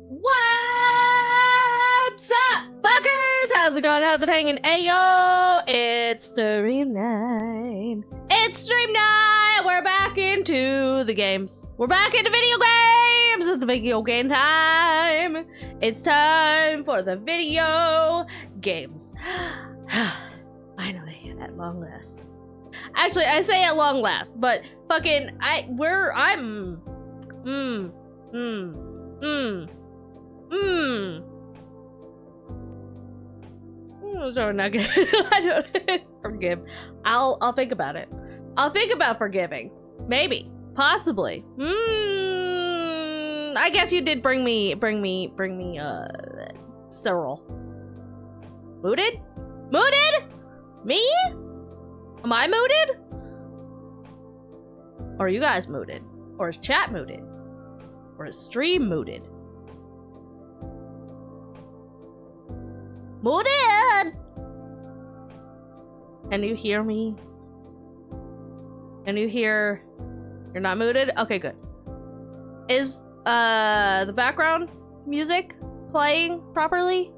What's up, fuckers? How's it going? How's it hanging? Ayo! It's stream night. It's stream night! We're back into the games. We're back into video games! It's video game time! It's time for the video games. Finally, at long last. Actually, I say at long last, but fucking, I'm not good. I don't forgive. I'll think about it. I'll think about forgiving. Maybe. Possibly. I guess you did bring me Cyril. Mooted? Mooted? Me? Am I mooted? Or are you guys mooted? Or is chat mooted? Or is stream mooted? Mooted! Can you hear me? Can you hear? You're not mooted? Okay, good. Is the background music playing properly?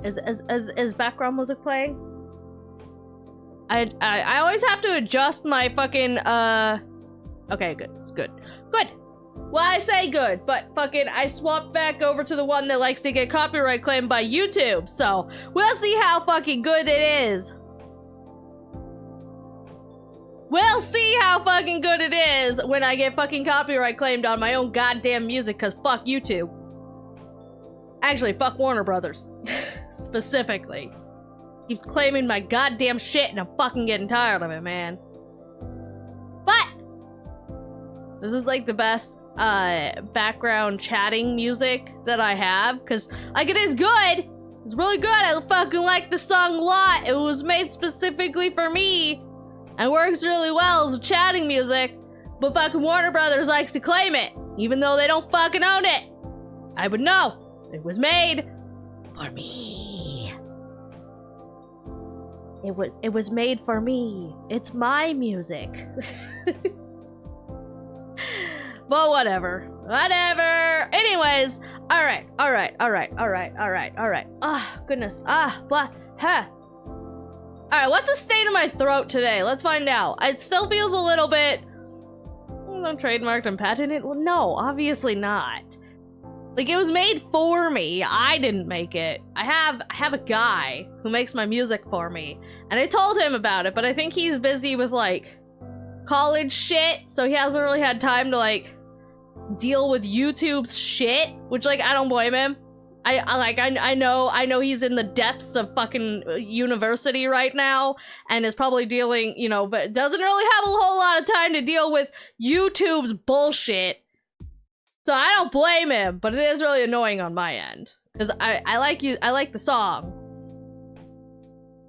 Is background music playing? I always have to adjust my fucking okay, good. It's good. Good. Well, I say good, but fucking I swapped back over to the one that likes to get copyright claimed by YouTube, so we'll see how fucking good it is. We'll see how fucking good it is when I get fucking copyright claimed on my own goddamn music, cause fuck YouTube. Actually, fuck Warner Brothers. Specifically. Keeps claiming my goddamn shit and I'm fucking getting tired of it, man. But this is like the best background chatting music that I have, because like it is good. It's really good. I fucking like the song a lot. It was made specifically for me and works really well as chatting music, but fucking Warner Brothers likes to claim it, even though they don't fucking own it. I would know. It was made for me. It was made for me. It's my music. But whatever. Whatever. Anyways, alright. Ah, goodness. Alright, what's the state of my throat today? Let's find out. It still feels a little bit trademarked and patented. Well, no, obviously not. Like, it was made for me. I didn't make it. I have a guy who makes my music for me, and I told him about it, but I think he's busy with, like, college shit, so he hasn't really had time to, like, deal with YouTube's shit, which, like, I don't blame him. I know he's in the depths of fucking university right now, and is probably dealing, you know, but doesn't really have a whole lot of time to deal with YouTube's bullshit. So I don't blame him, but it is really annoying on my end. Because I like the song.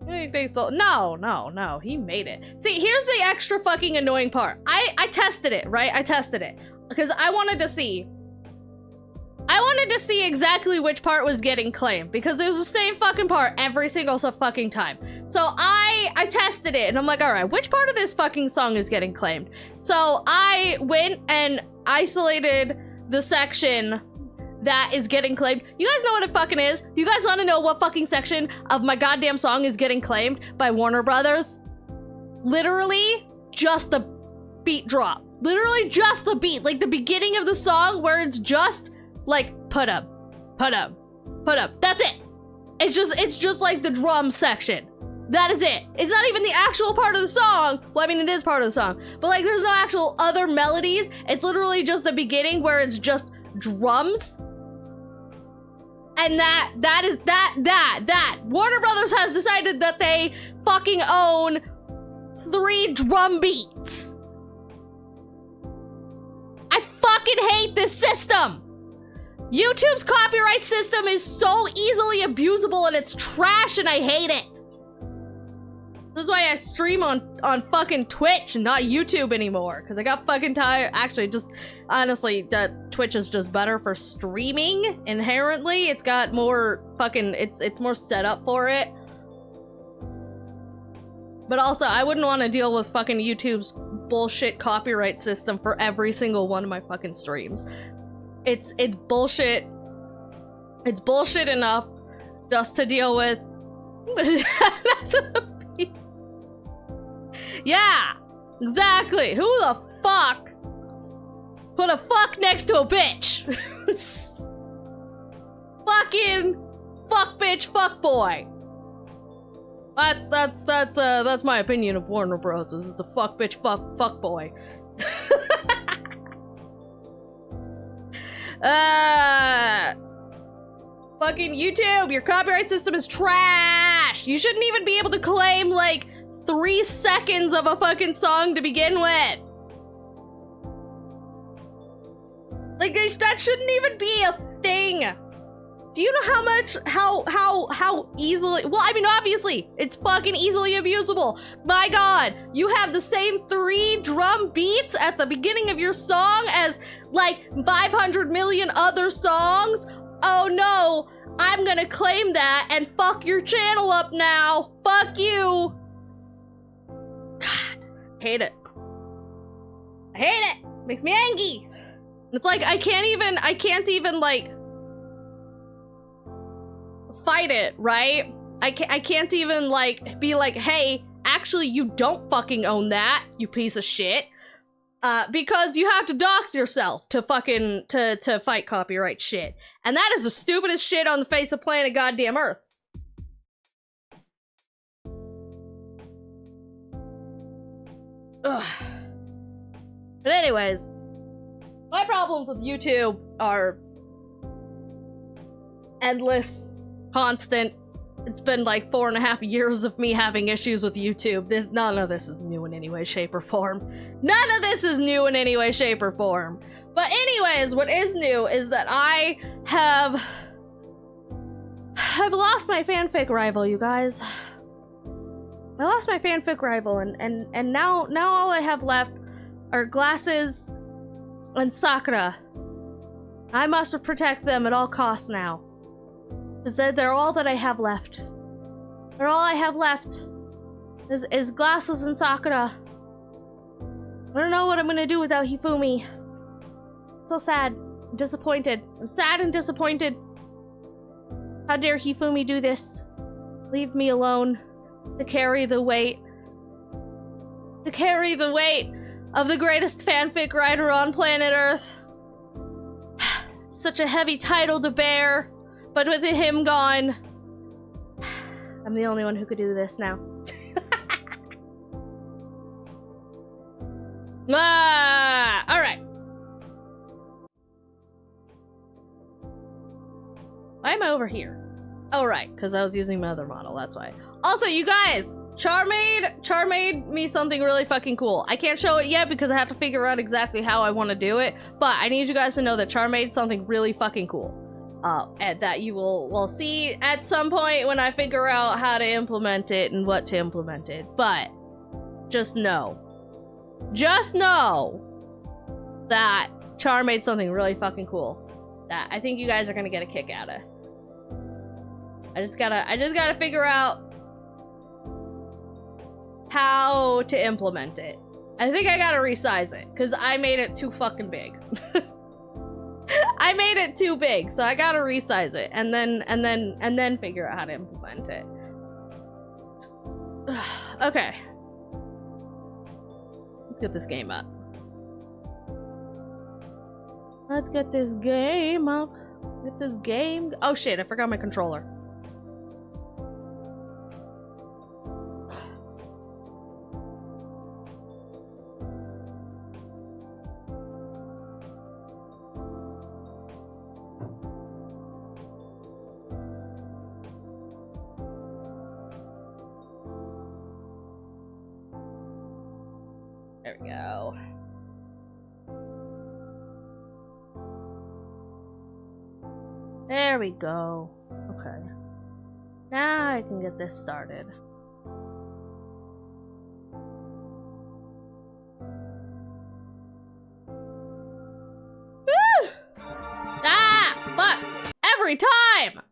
You think so? No, he made it. See, here's the extra fucking annoying part. I tested it, right? I tested it. Because I wanted to see exactly which part was getting claimed. Because it was the same fucking part every single fucking time. So I tested it, and I'm like, alright, which part of this fucking song is getting claimed? So I went and isolated the section that is getting claimed. You guys know what it fucking is? You guys want to know what fucking section of my goddamn song is getting claimed by Warner Brothers? Literally, just the beat drop. Literally just the beat. Like the beginning of the song where it's just like, put up. That's it. It's just like the drum section. That is it. It's not even the actual part of the song. Well, I mean, it is part of the song, but like there's no actual other melodies. It's literally just the beginning where it's just drums. And that Warner Brothers has decided that they fucking own 3 drum beats. I fucking hate this system. YouTube's copyright system is so easily abusable and it's trash and I hate it. This is why I stream on fucking Twitch and not YouTube anymore, because I got fucking tired. Actually, just honestly, that Twitch is just better for streaming inherently. It's got more fucking, it's more set up for it. But also, I wouldn't want to deal with fucking YouTube's bullshit copyright system for every single one of my fucking streams. It's bullshit. It's bullshit enough just to deal with. Yeah, exactly. Who the fuck put a fuck next to a bitch? Fucking fuck bitch, fuck boy. That's my opinion of Warner Bros. It's the fuck bitch, fuck boy. Fucking YouTube, your copyright system is trash. You shouldn't even be able to claim like 3 seconds of a fucking song to begin with. Like that shouldn't even be a thing. Do you know how easily, well, I mean, obviously, it's fucking easily abusable. My God, you have the same 3 drum beats at the beginning of your song as like 500 million other songs. Oh no, I'm gonna claim that and fuck your channel up now. Fuck you. God, hate it. I hate it. Makes me angry. It's like, I can't even like fight it, right? I can't even like be like, hey, actually you don't fucking own that, you piece of shit. Because you have to dox yourself to fucking to fight copyright shit. And that is the stupidest shit on the face of planet goddamn Earth. Ugh. But anyways, my problems with YouTube are endless, constant. It's been like 4.5 years of me having issues with YouTube. None of this is new in any way, shape, or form. None of this is new in any way, shape, or form. But anyways, what is new is that I've lost my fanfic rival, you guys. I lost my fanfic rival, and now all I have left are Glasses and Sakura. I must protect them at all costs now. Because they're all that I have left. They're all I have left. Is Glasses and Sakura. I don't know what I'm gonna do without Hifumi. So sad. I'm disappointed. I'm sad and disappointed. How dare Hifumi do this? Leave me alone. To carry the weight. To carry the weight of the greatest fanfic writer on planet Earth. It's such a heavy title to bear. But with him gone, I'm the only one who could do this now. Alright. Why am I over here? Oh, right, because I was using my other model, that's why. Also, you guys, Char made me something really fucking cool. I can't show it yet because I have to figure out exactly how I want to do it, but I need you guys to know that Char made something really fucking cool. And that you will see at some point when I figure out how to implement it and what to implement it. But just know that Char made something really fucking cool that I think you guys are gonna get a kick out of. I just gotta figure out how to implement it. I think I gotta resize it because I made it too fucking big. I made it too big, so I gotta resize it and then figure out how to implement it. Okay. Let's get this game up. Let's get this game up. Get this game. Oh shit, I forgot my controller. There we go. There we go. Okay. Now I can get this started. Woo! Ah! Fuck! Every time!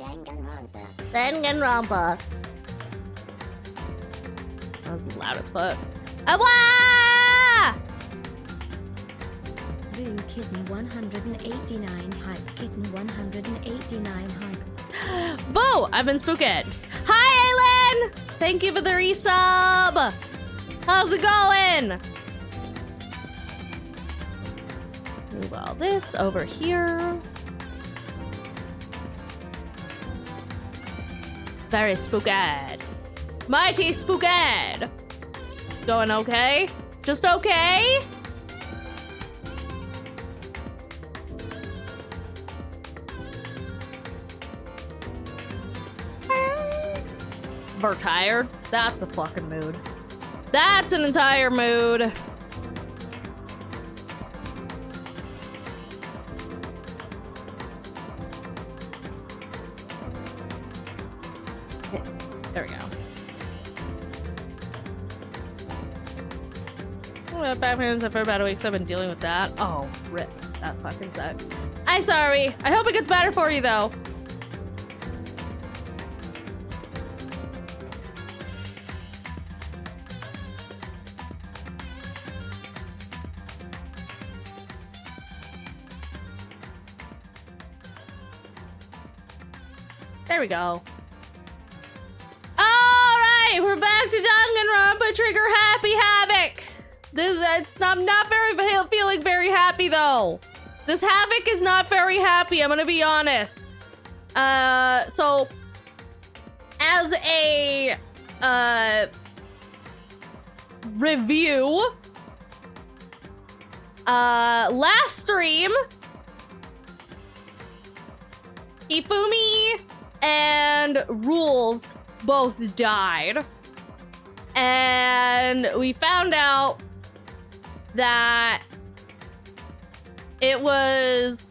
DanganRonpa. DanganRonpa. That was loud as fuck. Awa! Boo Kitten 189 hype. Kitten 189 hype. Boo! I've been spooked. Hi, Aylin! Thank you for the resub! How's it going? Move all this over here. Very spooked. Mighty spooked. Going okay? Just okay? We're tired. That's a fucking mood. That's an entire mood. There we go. Oh, Batman's for about a week, so I've been dealing with that. Oh, rip. That fucking sucks. I'm sorry. I hope it gets better for you, though. There we go. Alright, we're back to Danganronpa Trigger Happy Havoc. I'm not feeling very happy though. This Havoc is not very happy, I'm gonna be honest. So as a review, last stream, Ifumi and Rules both died. And we found out that it was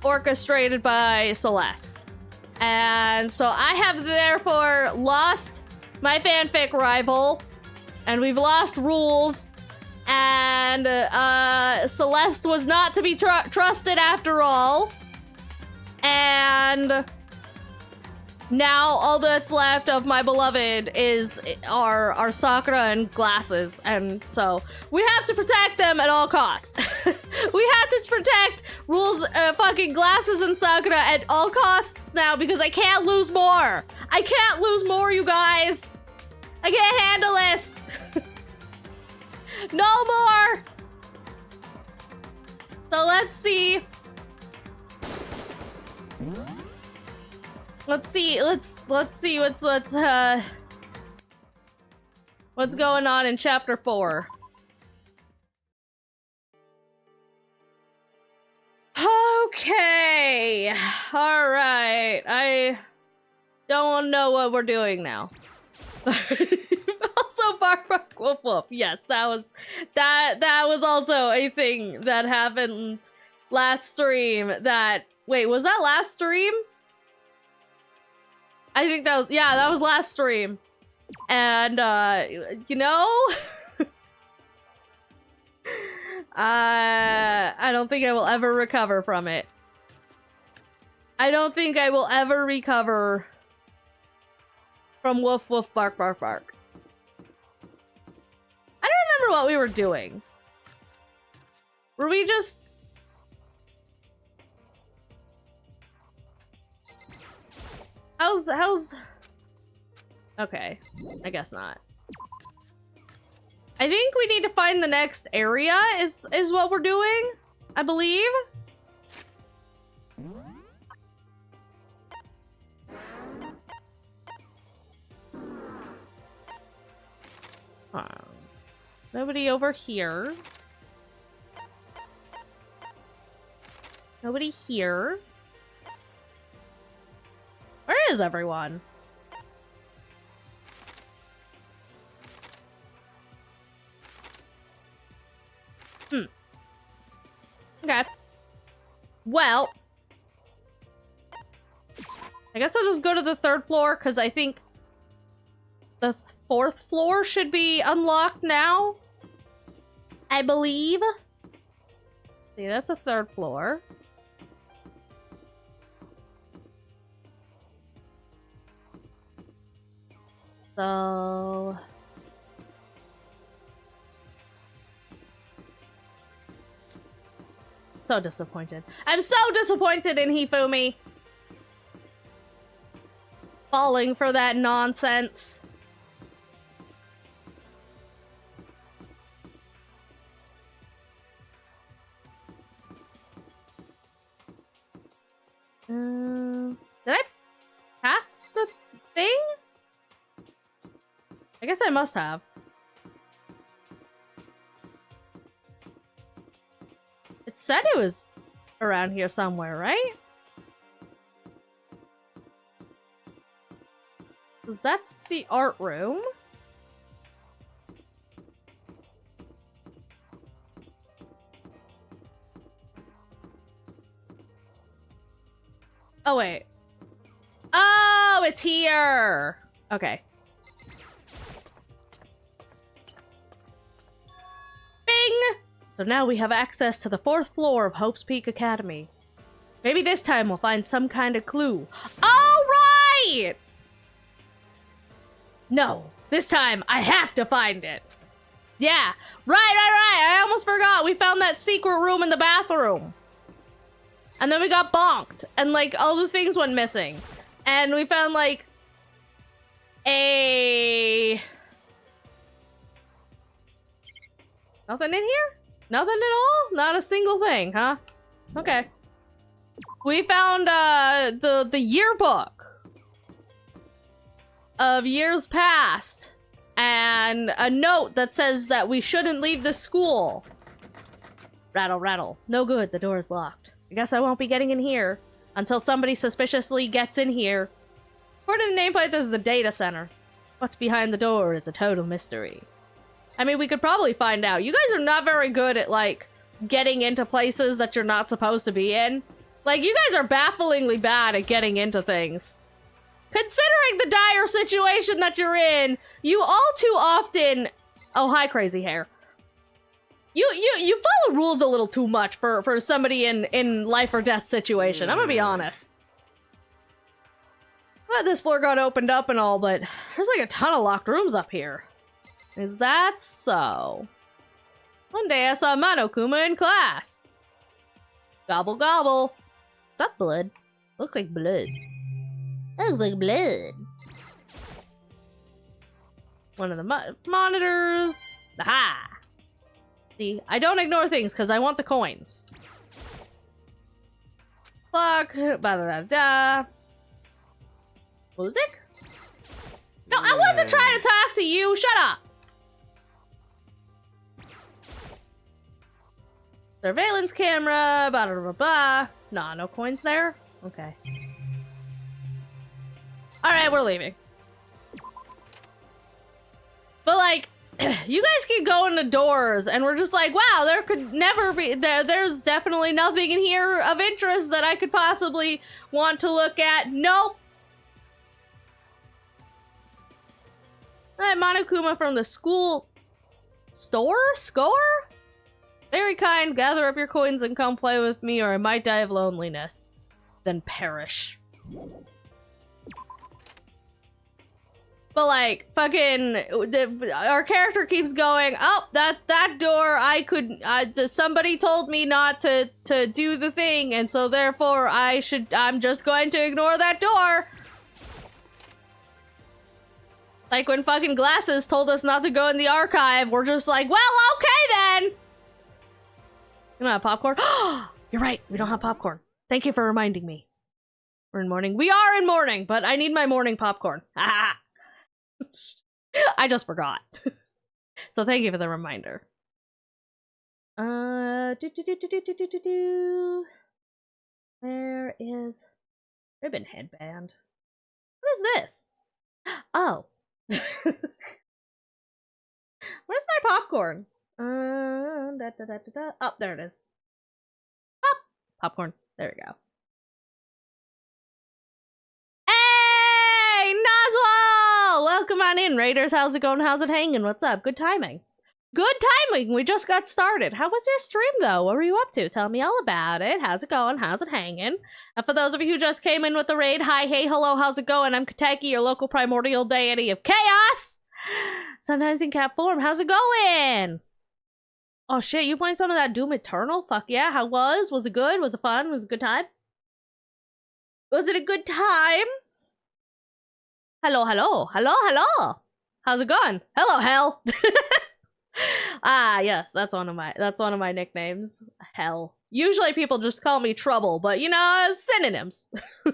orchestrated by Celeste. And so I have therefore lost my fanfic rival, and we've lost Rules, and Celeste was not to be trusted after all. And now all that's left of my beloved is our Sakura and Glasses, and so we have to protect them at all costs. We have to protect Rules, fucking Glasses and Sakura at all costs now, because I can't lose more. I can't lose more, you guys. I can't handle this. No more. So let's see. Let's see what's going on in chapter 4. Okay. All right. I don't know what we're doing now. Also, bark, bark, woof, woof. Yes, that was also a thing that happened last stream. Wait, was that last stream? I think that was last stream. And, you know, I don't think I will ever recover from it. I don't think I will ever recover from woof, woof, bark, bark, bark. I don't remember what we were doing. Were we just... How's... Okay, I guess not. I think we need to find the next area is what we're doing, I believe. Nobody over here. Nobody here. Where is everyone? Okay. Well, I guess I'll just go to the 3rd floor, because I think the 4th floor should be unlocked now. I believe. See, that's the 3rd floor. So... So disappointed. I'm so disappointed in Hifumi. Falling for that nonsense. Did I pass the thing? I guess I must have. It said it was around here somewhere, right? Because that's the art room. Oh, wait. Oh, it's here. Okay. Bing! So now we have access to the 4th floor of Hope's Peak Academy. Maybe this time we'll find some kind of clue. Oh, right! No, this time I have to find it. Yeah, right. I almost forgot. We found that secret room in the bathroom. And then we got bonked, and like all the things went missing. And we found like nothing in here? Nothing at all? Not a single thing, huh? Okay. We found the yearbook of years past and a note that says that we shouldn't leave the school. Rattle, rattle. No good, the door is locked. I guess I won't be getting in here until somebody suspiciously gets in here. According to the nameplate, this is the data center. What's behind the door is a total mystery. I mean, we could probably find out. You guys are not very good at, like, getting into places that you're not supposed to be in. Like, you guys are bafflingly bad at getting into things. Considering the dire situation that you're in, you all too often... Oh, hi, crazy hair. You follow rules a little too much for somebody in life or death situation. I'm gonna be honest. Well, this floor got opened up and all, but there's like a ton of locked rooms up here. Is that so? One day I saw Monokuma in class. Gobble gobble. Is that blood? Looks like blood. That looks like blood. One of the monitors. Aha! See, I don't ignore things because I want the coins. Clock. Ba-da-da-da. Music? No, I wasn't trying to talk to you. Shut up. Surveillance camera. Blah, blah, blah, blah. Nah, no coins there? Okay. Alright, we're leaving. But, like, you guys keep going to doors, and we're just like, wow, there could never be... There's definitely nothing in here of interest that I could possibly want to look at. Nope. Alright, Monokuma from the school... Store? Score? Very kind, gather up your coins and come play with me, or I might die of loneliness. Then perish. But like, fucking, our character keeps going, oh, that door, somebody told me not to do the thing, and so therefore I'm just going to ignore that door. Like when fucking Glasses told us not to go in the archive, we're just like, well, okay then. You don't have popcorn? You're right, we don't have popcorn. Thank you for reminding me. We're in morning. We are in morning, but I need my morning popcorn. Ha I just forgot. So thank you for the reminder. Where is ribbon headband? What is this? Oh. Where's my popcorn? Oh, there it is. Pop! Popcorn. There we go. Hey, Noswell! Welcome on in, Raiders. How's it going? How's it hanging? What's up? Good timing. Good timing. We just got started. How was your stream, though? What were you up to? Tell me all about it. How's it going? How's it hanging? And for those of you who just came in with the raid, hi, hey, hello, how's it going? I'm Kateki, your local primordial deity of chaos. Sometimes in cat form. How's it going? Oh, shit. You playing some of that Doom Eternal? Fuck yeah. How was? Was it good? Was it fun? Was it a good time? Was it a good time? Hello, hello. Hello, hello. How's it going? Hello, hell. Ah, yes, that's one of my nicknames. Hell. Usually people just call me Trouble, but you know, synonyms. I'm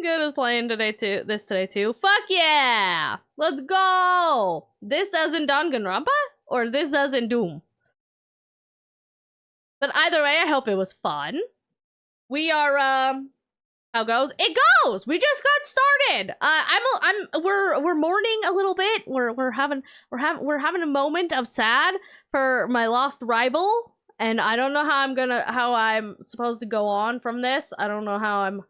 good at playing this today too. Fuck yeah! Let's go! This as in Danganronpa? Or this as in Doom? But either way, I hope it was fun. We are, how goes? It goes! We just got started! We're mourning a little bit. We're having a moment of sad for my lost rival. And I don't know how I'm supposed to go on from this. I don't know how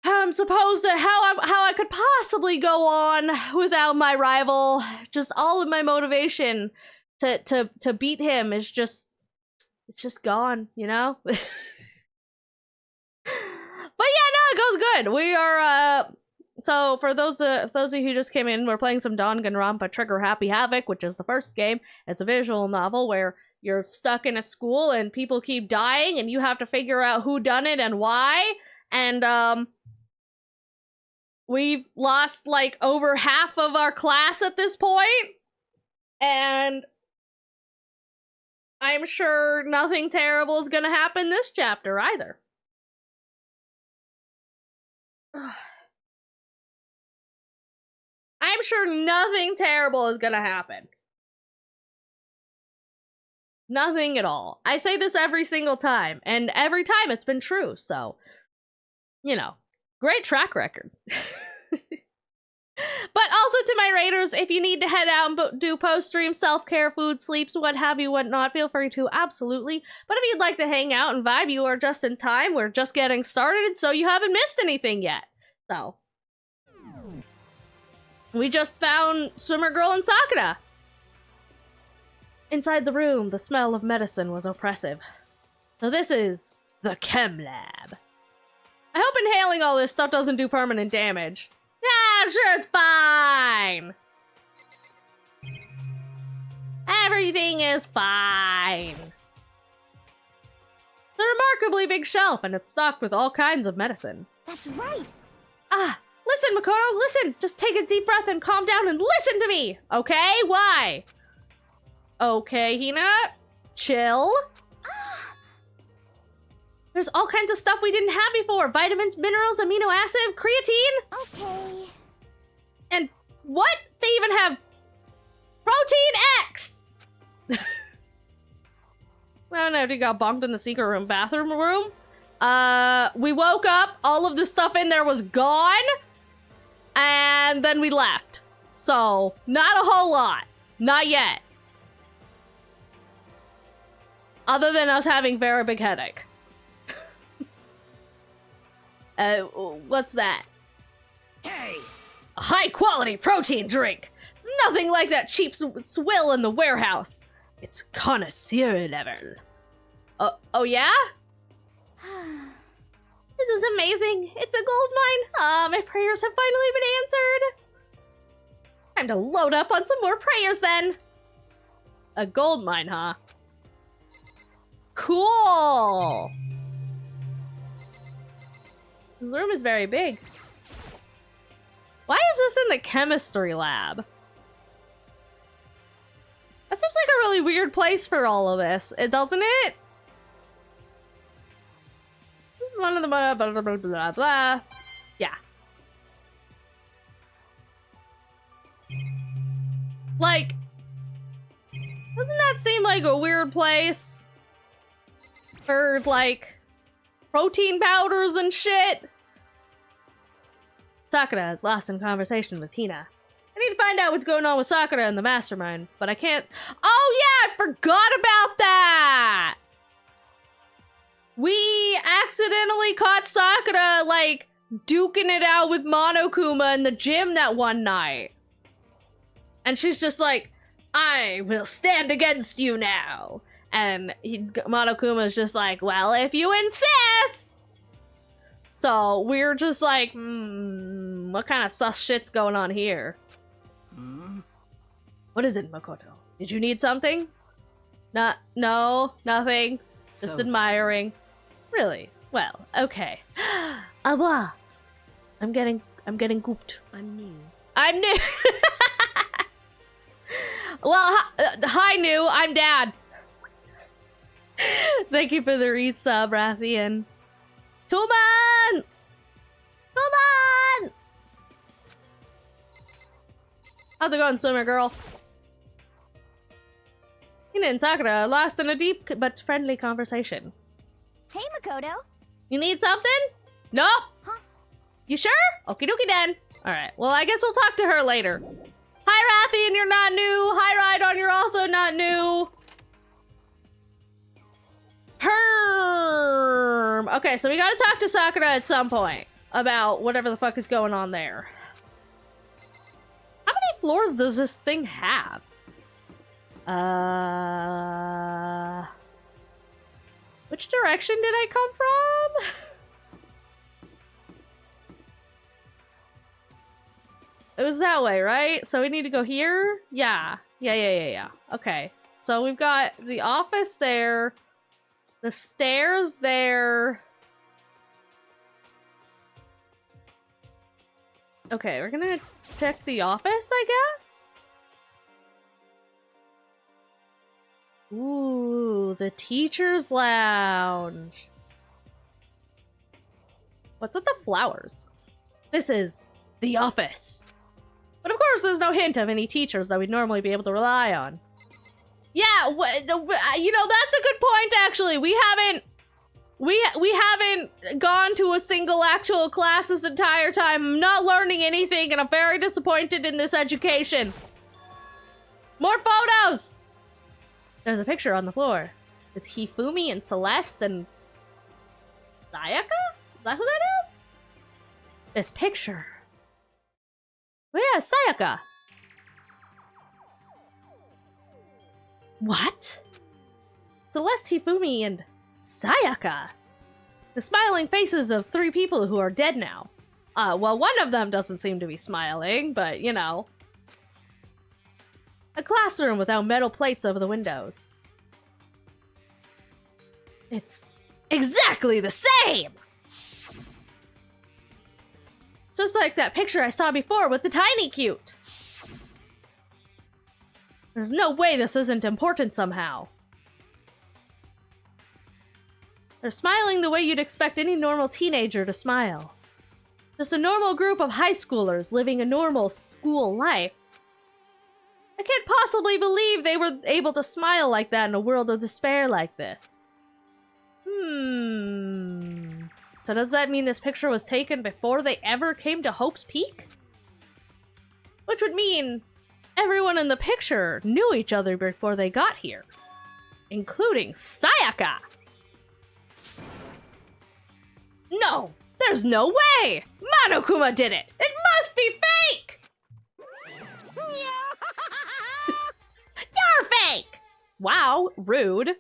I could possibly go on without my rival. Just all of my motivation to beat him is just, it's just gone, you know? But yeah, no, it goes good. We are, so for those of you who just came in, we're playing some Danganronpa Trigger Happy Havoc, which is the first game. It's a visual novel where you're stuck in a school and people keep dying and you have to figure out who done it and why. And, we've lost, like, over half of our class at this point. And I'm sure nothing terrible is gonna happen this chapter either. I'm sure nothing terrible is gonna happen. Nothing at all. I say this every single time, and every time it's been true, so, you know, great track record. But also to my raiders, if you need to head out and do post-stream self-care, food, sleeps, what have you, whatnot, feel free to, absolutely. But if you'd like to hang out and vibe, you are just in time. We're just getting started, so you haven't missed anything yet. So, we just found Swimmer Girl and Sakura. Inside the room, the smell of medicine was oppressive. So this is the chem lab. I hope inhaling all this stuff doesn't do permanent damage. Yeah, I'm sure it's fine. Everything is fine. It's a remarkably big shelf, and it's stocked with all kinds of medicine. That's right. Ah, listen, Makoto, listen. Just take a deep breath and calm down and listen to me, okay? Why? Okay, Hina, chill. There's all kinds of stuff we didn't have before. Vitamins, minerals, amino acid, creatine. Okay. And what? They even have Protein X! I don't know if you got bonked in the secret bathroom room. We woke up, all of the stuff in there was gone, and then we left. So, not a whole lot. Not yet. Other than us having very big headache. What's that? Hey! A high-quality protein drink! It's nothing like that cheap swill in the warehouse. It's connoisseur level. Oh yeah? This is amazing. It's a gold mine. My prayers have finally been answered. Time to load up on some more prayers then. A gold mine, huh? Cool. This room is very big. Why is this in the chemistry lab? That seems like a really weird place for all of this, doesn't it? One of the blah, blah, blah, blah, blah, blah. Yeah. Like, doesn't that seem like a weird place for, like, protein powders and shit? Sakura is lost in conversation with Hina. I need to find out what's going on with Sakura and the mastermind, but I can't. Oh yeah, I forgot about that! We accidentally caught Sakura, like, duking it out with Monokuma in the gym that one night. And she's just like, I will stand against you now. And Monokuma's just like, well, if you insist. So we're just like, what kind of sus shit's going on here? What is it, Makoto? Did you need something? No, nothing. Just admiring. Really? Well, okay. Awa. I'm getting gooped. I'm new. I'm new. Well, hi, new. I'm dad. Thank you for the resub, Rathian. 2 months! 2 months! How's it going, swimmer girl? Hina and Sakura are lost in a deep but friendly conversation. Hey, Makoto. You need something? Nope. Huh? You sure? Okie dokie then. Alright, well, I guess we'll talk to her later. Hi, Rathian, you're not new. Hi, Rhydon, you're also not new. Herm. Okay, so we gotta talk to Sakura at some point about whatever the fuck is going on there. How many floors does this thing have? Which direction did I come from? It was that way, right? So we need to go here? Yeah. Okay. So we've got the office there. The stairs there. Okay, we're gonna check the office, I guess? Ooh, the teacher's lounge. What's with the flowers? This is the office. But of course, there's no hint of any teachers that we'd normally be able to rely on. Yeah, you know, that's a good point, actually. We haven't gone to a single actual class this entire time. I'm not learning anything, and I'm very disappointed in this education. More photos! There's a picture on the floor with Hifumi and Celeste and Sayaka? Is that who that is? This picture. Oh yeah, Sayaka. What? Celeste, Hifumi, and Sayaka. The smiling faces of 3 people who are dead now. Well, one of them doesn't seem to be smiling, but you know. A classroom without metal plates over the windows. It's exactly the same! Just like that picture I saw before with the tiny cute. There's no way this isn't important somehow. They're smiling the way you'd expect any normal teenager to smile. Just a normal group of high schoolers living a normal school life. I can't possibly believe they were able to smile like that in a world of despair like this. So does that mean this picture was taken before they ever came to Hope's Peak? Which would mean everyone in the picture knew each other before they got here. Including Sayaka! No! There's no way! Monokuma did it! It must be fake! You're fake! Wow, rude.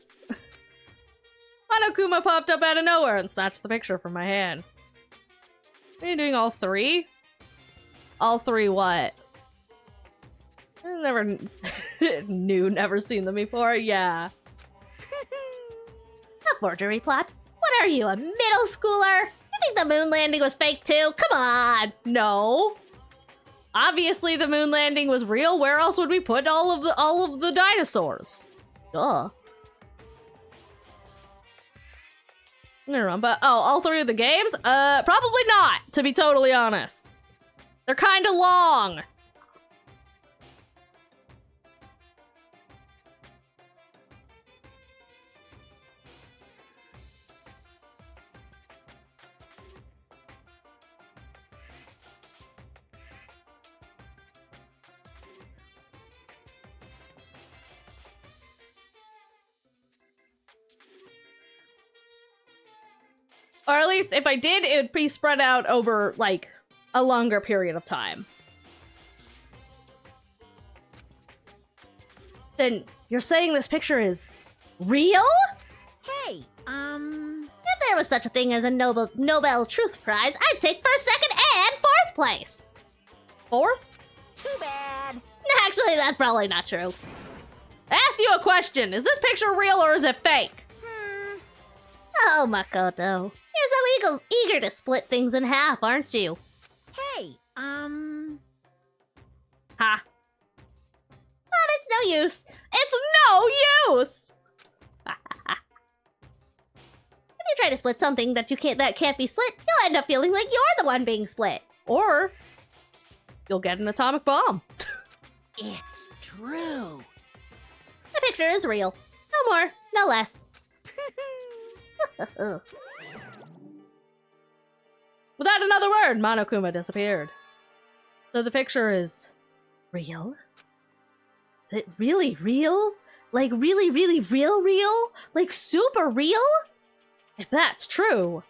Monokuma popped up out of nowhere and snatched the picture from my hand. Are you doing all 3? All 3 what? I never never seen them before, yeah. A forgery plot? What are you, a middle schooler? You think the moon landing was fake too? Come on! No. Obviously the moon landing was real. Where else would we put all of the dinosaurs? Duh. But all 3 of the games? Probably not, to be totally honest. They're kinda long. Or at least, if I did, it would be spread out over, like, a longer period of time. Then you're saying this picture is real? Hey, If there was such a thing as a Nobel Truth Prize, I'd take first, second, and fourth place. Fourth? too bad. Actually, that's probably not true. I asked you a question. Is this picture real or is it fake? Oh, Makoto. You're so eager to split things in half, aren't you? Hey, Ha. Well, it's no use. It's no use! If you try to split something that can't be split, you'll end up feeling like you're the one being split. Or you'll get an atomic bomb. it's true. The picture is real. No more, no less. Without another word, Monokuma disappeared. So the picture is real? Is it really real? Like really, really real? Like super real? If that's true,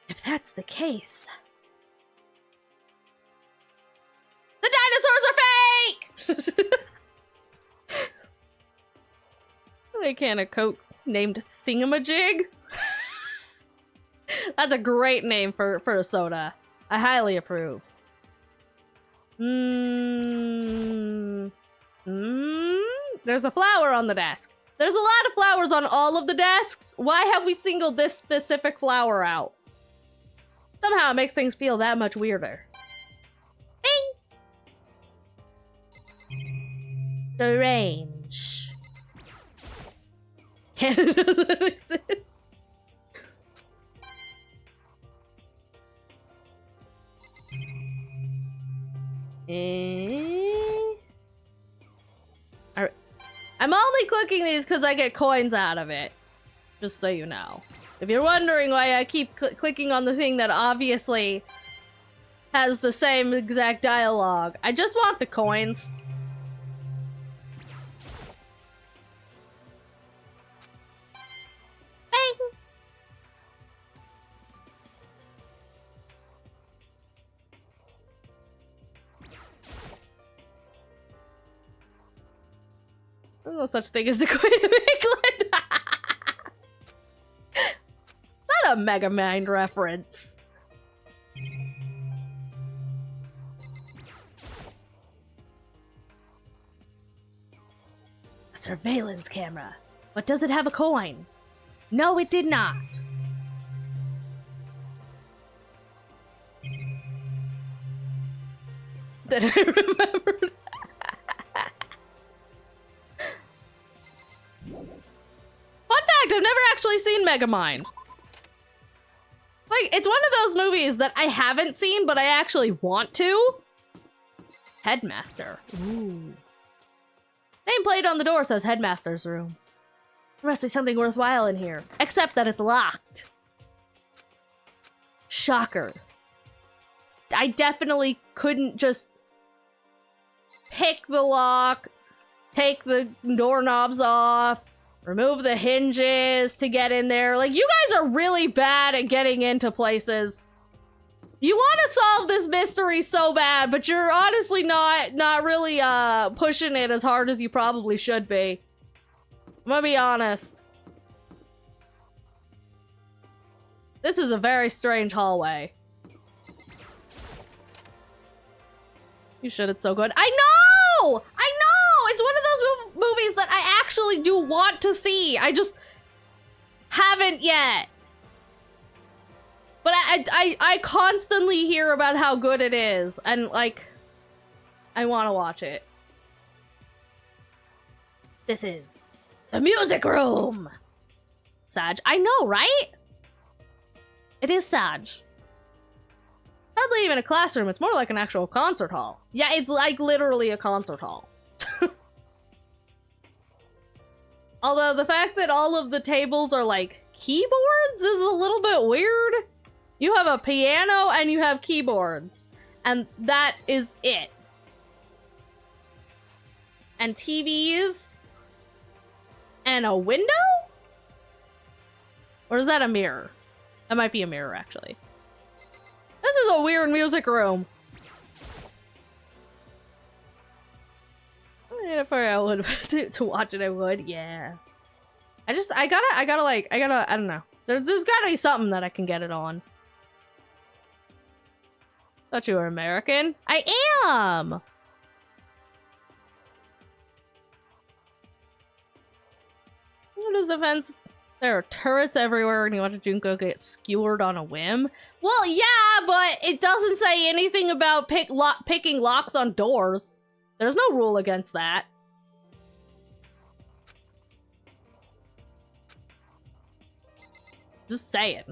if that's the case, the dinosaurs are fake! I can't a coat named Thingamajig? That's a great name for a soda. I highly approve. There's a flower on the desk. There's a lot of flowers on all of the desks. Why have we singled this specific flower out? Somehow it makes things feel that much weirder. Bing! Strange. Canada doesn't exist. Alright. I'm only clicking these because I get coins out of it. Just so you know. If you're wondering why I keep clicking on the thing that obviously has the same exact dialogue, I just want the coins. Bang! There's no such thing as the Queen of England. Not a Megamind reference. A surveillance camera. But does it have a coin? No, it did not. Then I remembered. Fun fact, I've never actually seen Megamind. Like, it's one of those movies that I haven't seen, but I actually want to. Headmaster. Ooh. Nameplate on the door says Headmaster's room. There must be something worthwhile in here. Except that it's locked. Shocker. I definitely couldn't just pick the lock, take the doorknobs off, remove the hinges to get in there. Like, you guys are really bad at getting into places. You want to solve this mystery so bad, but you're honestly not really pushing it as hard as you probably should be. I'm gonna be honest. This is a very strange hallway. You should, it's so good. I know! I know! It's one of those movies that I actually do want to see. I just haven't yet. But I constantly hear about how good it is, and like, I want to watch it. This is the music room! Sag. I know, right? It is Sag. Hardly even a classroom, it's more like an actual concert hall. Yeah, it's like literally a concert hall. Although the fact that all of the tables are like keyboards is a little bit weird. You have a piano and you have keyboards. And that is it. And TVs. And a window? Or is that a mirror? That might be a mirror, actually. This is a weird music room. If I would to watch it, I would. Yeah. I don't know. There's gotta be something that I can get it on. Thought you were American. I am! In his defense, there are turrets everywhere and you watch Junko get skewered on a whim. Well, yeah, but it doesn't say anything about picking locks on doors. There's no rule against that. Just saying.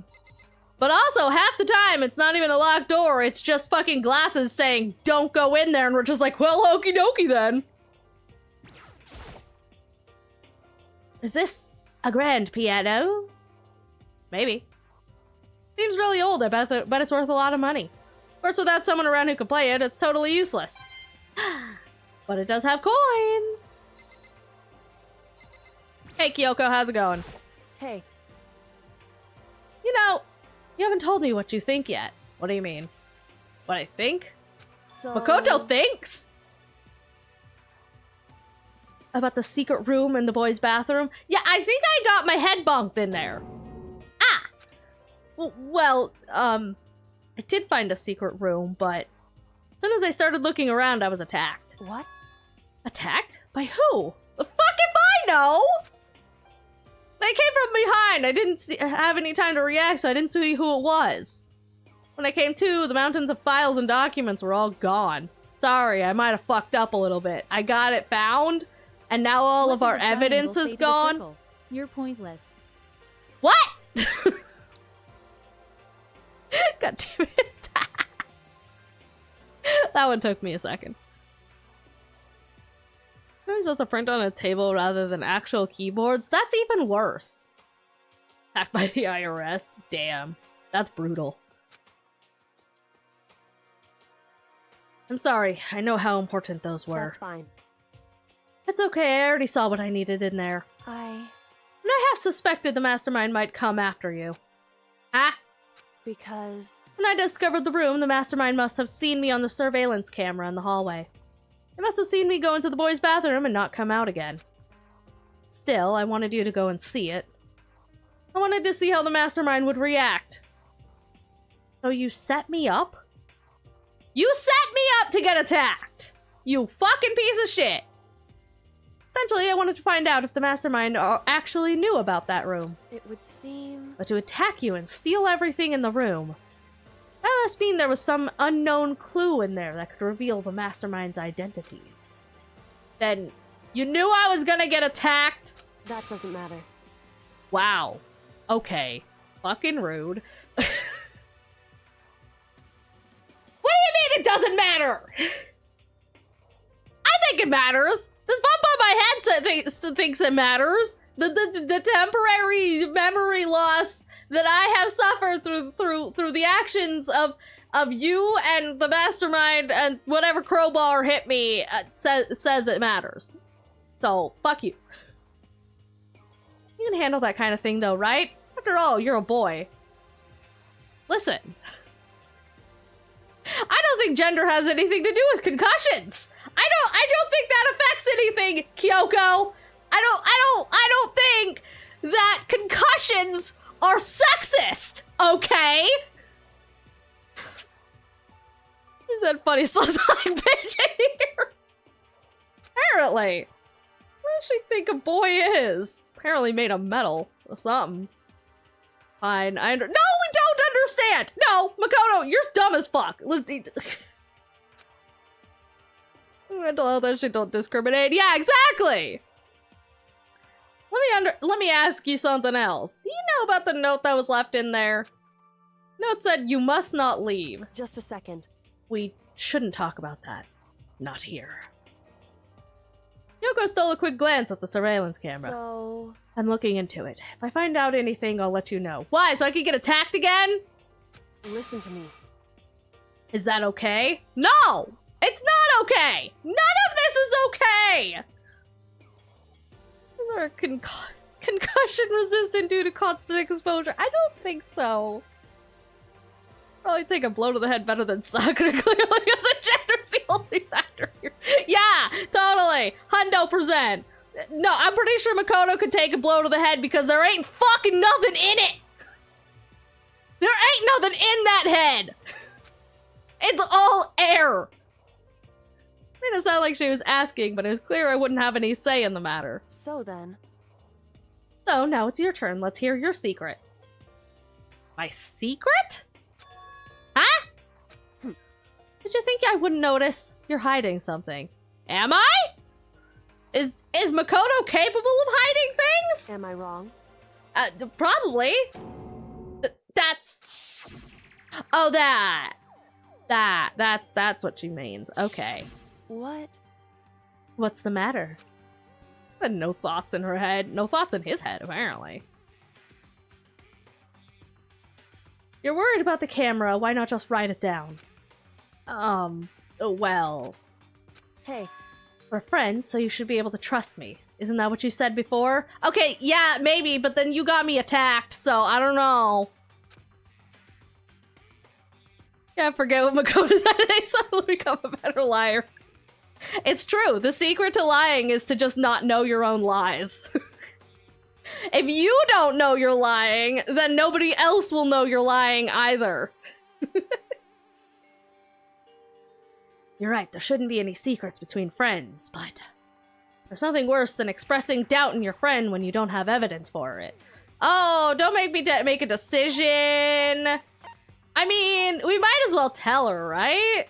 But also, half the time, it's not even a locked door, it's just fucking glasses saying, don't go in there, and we're just like, well, okie dokie then. Is this a grand piano? Maybe. Seems really old, I bet it's worth a lot of money. Of course, without someone around who can play it, it's totally useless. But it does have coins! Hey, Kyoko, how's it going? Hey. You know, you haven't told me what you think yet. What do you mean? What I think? So... Makoto thinks? About the secret room in the boys' bathroom? Yeah, I think I got my head bumped in there. Ah! Well, I did find a secret room, but as soon as I started looking around, I was attacked. What? Attacked? By who? The fuck if I know! They came from behind! I didn't have any time to react, so I didn't see who it was. When I came to, the mountains of files and documents were all gone. Sorry, I might have fucked up a little bit. I got it found, and now all of our evidence is gone. You're pointless. What? God damn it. That one took me a second. There's also print on a table rather than actual keyboards. That's even worse. Hacked by the IRS. Damn. That's brutal. I'm sorry. I know how important those were. That's fine. It's okay. I already saw what I needed in there. And I have suspected the mastermind might come after you. Ah? Because... When I discovered the room, the mastermind must have seen me on the surveillance camera in the hallway. They must have seen me go into the boys' bathroom and not come out again. Still, I wanted you to go and see it. I wanted to see how the mastermind would react. So you set me up? You set me up to get attacked! You fucking piece of shit! Essentially, I wanted to find out if the mastermind actually knew about that room. It would seem... But to attack you and steal everything in the room... That must mean there was some unknown clue in there that could reveal the mastermind's identity. Then, you knew I was gonna get attacked? That doesn't matter. Wow. Okay. Fucking rude. What do you mean it doesn't matter? I think it matters. This bump on my headset thinks it matters. The temporary memory loss that I have suffered through the actions of you and the mastermind and whatever crowbar hit me says it matters. So, fuck you. You can handle that kind of thing though, right? After all, you're a boy. Listen. I don't think gender has anything to do with concussions. I don't think that affects anything, Kyoko. I don't think that concussions are sexist, okay? Is that funny slide bitch in here? Apparently. What does she think a boy is? Apparently made of metal or something. Fine, no, we don't understand! No, Makoto, you're dumb as fuck. Mental health and shit don't discriminate. Yeah, exactly! Let me ask you something else. Do you know about the note that was left in there? Note said you must not leave. Just a second. We shouldn't talk about that. Not here. Yoko stole a quick glance at the surveillance camera. So... I'm looking into it. If I find out anything, I'll let you know. Why? So I can get attacked again? Listen to me. Is that okay? No! It's not okay! None of this is okay! Is there a concussion resistant due to constant exposure? I don't think so. Probably take a blow to the head better than Sakura, clearly, because the gender's the only factor here. Yeah, totally. 100%. No, I'm pretty sure Makoto could take a blow to the head because there ain't fucking nothing in it. There ain't nothing in that head. It's all air. Made it sound like she was asking, but it was clear I wouldn't have any say in the matter. So then. So now it's your turn. Let's hear your secret. My secret? Huh? Did you think I wouldn't notice? You're hiding something. Am I? Is Makoto capable of hiding things? Am I wrong? Probably. That's... Oh, that's what she means. Okay. What? What's the matter? No thoughts in her head. No thoughts in his head, apparently. You're worried about the camera. Why not just write it down? Well... Hey. We're friends, so you should be able to trust me. Isn't that what you said before? Okay, yeah, maybe, but then you got me attacked, so I don't know. Yeah, forget what Makoto said. They suddenly become a better liar. It's true. The secret to lying is to just not know your own lies. If you don't know you're lying, then nobody else will know you're lying either. You're right, there shouldn't be any secrets between friends, but there's nothing worse than expressing doubt in your friend when you don't have evidence for it. Oh, don't make me make a decision. I mean, we might as well tell her, right?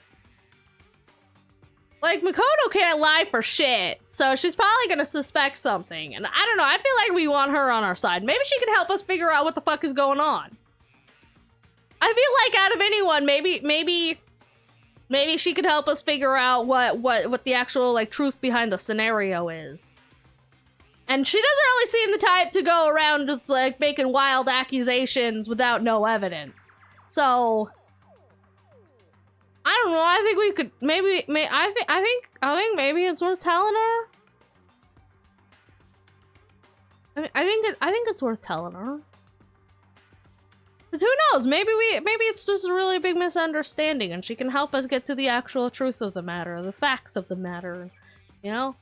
Like, Makoto can't lie for shit, so she's probably gonna suspect something. And I don't know, I feel like we want her on our side. Maybe she can help us figure out what the fuck is going on. I feel like out of anyone, maybe she could help us figure out what the actual, like, truth behind the scenario is. And she doesn't really seem the type to go around just, like, making wild accusations without no evidence. So... I don't know. I think we could I think maybe it's worth telling her. I think it's worth telling her. Cause who knows? Maybe it's just a really big misunderstanding, and she can help us get to the actual truth of the matter, the facts of the matter. You know.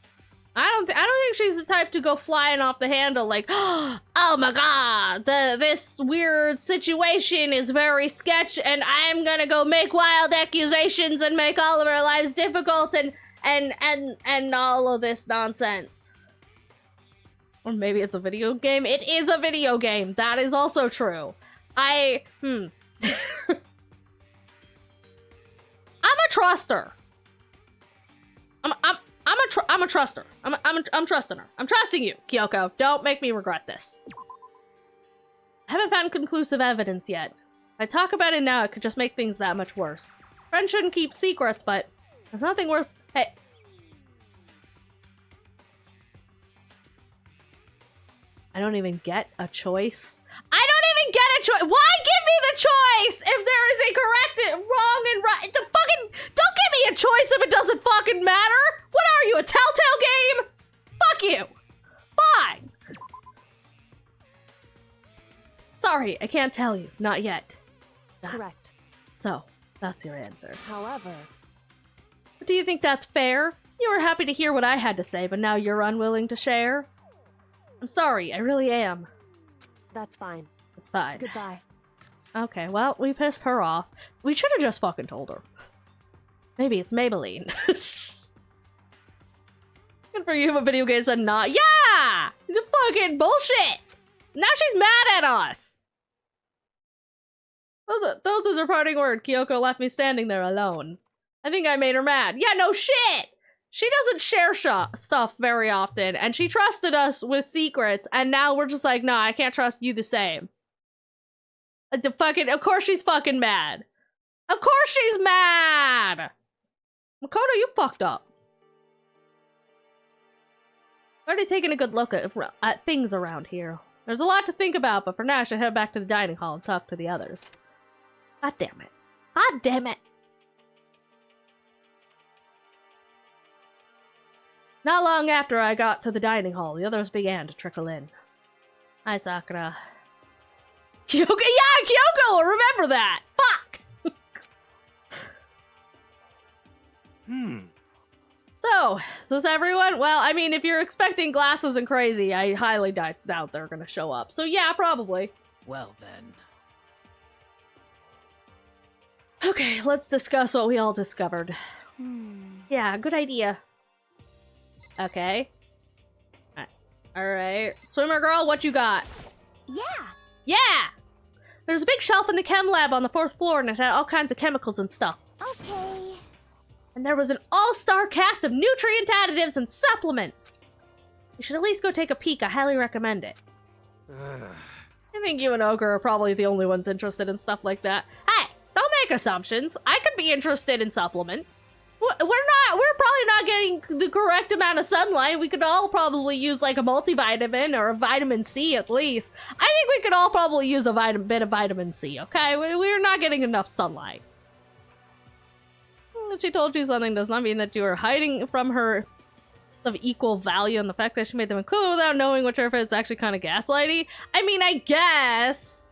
I don't think she's the type to go flying off the handle like, oh my god, this weird situation is very sketch, and I'm gonna go make wild accusations and make all of our lives difficult and all of this nonsense. Or maybe it's a video game. It is a video game. That is also true. I'm a truster. I'm a truster. I'm trusting her. I'm trusting you, Kyoko. Don't make me regret this. I haven't found conclusive evidence yet. If I talk about it now, it could just make things that much worse. Friends shouldn't keep secrets, but there's nothing worse. Hey. I don't even get a choice. I don't even get a choice. Why give me the choice if there is a correct, wrong, and right? It's a fucking... Don't give me a choice if it doesn't fucking matter. What are you, a Telltale game? Fuck you. Fine. Sorry, I can't tell you. Not yet. Correct. So, that's your answer. However... But do you think that's fair? You were happy to hear what I had to say, but now you're unwilling to share? I'm sorry, I really am. That's fine. It's fine. Goodbye. Okay, well, we pissed her off. We should have just fucking told her. Maybe it's Maybelline. Good for you, but video games are not. Yeah! It's fucking bullshit! Now she's mad at us! Those is her parting word. Kyoko left me standing there alone. I think I made her mad. Yeah, no shit! She doesn't share stuff very often, and she trusted us with secrets, and now we're just like, nah, I can't trust you the same. Of course she's fucking mad. Of course she's mad! Makoto, you fucked up. Already taking a good look at things around here. There's a lot to think about, but for now I should head back to the dining hall and talk to the others. God damn it. God damn it. Not long after I got to the dining hall, the others began to trickle in. Hi, Sakura. Kyoko, yeah, Kyoko will remember that! Fuck! So, is this everyone? Well, I mean, if you're expecting glasses and crazy, I highly doubt they're gonna show up. So yeah, probably. Well then. Okay, let's discuss what we all discovered. Yeah, good idea. Okay. Alright. Swimmer girl, what you got? Yeah. Yeah! There's a big shelf in the chem lab on the 4th floor, and it had all kinds of chemicals and stuff. Okay. And there was an all-star cast of nutrient additives and supplements. You should at least go take a peek. I highly recommend it. I think you and Ogre are probably the only ones interested in stuff like that. Hey, don't make assumptions. I could be interested in supplements. We're probably not getting the correct amount of sunlight. We could all probably use like a multivitamin or a vitamin C at least. I think we could all probably use a bit of vitamin C, okay? We're not getting enough sunlight. If she told you something does not mean that you are hiding from her of equal value and the fact that she made them include without knowing which if it's actually kind of gaslighty. I mean, I guess.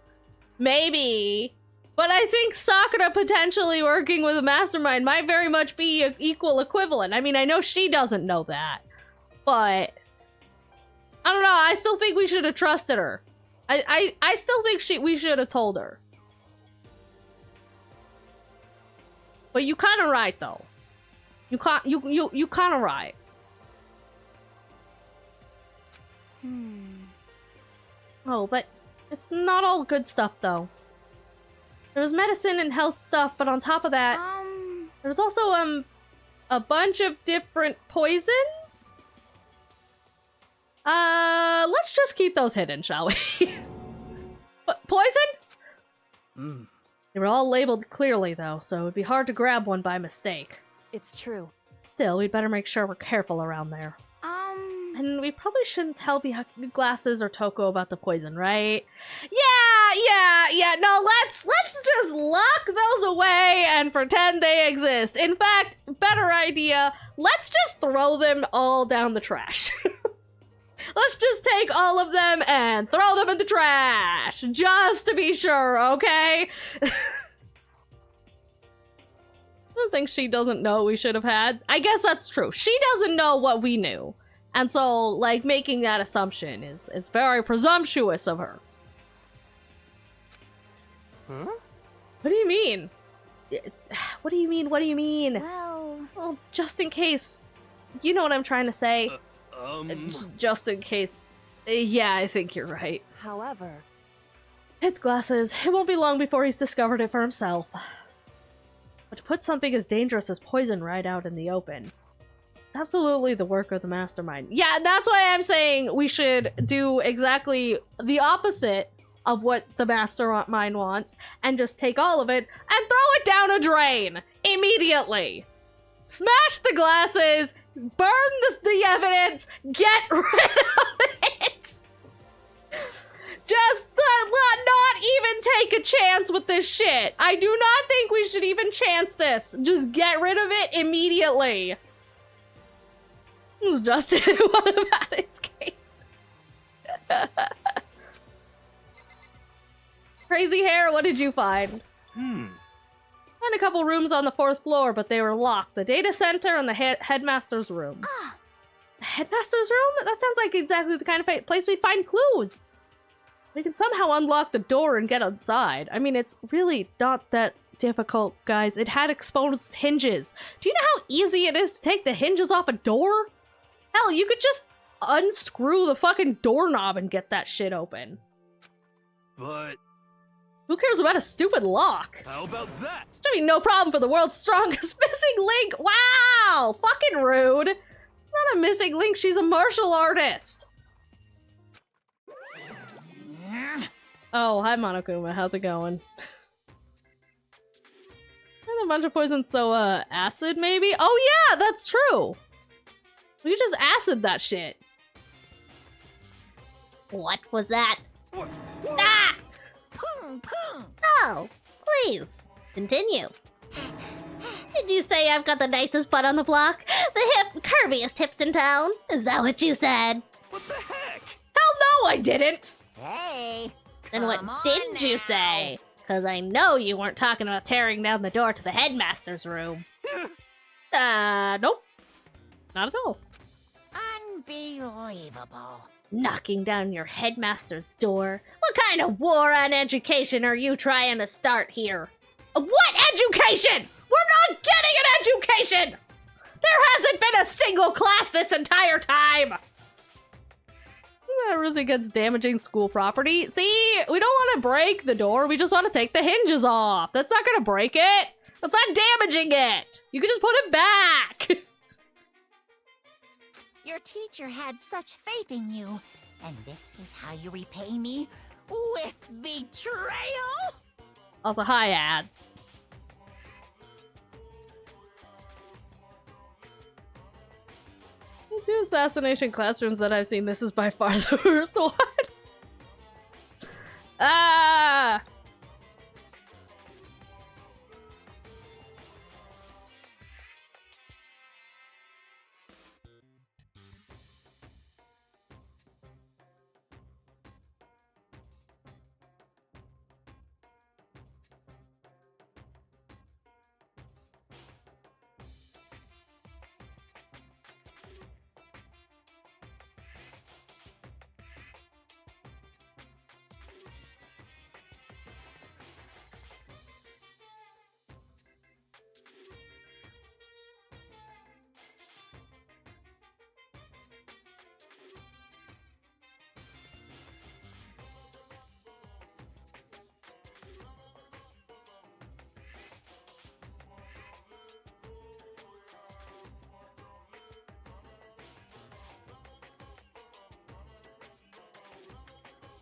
Maybe. But I think Sakura potentially working with a mastermind might very much be an equal equivalent. I mean, I know she doesn't know that. But I don't know. I still think we should have trusted her. I still think we should have told her. But you kind of right though. You kind of right. Oh, but it's not all good stuff though. There was medicine and health stuff, but on top of that, there was also a bunch of different poisons. Let's just keep those hidden, shall we? Poison? They were all labeled clearly, though, so it would be hard to grab one by mistake. It's true. Still, we'd better make sure we're careful around there. And we probably shouldn't tell Glasses or Toko about the poison, right? Yeah. No, let's just lock those away and pretend they exist. In fact, better idea, let's just throw them all down the trash. Let's just take all of them and throw them in the trash, just to be sure, okay? I don't think she doesn't know we should have had. I guess that's true. She doesn't know what we knew. And so, like, making that assumption is very presumptuous of her. Huh? What do you mean? What do you mean? What do you mean? Well, just in case. You know what I'm trying to say. Just in case. Yeah, I think you're right. However, It's Glasses. It won't be long before he's discovered it for himself. But to put something as dangerous as poison right out in the open, it's absolutely the work of the mastermind. Yeah, that's why I'm saying we should do exactly the opposite of what the mastermind wants and just take all of it and throw it down a drain immediately. Smash the glasses, burn the evidence, get rid of it. Just not even take a chance with this shit. I do not think we should even chance this. Just get rid of it immediately. It was Justin who won about his case. Crazy hair, what did you find? Found a couple rooms on the 4th floor, but they were locked. The data center and the headmaster's room. The headmaster's room? That sounds like exactly the kind of place we'd find clues. We can somehow unlock the door and get inside. I mean, it's really not that difficult, guys. It had exposed hinges. Do you know how easy it is to take the hinges off a door? Hell, you could just unscrew the fucking doorknob and get that shit open. But Who cares about a stupid lock? how about that? Should be no problem for the world's strongest missing link. Wow! Fucking rude. Not a missing link, she's a martial artist. Oh, hi Monokuma, how's it going? And a bunch of poisons, so acid maybe? Oh yeah, that's true! We could just acid that shit. what was that? What? Ah! Pum, pum. No, please, continue. Did you say I've got the nicest butt on the block? The curviest hips in town? Is that what you said? What the heck? Hell no, I didn't! Hey. Then what come on did you now. say? Because I know you weren't talking about tearing down the door to the headmaster's room. Nope. Not at all. Unbelievable. Knocking down your headmaster's door? What kind of war on education are you trying to start here? What education? We're not getting an education! There hasn't been a single class this entire time! Rules against damaging school property. See, we don't want to break the door, we just want to take the hinges off. That's not gonna break it. That's not damaging it. You can just put it back. Your teacher had such faith in you, and this is how you repay me? With betrayal? Also, hi, ads. The 2 assassination classrooms that I've seen, this is by far the worst one. Ah!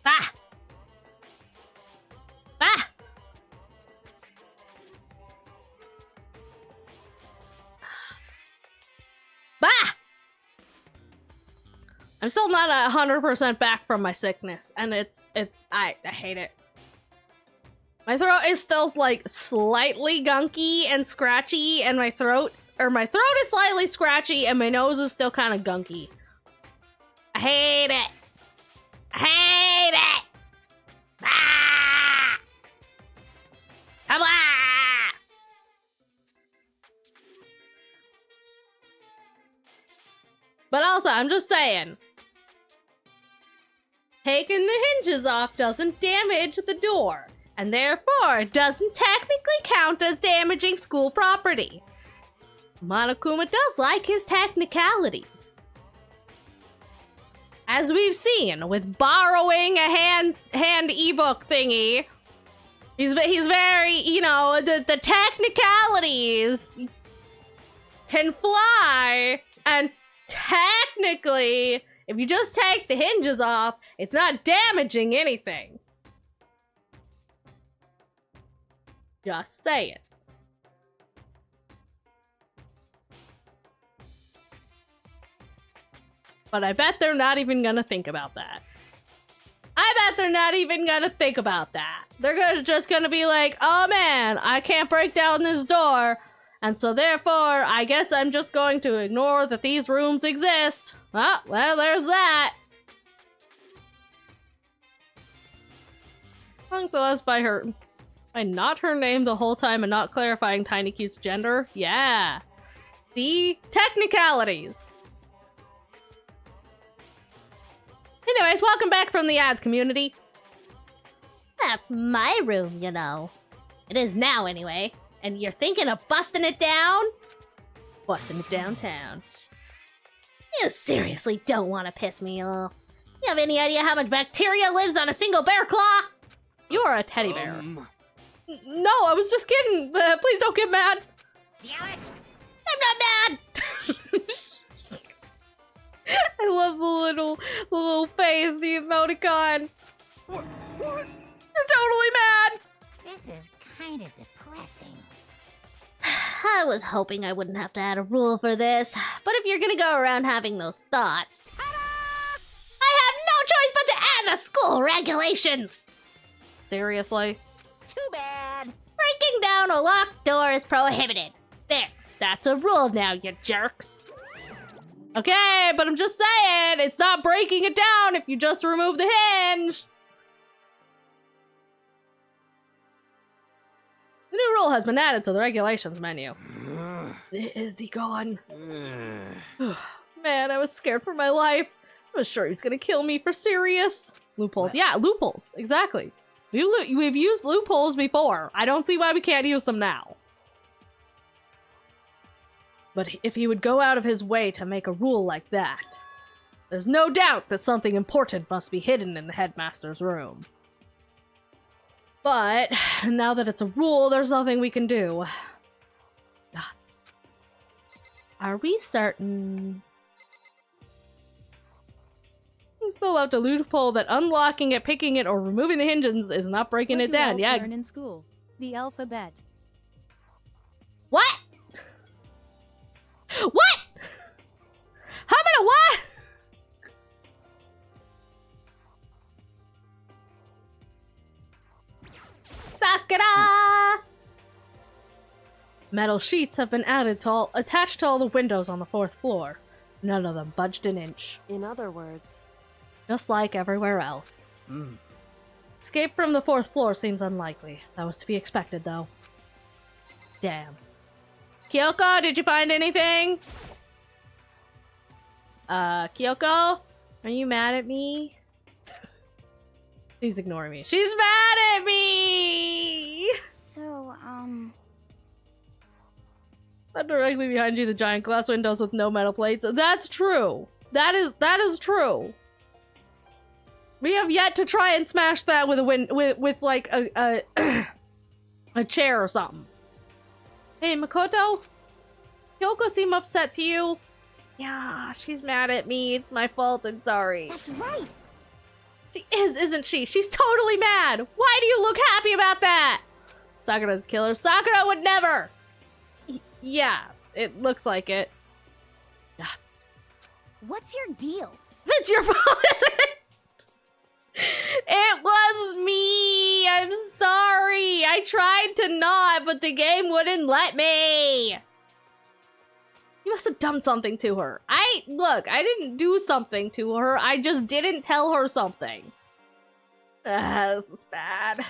Ah! Ah! Bah! I'm still not 100% back from my sickness, and I hate it. My throat is still, like, slightly gunky and scratchy, and my throat is slightly scratchy, and my nose is still kind of gunky. I hate it. I hate it! Ah! Blah! But also, I'm just saying, taking the hinges off doesn't damage the door, and therefore it doesn't technically count as damaging school property. Monokuma does like his technicalities. As we've seen with borrowing a hand ebook thingy, he's very, you know, the technicalities can fly, and technically, if you just take the hinges off, it's not damaging anything. Just saying. But I bet they're not even gonna think about that. I bet they're not even gonna think about that. They're just gonna be like, oh man, I can't break down this door, and so therefore, I guess I'm just going to ignore that these rooms exist. Oh, well, there's that. Calling Celeste by not her name the whole time and not clarifying Tiny Cute's gender? Yeah. The technicalities. Anyways, welcome back from the ads community. That's my room, you know. It is now, anyway. And you're thinking of busting it down? Busting it downtown. You seriously don't want to piss me off. You have any idea how much bacteria lives on a single bear claw? You're a teddy bear. No, I was just kidding. Please don't get mad. Damn it! I'm not mad! I love the little face, the emoticon. What? You're totally mad. This is kind of depressing. I was hoping I wouldn't have to add a rule for this, but if you're gonna go around having those thoughts, I have no choice but to add the school regulations! Seriously? Too bad. Breaking down a locked door is prohibited. There. That's a rule now, you jerks. Okay, but I'm just saying, it's not breaking it down if you just remove the hinge. The new rule has been added to the regulations menu. Is he gone? Ugh. Man, I was scared for my life. I was sure he was gonna kill me for serious. Loopholes. What? Yeah, loopholes. Exactly. We've used loopholes before. I don't see why we can't use them now. But if he would go out of his way to make a rule like that, there's no doubt that something important must be hidden in the headmaster's room. But now that it's a rule, there's nothing we can do. Nuts. Are we certain? We still have to loophole that unlocking it, picking it, or removing the hinges is not breaking What it do down. elves Yeah. learn in school? The alphabet. What? What? How about a what? Sakura! Metal sheets have been attached to all the windows on the 4th floor. None of them budged an inch. In other words, Just like everywhere else. Escape from the 4th floor seems unlikely. That was to be expected, though. Damn. Kyoko, did you find anything? Kyoko? Are you mad at me? She's ignoring me. She's mad at me! So, Not directly behind you, the giant glass windows with no metal plates. That's true. That is true. We have yet to try and smash that with a with like a a chair or something. Hey, Makoto? Kyoko seem upset to you? Yeah, she's mad at me. It's my fault. I'm sorry. that's right. She is, isn't she? She's totally mad. Why do you look happy about that? Sakura's a killer. Sakura would never. Yeah, it looks like it. Nuts. What's your deal? It's your fault, isn't it? It was me. I'm sorry. I tried to not, but the game wouldn't let me. You must have done something to her. Look, I didn't do something to her. I just didn't tell her something. This is bad.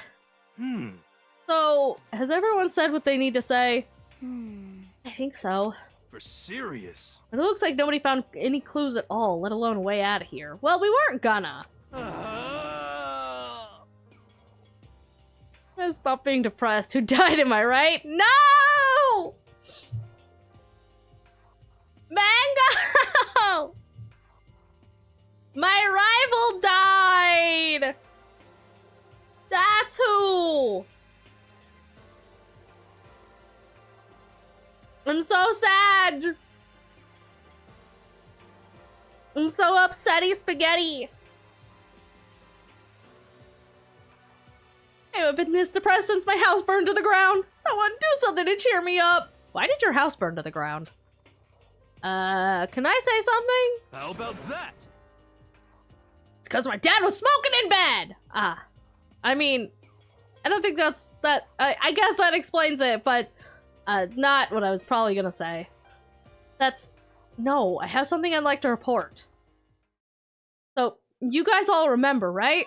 So, has everyone said what they need to say? I think so. For serious. But it looks like nobody found any clues at all, let alone a way out of here. Well, we weren't gonna. Stop being depressed. Who died, am I right? No! Mango! My rival died! That's who! I'm so sad! I'm so upsetty spaghetti! I haven't been this depressed since my house burned to the ground! Someone do something to cheer me up! Why did your house burn to the ground? Can I say something? How about that? It's because my dad was smoking in bed! I mean, I don't think I guess that explains it, but, not what I was probably gonna say. No, I have something I'd like to report. So, you guys all remember, right?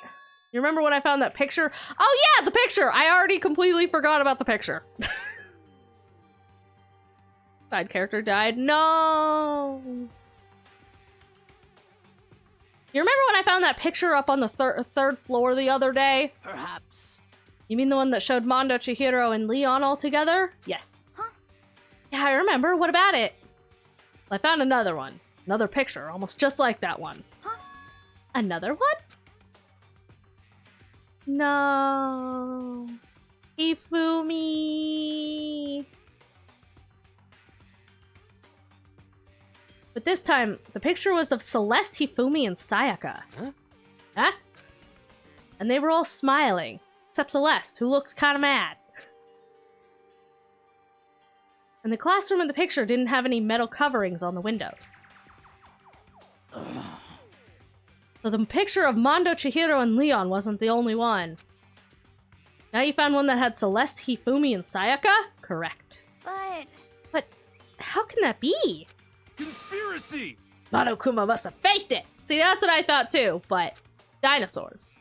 You remember when I found that picture? Oh yeah, the picture! I already completely forgot about the picture. Side character died. No! You remember when I found that picture up on the third floor the other day? Perhaps. You mean the one that showed Mondo, Chihiro, and Leon all together? Yes. Huh? Yeah, I remember. What about it? Well, I found another one. Another picture, almost just like that one. Huh? Another one? No. Hifumi. But this time, the picture was of Celeste, Hifumi, and Sayaka. Huh? And they were all smiling. Except Celeste, who looks kind of mad. And the classroom in the picture didn't have any metal coverings on the windows. So the picture of Mondo, Chihiro, and Leon wasn't the only one. Now you found one that had Celeste, Hifumi, and Sayaka? Correct. But How can that be? Conspiracy! Monokuma must have faked it! See, that's what I thought too, but dinosaurs.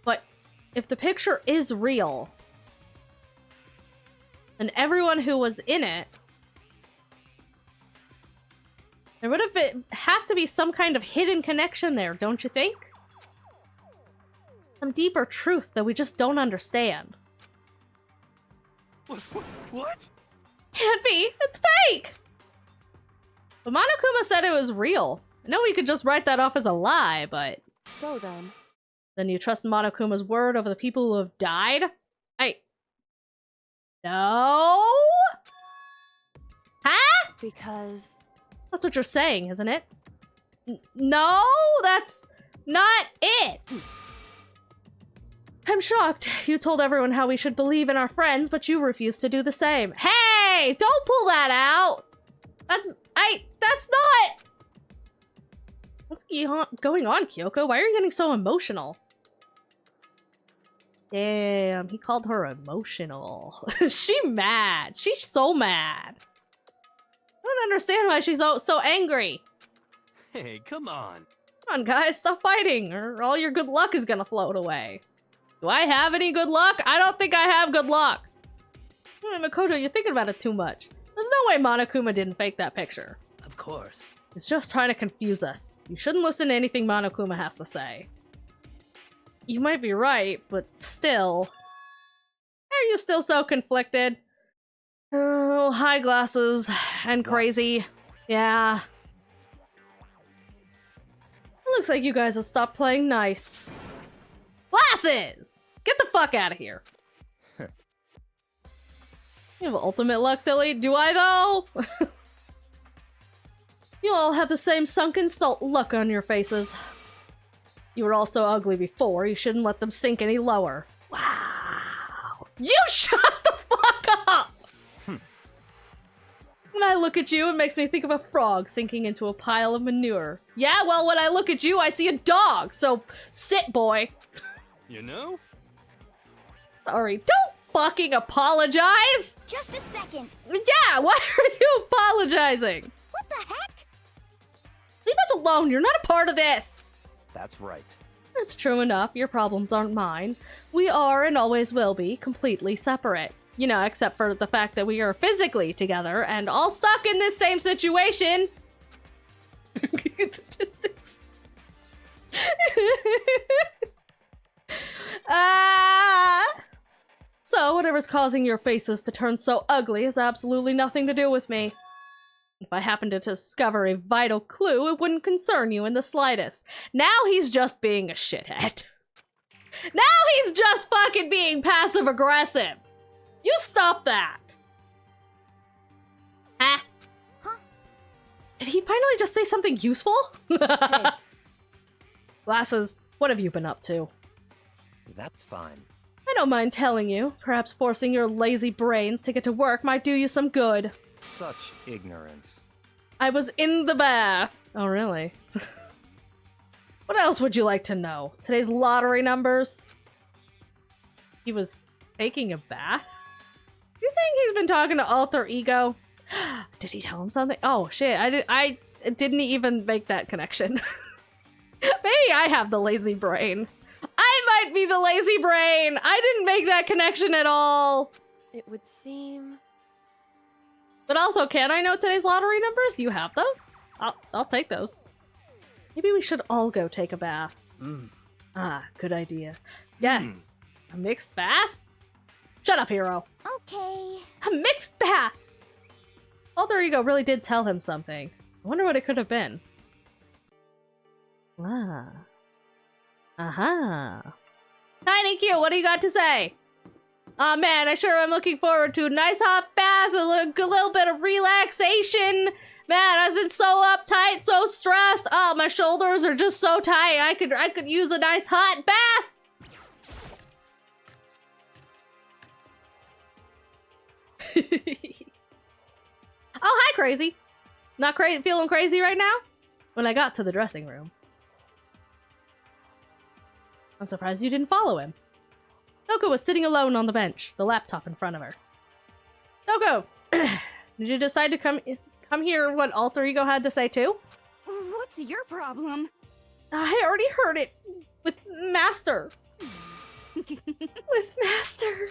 But if the picture is real, and everyone who was in it, there would have to be some kind of hidden connection there, don't you think? Some deeper truth that we just don't understand. What? Can't be! It's fake! But Monokuma said it was real. I know we could just write that off as a lie, but... So Then you trust Monokuma's word over the people who have died? No? Huh? because That's what you're saying, isn't it? No, that's not it! I'm shocked. You told everyone how we should believe in our friends, but you refused to do the same. Hey! Don't pull that out! That's not... What's going on, Kyoko? Why are you getting so emotional? Damn, he called her emotional. She mad. She's so mad. I don't understand why she's so angry. Hey, come on. Come on, guys, stop fighting, or all your good luck is gonna float away. Do I have any good luck? I don't think I have good luck. Makoto, you're thinking about it too much. There's no way Monokuma didn't fake that picture. Of course. He's just trying to confuse us. You shouldn't listen to anything Monokuma has to say. You might be right, but still. Are you still so conflicted? Oh, high glasses and crazy. Yeah. It looks like you guys have stopped playing nice. Glasses! Get the fuck out of here. You have ultimate luck, silly. Do I, though? You all have the same sunken salt look on your faces. You were all so ugly before, you shouldn't let them sink any lower. Wow. You shut the fuck up! When I look at you, it makes me think of a frog sinking into a pile of manure. Yeah, well, when I look at you, I see a dog, so sit, boy. You know? Sorry, don't fucking apologize! Just a second. Yeah, why are you apologizing? What the heck? Leave us alone, you're not a part of this! That's right. That's true enough, your problems aren't mine. We are, and always will be, completely separate. You know, except for the fact that we are physically together and all stuck in this same situation. Distance. So, whatever's causing your faces to turn so ugly has absolutely nothing to do with me. If I happen to discover a vital clue, it wouldn't concern you in the slightest. Now he's just being a shithead. Now he's just fucking being passive-aggressive. You stop that. Huh? Did he finally just say something useful? Hey. Glasses, what have you been up to? That's fine. I don't mind telling you. Perhaps forcing your lazy brains to get to work might do you some good. Such ignorance. I was in the bath. Oh, really? What else would you like to know? Today's lottery numbers? He was taking a bath? You saying he's been talking to Alter Ego? Did he tell him something? Oh, shit. I didn't even make that connection. Maybe I have the lazy brain. I might be the lazy brain! I didn't make that connection at all! it would seem. But also, can I know today's lottery numbers? Do you have those? I'll take those. Maybe we should all go take a bath. Ah, good idea. Yes, a mixed bath? Shut up, hero. Okay. A mixed bath! Alter Ego really did tell him something. I wonder what it could have been. Ah. Aha. Tiny Q, what do you got to say? Aw, man, I sure am looking forward to a nice hot bath, a little bit of relaxation. Man, I was so uptight, so stressed. Oh, my shoulders are just so tight. I could use a nice hot bath. Oh, hi, Crazy. Not feeling crazy right now? When I got to the dressing room. I'm surprised you didn't follow him. Kyoko was sitting alone on the bench, the laptop in front of her. Kyoko, did you decide to come hear what Alter Ego had to say too? What's your problem? I already heard it with Master. With Master.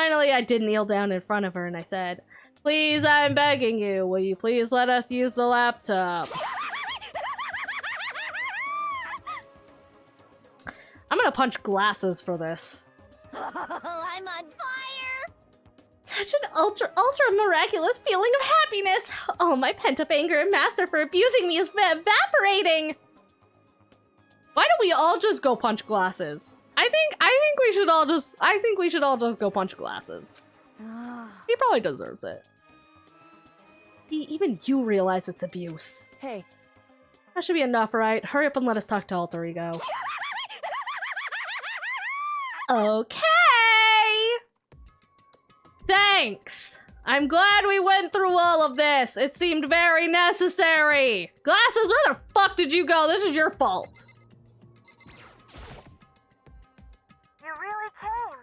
Finally, I did kneel down in front of her and I said, "Please, I'm begging you, will you please let us use the laptop?" I'm gonna punch glasses for this. I'm on fire! Such an ultra miraculous feeling of happiness! All my pent-up anger and master for abusing me is evaporating! Why don't we all just go punch glasses? I think we should all just go punch glasses. He probably deserves it. Even you realize it's abuse. Hey, That should be enough, right? Hurry up and let us talk to Alter Ego. Okay! Thanks! I'm glad we went through all of this. It seemed very necessary. Glasses, where the fuck did you go? This is your fault. You really came.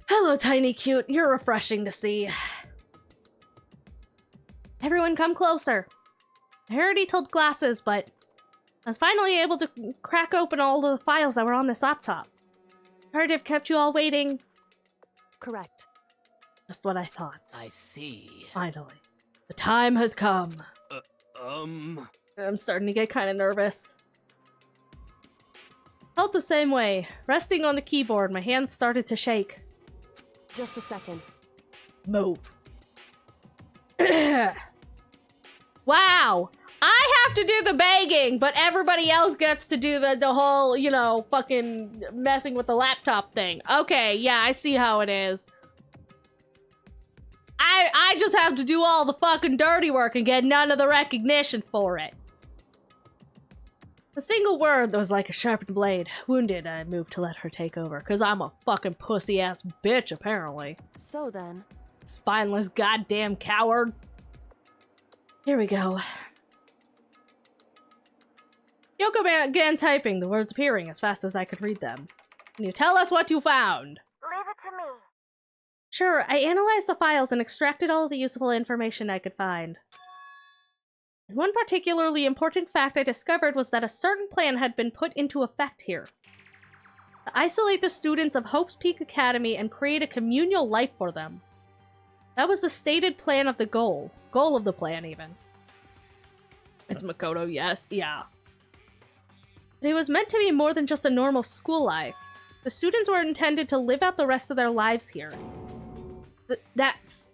Hello, Tiny Cute. You're refreshing to see. Everyone come closer. I already told Glasses, but I was finally able to crack open all the files that were on this laptop. Sorry to have kept you all waiting. correct. Just what I thought. I see. Finally. The time has come. I'm starting to get kind of nervous. Felt the same way. Resting on the keyboard, my hands started to shake. Just a second. Move. Wow! I have to do the begging, but everybody else gets to do the whole, you know, fucking messing with the laptop thing. Okay, yeah, I see how it is. I just have to do all the fucking dirty work and get none of the recognition for it. A single word that was like a sharpened blade. Wounded, I moved to let her take over, because I'm a fucking pussy-ass bitch, apparently. So then, Spineless goddamn coward. Here we go. Yoko began typing, the words appearing as fast as I could read them. Can you tell us what you found? Leave it to me. Sure, I analyzed the files and extracted all the useful information I could find. And one particularly important fact I discovered was that a certain plan had been put into effect here. To isolate the students of Hope's Peak Academy and create a communal life for them. That was the stated plan of the goal. Goal of the plan, even. It's Makoto, yes, yeah. But it was meant to be more than just a normal school life. The students were intended to live out the rest of their lives here. That's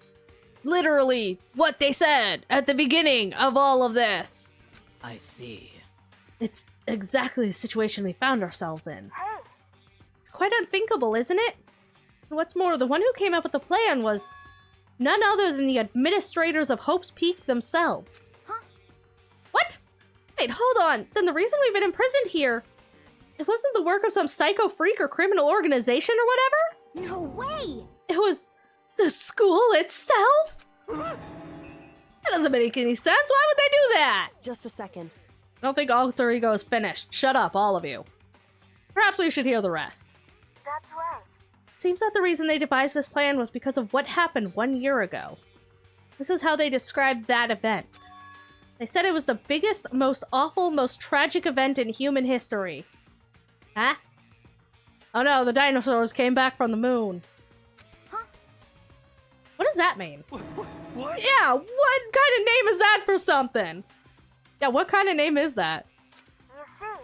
literally what they said at the beginning of all of this. I see. It's exactly the situation we found ourselves in. Hey, It's quite unthinkable, isn't it? And what's more, the one who came up with the plan was none other than the administrators of Hope's Peak themselves. Huh? What? Wait, hold on. Then the reason we've been imprisoned here, it wasn't the work of some psycho freak or criminal organization or whatever? No way! It was the school itself? That doesn't make any sense. Why would they do that? just a second. I don't think Alter Ego is finished. Shut up, all of you. Perhaps we should hear the rest. that's right. Seems that the reason they devised this plan was because of what happened 1 year ago. This is how they described that event. They said it was the biggest, most awful, most tragic event in human history. Huh? Oh no, the dinosaurs came back from the moon. Huh? What does that mean? What? Yeah, what kind of name is that for something? Yeah, what kind of name is that? You see,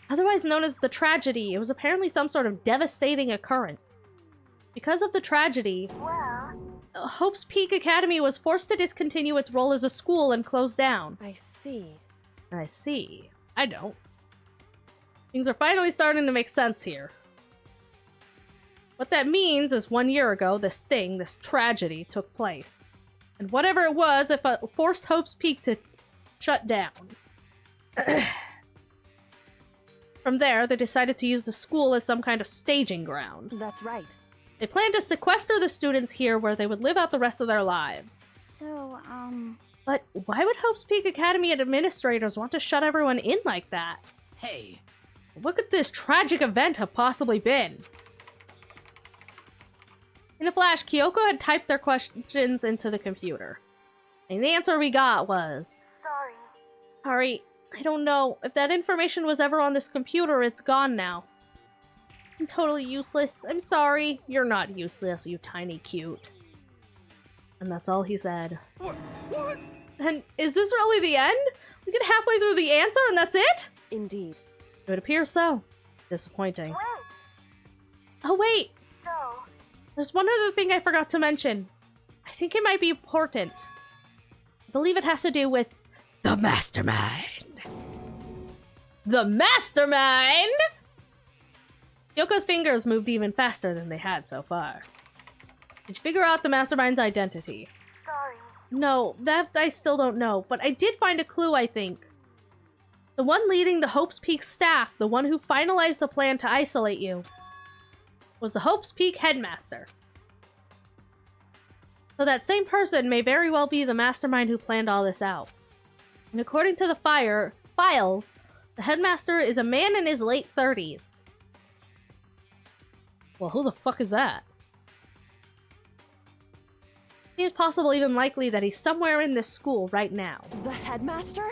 Otherwise known as the tragedy, it was apparently some sort of devastating occurrence. Because of the tragedy, well, Hope's Peak Academy was forced to discontinue its role as a school and close down. I see. I see. I don't. Things are finally starting to make sense here. What that means is 1 year ago, this tragedy took place. And whatever it was, it forced Hope's Peak to shut down. From there, they decided to use the school as some kind of staging ground. That's right. They planned to sequester the students here where they would live out the rest of their lives. So, But why would Hope's Peak Academy administrators want to shut everyone in like that? Hey, What could this tragic event have possibly been? In a flash, Kyoko had typed their questions into the computer. And the answer we got was... sorry. Sorry, I don't know. If that information was ever on this computer, it's gone now. I'm totally useless. I'm sorry. You're not useless, you tiny cute. And that's all he said. What? And is this really the end? We get halfway through the answer and that's it? Indeed. It appears so. Disappointing. Wait, Oh wait, so, there's one other thing I forgot to mention. I think it might be important. I believe it has to do with the mastermind. The mastermind? Yoko's fingers moved even faster than they had so far. Did you figure out the mastermind's identity? sorry. No, that I still don't know, but I did find a clue, I think. The one leading the Hope's Peak staff, the one who finalized the plan to isolate you, was the Hope's Peak headmaster. So that same person may very well be the mastermind who planned all this out. And according to the files, the headmaster is a man in his late 30s. Well, who the fuck is that? Seems possible, even likely, that he's somewhere in this school right now. The headmaster?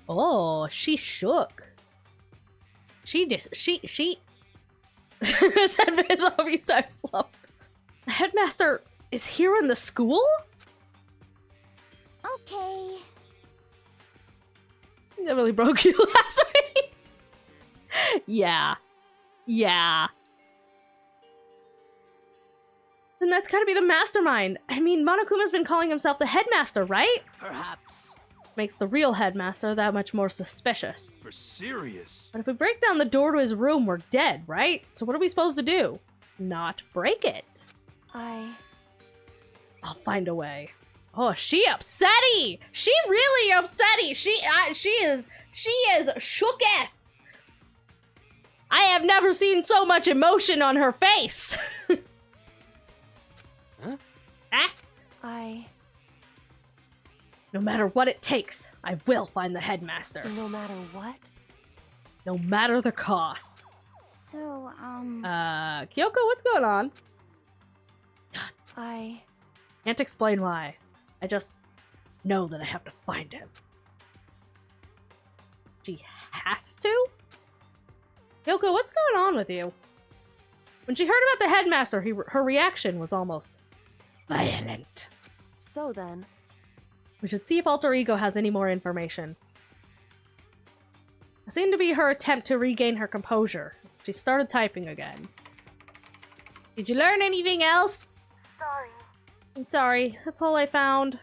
Oh, she shook. She said this all these times slow. The headmaster is here in the school? Okay. That really broke you last week. Yeah. Then that's gotta be the mastermind. I mean, Monokuma's been calling himself the headmaster, right? Perhaps. Makes the real headmaster that much more suspicious. For serious. But if we break down the door to his room, we're dead, right? So what are we supposed to do? Not break it. I'll find a way. Oh, she upsetty! She really upsetty! She is shooketh! I have never seen so much emotion on her face! Huh? Ah? No matter what it takes, I will find the headmaster. No matter what? No matter the cost. So, Kyoko, what's going on? Can't explain why. I just know that I have to find him. She has to? Kyoko, what's going on with you? When she heard about the headmaster, her reaction was almost violent. So then, We should see if Alter Ego has any more information. It seemed to be her attempt to regain her composure. She started typing again. Did you learn anything else? Sorry. I'm sorry, that's all I found.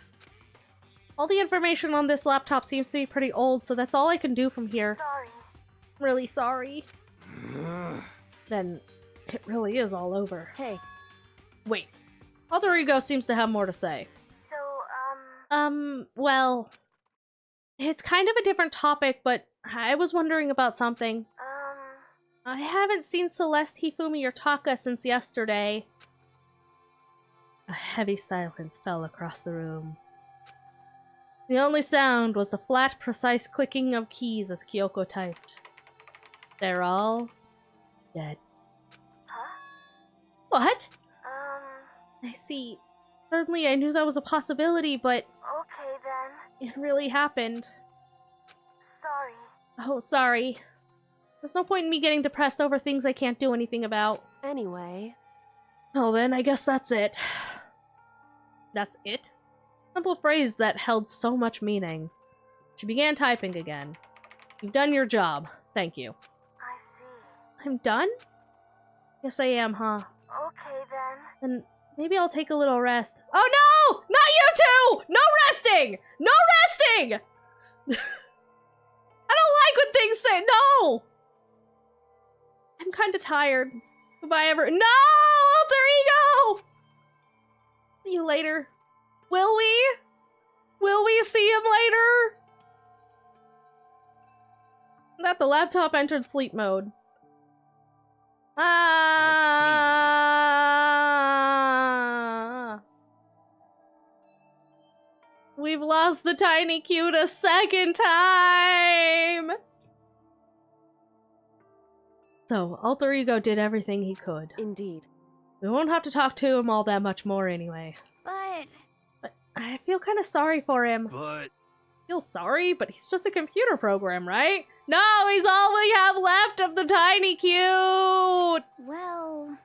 All the information on this laptop seems to be pretty old, so that's all I can do from here. Sorry. I'm really sorry. Then it really is all over. hey, Wait. Alter Ego seems to have more to say. So, Well, it's kind of a different topic, but I was wondering about something. I haven't seen Celeste, Hifumi, or Taka since yesterday. A heavy silence fell across the room. The only sound was the flat, precise clicking of keys as Kyoko typed. They're all dead. huh? What? I see. Certainly I knew that was a possibility, but Okay then. it really happened. Sorry. Oh, sorry. There's no point in me getting depressed over things I can't do anything about. anyway, Oh, then I guess that's it. That's it? Simple phrase that held so much meaning. She began typing again. You've done your job. Thank you. I see. I'm done? Yes, I am, huh? Okay then. Then maybe I'll take a little rest. Oh no! Not you two! No resting! No resting! I don't like when things say no! I'm kinda tired. If I ever— No! Alter Ego! See you later. Will we? Will we see him later? That the laptop entered sleep mode. We've lost the tiny cute a second time! So, Alter Ego did everything he could. indeed. We won't have to talk to him all that much more anyway. but I feel kind of sorry for him. But I feel sorry, but he's just a computer program, right? No, he's all we have left of the tiny cute. Well,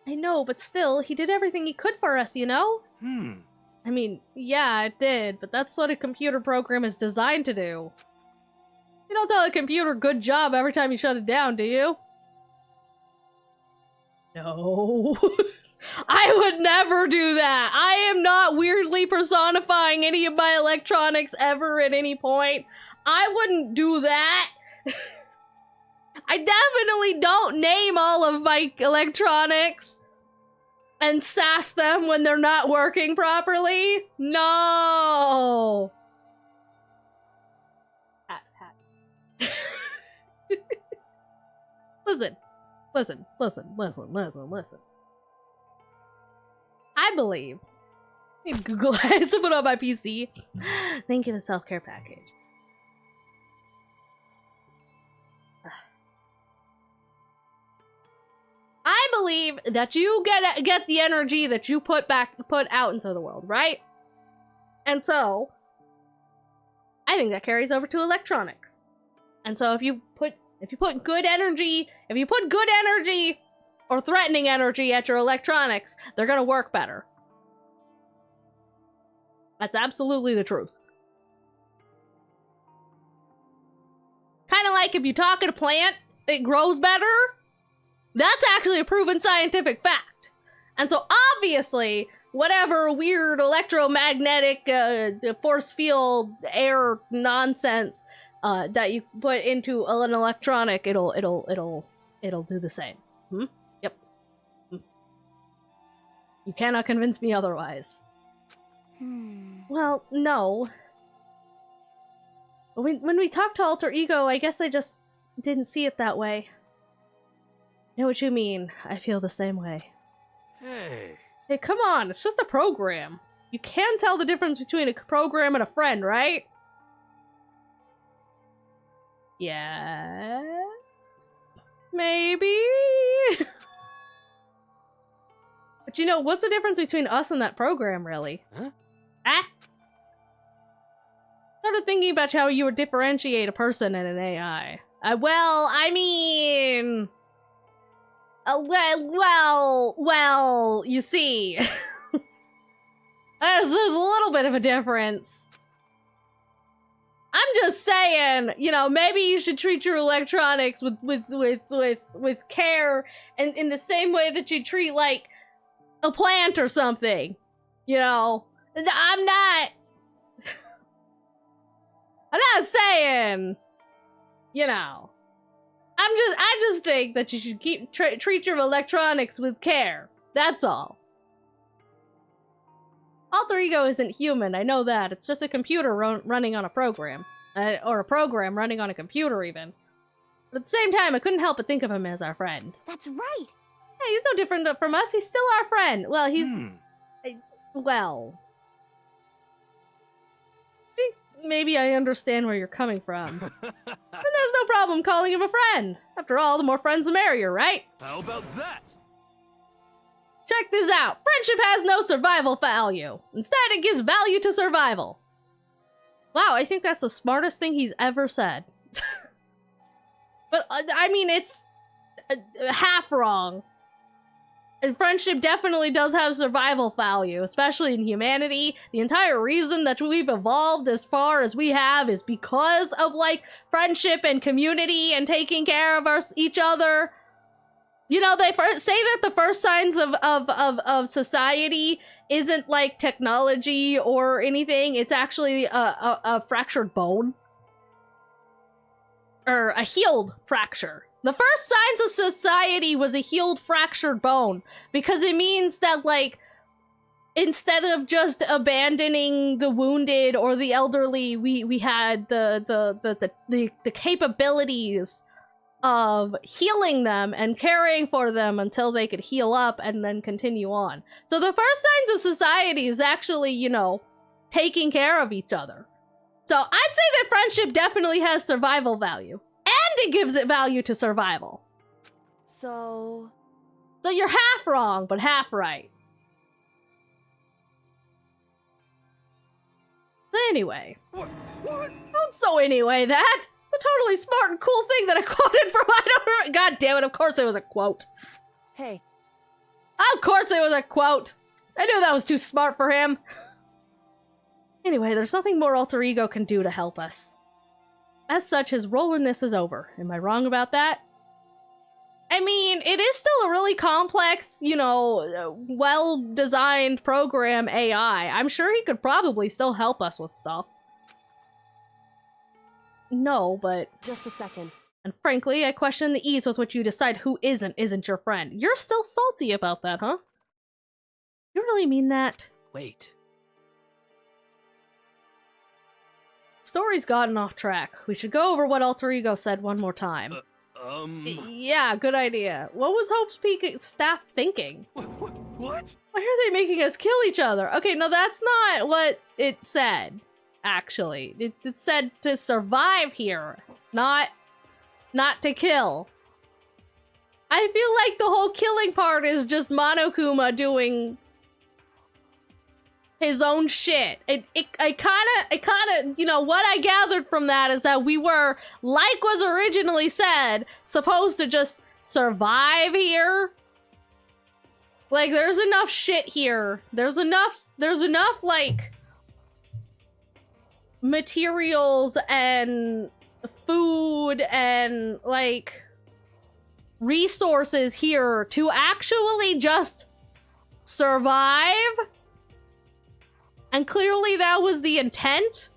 I know, but still, he did everything he could for us, you know? I mean, yeah, it did, but that's what a computer program is designed to do. You don't tell a computer good job every time you shut it down, do you? No. I would never do that. I am not weirdly personifying any of my electronics ever at any point. I wouldn't do that. I definitely don't name all of my electronics and sass them when they're not working properly. No. Listen. I believe. I need Google Eyes to put on my PC. Thank you, the self-care package. I believe that you get the energy that you put out into the world, right? And so, I think that carries over to electronics. And so if you put good energy or threatening energy at your electronics, they're gonna work better. That's absolutely the truth. Kind of like if you talk at a plant, it grows better. That's actually a proven scientific fact. And so obviously, whatever weird electromagnetic force field air nonsense that you put into an electronic, it'll do the same. Yep. You cannot convince me otherwise. Well, no. When we talked to Alter Ego, I guess I just didn't see it that way. I know what you mean. I feel the same way. Hey, come on, it's just a program. You can tell the difference between a program and a friend, right? Yes. Maybe. But you know, what's the difference between us and that program, really? Huh? Started thinking about how you would differentiate a person and an AI. Well, I mean... well, you see. there's a little bit of a difference. I'm just saying, you know, maybe you should treat your electronics with care and in the same way that you treat, like, a plant or something. You know? I'm not saying, you know. I just think that you should treat your electronics with care. That's all. Alter Ego isn't human, I know that. It's just a computer running on a program. Or a program running on a computer, even. But at the same time, I couldn't help but think of him as our friend. that's right. Yeah, he's no different from us. He's still our friend. Well, he's... well... Maybe I understand where you're coming from. Then there's no problem calling him a friend. After all, the more friends the merrier, right? how about that? Check this out. Friendship has no survival value. Instead, it gives value to survival. Wow, I think that's the smartest thing he's ever said. But, I mean, it's half wrong. And friendship definitely does have survival value, especially in humanity. The entire reason that we've evolved as far as we have is because of, like, friendship and community and taking care of each other. You know, they say that the first signs of society isn't, like, technology or anything. It's actually a fractured bone. Or a healed fracture. The first signs of society was a healed fractured bone, because it means that, like, instead of just abandoning the wounded or the elderly, we had the capabilities of healing them and caring for them until they could heal up and then continue on. So the first signs of society is actually, you know, taking care of each other. So I'd say that friendship definitely has survival value. And it gives it value to survival. So you're half wrong, but half right. So anyway. What? Don't So anyway, it's a totally smart and cool thing that I quoted from I don't remember. God damn it, of course it was a quote. Hey. Of course it was a quote. I knew that was too smart for him. Anyway, there's nothing more Alter Ego can do to help us. As such, his role in this is over. Am I wrong about that? I mean, it is still a really complex, you know, well-designed program AI. I'm sure he could probably still help us with stuff. No, but... Just a second. And frankly, I question the ease with which you decide who isn't your friend. You're still salty about that, huh? You really mean that? Wait. Story's gotten off track. We should go over what Alter Ego said one more time. Yeah, good idea. What was Hope's Peak staff thinking? What? Why are they making us kill each other? Okay, no, that's not what it said, actually. It said to survive here, not to kill. I feel like the whole killing part is just Monokuma doing his own shit. I kinda, you know, what I gathered from that is that we were, like was originally said, supposed to just survive here. Like, there's enough shit here. There's enough, like, materials and food and, like, resources here to actually just survive. And clearly that was the intent.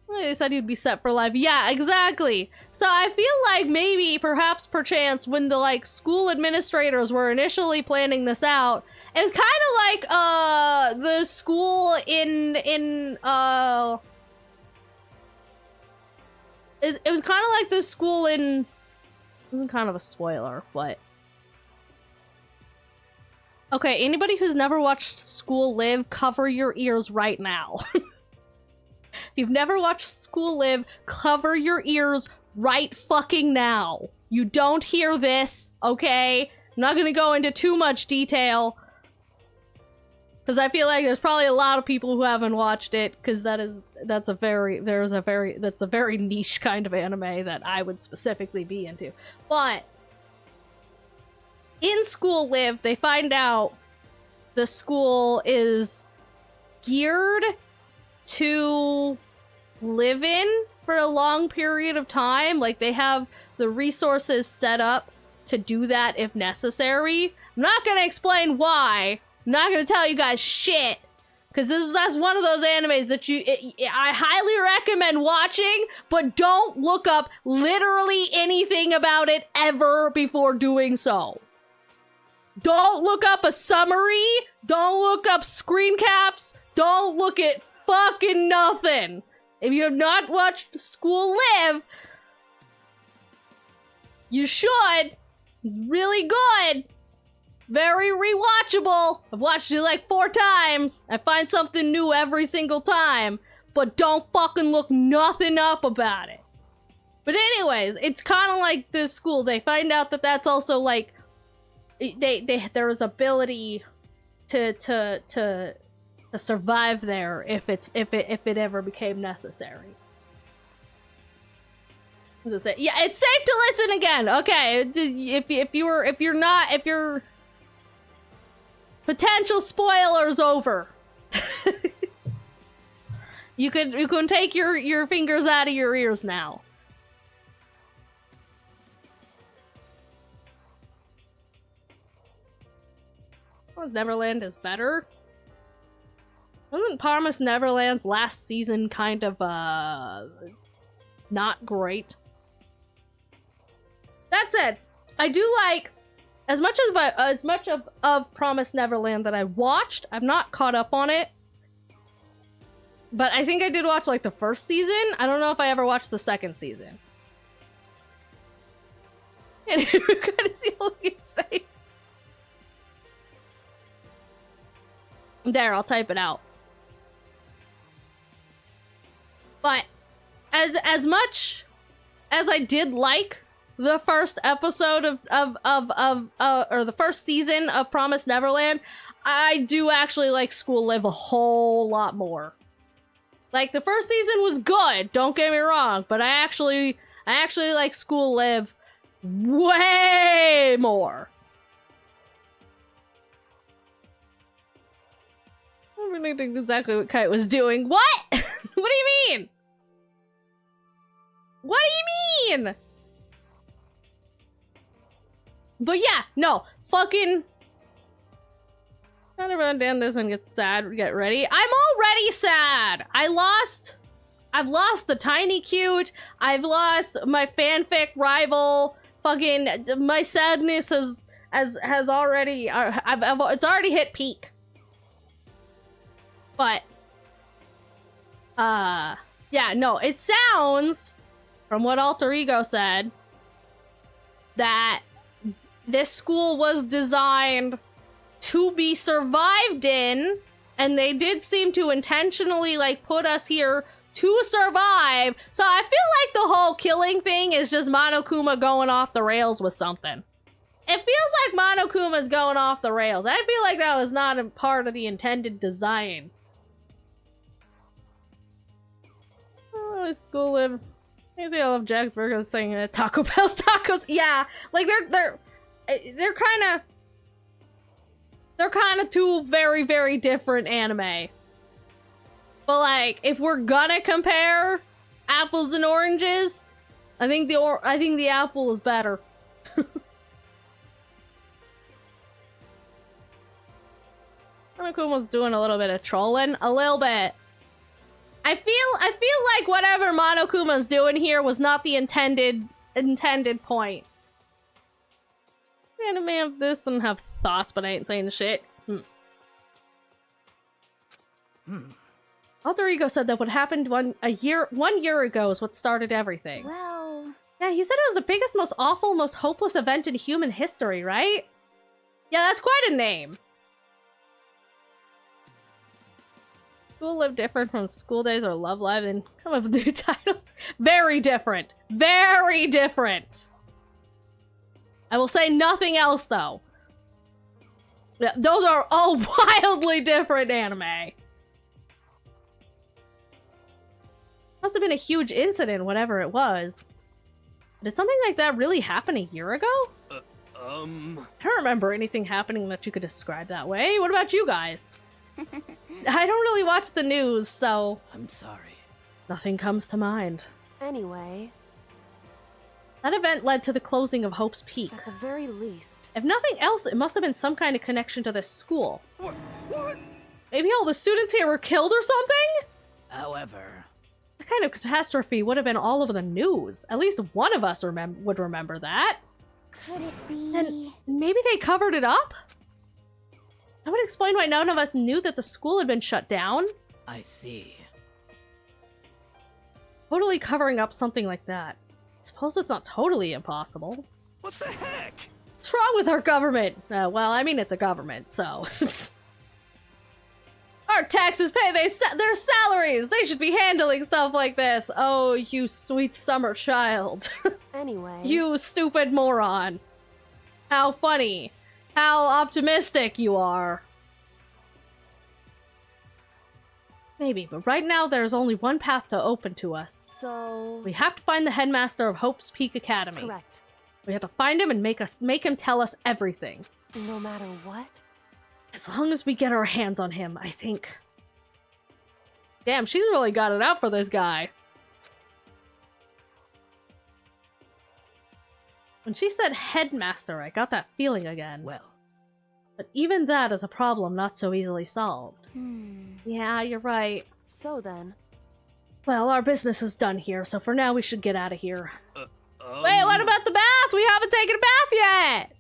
They said he'd be set for life. Yeah, exactly. So I feel like maybe, perhaps, perchance, when the, like, school administrators were initially planning this out, it was kind of like, the school in it was kind of like the school in... This is kind of a spoiler, but... Okay, anybody who's never watched School Live, cover your ears right now. If you've never watched School Live, cover your ears right fucking now. You don't hear this, okay? I'm not gonna go into too much detail. Because I feel like there's probably a lot of people who haven't watched it, because that's a very niche kind of anime that I would specifically be into. But in School Live, they find out the school is geared to live in for a long period of time. Like, they have the resources set up to do that if necessary. I'm not gonna explain why. I'm not gonna tell you guys shit. Because that's one of those animes that I highly recommend watching, but don't look up literally anything about it ever before doing so. Don't look up a summary. Don't look up screen caps. Don't look at fucking nothing. If you have not watched School Live, you should. Really good. Very rewatchable. I've watched it like 4 times. I find something new every single time. But don't fucking look nothing up about it. But anyways, it's kind of like this school. They find out that that's also like... there is ability to survive there if it ever became necessary. Yeah, it's safe to listen again. Okay, if you're potential spoilers over. you can take your fingers out of your ears now. Promised Neverland is better. Wasn't Promised Neverland's last season kind of not great? That said, I do like as much of Promised Neverland that I watched. I'm not caught up on it, but I think I did watch like the first season. I don't know if I ever watched the second season. And we're gonna see all we can say. There, I'll type it out. But as much as I did like the first episode or the first season of Promised Neverland, I do actually like School Live a whole lot more. Like, the first season was good, don't get me wrong, but I actually like School Live way more. I really think exactly what Kite was doing. What? What do you mean? What do you mean? But yeah, no, fucking. Not everyone down this one gets sad. Get ready. I'm already sad. I've lost the tiny cute. I've lost my fanfic rival. Fucking my sadness has already. It's already hit peak. But yeah, no. It sounds, from what Alter Ego said, that this school was designed to be survived in, and they did seem to intentionally like put us here to survive. So I feel like the whole killing thing is just Monokuma going off the rails with something. It feels like Monokuma's going off the rails. I feel like that was not a part of the intended design. Oh, School Live. I love Jack's Burger saying that Taco Bell's tacos. Yeah, like they're kind of two very, very different anime. But like, if we're gonna compare apples and oranges, I think the apple is better. Monokuma's doing a little bit of trolling, a little bit. I feel like whatever Monokuma's doing here was not the intended point. I may have this and have thoughts, but I ain't saying the shit. Alter Ego said that what happened 1 year ago is what started everything. Well... Yeah, he said it was the biggest, most awful, most hopeless event in human history, right? Yeah, that's quite a name. School Live different from School Days or Love Live and come up with new titles. Very different. Very different. I will say nothing else, though. Yeah, those are all wildly different anime. Must have been a huge incident, whatever it was. Did something like that really happen a year ago? I don't remember anything happening that you could describe that way. What about you guys? I don't really watch the news, so... I'm sorry. Nothing comes to mind. Anyway... That event led to the closing of Hope's Peak. At the very least. If nothing else, it must have been some kind of connection to this school. What? Maybe all the students here were killed or something? However... That kind of catastrophe would have been all over the news. At least one of us would remember that. Could it be? And maybe they covered it up? That would explain why none of us knew that the school had been shut down. I see. Totally covering up something like that. Suppose it's not totally impossible. What the heck? What's wrong with our government? Well, I mean, it's a government, so... Our taxes pay their salaries! They should be handling stuff like this! Oh, you sweet summer child. Anyway... You stupid moron. How funny. How optimistic you are. Maybe, but right now there's only one path to open to us. So... We have to find the headmaster of Hope's Peak Academy. Correct. We have to find him and make him tell us everything. No matter what? As long as we get our hands on him, I think. Damn, she's really got it out for this guy. When she said headmaster, I got that feeling again. Well. But even that is a problem not so easily solved. Yeah, you're right. So then... Well, our business is done here, so for now we should get out of here. Wait, what about the bath? We haven't taken a bath yet!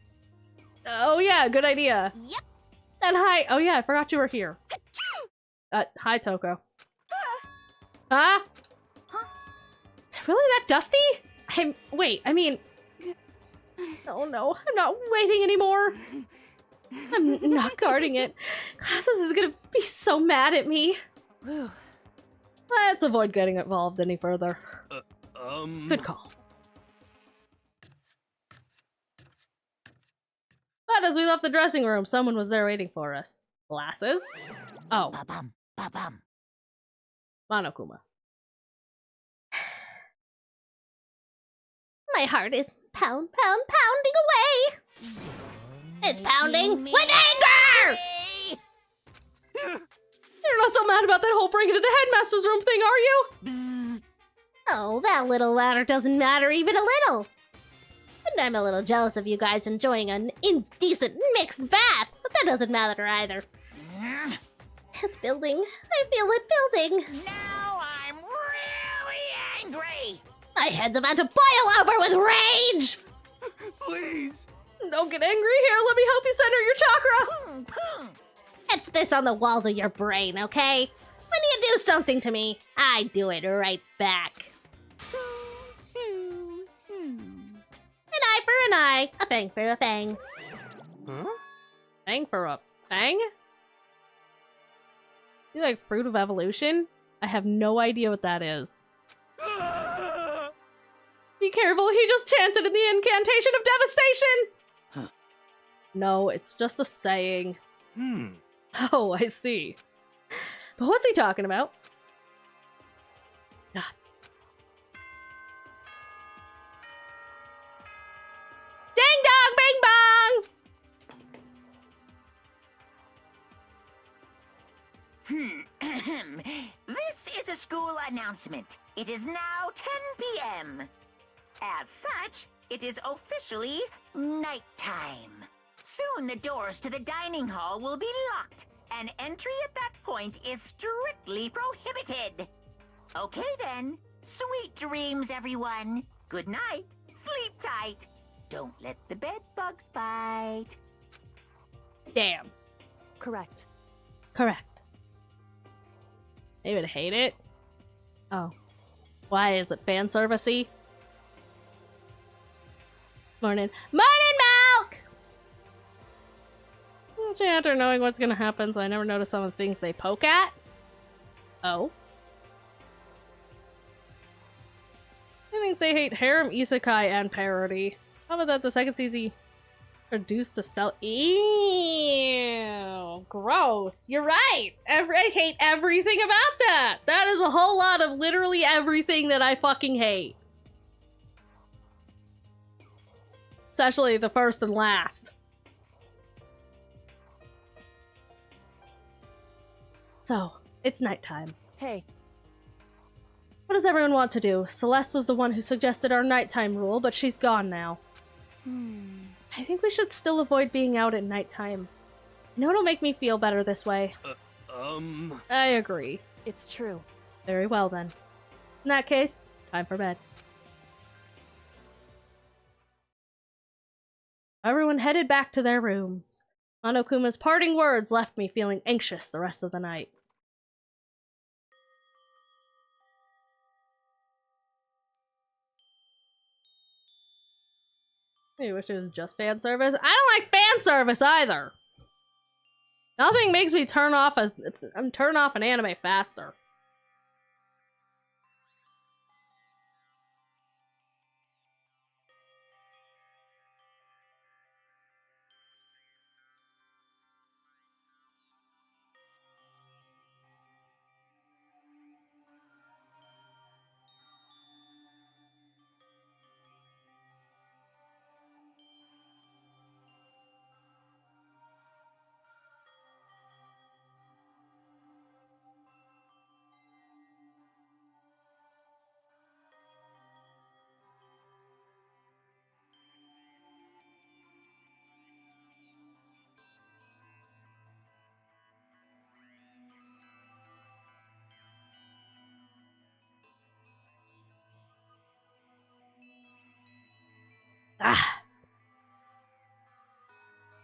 Oh yeah, good idea. Yep. And hi. Oh yeah, I forgot you were here. Hi, Toko. Huh? Is it really that dusty? Wait, I mean... Oh no, I'm not waiting anymore. I'm not guarding it. Classes is gonna be so mad at me. Whew. Let's avoid getting involved any further. Good call. But as we left the dressing room, someone was there waiting for us. Glasses? Oh. Ba-bum, ba-bum. Monokuma. My heart is pounding away. It's pounding with anger! You're not so mad about that whole break into the headmaster's room thing, are you? Bzzz. Oh, that little matter doesn't matter even a little. And I'm a little jealous of you guys enjoying an indecent mixed bath, but that doesn't matter either. It's building. I feel it building. Now I'm really angry. My head's about to boil over with rage! Please. Don't get angry here. Let me help you center your chakra. Pum. Etch this on the walls of your brain, okay? When you do something to me, I do it right back. An eye for an eye, a fang for a fang. Huh? Fang for a fang? You like Fruit of Evolution? I have no idea what that is. Be careful, he just chanted in the incantation of devastation! Huh. No, it's just a saying. Hmm. Oh, I see. But what's he talking about? Nuts. Ding dong, bing bong! This is a school announcement. It is now 10 p.m. As such, it is officially nighttime. Soon the doors to the dining hall will be locked, and entry at that point is strictly prohibited. Okay then. Sweet dreams, everyone. Good night. Sleep tight. Don't let the bed bugs bite. Damn. Correct. Correct. They would hate it. Oh. Why is it fan servicey? Morning. Morning, Milk! After knowing what's gonna happen, so I never notice some of the things they poke at. Oh. I think they hate harem, isekai, and parody. How about that the second season produced to sell? Ew, gross. You're right. I hate everything about that. That is a whole lot of literally everything that I fucking hate. Especially the first and last. So, it's nighttime. Hey, What does everyone want to do? Celeste was the one who suggested our nighttime rule, but she's gone now. I think we should still avoid being out at nighttime. I know it'll make me feel better this way. I agree. it's true. Very well then. In that case, time for bed. Everyone headed back to their rooms. Monokuma's parting words left me feeling anxious the rest of the night. I wish it was just fan service. I don't like fan service either. Nothing makes me turn off an anime faster. Ah.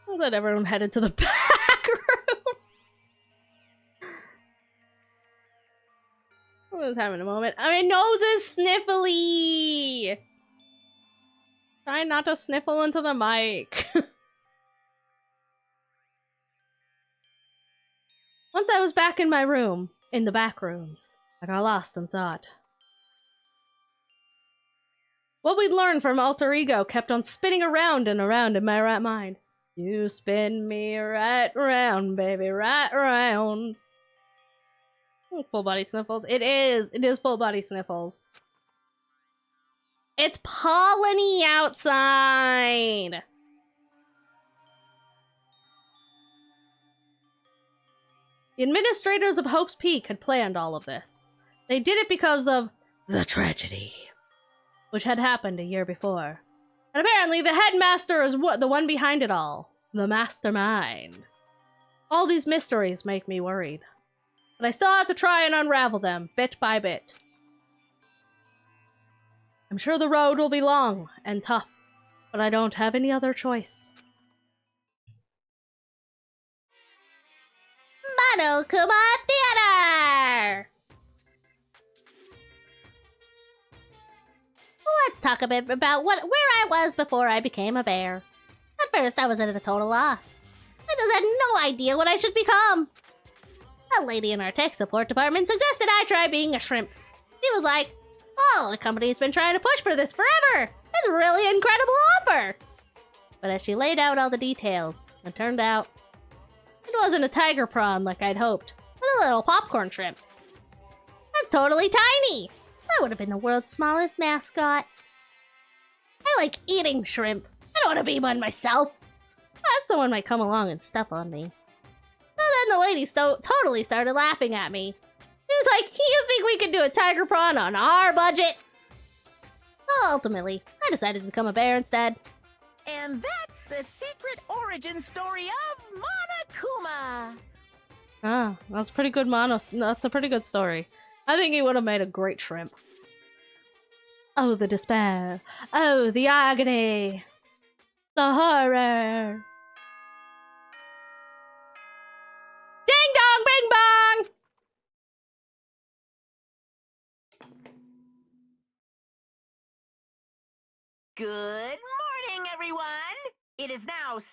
I'll let everyone headed to the back rooms. I was having a moment. My nose is sniffly. Try not to sniffle into the mic. Once I was back in my room, in the back rooms, I got lost in thought. What we'd learned from Alter Ego kept on spinning around and around in my right mind. You spin me right round, baby, right round. Full body sniffles. It is. It is full body sniffles. It's polleny outside. The administrators of Hope's Peak had planned all of this. They did it because of the tragedy, which had happened a year before. And apparently the headmaster is the one behind it all. The mastermind. All these mysteries make me worried. But I still have to try and unravel them, bit by bit. I'm sure the road will be long and tough, but I don't have any other choice. Monokuma Theater! Let's talk a bit about where I was before I became a bear. At first, I was at a total loss. I just had no idea what I should become. A lady in our tech support department suggested I try being a shrimp. She was like, "Oh, the company's been trying to push for this forever. It's a really incredible offer." But as she laid out all the details, it turned out it wasn't a tiger prawn like I'd hoped, but a little popcorn shrimp. That's totally tiny. I would have been the world's smallest mascot. I like eating shrimp. I don't want to be one myself. Someone might come along and step on me. And then the lady totally started laughing at me. She was like, "You think we could do a tiger prawn on our budget?" So ultimately, I decided to become a bear instead. And that's the secret origin story of Monokuma. Ah, that's pretty good, That's a pretty good story. I think he would have made a great shrimp. Oh, the despair. Oh, the agony. The horror. Ding dong, bing bong! Good morning, everyone! It is now 7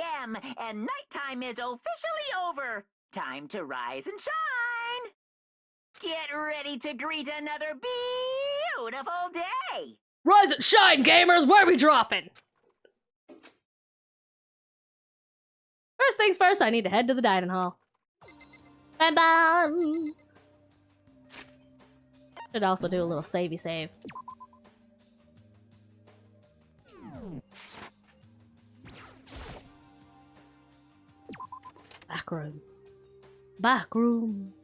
a.m. and nighttime is officially over. Time to rise and shine! Get ready to greet another beautiful day! Rise and shine, gamers! Where are we dropping? First things first, I need to head to the dining hall. Bye-bye! Should also do a little savey save. Backrooms. Backrooms.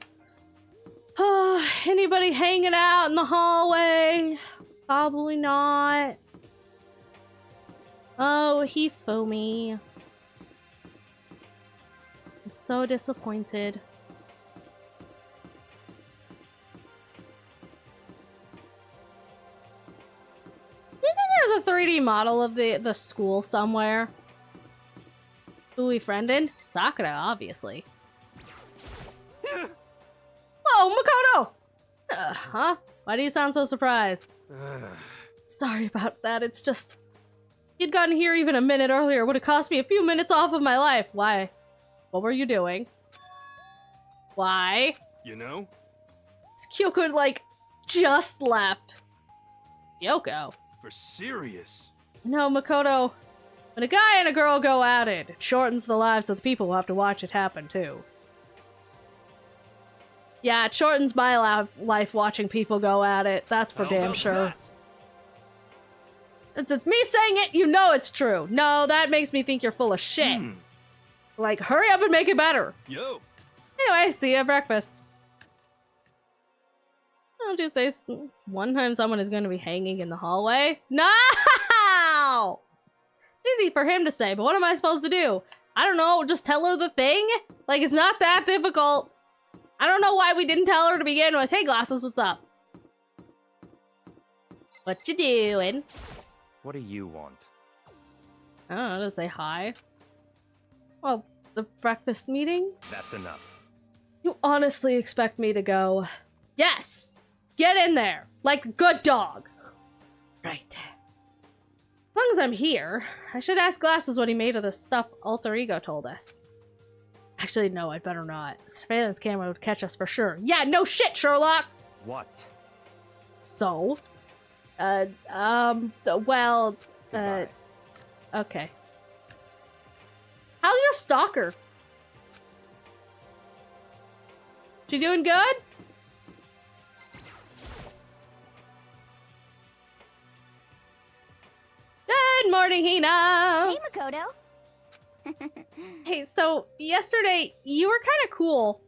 Oh, anybody hanging out in the hallway? Probably not. Oh, he foamy. I'm so disappointed. Do you think there's a 3D model of the school somewhere? Who we friended? Sakura, obviously. Oh, Makoto! Huh? Why do you sound so surprised? Sorry about that, it's just... If you'd gotten here even a minute earlier, it would have cost me a few minutes off of my life. Why? What were you doing? Why? You know? Kyoko, like, just left. Kyoko? For serious. No, Makoto. When a guy and a girl go at it, it shortens the lives of the people who have to watch it happen, too. Yeah, it shortens my life watching people go at it. That's for damn sure. That? Since it's me saying it, you know it's true. No, that makes me think you're full of shit. Like, hurry up and make it better. Yo. Anyway, see you at breakfast. Don't you say one time someone is going to be hanging in the hallway? No! It's easy for him to say, but what am I supposed to do? I don't know, just tell her the thing? Like, it's not that difficult. I don't know why we didn't tell her to begin with. Hey, Glasses, what's up? What you doing? What do you want? I don't know, to say hi. Well, the breakfast meeting? That's enough. You honestly expect me to go? Yes! Get in there! Like a good dog! Right. As long as I'm here, I should ask Glasses what he made of the stuff Alter Ego told us. Actually, no, I'd better not. Surveillance camera would catch us for sure. Yeah, no shit, Sherlock! What? So? Goodbye. Okay. How's your stalker? She doing good? morning, Hina! Hey, Makoto. Hey, so yesterday you were kind of cool.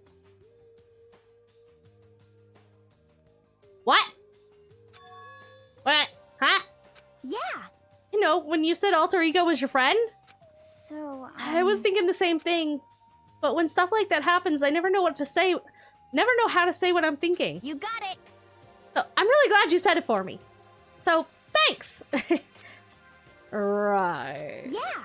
What? What? Huh? Yeah. You know, when you said alter ego was your friend, So, I was thinking the same thing. But when stuff like that happens, I never know what to say. Never know how to say what I'm thinking. You got it. So I'm really glad you said it for me. So thanks. Right. Yeah.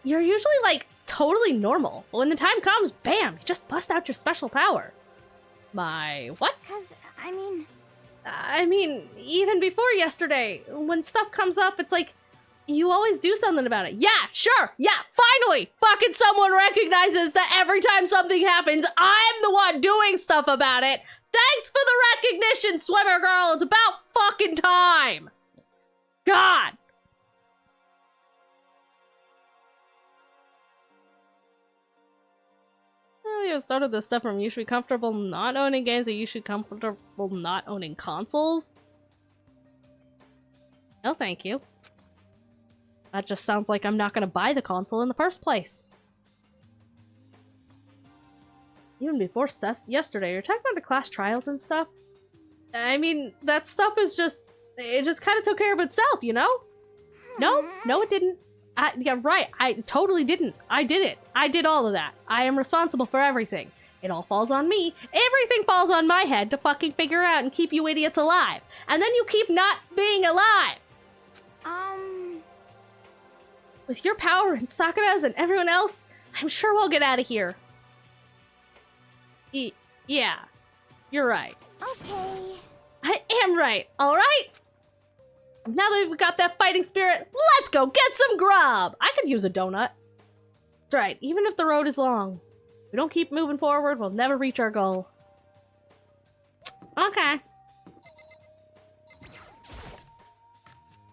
You're usually like totally normal, but when the time comes, bam, you just bust out your special power. My what? Cause, I mean, even before yesterday, when stuff comes up, it's like, you always do something about it. Yeah, sure, yeah, finally! Fucking someone recognizes that every time something happens, I'm the one doing stuff about it. Thanks for the recognition, swimmer girl, it's about fucking time! God! Oh, you started this stuff from you should be comfortable not owning games or you should be comfortable not owning consoles? No, thank you. That just sounds like I'm not gonna buy the console in the first place. Even before yesterday, you're talking about the class trials and stuff? I mean, that stuff is just... It just kind of took care of itself, you know? No, it didn't. Yeah, right, I totally didn't. I did it. I did all of that. I am responsible for everything. It all falls on me. Everything falls on my head to fucking figure out and keep you idiots alive. And then you keep not being alive! With your power and Sakura's and everyone else, I'm sure we'll get out of here. Yeah, you're right. Okay. I am right, alright? Now that we've got that fighting spirit, let's go get some grub! I could use a donut. That's right, even if the road is long. If we don't keep moving forward, we'll never reach our goal. Okay.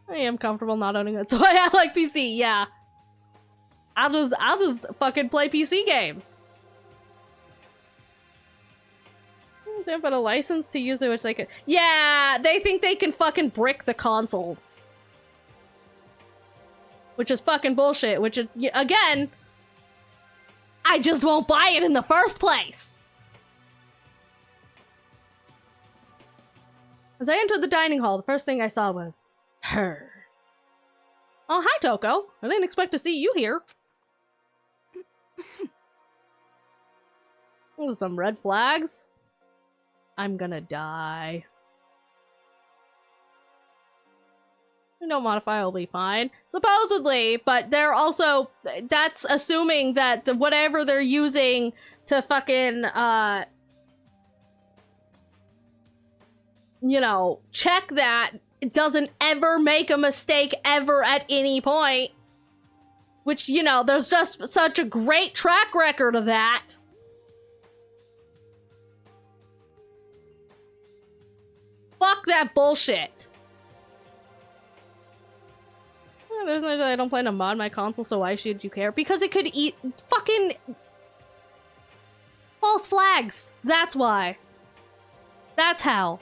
I am comfortable not owning it, so I like PC, yeah. I'll just fucking play PC games. But a license to use it, which they could. Yeah, they think they can fucking brick the consoles. Which is fucking bullshit, which, again, I just won't buy it in the first place. As I entered the dining hall, the first thing I saw was her. Oh, hi, Toko. I didn't expect to see you here. Oh, some red flags. I'm gonna die. No modify will be fine. Supposedly, but they're also... That's assuming that whatever they're using to fucking, you know, check that it doesn't ever make a mistake ever at any point. Which, you know, there's just such a great track record of that. Fuck that bullshit. There's no, I don't plan to mod my console, so why should you care? Because it could eat fucking false flags. That's why. That's how.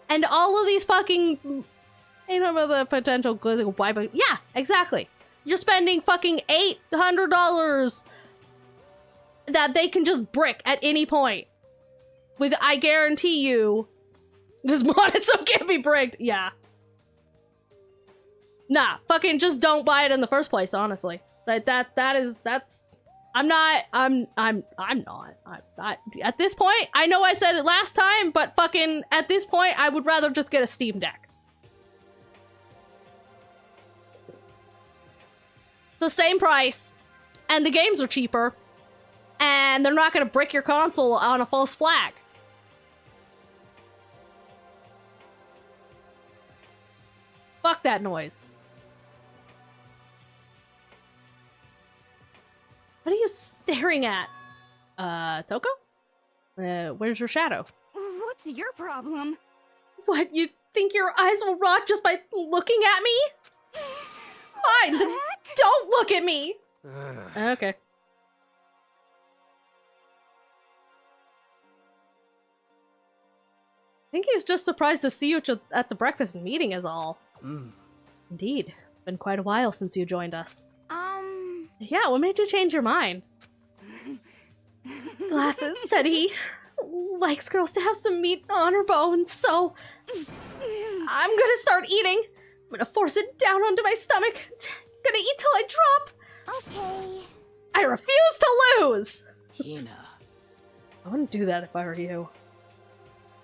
And all of these fucking, you know, the potential good why, but yeah, exactly. You're spending fucking $800 that they can just brick at any point. With, I guarantee you, just mod it so it can't be bricked. Yeah. Nah, fucking just don't buy it in the first place, honestly. That's I'm not at this point, I know I said it last time, but fucking at this point I would rather just get a Steam Deck. It's the same price, and the games are cheaper, and they're not gonna brick your console on a false flag. Fuck that noise. What are you staring at? Toko? Where's your shadow? What's your problem? What, you think your eyes will rot just by looking at me? Fine, then don't look at me! Okay. I think he's just surprised to see you at the breakfast meeting is all. Indeed. Been quite a while since you joined us. Yeah, what made you change your mind? Glasses said he likes girls to have some meat on her bones, so I'm gonna start eating. I'm gonna force it down onto my stomach. Gonna eat till I drop. Okay. I refuse to lose! Hina. I wouldn't do that if I were you.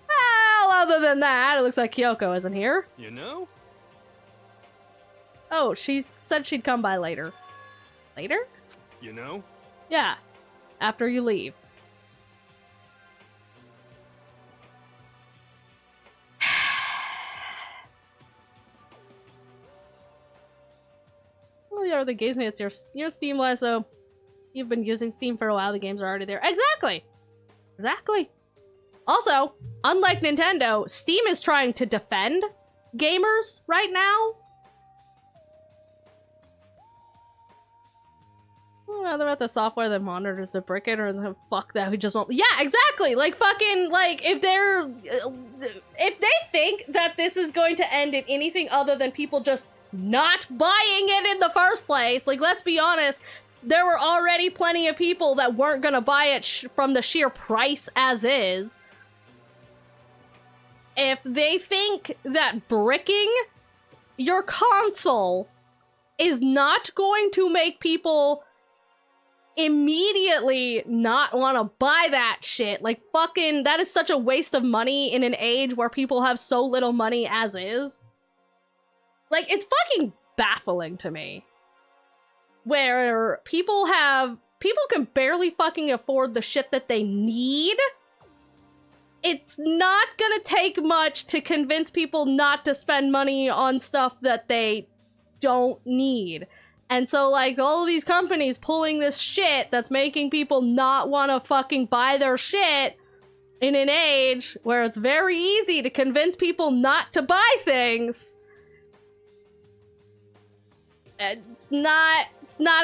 Well, other than that, it looks like Kyoko isn't here. You know? Oh, she said she'd come by later. Later? You know? Yeah. After you leave. Well, yeah, the games it's your Steam live, so you've been using Steam for a while, the games are already there. Exactly! Exactly. Also, unlike Nintendo, Steam is trying to defend gamers right now. Rather about the software that monitors the bricket or the fuck that we just won't. Yeah, exactly. Like fucking like if they think that this is going to end in anything other than people just not buying it in the first place, like let's be honest, there were already plenty of people that weren't gonna buy it from the sheer price as is. If they think that bricking your console is not going to make people immediately not want to buy that shit, like fucking that is such a waste of money in an age where people have so little money as is. Like, it's fucking baffling to me where people can barely fucking afford the shit that they need. It's not gonna take much to convince people not to spend money on stuff that they don't need. And so, like, all of these companies pulling this shit that's making people not want to fucking buy their shit in an age where it's very easy to convince people not to buy things. It's not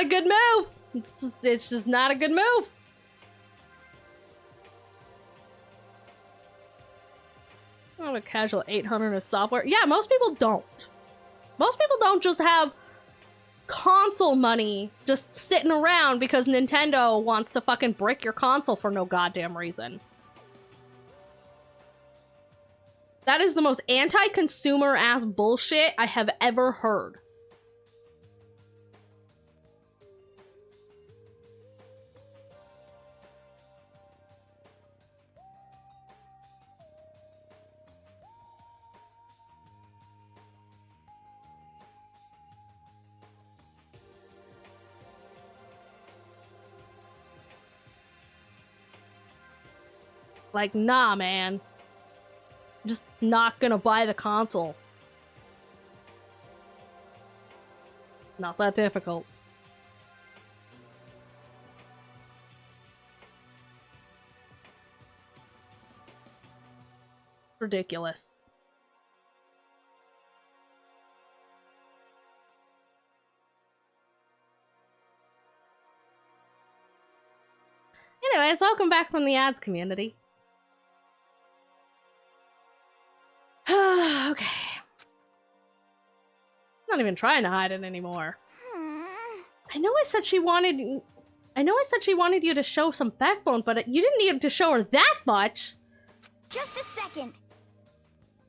a good move. It's just not a good move. I have a casual 800 of software. Yeah, most people don't. Most people don't just have console money just sitting around because Nintendo wants to fucking brick your console for no goddamn reason. That is the most anti-consumer ass bullshit I have ever heard. Like, nah, man. Just not gonna buy the console. Not that difficult. Ridiculous. Anyways, welcome back from the ads community. Okay. Not even trying to hide it anymore. I know I said she wanted you to show some backbone, but you didn't need to show her that much. Just a second.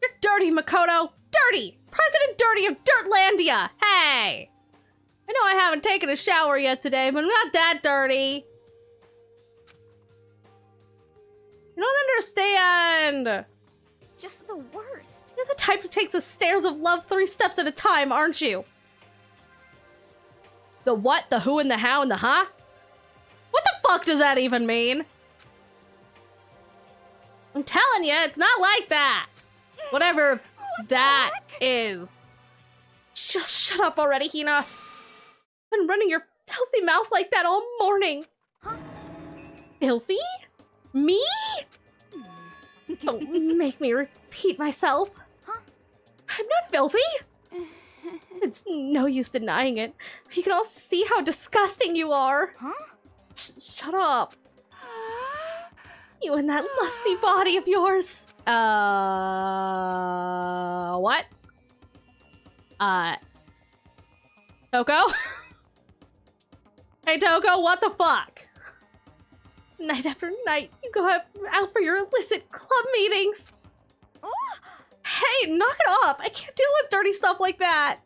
You're dirty, Makoto. Dirty! President Dirty of Dirtlandia! Hey! I know I haven't taken a shower yet today, but I'm not that dirty. You don't understand. Just the worst. You're the type who takes the stairs of love 3 steps at a time, aren't you? The what, the who, and the how, and the huh? What the fuck does that even mean? I'm telling you, it's not like that. Whatever that is. Just shut up already, Hina. You've been running your filthy mouth like that all morning. Huh? Filthy? Me? Don't make me repeat myself. Huh? I'm not filthy. It's no use denying it. You can all see how disgusting you are. Huh? Shut up. You and that lusty body of yours. What? Toko? Hey, Toko, what the fuck? Night after night, you go out for your illicit club meetings. Hey, knock it off. I can't deal with dirty stuff like that.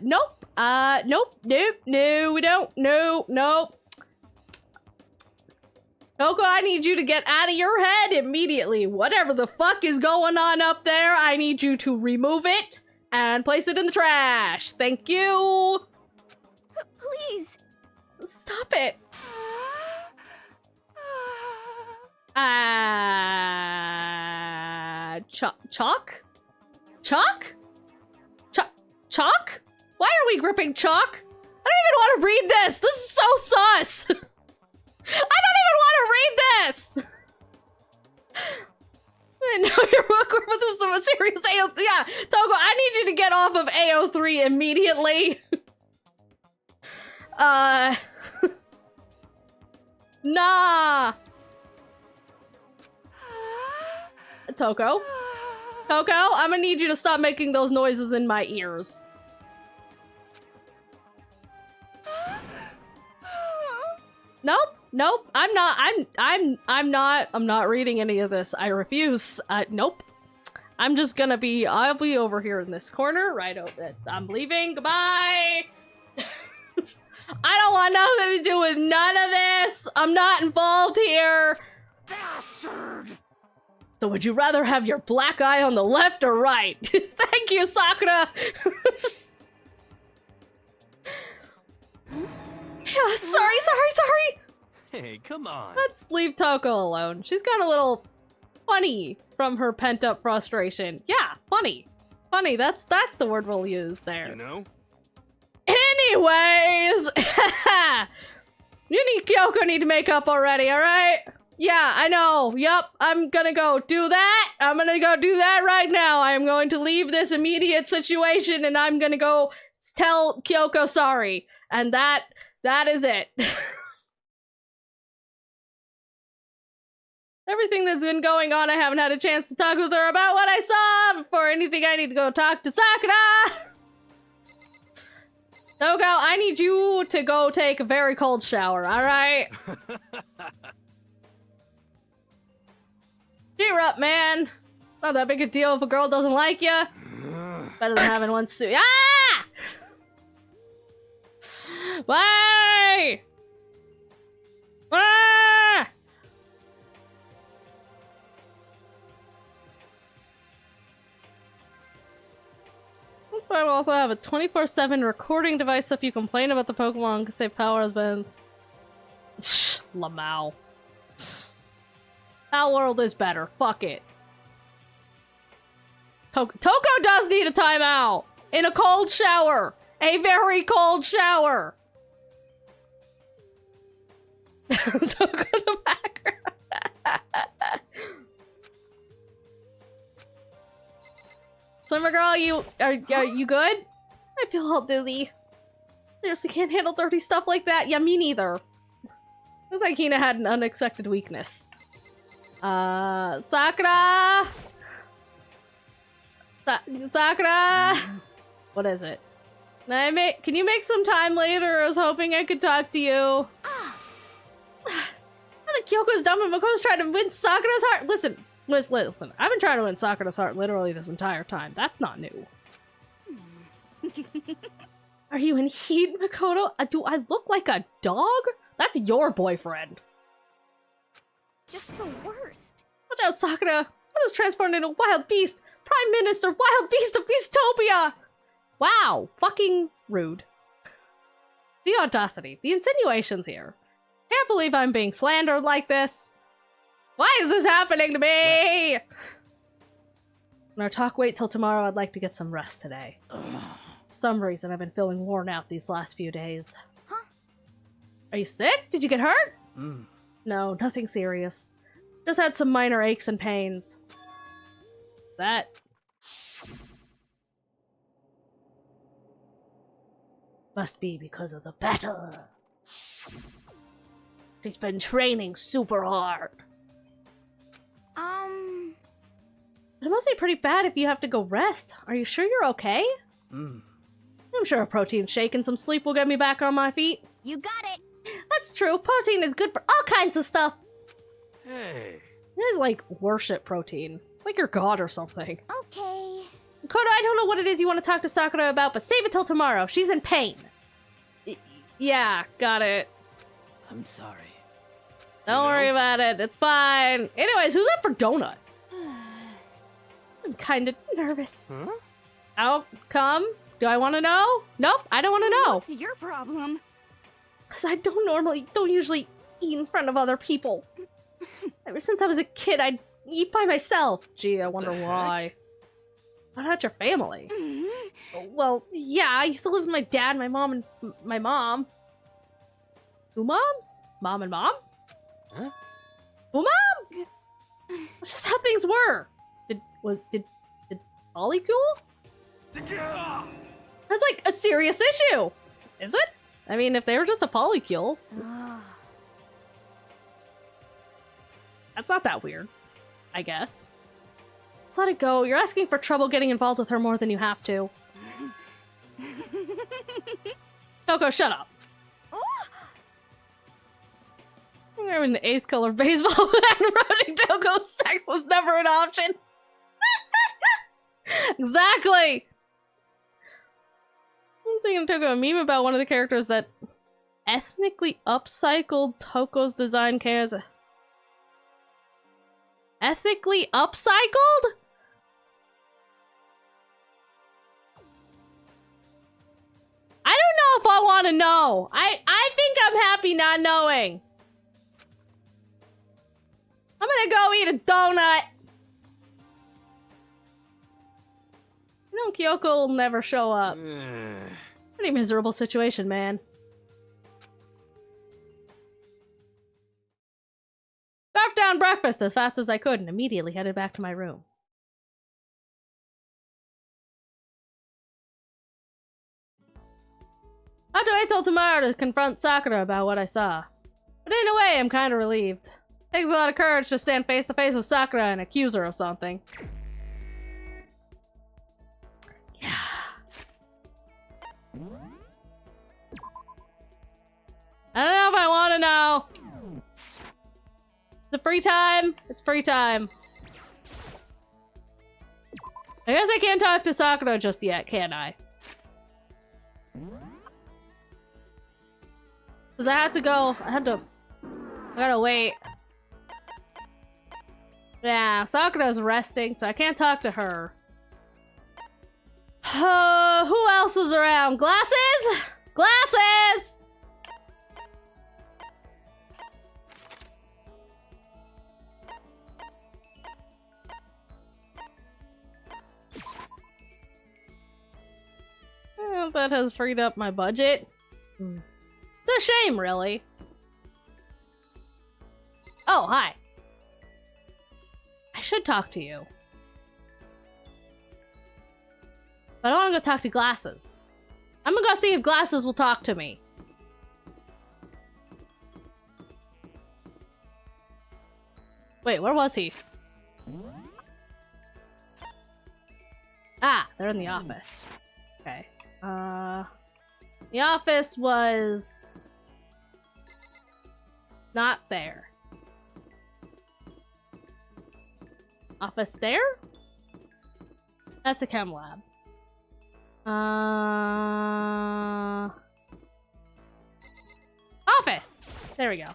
Nope. Nope. No, we don't. Nope. Toko, I need you to get out of your head immediately. Whatever the fuck is going on up there, I need you to remove it and place it in the trash. Thank you. Please. Stop it. Chalk? Chalk? Chalk? Why are we gripping chalk? I don't even want to read this. This is so sus. I don't even want to read this. I know you're welcome for this is a serious AO3. Yeah, Toko, I need you to get off of AO3 immediately. Nah. Toko? Toko, I'm gonna need you to stop making those noises in my ears. Nope, I'm not reading any of this. I refuse. Nope. I'm just gonna I'll be over here in this corner, right over. I'm leaving, goodbye! I don't want nothing to do with none of this! I'm not involved here! Bastard! So would you rather have your black eye on the left or right? Thank you, Sakura! Yeah, sorry! Hey, come on. Let's leave Toko alone. She's got a little funny from her pent-up frustration. Yeah, funny. Funny, that's the word we'll use there. You know? Anyways! You and Kyoko need to make up already, alright? Yeah, I know. Yup, I'm gonna go do that. I'm gonna go do that right now. I'm going to leave this immediate situation and I'm gonna go tell Kyoko sorry. And that is it. Everything that's been going on, I haven't had a chance to talk with her about what I saw. Before anything, I need to go talk to Sakura. Toko, I need you to go take a very cold shower, alright? Cheer up, man. Not that big a deal if a girl doesn't like you. Better than having one suit. Ah! Why? Ah! I will also have a 24/7 recording device so if you complain about the Pokemon because save power has been... Lamau. Our world is better. Fuck it. Toko does need a timeout! In a cold shower! A very cold shower! Toko the background. Swimmer girl, are you good? I feel all dizzy. Seriously can't handle dirty stuff like that. Yeah, me neither. Looks like Hina had an unexpected weakness. Sakura! Sakura! What is it? Can you make some time later? I was hoping I could talk to you. I think Kyoko's dumb and Makoto's trying to win Sakura's heart. Listen. I've been trying to win Sakura's heart literally this entire time. That's not new. Are you in heat, Makoto? Do I look like a dog? That's your boyfriend. Just the worst. Watch out, Sakura. I was transformed into a wild beast. Prime Minister, wild beast of Beastopia. Wow, fucking rude. The audacity, the insinuations here. Can't believe I'm being slandered like this. Why is this happening to me? In our talk, wait till tomorrow. I'd like to get some rest today. For some reason, I've been feeling worn out these last few days. Huh? Are you sick? Did you get hurt? No, nothing serious. Just had some minor aches and pains. That... must be because of the battle. She's been training super hard. It must be pretty bad if you have to go rest. Are you sure you're okay? Mm. I'm sure a protein shake and some sleep will get me back on my feet. You got it. That's true. Protein is good for all kinds of stuff. Hey. You guys, like, worship protein. It's like your god or something. Okay. Kodo, I don't know what it is you want to talk to Sakura about, but save it till tomorrow. She's in pain. Yeah, got it. I'm sorry. Don't worry about it. It's fine. Anyways, who's up for donuts? I'm kind of nervous. Huh? Outcome? Do I want to know? Nope, I don't want to know. What's your problem? Because I don't usually eat in front of other people. Ever since I was a kid, I'd eat by myself. Gee, I wonder why. What about your family? Well, yeah, I used to live with my dad, my mom, and my mom. Two moms? Mom and mom? Huh? Two mom? That's just how things were. Did polycule? That's like a serious issue. Is it? I mean, if they were just a polycule, that's not that weird, I guess. Let's let it go. You're asking for trouble getting involved with her more than you have to. Coco, shut up. I'm wearing an ace color baseball and approaching Toko's sex was never an option. Exactly. I'm seeing Toko a meme about one of the characters that ethnically upcycled Toko's design cares. Ethically upcycled? I don't know if I want to know. I think I'm happy not knowing. I'm gonna go eat a donut. You know Kyoko will never show up. Pretty miserable situation, man. Scarfed down breakfast as fast as I could and immediately headed back to my room. I have to wait till tomorrow to confront Sakura about what I saw. But in a way, I'm kind of relieved. Takes a lot of courage to stand face to face with Sakura and accuse her of something. Yeah. I don't know if I want to know. Is it free time? It's free time. I guess I can't talk to Sakura just yet, can I? Because I had to go. I gotta wait. Yeah, Sakura's resting, so I can't talk to her. Who else is around? Glasses? Glasses! Well, that has freed up my budget. It's a shame, really. Oh, hi. I should talk to you. But I want to go talk to Glasses. I'm gonna go see if Glasses will talk to me. Wait, where was he? Ah, they're in the office. Okay. The office was not there. Office there? That's a chem lab. Office! There we go.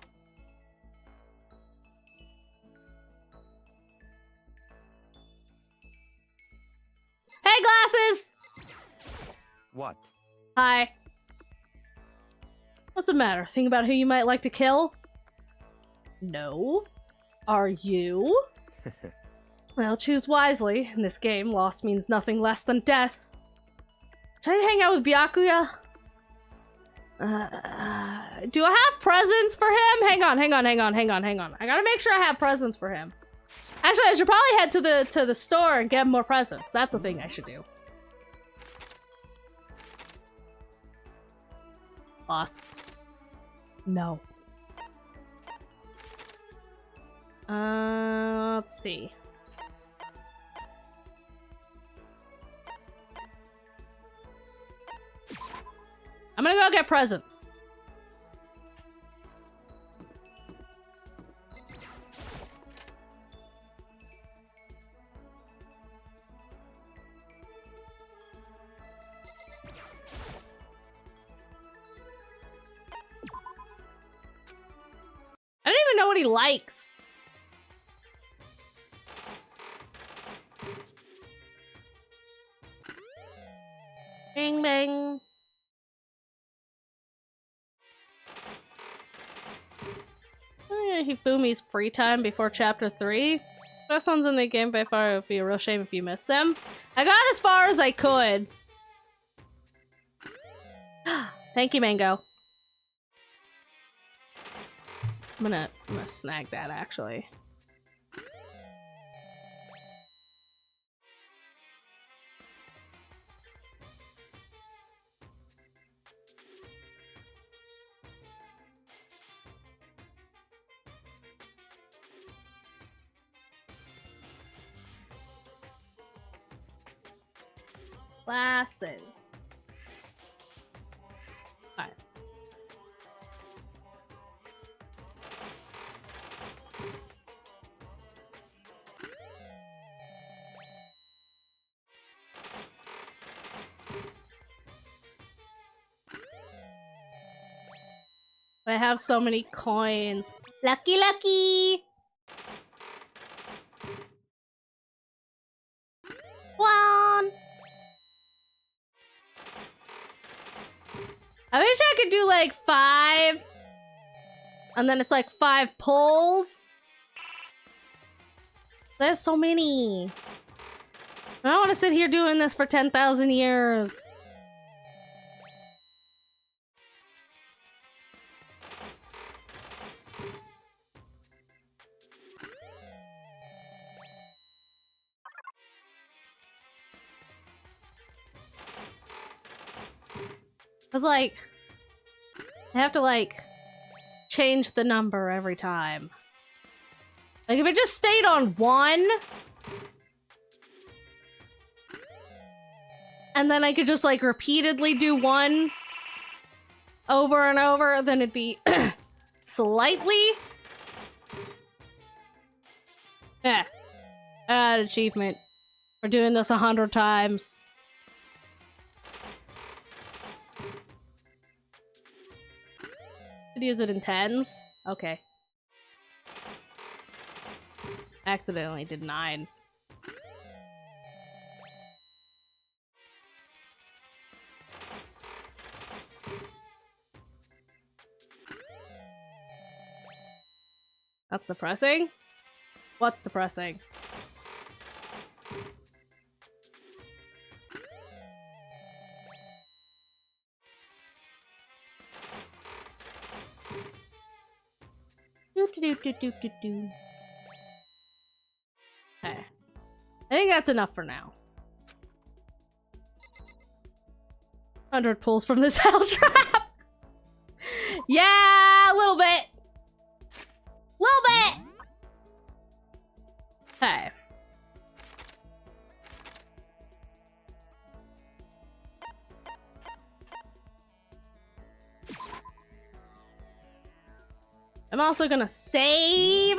Hey, Glasses! What? Hi. What's the matter? Think about who you might like to kill? No. Are you? Well, choose wisely. In this game, loss means nothing less than death. Should I hang out with Byakuya? Do I have presents for him? Hang on. I gotta make sure I have presents for him. Actually, I should probably head to the store and get more presents. That's the thing I should do. Boss. No. Let's see. presents. I don't even know what he likes. Bang bang. Hifumi's free time before chapter 3. Best ones in the game by far. It would be a real shame if you missed them. I got as far as I could. Thank you, Mango. I'm gonna snag that actually. Glasses. Alright. I have so many coins. Lucky, lucky! One! I wish I could do like 5. And then it's like 5 pulls. There's so many. I don't want to sit here doing this for 10,000 years. Cause like, I have to like, change the number every time. Like if it just stayed on 1, and then I could just like repeatedly do 1 over and over, then it'd be slightly. Yeah. Add achievement. We're doing this 100 times. Could use it in 10s. Okay. Accidentally did 9. That's depressing. What's depressing? Do. Okay. I think that's enough for now. 100 pulls from this hell trap. Yeah, a little bit. Little bit. Okay. I'm also gonna save.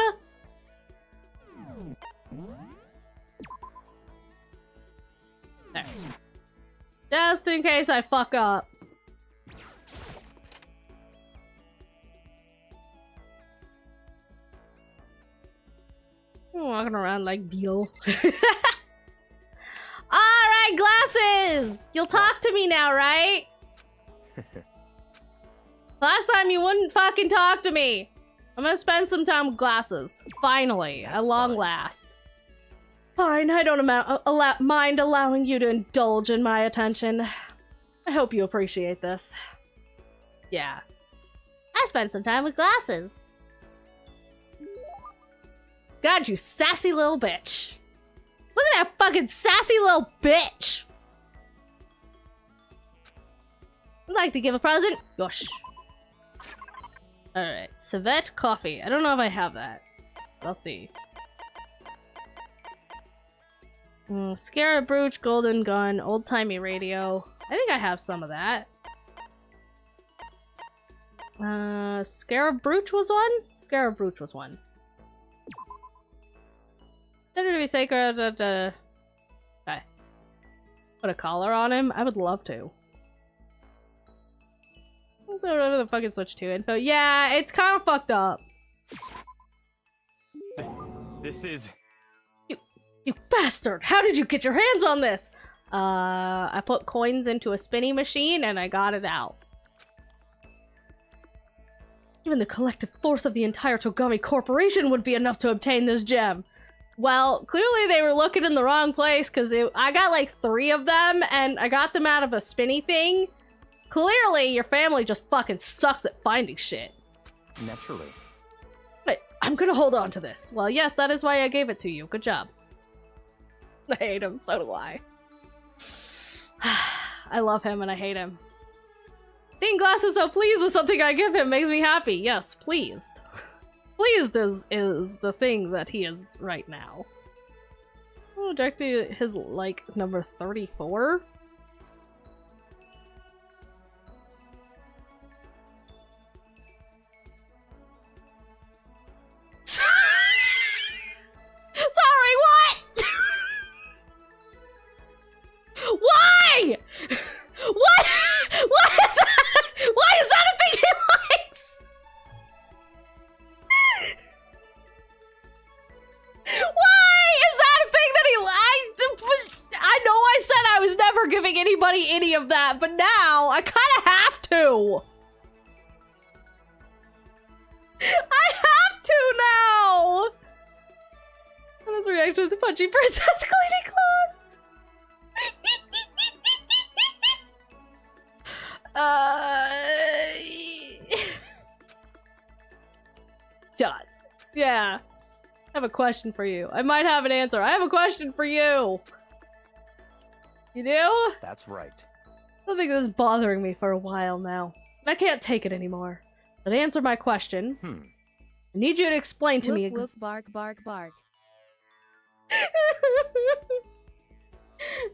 There. Just in case I fuck up. I'm walking around like Beetle. Alright, glasses! You'll talk to me now, right? Last time you wouldn't fucking talk to me. I'm gonna spend some time with glasses. Finally, at long last. Fine, I don't mind allowing you to indulge in my attention. I hope you appreciate this. Yeah. I spent some time with glasses. God, you sassy little bitch. Look at that fucking sassy little bitch. I'd like to give a present. Yosh. Alright, civet coffee. I don't know if I have that. We'll see. Scarab brooch, golden gun, old-timey radio. I think I have some of that. Scarab Brooch was one? Scarab Brooch was one. Consider to be sacred. Okay. Put a collar on him? I would love to. So whatever the fucking switch to info. Yeah, it's kind of fucked up. This is... You bastard! How did you get your hands on this? I put coins into a spinning machine and I got it out. Even the collective force of the entire Togami Corporation would be enough to obtain this gem. Well, clearly they were looking in the wrong place, because I got like 3 of them, and I got them out of a spinny thing. Clearly, your family just fucking sucks at finding shit. Naturally. Wait, I'm gonna hold on to this. Well, yes, that is why I gave it to you. Good job. I hate him, so do I. I love him and I hate him. Seeing Glass is so pleased with something I give him makes me happy. Yes, pleased. Pleased is the thing that he is right now. Oh, direct to his, like, number 34? Sorry, what? Why? What? What is that? Why is that a thing he likes? Why is that a thing that he likes? I know I said I was never giving anybody any of that, but now I kind of have to. I have to now. What is the reaction to the punchy princess cleaning cloth? Dots. Yeah. I have a question for you. I might have an answer. I have a question for you. You do? That's right. Something that's bothering me for a while now. I can't take it anymore. But to answer my question, I need you to explain to me Woof, bark, bark, bark.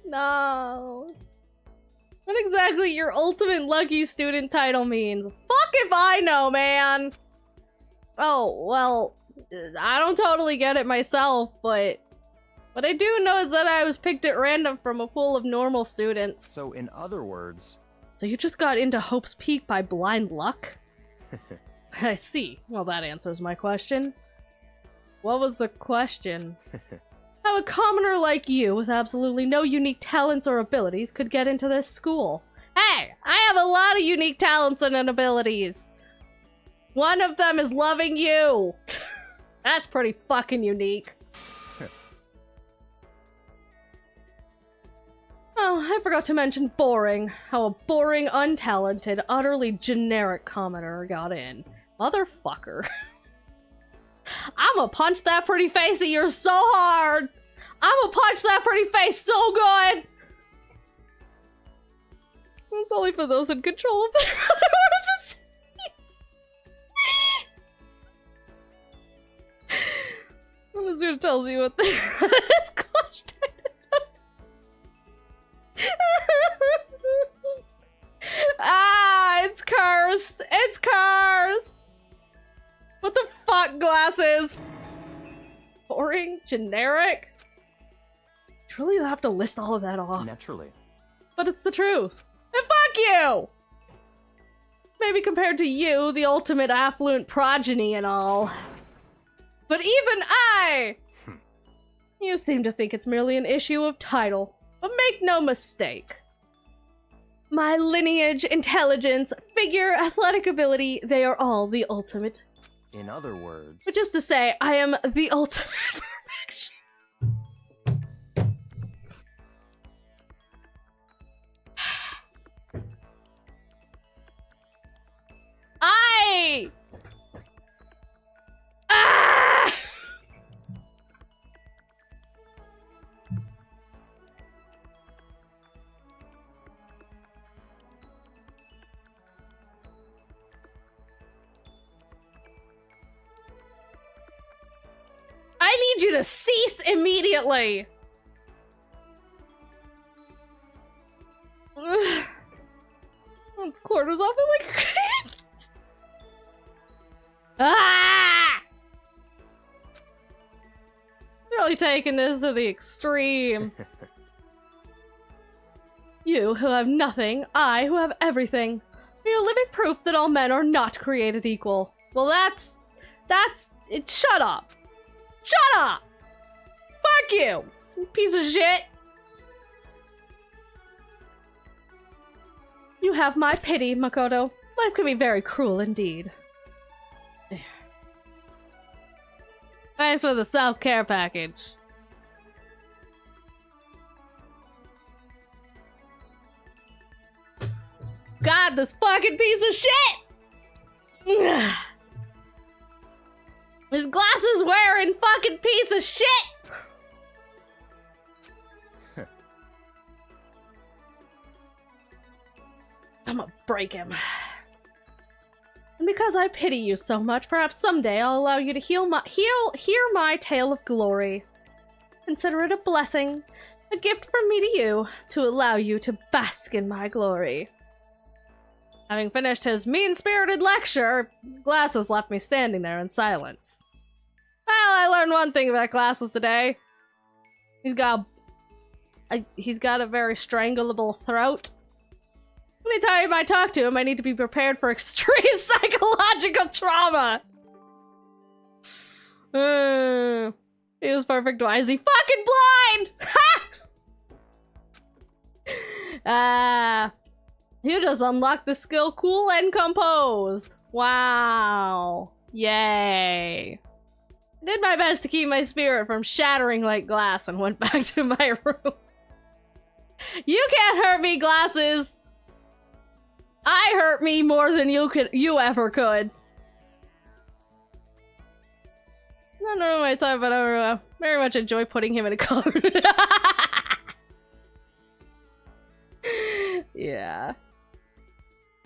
No. What exactly your ultimate lucky student title means? Fuck if I know, man! Oh, well, I don't totally get it myself, but what I do know is that I was picked at random from a pool of normal students. So in other words... So you just got into Hope's Peak by blind luck? I see. Well, that answers my question. What was the question? How a commoner like you, with absolutely no unique talents or abilities, could get into this school. Hey! I have a lot of unique talents and abilities! One of them is loving you! That's pretty fucking unique. Oh, I forgot to mention boring. How a boring, untalented, utterly generic commoner got in. Motherfucker. I'ma punch that pretty face of yours so hard! I'ma punch that pretty face so good! That's only for those in control of their horses. I'm just gonna tell you what this clutch does. Ah, it's cursed! It's cursed! What the fuck, Glasses? Boring? Generic? Truly you have to list all of that off. Naturally. But it's the truth. And fuck you! Maybe compared to you, the ultimate affluent progeny and all. But even I! You seem to think it's merely an issue of title. But make no mistake. My lineage, intelligence, figure, athletic ability, they are all the ultimate. In other words... Which is to say, I am the ultimate perfection. Ah! I need you to cease immediately! That's quarters off of like... really taking this to the extreme. You who have nothing, I who have everything. You're living proof that all men are not created equal. Well, that's it. Shut up. Shut up. Fuck you, piece of shit. You have my pity, Makoto. Life can be very cruel indeed. Thanks for the self-care package. God, this fucking piece of shit! This glasses wearing fucking piece of shit! I'm gonna break him. And because I pity you so much, perhaps someday I'll allow you to hear my tale of glory. Consider it a blessing, a gift from me to you, to allow you to bask in my glory. Having finished his mean-spirited lecture, Glasses left me standing there in silence. Well, I learned one thing about Glasses today. He's got a very strangleable throat. Anytime I talk to him, I need to be prepared for extreme psychological trauma. He was perfect. Why is he fucking blind? Ha! You just unlocked the skill Cool and Composed. Wow. Yay. I did my best to keep my spirit from shattering like glass and went back to my room. You can't hurt me, Glasses. I hurt me more than you ever could. I don't know my time, but I very much enjoy putting him in a color. Yeah.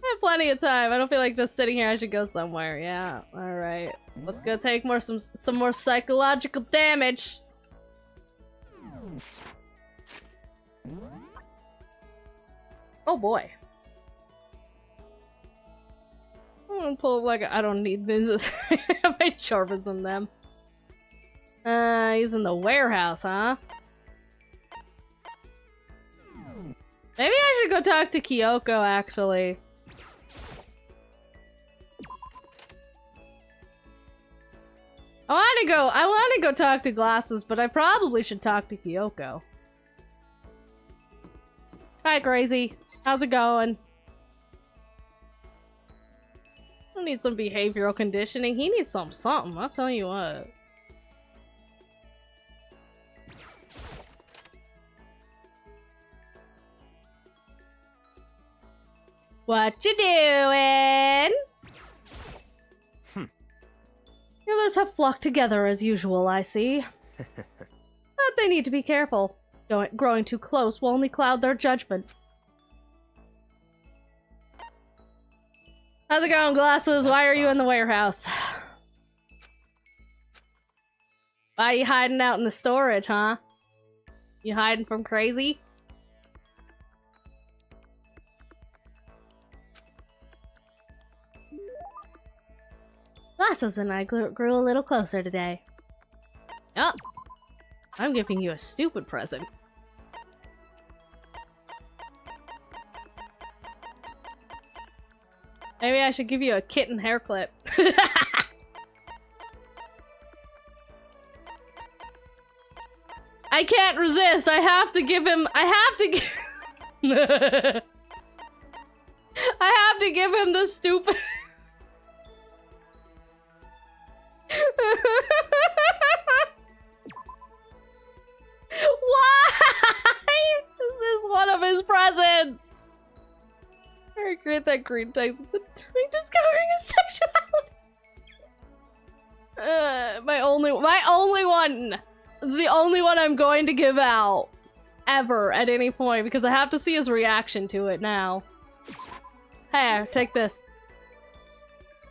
I have plenty of time. I don't feel like just sitting here. I should go somewhere. Yeah. All right. Let's go take some more psychological damage. Oh boy. I'm gonna pull like I don't need this. My Chorba's in them. He's in the warehouse, huh? Maybe I should go talk to Kyoko, actually. I want to go talk to Glasses, but I probably should talk to Kyoko. Hi, Crazy. How's it going? I need some behavioral conditioning. He needs something. I'll tell you what. What you doing? The others have flocked together as usual, I see. But they need to be careful. Growing too close will only cloud their judgment. How's it going, Glasses? Why are you in the warehouse? Why are you hiding out in the storage, huh? You hiding from Crazy? Glasses and I grew a little closer today. Oh, I'm giving you a stupid present. Maybe I should give you a kitten hair clip. I can't resist. I have to give him. I have to give him the stupid. Why? This is one of his presents. I regret that green text discovering his sexuality. My only one. It's the only one I'm going to give out ever at any point because I have to see his reaction to it now. Here, take this.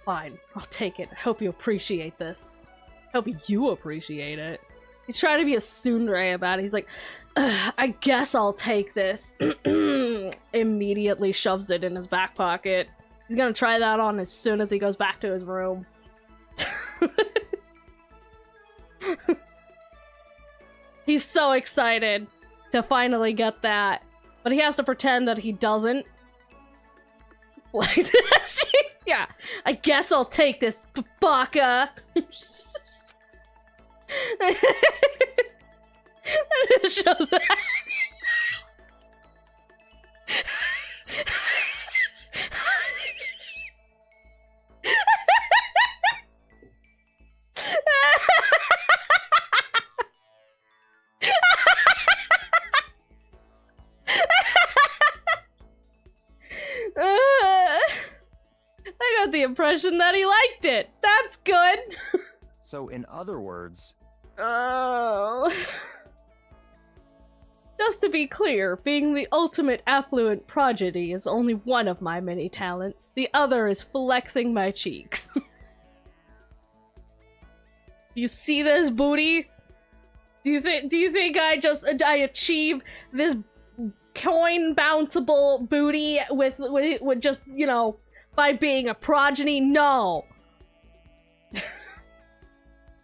Fine, I'll take it. I hope you appreciate this. I hope you appreciate it. He's trying to be a tsundere about it. He's like, I guess I'll take this. Immediately shoves it in his back pocket. He's gonna try that on as soon as he goes back to his room. He's so excited to finally get that. But he has to pretend that he doesn't. Like, yeah, I guess I'll take this, baka. And it shows that. I got the impression that he liked it. That's good. So, in other words, Oh. Just to be clear, being the ultimate affluent prodigy is only one of my many talents. The other is flexing my cheeks. You see this booty? Do you think I achieve this coin bounceable booty with just, you know, by being a progeny? No.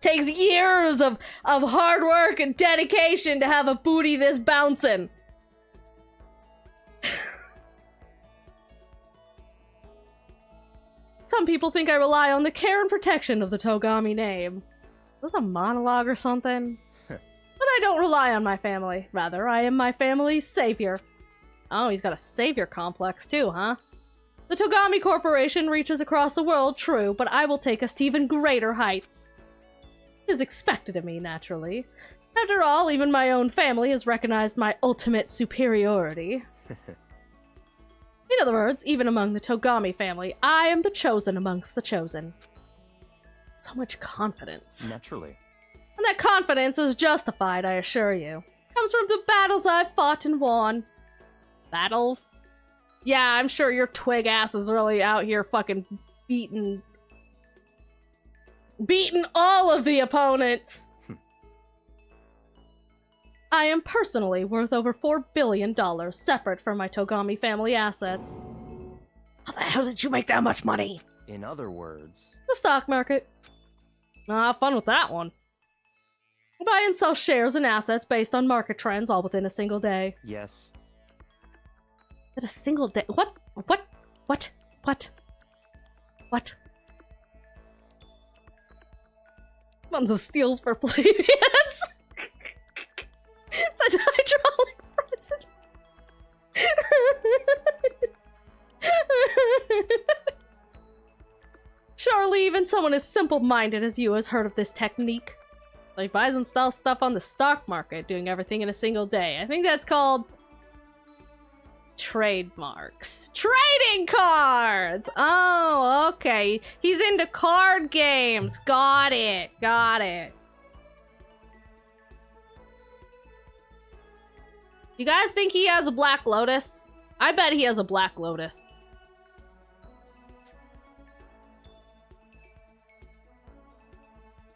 Takes years of hard work and dedication to have a booty this bouncing. Some people think I rely on the care and protection of the Togami name. Is this a monologue or something? But I don't rely on my family. Rather, I am my family's savior. Oh, he's got a savior complex too, huh? The Togami Corporation reaches across the world, true, but I will take us to even greater heights. It is expected of me, naturally. After all, even my own family has recognized my ultimate superiority. In other words, even among the Togami family, I am the chosen amongst the chosen. So much confidence. Naturally. And that confidence is justified, I assure you. Comes from the battles I've fought and won. Battles? Yeah, I'm sure your twig ass is really out here fucking beating all of the opponents. I am personally worth over $4 billion, separate from my Togami family assets. How the hell did you make that much money? In other words, The stock market. Have fun with that one. Buy and sell shares and assets based on market trends, all within a single day. yes. In a single day? What? Tons of steals for plebeians. Such hydraulic press. Surely even someone as simple-minded as you has heard of this technique. Like buys and sells stuff on the stock market, doing everything in a single day. I think that's called trademarks. Trading cards! Oh, okay. He's into card games. Got it. You guys think he has a Black Lotus? I bet he has a Black Lotus.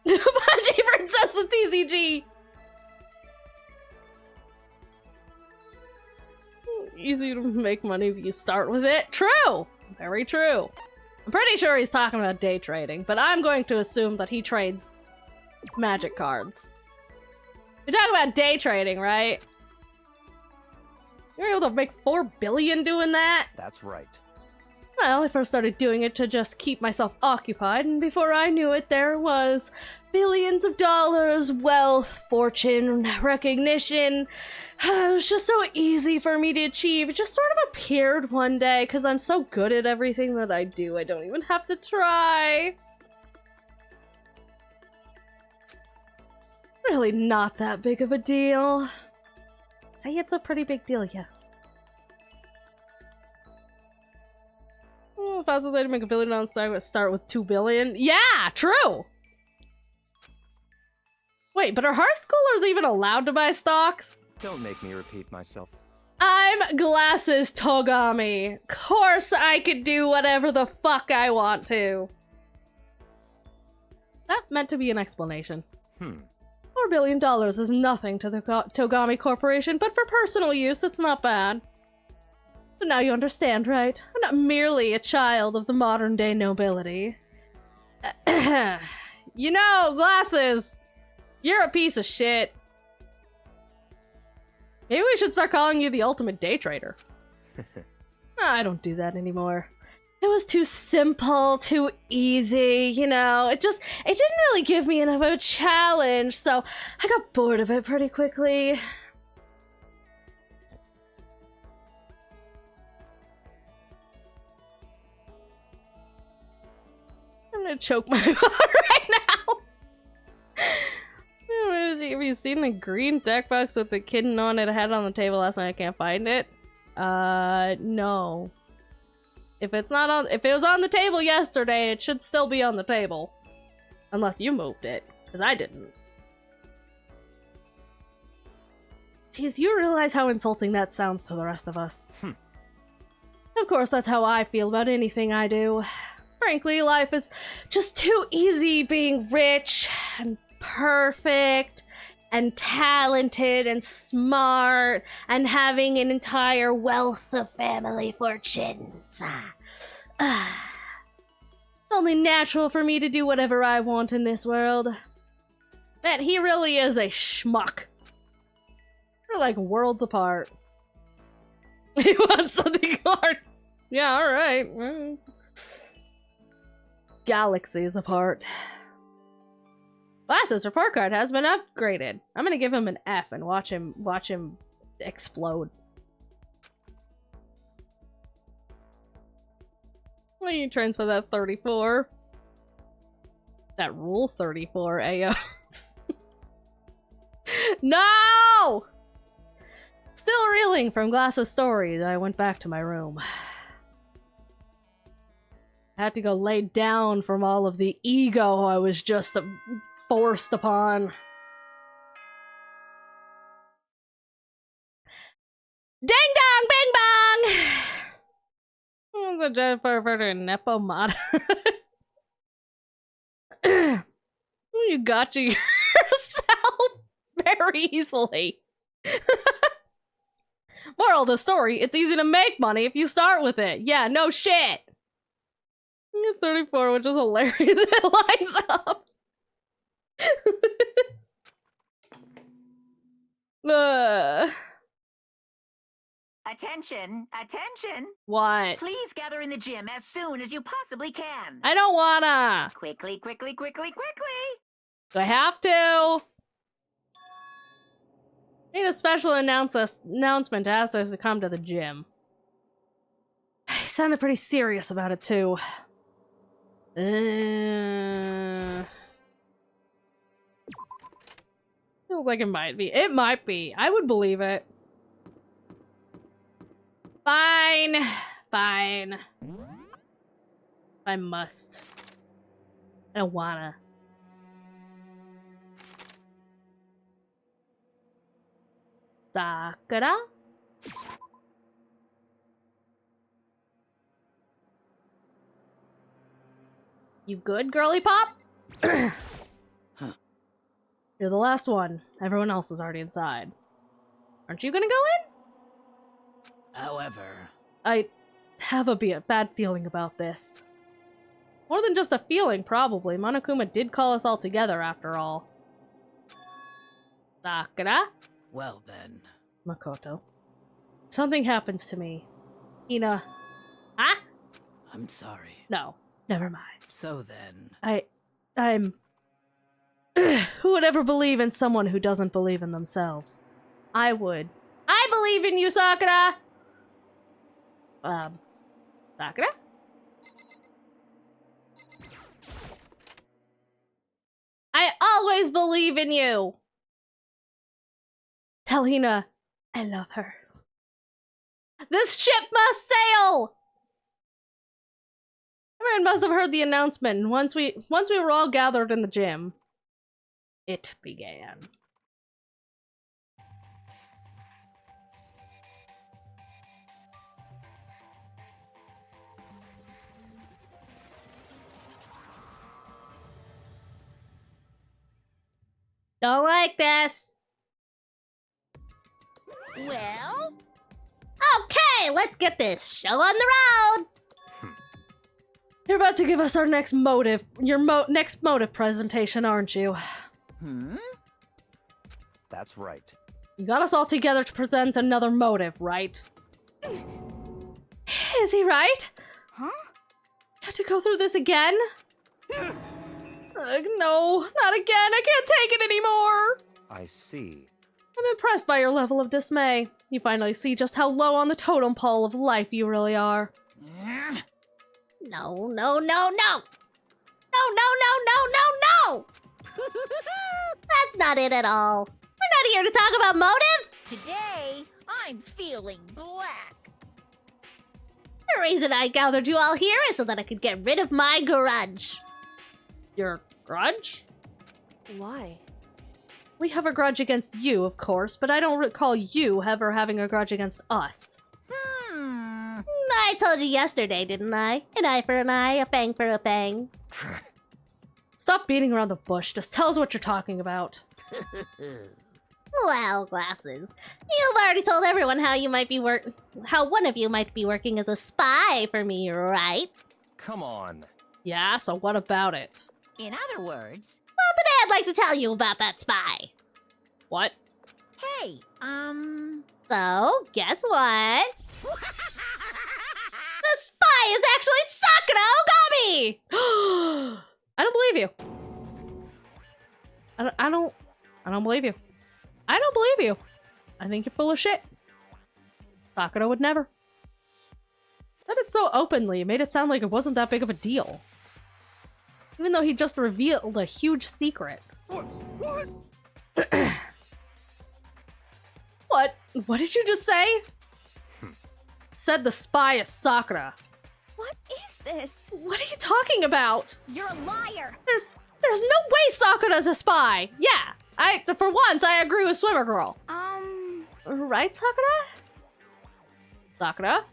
Bungee Princess of TCG! Easy to make money if you start with it. True! Very true. I'm pretty sure he's talking about day trading, but I'm going to assume that he trades magic cards. You're talking about day trading, right? You're able to make $4 billion doing that? That's right. Well, I first started doing it to just keep myself occupied, and before I knew it, there was billions of dollars, wealth, fortune, recognition. It was just so easy for me to achieve. It just sort of appeared one day, because I'm so good at everything that I do, I don't even have to try. Really not that big of a deal. Say it's a pretty big deal, yeah. Fastest way to make $1 billion on stock would start with $2 billion. Yeah, true. Wait, but are high schoolers even allowed to buy stocks? Don't make me repeat myself. I'm Glasses Togami. Of course I could do whatever the fuck I want to. That meant to be an explanation. $4 billion is nothing to the Togami Corporation, but for personal use, it's not bad. So now you understand, right? I'm not merely a child of the modern-day nobility. You know, Glasses, you're a piece of shit. Maybe we should start calling you the ultimate day trader. I don't do that anymore. It was too simple, too easy, you know? It didn't really give me enough of a challenge, so I got bored of it pretty quickly. I'm gonna choke my water right now. Have you seen the green deck box with the kitten on it? I had it on the table last night. I can't find it. No. If it was on the table yesterday, it should still be on the table. Unless you moved it, because I didn't. Jeez, you realize how insulting that sounds to the rest of us. Of course, that's how I feel about anything I do. Frankly, life is just too easy being rich and perfect and talented and smart and having an entire wealth of family fortunes. It's only natural for me to do whatever I want in this world. Man, he really is a schmuck. We're like worlds apart. He wants something hard. Yeah, alright. Galaxies apart. Glasses report card has been upgraded. I'm gonna give him an F and watch him explode. What are you transfer that 34? That rule 34, ayo. No! Still reeling from Glass's story, I went back to my room. I had to go lay down from all of the ego I was just forced upon. Ding dong, bing bong! The Jennifer Nepo mod. You got you yourself very easily. Moral of the story, it's easy to make money if you start with it. Yeah, no shit. 34, which is hilarious. It lines up. Attention! Attention! What? Please gather in the gym as soon as you possibly can. I don't wanna. Quickly, quickly, quickly, quickly! Do I have to? I need a special announcement to ask us to come to the gym. He sounded pretty serious about it, too. Feels like it might be. It might be. I would believe it. Fine. Fine. I must. I don't wanna. Sakura? You good, girly pop? You're the last one. Everyone else is already inside. Aren't you gonna go in? However, I have a bad feeling about this. More than just a feeling, probably. Monokuma did call us all together, after all. Sakura? well then. Makoto. Something happens to me. Ina. Huh? I'm sorry. No. Never mind. So then. I'm... Who would ever believe in someone who doesn't believe in themselves? I would. I believe in you, Sakura! Sakura? I always believe in you! Tell Hina I love her. This ship must sail! Everyone must have heard the announcement. Once we were all gathered in the gym, it began. Don't like this. Well? Okay, let's get this show on the road! You're about to give us our next motive, next motive presentation, aren't you? That's right. You got us all together to present another motive, right? Is he right? Huh? Have to go through this again? No, not again. I can't take it anymore. I see. I'm impressed by your level of dismay. You finally see just how low on the totem pole of life you really are. No, no, no, no! No, no, no, no, no, no! That's not it at all. We're not here to talk about motive! Today, I'm feeling black. The reason I gathered you all here is so that I could get rid of my grudge. Your grudge? Why? We have a grudge against you, of course, but I don't recall you ever having a grudge against us. I told you yesterday, didn't I? An eye for an eye, a fang for a fang. Stop beating around the bush. Just tell us what you're talking about. Well, glasses. You've already told everyone how one of you might be working as a spy for me, right? Come on. Yeah, so what about it? In other words, Well, today I'd like to tell you about that spy. What? hey, So, guess what? The spy is actually Sakura Ogami! I don't believe you. I don't believe you. I don't believe you. I think you're full of shit. Sakura would never. Said it so openly, it made it sound like it wasn't that big of a deal. Even though he just revealed a huge secret. What? What? What did you just say? Said the spy is Sakura. What is this? What are you talking about? You're a liar. There's no way Sakura's a spy. Yeah, for once I agree with Swimmer Girl. Right, Sakura? Sakura?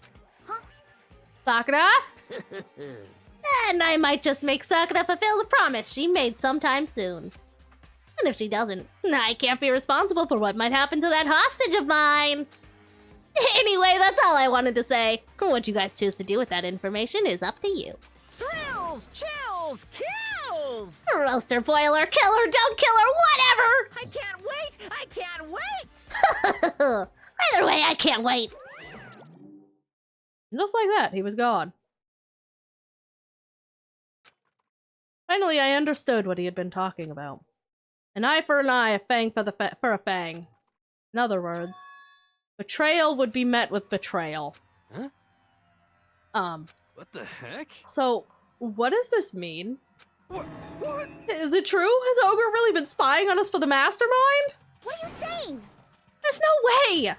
Huh? Sakura? And I might just make Sakura fulfill the promise she made sometime soon. And if she doesn't, I can't be responsible for what might happen to that hostage of mine. Anyway, that's all I wanted to say. What you guys choose to do with that information is up to you. thrills, chills, kills! Roaster, boiler, killer, don't kill her, whatever! I can't wait! I can't wait! Either way, I can't wait. Just like that, he was gone. Finally, I understood what he had been talking about. An eye for an eye, a fang for a fang. In other words, betrayal would be met with betrayal. Huh? What the heck? So, what does this mean? What? Is it true? Has Ogre really been spying on us for the mastermind? What are you saying? There's no way!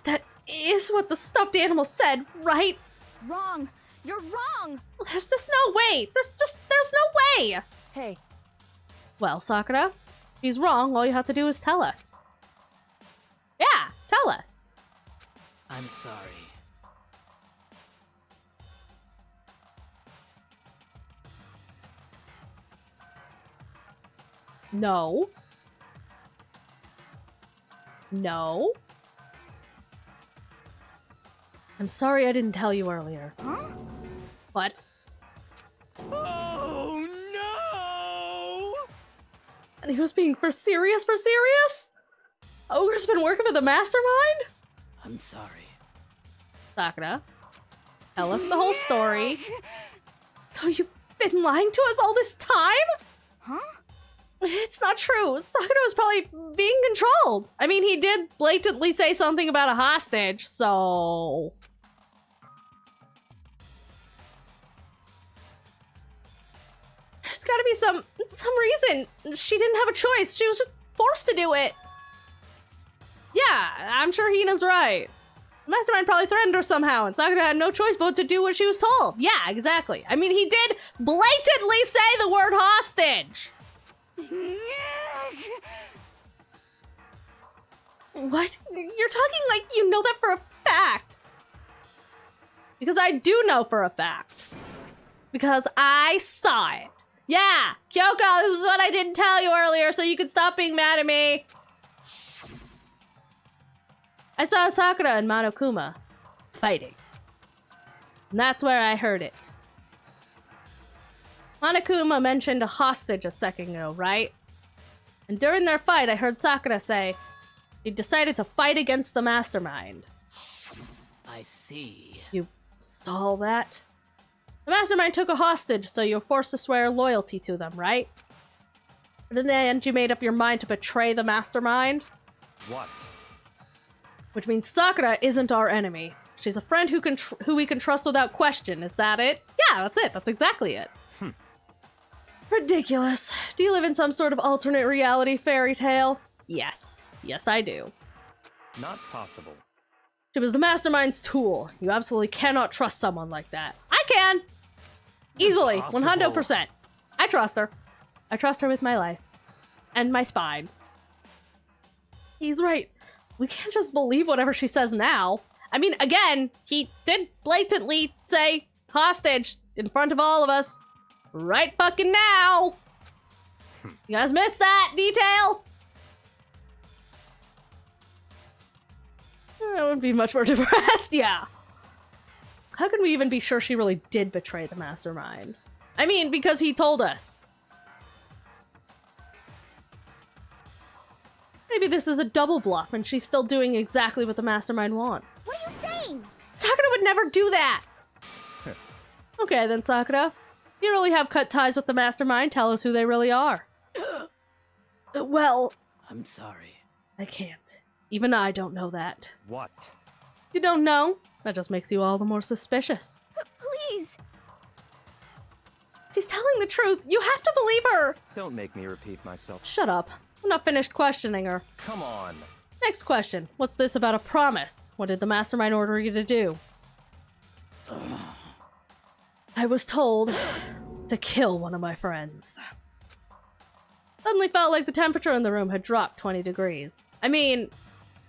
That is what the stuffed animal said, right? Wrong. You're wrong. There's just no way! There's no way! Hey, Well, Sakura, if he's wrong, all you have to do is tell us. Yeah, tell us. I'm sorry. No. No. I'm sorry I didn't tell you earlier. Huh? What? Oh no! And he was being serious? Ogre's been working for the mastermind? I'm sorry. Sakura, tell us the whole story. So you've been lying to us all this time? Huh? It's not true. Sakura was probably being controlled. I mean, he did blatantly say something about a hostage, so... There's gotta be some reason. She didn't have a choice. She was just forced to do it. Yeah, I'm sure Hina's right. The mastermind probably threatened her somehow, and Sakura had no choice but to do what she was told. Yeah, exactly. I mean, he did blatantly say the word hostage. What? You're talking like you know that for a fact. Because I do know for a fact. Because I saw it. Yeah, Kyoko, this is what I didn't tell you earlier, so you can stop being mad at me. I saw Sakura and Monokuma fighting. And that's where I heard it. Monokuma mentioned a hostage a second ago, right? And during their fight, I heard Sakura say she decided to fight against the mastermind. I see. You saw that? The mastermind took a hostage, so you're forced to swear loyalty to them, right? But in the end, you made up your mind to betray the mastermind? What? Which means Sakura isn't our enemy. She's a friend who we can trust without question. Is that it? Yeah, that's it. That's exactly it. Ridiculous. Do you live in some sort of alternate reality fairy tale? Yes. Yes, I do. Not possible. She was the mastermind's tool. You absolutely cannot trust someone like that. I can! Easily. Impossible. 100%. I trust her. I trust her with my life. And my spine. He's right. We can't just believe whatever she says now. I mean, again, he did blatantly say hostage in front of all of us. Right fucking now! You guys missed that detail? I would be much more depressed, yeah. How can we even be sure she really did betray the mastermind? I mean, because he told us. Maybe this is a double bluff and she's still doing exactly what the mastermind wants. What are you saying? Sakura would never do that! Okay then, Sakura. If you really have cut ties with the mastermind, tell us who they really are. Well, I'm sorry. I can't. Even I don't know that. What? You don't know? That just makes you all the more suspicious. Please. She's telling the truth. You have to believe her! Don't make me repeat myself. Shut up. I'm not finished questioning her. Come on. Next question. What's this about a promise? What did the mastermind order you to do? I was told to kill one of my friends. Suddenly felt like the temperature in the room had dropped 20 degrees. I mean,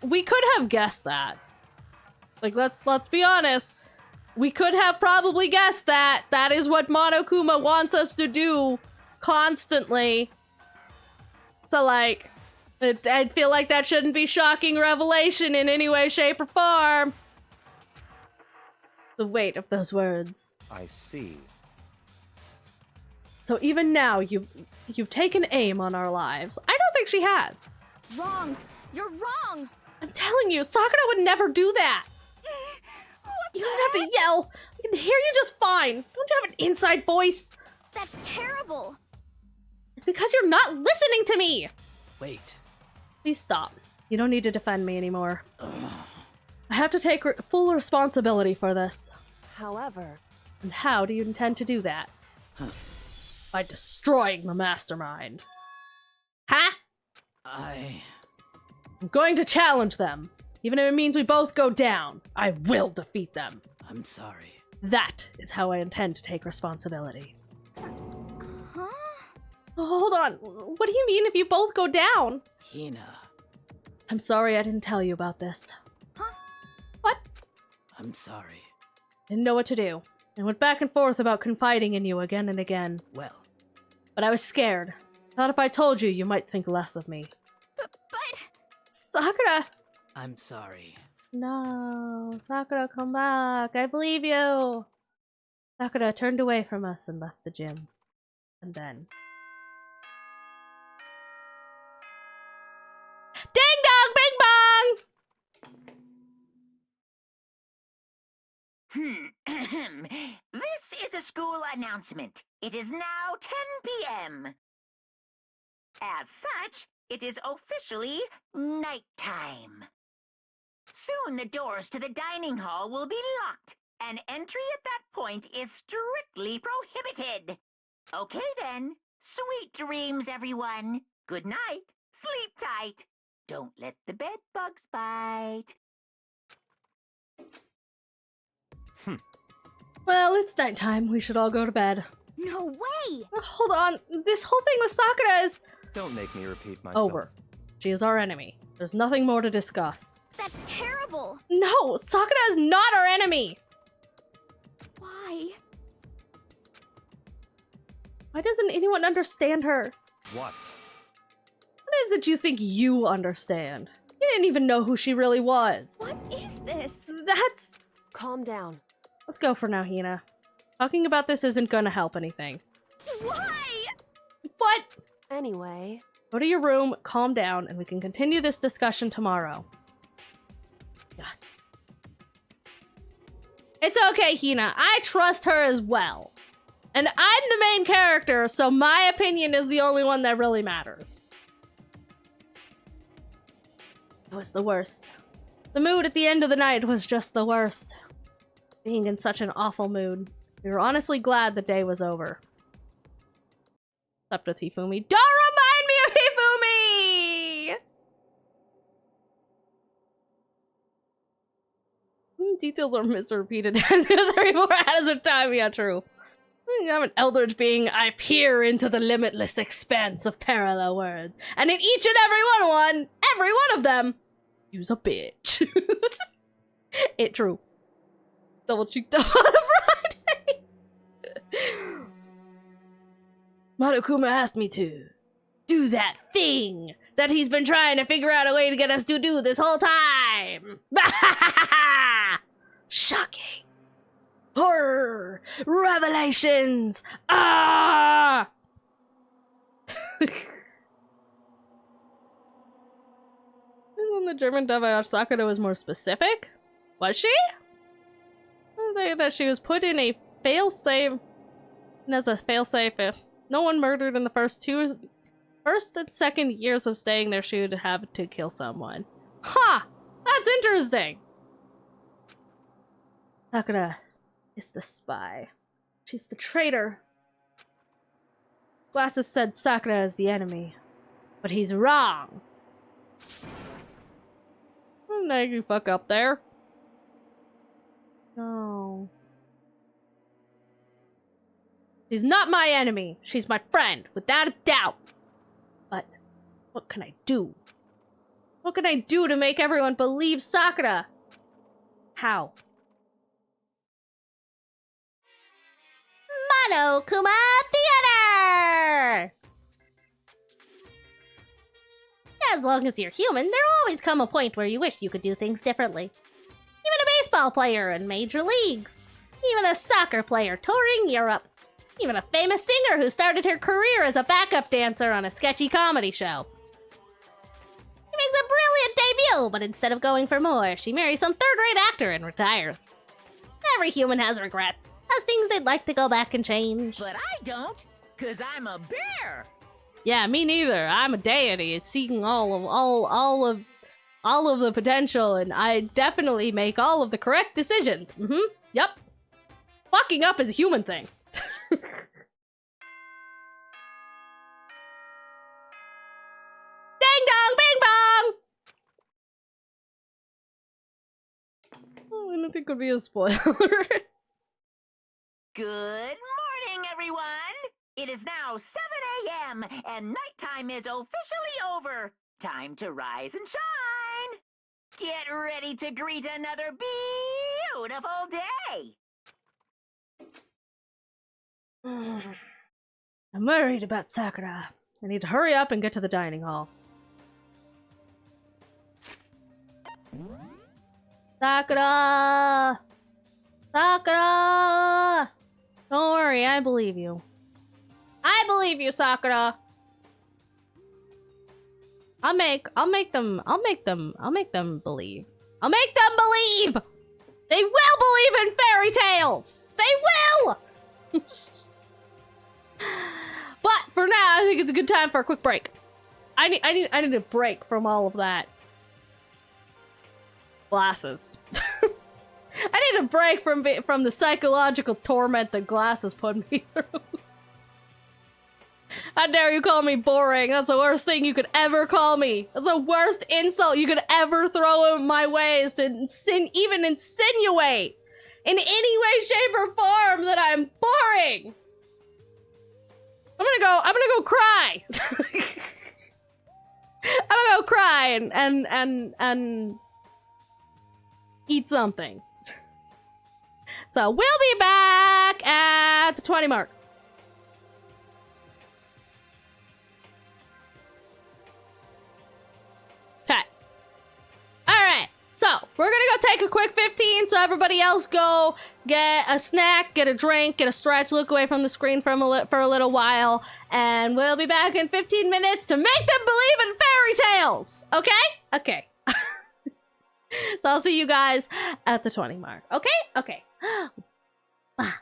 we could have guessed that. Like, let's be honest. We could have probably guessed that. That is what Monokuma wants us to do constantly. So, like, I feel like that shouldn't be shocking revelation in any way, shape, or form. The weight of those words. I see. So even now, you've taken aim on our lives. I don't think she has. Wrong. You're wrong. I'm telling you, Sakura would never do that. You don't have to yell. We can hear you just fine. Don't you have an inside voice? That's terrible. It's because you're not listening to me. Wait. Please stop. You don't need to defend me anymore. I have to take full responsibility for this. However, And how do you intend to do that? By destroying the mastermind. Huh? I'm going to challenge them. Even if it means we both go down, I will defeat them. sorry. That is how I intend to take responsibility. Huh? Oh, hold on. What do you mean if you both go down? Hina, I'm sorry I didn't tell you about this. Huh? What? I'm sorry. Didn't know what to do. I went back and forth about confiding in you again and again. Well, But I was scared. Thought if I told you, you might think less of me. But Sakura! I'm sorry. No, Sakura, come back. I believe you. Sakura turned away from us and left the gym. And then... Ding dong, bing bong! This is a school announcement. It is now 10 p.m. As such, it is officially nighttime. Soon the doors to the dining hall will be locked, and entry at that point is strictly prohibited. Okay then, sweet dreams, everyone. Good night, sleep tight. Don't let the bed bugs bite. Well, it's nighttime. We should all go to bed. no way. Hold on. This whole thing with Sakura is Don't make me repeat myself. over. She is our enemy. There's nothing more to discuss. That's terrible. No, Sakura is not our enemy. Why? Why doesn't anyone understand her? What? What is it you think you understand? You didn't even know who she really was. What is this? That's... calm down. Let's go for now, Hina. Talking about this isn't gonna help anything. Why? What? Anyway, Go to your room, calm down, and we can continue this discussion tomorrow. Guts. It's okay, Hina. I trust her as well. And I'm the main character, so my opinion is the only one that really matters. It was the worst. The mood at the end of the night was just the worst. Being in such an awful mood. We were honestly glad the day was over. Except with Hifumi. Don't remind me of Hifumi! Details are misrepeated 3 more hours of time. Yeah, true. I'm an eldritch being. I peer into the limitless expanse of parallel worlds. And in each and every one of them, use a bitch. It true. Double cheeked up on a Friday. Marukuma asked me to do that thing that he's been trying to figure out a way to get us to do this whole time. Shocking. Horror. Revelations. Ah! In the German dub, I watched Sakura was more specific. Was she? I was saying that she was put in a failsafe. And as a failsafe, if no one murdered in the first and second years of staying there, she would have to kill someone. Ha! That's interesting! Sakura is the spy. She's the traitor. Glasses said Sakura is the enemy. But he's wrong. Now you fuck up there. No. She's not my enemy. She's my friend, without a doubt. But what can I do? What can I do to make everyone believe Sakura? How? Monokuma Theater! As long as you're human, there'll always come a point where you wish you could do things differently. Even a baseball player in major leagues. Even a soccer player touring Europe. Even a famous singer who started her career as a backup dancer on a sketchy comedy show. She makes a brilliant debut, but instead of going for more, she marries some third-rate actor and retires. Every human has regrets. Has things they'd like to go back and change. But I don't, 'cause I'm a bear. Yeah, me neither. I'm a deity. It's seeking all of the potential, and I definitely make all of the correct decisions. Yep. Fucking up is a human thing. Ding dong, bing bong! Oh, I don't think it would be a spoiler. Good morning, everyone. It is now 7 a.m. and nighttime is officially over. Time to rise and shine. Get ready to greet another beautiful day. I'm worried about Sakura. I need to hurry up and get to the dining hall. Sakura! Sakura! Don't worry, I believe you. I believe you, Sakura. I'll make them believe. I'll make them believe! They will believe in fairy tales! They will! But for now, I think it's a good time for a quick break. I need a break from all of that. Glasses. I need a break from the psychological torment that glasses put me through. How dare you call me boring? That's the worst thing you could ever call me. That's the worst insult you could ever throw in my ways to even insinuate in any way, shape, or form that I'm boring. I'm gonna go cry. I'm gonna go cry and eat something. So we'll be back at the 20 mark. Okay. Alright, so we're gonna go take a quick 15, so everybody else go get a snack, get a drink, get a stretch, look away from the screen for a little while, and we'll be back in 15 minutes to make them believe in fairy tales. Okay? Okay. So I'll see you guys at the 20 mark. Okay? Okay. Bye.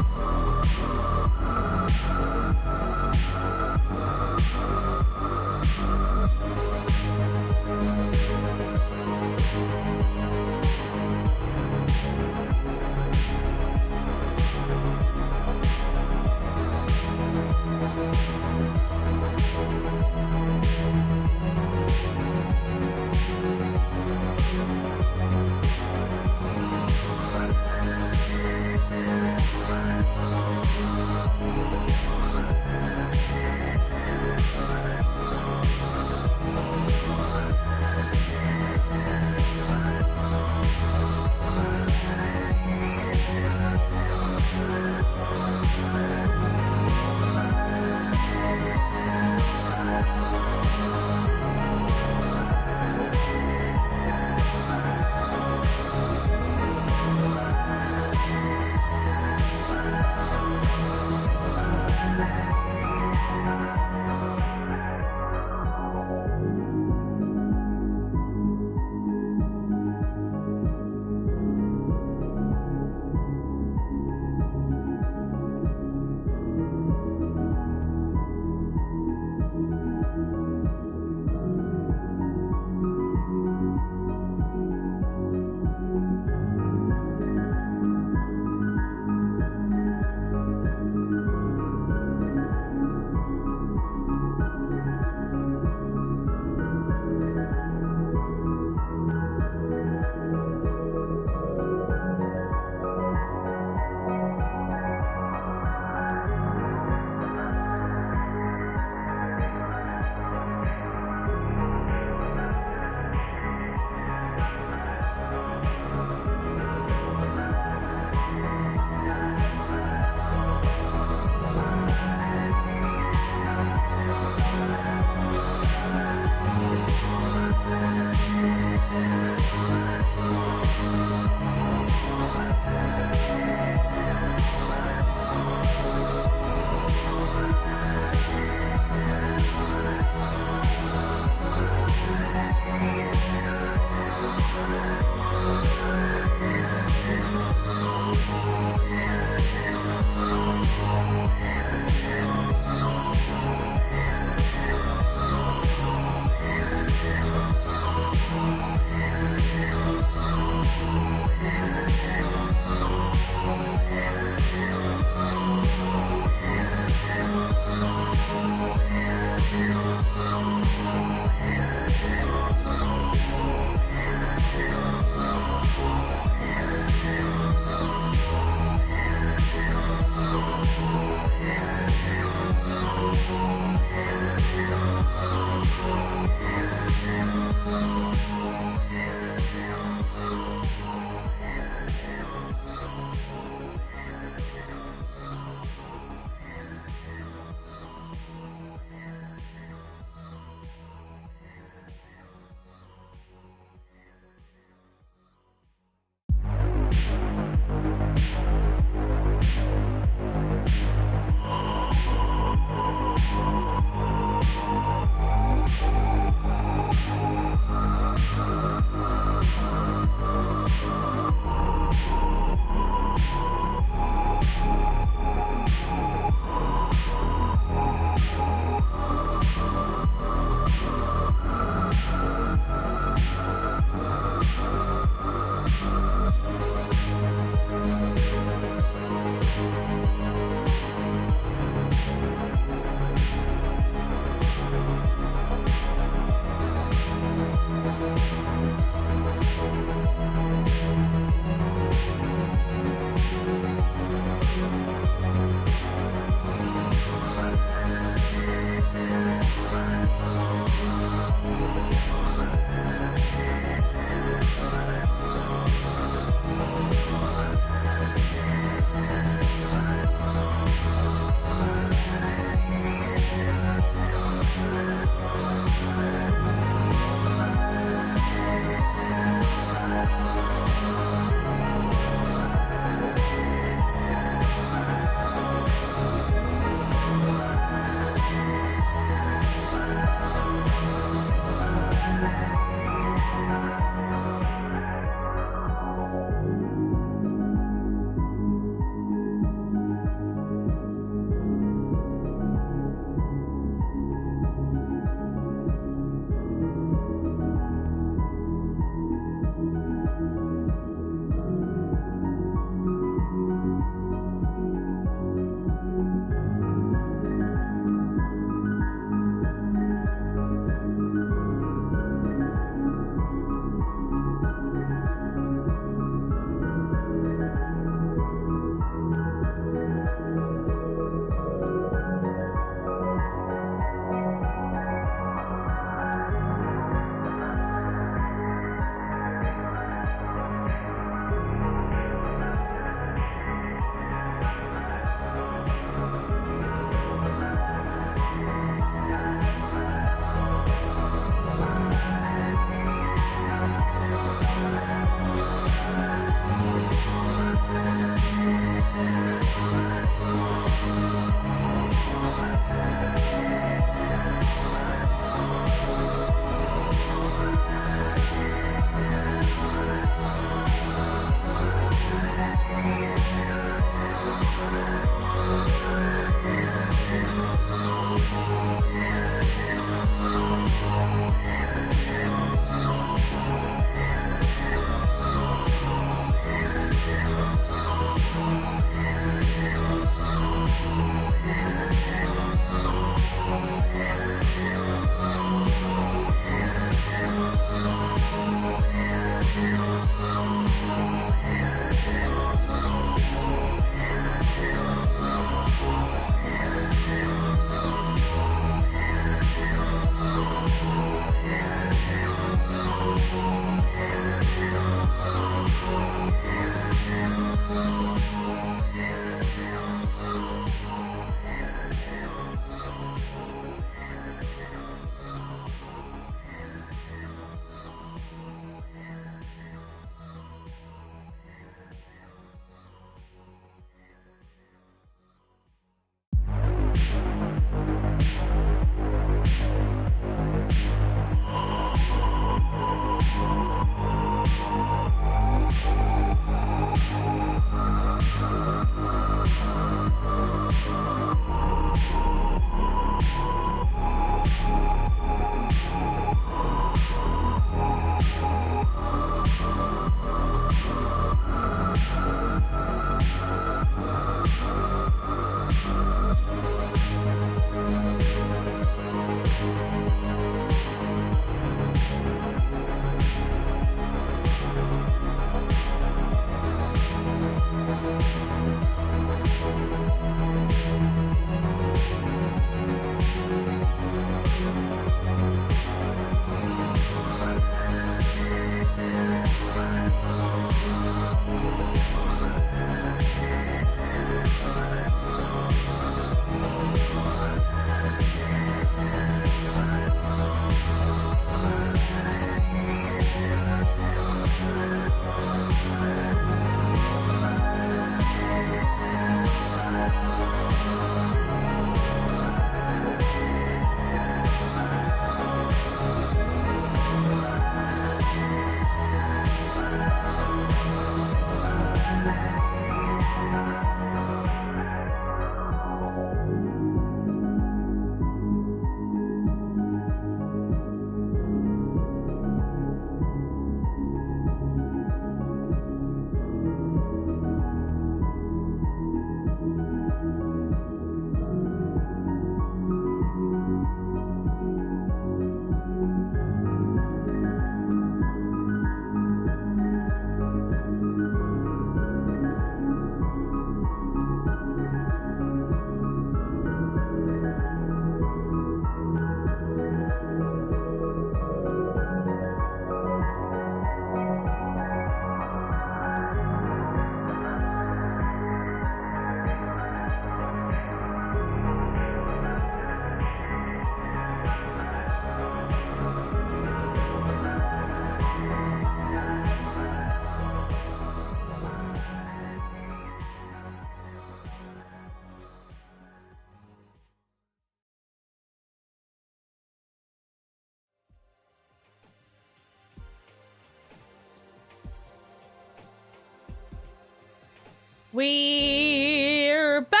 We're back!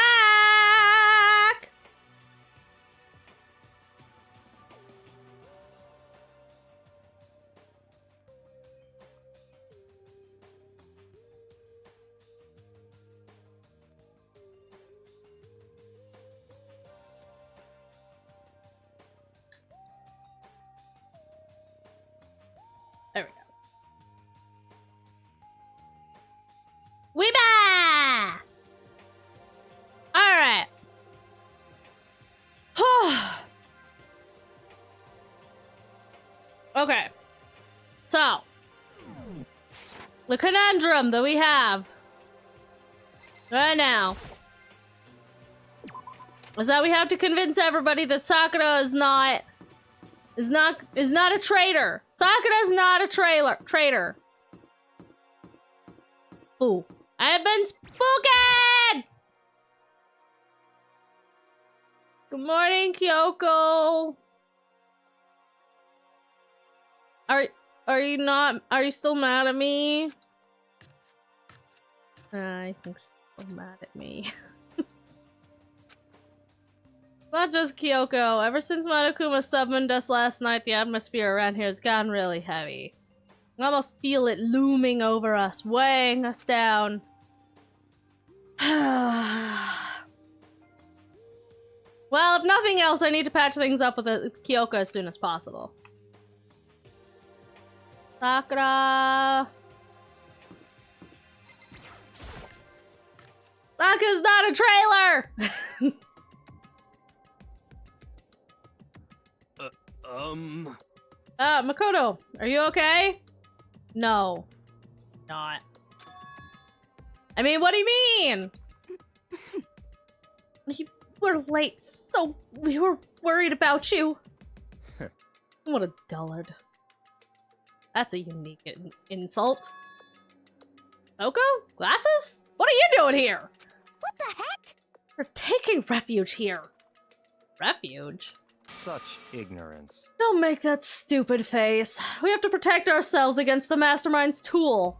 There we go. We back! Alright. Okay. So. The conundrum that we have right now is that we have to convince everybody that Sakura is not a traitor. Sakura's not a traitor. Ooh, I've been spooked! Good morning, Kyoko. Are you still mad at me? I think she's still mad at me. Not just Kyoko. Ever since Monokuma summoned us last night, the atmosphere around here has gotten really heavy. I can almost feel it looming over us, weighing us down. Well, if nothing else, I need to patch things up with Kyoko as soon as possible. Sakura! Sakura's not a trailer! Makoto, are you okay? No. Not. I mean, what do you mean? You were late, so we were worried about you. What a dullard. That's a unique insult. Oko? Glasses? What are you doing here? What the heck? We're taking refuge here. Refuge? Such ignorance. Don't make that stupid face. We have to protect ourselves against the Mastermind's tool.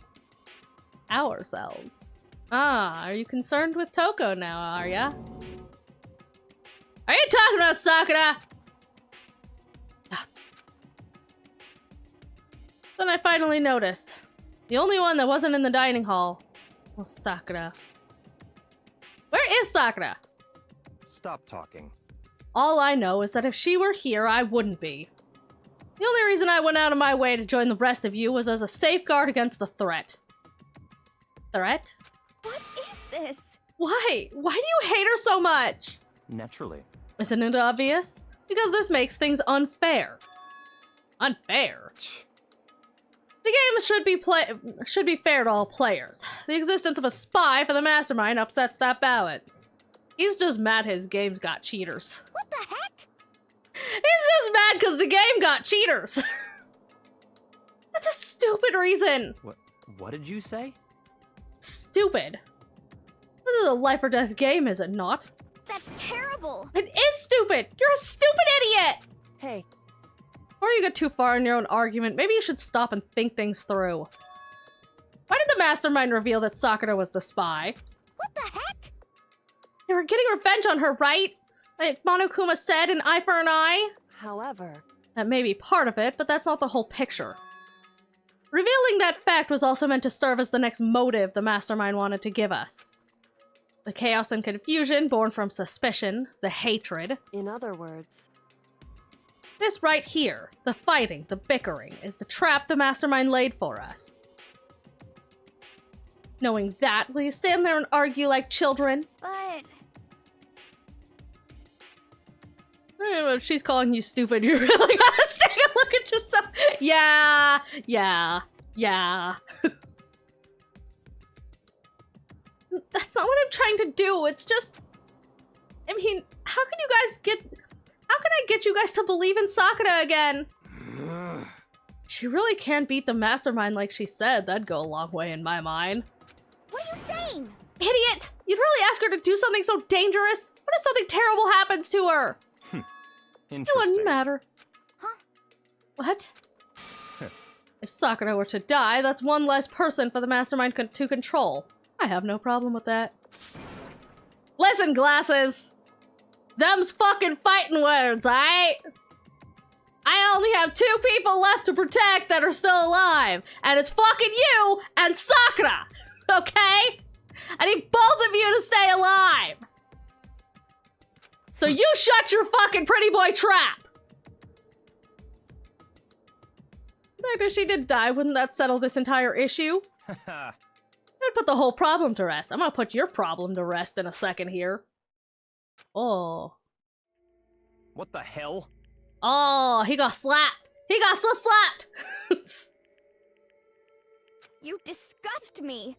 Ourselves. Ah, are you concerned with Toko now, are ya? Are you talking about Sakura? Nuts. Then I finally noticed. The only one that wasn't in the dining hall was Sakura. Where is Sakura? Stop talking. All I know is that if she were here, I wouldn't be. The only reason I went out of my way to join the rest of you was as a safeguard against the threat. Threat? What is this? Why? Why do you hate her so much? Naturally. Isn't it obvious? Because this makes things unfair. Unfair? The game should be fair to all players. The existence of a spy for the Mastermind upsets that balance. He's just mad his game's got cheaters. What the heck? He's just mad because the game got cheaters. That's a stupid reason. What did you say? Stupid. This is a life or death game, is it not? That's terrible. It is stupid. You're a stupid idiot. Hey. Before you get too far in your own argument, maybe you should stop and think things through. Why did the Mastermind reveal that Sakura was the spy? What the heck? They were getting revenge on her, right? Like Monokuma said, an eye for an eye? However... That may be part of it, but that's not the whole picture. Revealing that fact was also meant to serve as the next motive the Mastermind wanted to give us. The chaos and confusion born from suspicion, the hatred. In other words... This right here, the fighting, the bickering, is the trap the Mastermind laid for us. Knowing that, will you stand there and argue like children? But... If she's calling you stupid, you really gotta take a look at yourself. Yeah. That's not what I'm trying to do. It's just... I mean, how can I get you guys to believe in Sakura again? She really can't beat the Mastermind like she said. That'd go a long way in my mind. What are you saying? Idiot! You'd really ask her to do something so dangerous? What if something terrible happens to her? It wouldn't matter. Huh? What? If Sakura were to die, that's one less person for the Mastermind to control. I have no problem with that. Listen, Glasses! Them's fucking fighting words, alright? I only have 2 people left to protect that are still alive, and it's fucking you and Sakura, okay? I need both of you to stay alive. So you shut your fucking pretty boy trap. If she did die, wouldn't that settle this entire issue? I would put the whole problem to rest. I'm gonna put your problem to rest in a second here. Oh. What the hell? Oh, he got slapped. He got slap-slapped. You disgust me.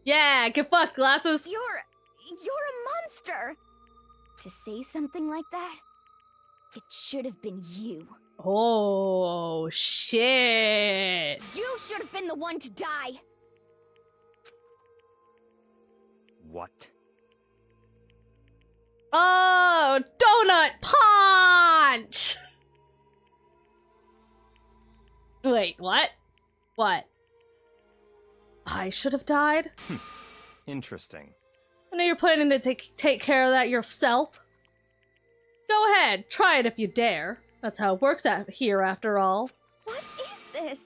Yeah, get fucked, Glasses. You're a monster. To say something like that, it should have been you. Oh, shit. You should have been the one to die. What? Oh, donut punch! Wait, what? What? I should have died? Interesting. I know you're planning to take care of that yourself. Go ahead, try it if you dare. That's how it works out here, after all. What is this?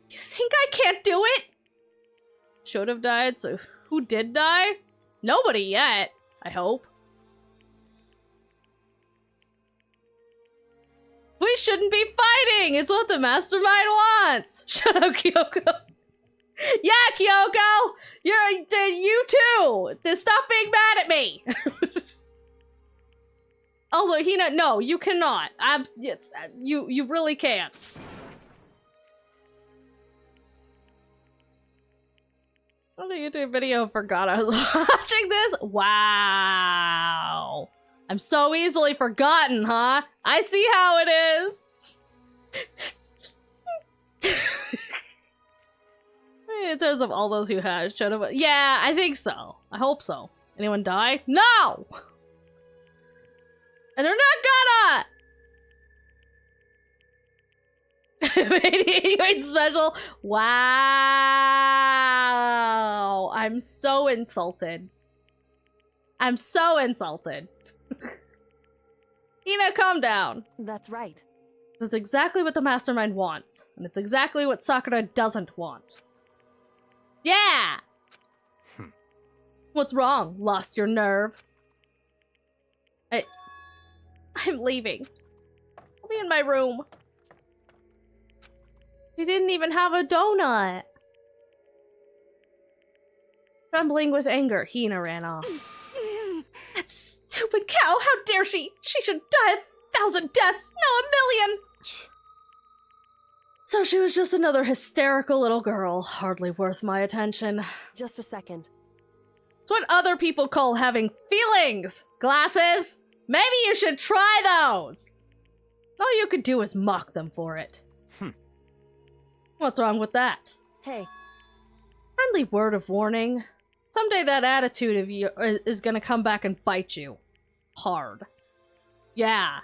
You think I can't do it? Should have died, so who did die? Nobody yet, I hope. We shouldn't be fighting! It's what the mastermind wants! Shut up, Kyoko. Yeah, Kyoko! You too! Stop being mad at me! Also, Hina, no, you cannot. You really can't. On the YouTube video, forgot I was watching this? Wow. I'm so easily forgotten, huh? I see how it is. In terms of all those who had, should have. Yeah, I think so. I hope so. Anyone die? No! And they're not gonna! Anyway, special. Wow. I'm so insulted. I'm so insulted. Ina, calm down. That's right. That's exactly what the mastermind wants. And it's exactly what Sakura doesn't want. Yeah! What's wrong? Lost your nerve? I'm leaving. I'll be in my room. She didn't even have a donut. Trembling with anger, Hina ran off. That stupid cow! How dare she! She should die 1,000 deaths, no 1,000,000! So she was just another hysterical little girl, hardly worth my attention. Just a second. It's what other people call having feelings, Glasses! Maybe you should try those! All you could do is mock them for it. What's wrong with that? Hey. Friendly word of warning. Someday that attitude of you is gonna come back and bite you. Hard. Yeah.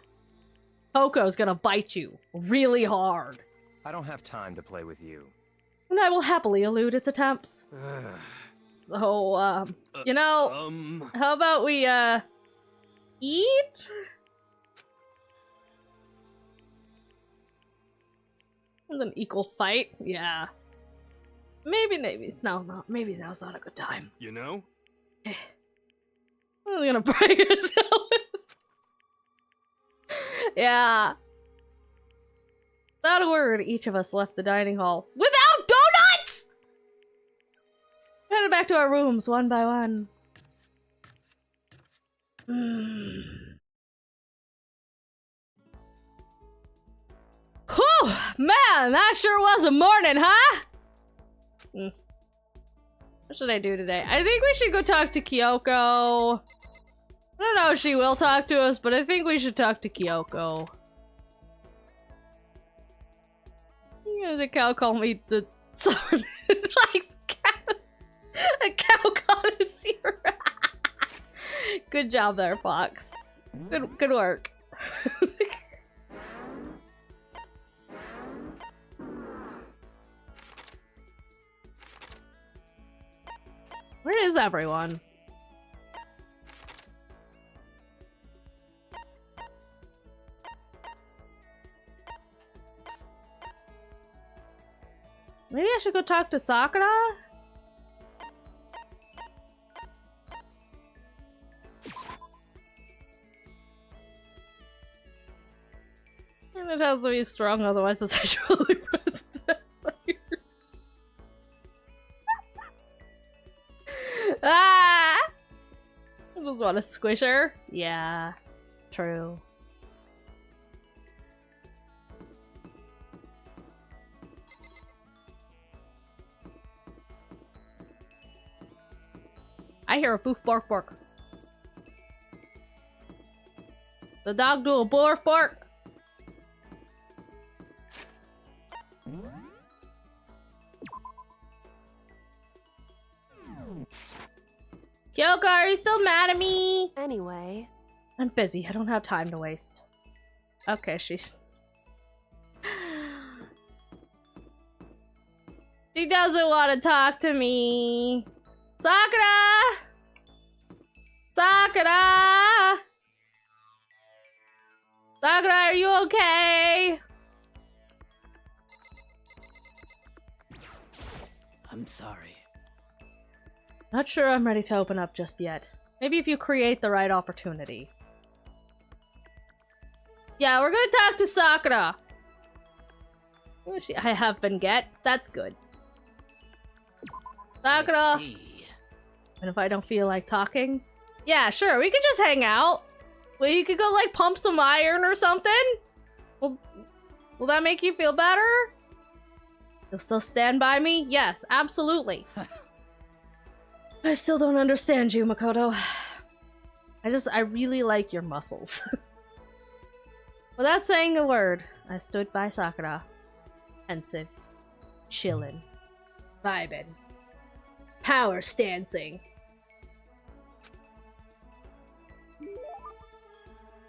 Poco's gonna bite you. Really hard. I don't have time to play with you. And I will happily elude its attempts. So, you know, how about we, eat? It's an equal fight, yeah. Maybe now's not a good time. You know? I'm gonna break his nose. Yeah. Without a word, each of us left the dining hall. Without donuts! Headed back to our rooms, one by one. Whew! Man, that sure was a morning, huh? What should I do today? I think we should go talk to Kyoko. I don't know if she will talk to us, but I think we should talk to Kyoko. The cow called me the someone who likes cows. A cow connoisseur. Good job there, Fox. Good work. Where is everyone? Maybe I should go talk to Sakura? And it has to be strong, otherwise it's actually present. Ah! I just want to squish her. Yeah, true. I hear a boof bark bark. The dog do a bark bark. Kyoko, are you still mad at me? Anyway. I'm busy. I don't have time to waste. Okay, she's... She doesn't want to talk to me. Sakura! Sakura! Sakura, are you okay? I'm sorry. Not sure I'm ready to open up just yet. Maybe if you create the right opportunity. Yeah, we're gonna talk to Sakura. I have been get. That's good. Sakura. I see. And if I don't feel like talking? Yeah, sure, we could just hang out. Well, you could go, like, pump some iron or something? Will that make you feel better? You'll still stand by me? Yes, absolutely. I still don't understand you, Makoto. I really like your muscles. Without saying a word, I stood by Sakura. Pensive. Chillin'. Vibin'. Power stancing.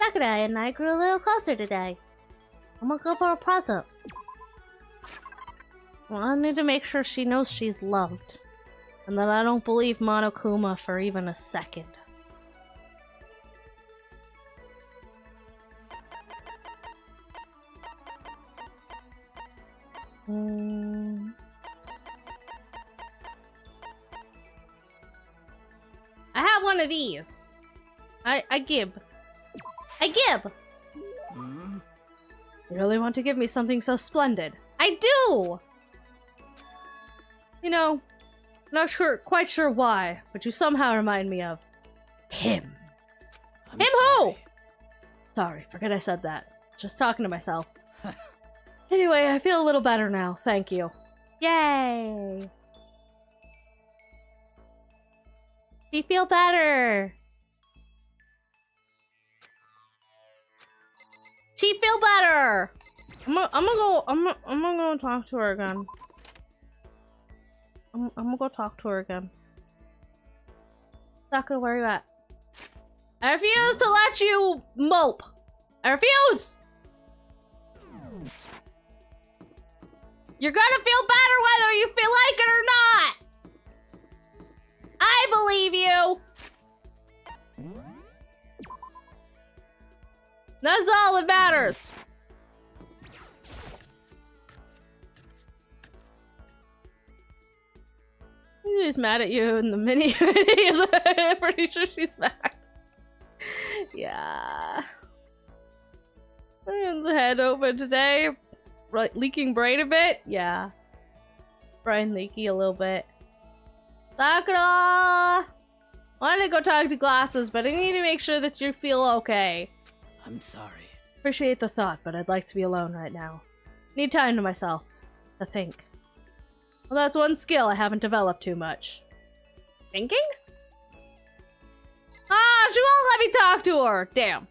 Sakura and I grew a little closer today. I'm gonna go for a present. Well, I need to make sure she knows she's loved. And that I don't believe Monokuma for even a second. I have one of these. I give. Hmm? You really want to give me something so splendid? I do! You know, not quite sure why, but you somehow remind me of him. I'm Him sorry. who? Sorry, forget I said that. Just talking to myself. Anyway, I feel a little better now. Thank you. Yay! You feel better. She feel better. I'm gonna go talk to her again. I'm gonna go talk to her again. Sakura, where are you at? I refuse to let you mope. I refuse. You're gonna feel better whether you feel like it or not. I believe you. That's all that matters. She's mad at you in the mini videos. I'm pretty sure she's mad. Yeah. Ryan's head open today. Right, leaking brain a bit? Yeah. Brain leaky a little bit. Sakura! Wanted to go talk to Glasses, but I need to make sure that you feel okay. I'm sorry. Appreciate the thought, but I'd like to be alone right now. Need time to myself. To think. Well, that's one skill I haven't developed too much. Thinking? Ah, she won't let me talk to her! Damn.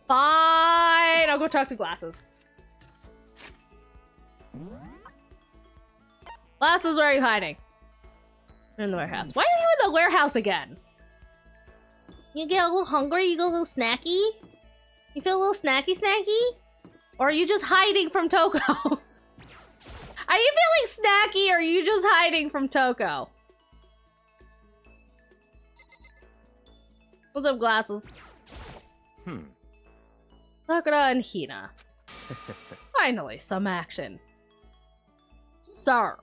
Fine, I'll go talk to Glasses. Glasses, where are you hiding? In the warehouse. Why are you in the warehouse again? You get a little hungry? You get a little snacky? You feel a little snacky? Or are you just hiding from Toko? Are you feeling snacky or are you just hiding from Toko? What's up, glasses? Sakura and Hina. Finally, some action. Sir,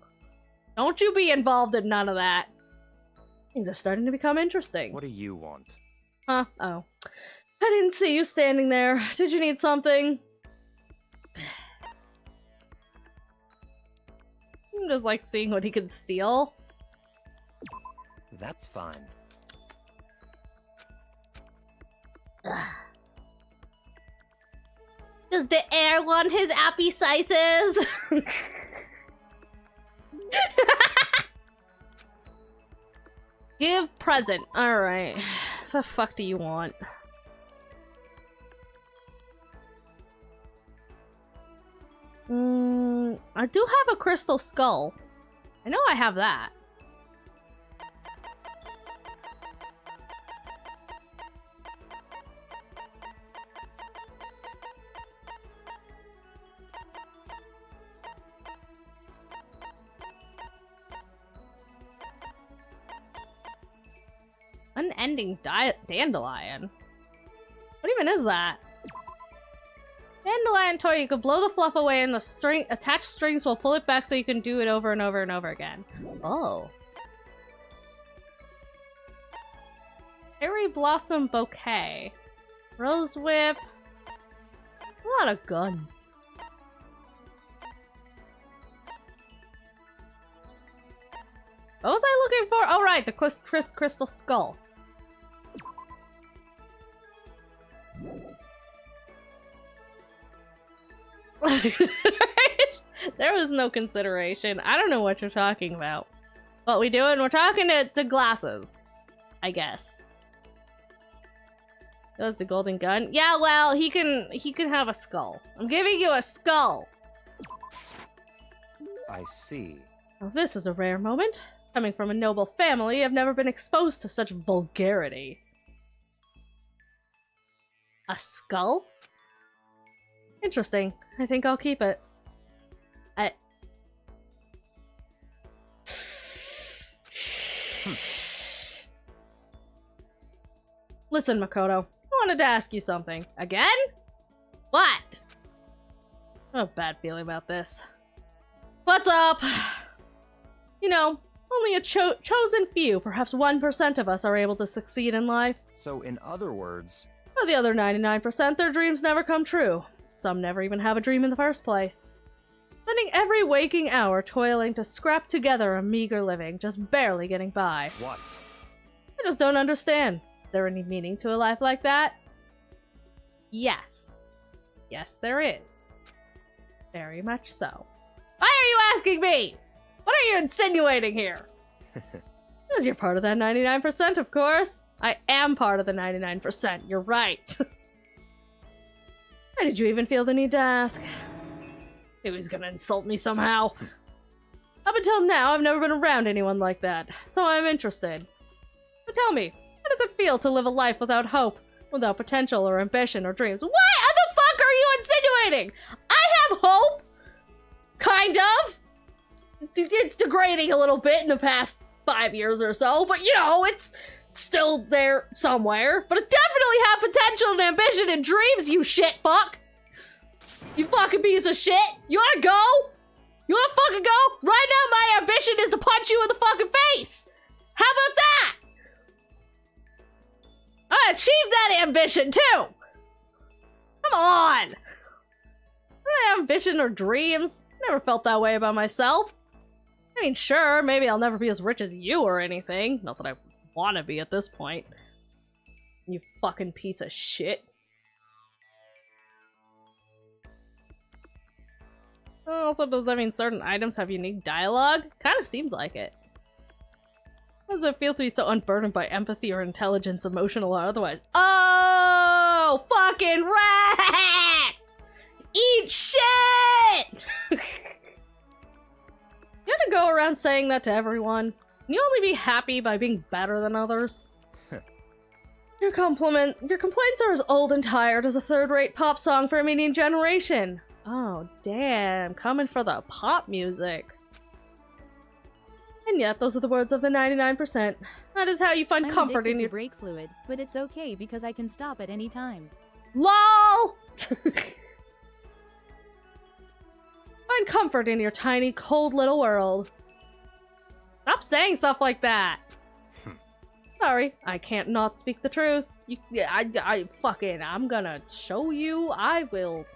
don't you be involved in none of that. Things are starting to become interesting. What do you want? Huh? Oh. I didn't see you standing there. Did you need something? I'm just like seeing what he can steal. That's fine. Does the heir want his appy sizes? Give present. Alright. The fuck do you want? I do have a crystal skull. I know I have that. Unending dandelion? What even is that? Dandelion toy, you can blow the fluff away and the attached strings will pull it back so you can do it over and over and over again. Oh. Cherry blossom bouquet. Rose whip. A lot of guns. What was I looking for? Oh right, the crystal skull. There was no consideration. I don't know what you're talking about. What we doing? We're talking to glasses, I guess. That's the golden gun. Yeah, well, he can have a skull. I'm giving you a skull. I see. Well, this is a rare moment. Coming from a noble family, I've never been exposed to such vulgarity. A skull? Interesting. I think I'll keep it. Listen, Makoto. I wanted to ask you something. Again? What? I have a bad feeling about this. What's up? You know, only a chosen few, perhaps 1% of us are able to succeed in life. So, in other words... For the other 99%, their dreams never come true. Some never even have a dream in the first place. Spending every waking hour toiling to scrap together a meager living, just barely getting by. What? I just don't understand. Is there any meaning to a life like that? Yes. Yes, there is. Very much so. Why are you asking me? What are you insinuating here? Because you're part of that 99%, of course. I am part of the 99%. You're right. Why did you even feel the need to ask? He was gonna insult me somehow. Up until now, I've never been around anyone like that, so I'm interested. So tell me, how does it feel to live a life without hope, without potential or ambition or dreams? What the fuck are you insinuating? I have hope? Kind of. It's degrading a little bit in the past 5 years or so, but you know, it's still there somewhere. But it definitely have potential and ambition and dreams, you shit fuck. You fucking piece of shit. You wanna go? You wanna fucking go? Right now my ambition is to punch you in the fucking face. How about that? I achieved that ambition too. Come on. I don't have ambition or dreams. Never felt that way about myself. I mean, sure, maybe I'll never be as rich as you or anything. Not that I want to be at this point. You fucking piece of shit. Also, does that mean certain items have unique dialogue? Kind of seems like it. How does it feel to be so unburdened by empathy or intelligence, emotional or otherwise? Oh, fucking rat! Eat shit! You have to go around saying that to everyone. Can you only be happy by being better than others? Your complaints are as old and tired as a third-rate pop song for a meaning generation. Oh, damn. Coming for the pop music. And yet, those are the words of the 99%. That is how you find I'm comfort addicted in to your— brake fluid, but it's okay because I can stop at any time. LOL! Find comfort in your tiny, cold little world. Stop saying stuff like that. Sorry, I can't not speak the truth. I'm gonna show you. I will.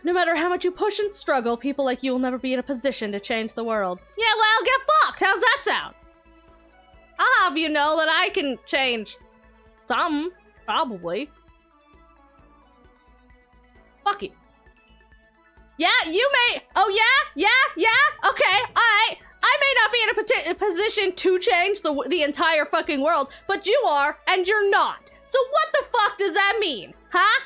No matter how much you push and struggle, people like you will never be in a position to change the world. Yeah, well, get fucked! How's that sound? I'll have you know that I can change something, probably. Fuck you. Yeah, you may— oh yeah? Okay, alright. I may not be in a position to change the entire fucking world, but you are, and you're not. So what the fuck does that mean? Huh?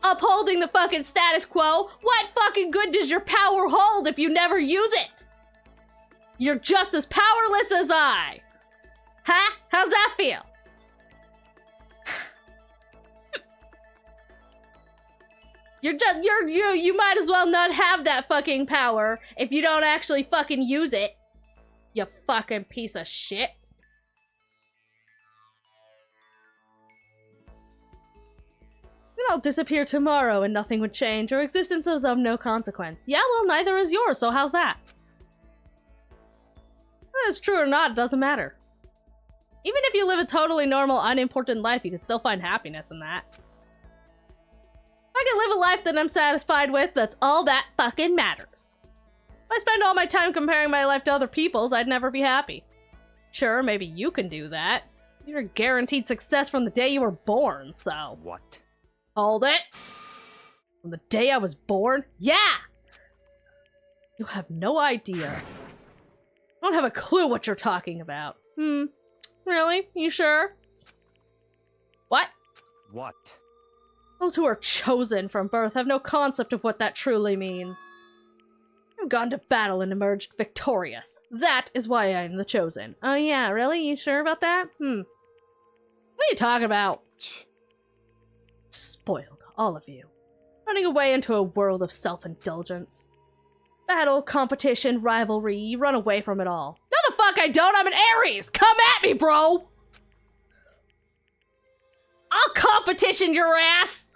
Upholding the fucking status quo? What fucking good does your power hold if you never use it? You're just as powerless as I. Huh? How's that feel? You might as well not have that fucking power if you don't actually fucking use it. You fucking piece of shit. Then I'll disappear tomorrow and nothing would change. Your existence is of no consequence. Yeah, well, neither is yours, so how's that? Whether it's true or not, it doesn't matter. Even if you live a totally normal, unimportant life, you can still find happiness in that. If I can live a life that I'm satisfied with, that's all that fucking matters. If I spend all my time comparing my life to other people's, I'd never be happy. Sure, maybe you can do that. You're guaranteed success from the day you were born, so... What? Hold it. From the day I was born? Yeah! You have no idea. I don't have a clue what you're talking about. Really? You sure? What? What? Those who are chosen from birth have no concept of what that truly means. I've gone to battle and emerged victorious. That is why I am the chosen. Oh yeah, really? You sure about that? What are you talking about? Spoiled, all of you. Running away into a world of self-indulgence. Battle, competition, rivalry, you run away from it all. No the fuck I don't, I'm an Aries! Come at me, bro! I'll competition your ass!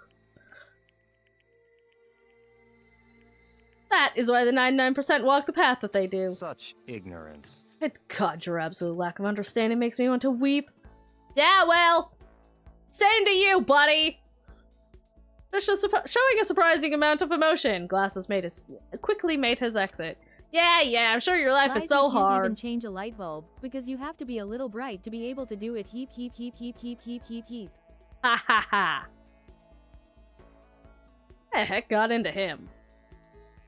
That is why the 99% walk the path that they do. Such ignorance. And God, your absolute lack of understanding makes me want to weep. Yeah, well, same to you, buddy. Just showing a surprising amount of emotion. Glasses quickly made his exit. Yeah, I'm sure your life Lies, is so you can't hard. even change a light bulb, because you have to be a little bright to be able to do it. Heap. Ha ha ha. The heck got into him?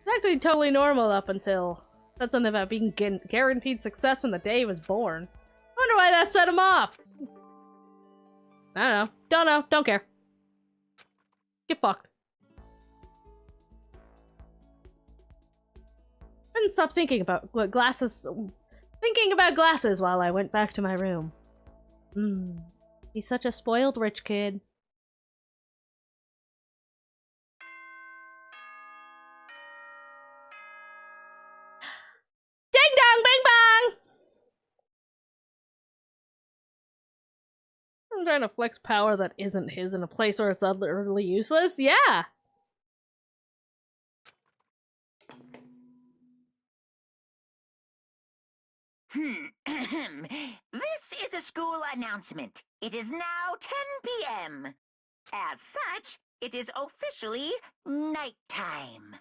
It's actually totally normal up until... Said something about being guaranteed success from the day he was born. I wonder why that set him off. I don't know. Don't know. Don't care. Get fucked. Couldn't stop thinking about glasses while I went back to my room. He's such a spoiled rich kid. Ding dong, bing bong! I'm trying to flex power that isn't his in a place where it's utterly useless. Yeah. This is a school announcement. It is now 10 p.m. As such, it is officially nighttime.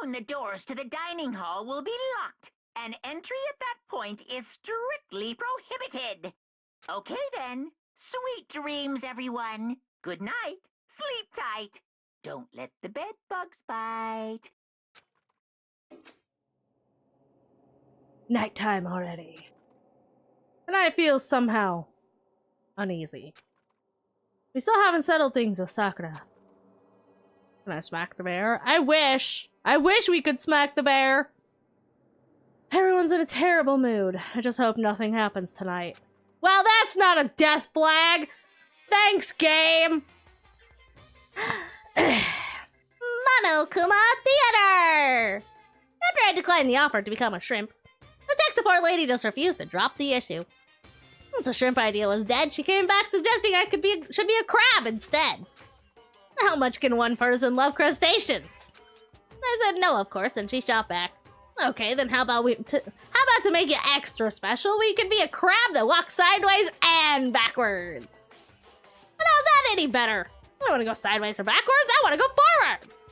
Soon the doors to the dining hall will be locked, and entry at that point is strictly prohibited. Okay then. Sweet dreams, everyone. Good night. Sleep tight. Don't let the bed bugs bite. Nighttime already. And I feel somehow uneasy. We still haven't settled things with Sakura. Can I smack the bear? I wish we could smack the bear. Everyone's in a terrible mood. I just hope nothing happens tonight. Well, that's not a death flag. Thanks, game. Monokuma Theater! tried to decline the offer to become a shrimp. The tech support lady just refused to drop the issue. Once the shrimp idea was dead, she came back suggesting I should be a crab instead. How much can one person love crustaceans? I said no, of course, and she shot back. Okay, then how about to make it extra special, we could be a crab that walks sideways and backwards. But how's that any better? I don't want to go sideways or backwards, I want to go forwards.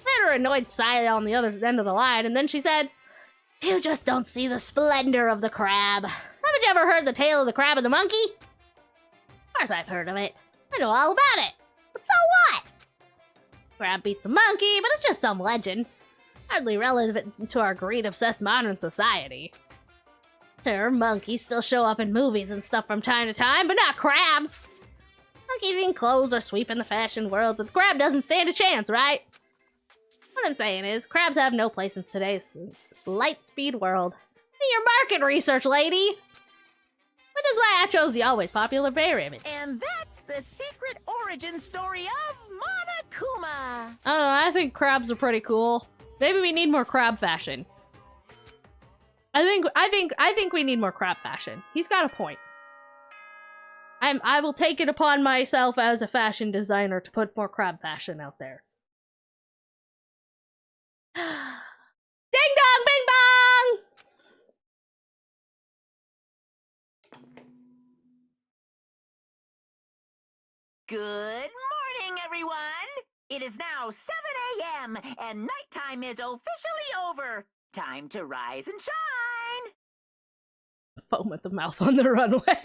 I had her annoyed sigh on the other end of the line, and then she said, you just don't see the splendor of the crab. Haven't you ever heard the tale of the crab and the monkey? Of course I've heard of it. I know all about it. But so what? Crab beats the monkey, but it's just some legend. Hardly relevant to our greed-obsessed modern society. Sure, monkeys still show up in movies and stuff from time to time, but not crabs. Monkeys eating clothes or sweeping the fashion world, but the crab doesn't stand a chance, right? What I'm saying is, crabs have no place in today's light-speed world. Do your market research, lady! Which is why I chose the always popular bear image. And that's the secret origin story of Monokuma. I don't know, I think crabs are pretty cool. Maybe we need more crab fashion. I think we need more crab fashion. He's got a point. I will take it upon myself as a fashion designer to put more crab fashion out there. Ding dong, bing bong! Good morning, everyone. It is now 7 a.m. and nighttime is officially over. Time to rise and shine. Foam at the mouth on the runway.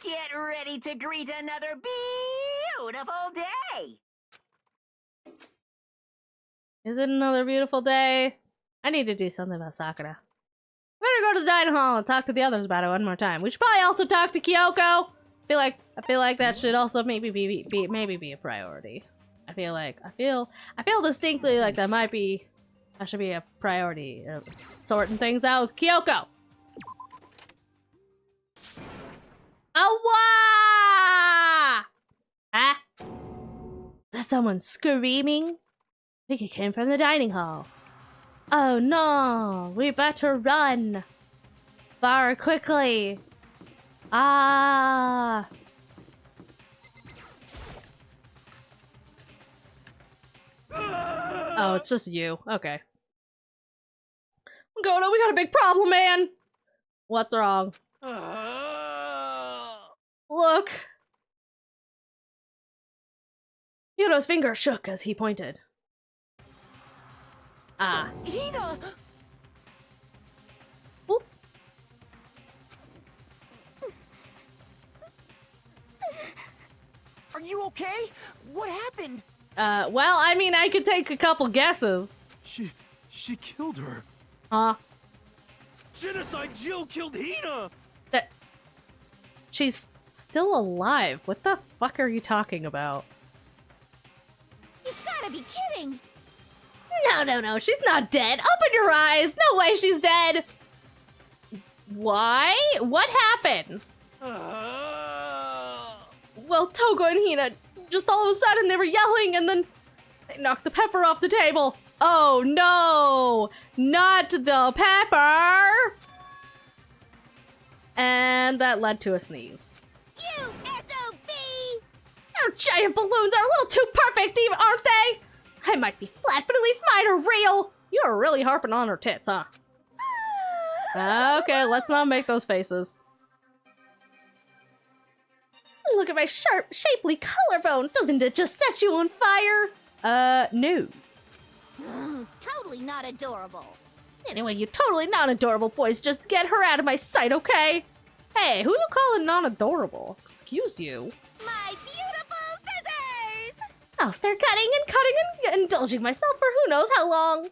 Get ready to greet another beautiful day. Is it another beautiful day? I need to do something about Sakura. Better go to the dining hall and talk to the others about it one more time. We should probably also talk to Kyoko. I feel like that should also maybe be a priority. I feel distinctly like that should be a priority. Sorting things out with Kyoko. Awa! Ah? Is that someone screaming? I think it came from the dining hall. Oh no, we better run. Far quickly. Ah. Oh, it's just you. Okay. Gono, we got a big problem, man. What's wrong? Look. Yuno's finger shook as he pointed. Ah. Hina! Oop. Are you okay? What happened? Well, I mean, I could take a couple guesses. She killed her. Huh? Genocide Jill killed Hina! She's still alive. What the fuck are you talking about? You've gotta be kidding! No, she's not dead. Open your eyes. No way she's dead. Why? What happened? Well, Togo and Hina, just all of a sudden they were yelling and then they knocked the pepper off the table. Oh no! Not the pepper! And that led to a sneeze. You SOB! Our giant balloons are a little too perfect, even, aren't they? I might be flat, but at least mine are real. You are really harping on her tits, huh? Okay, let's not make those faces. Look at my sharp, shapely collarbone. Doesn't it just set you on fire? No. Totally not adorable. Anyway, you totally non-adorable boys, just get her out of my sight, okay? Hey, who you calling non-adorable? Excuse you. My beautiful scissors! I'll start cutting and indulging myself for who knows how long.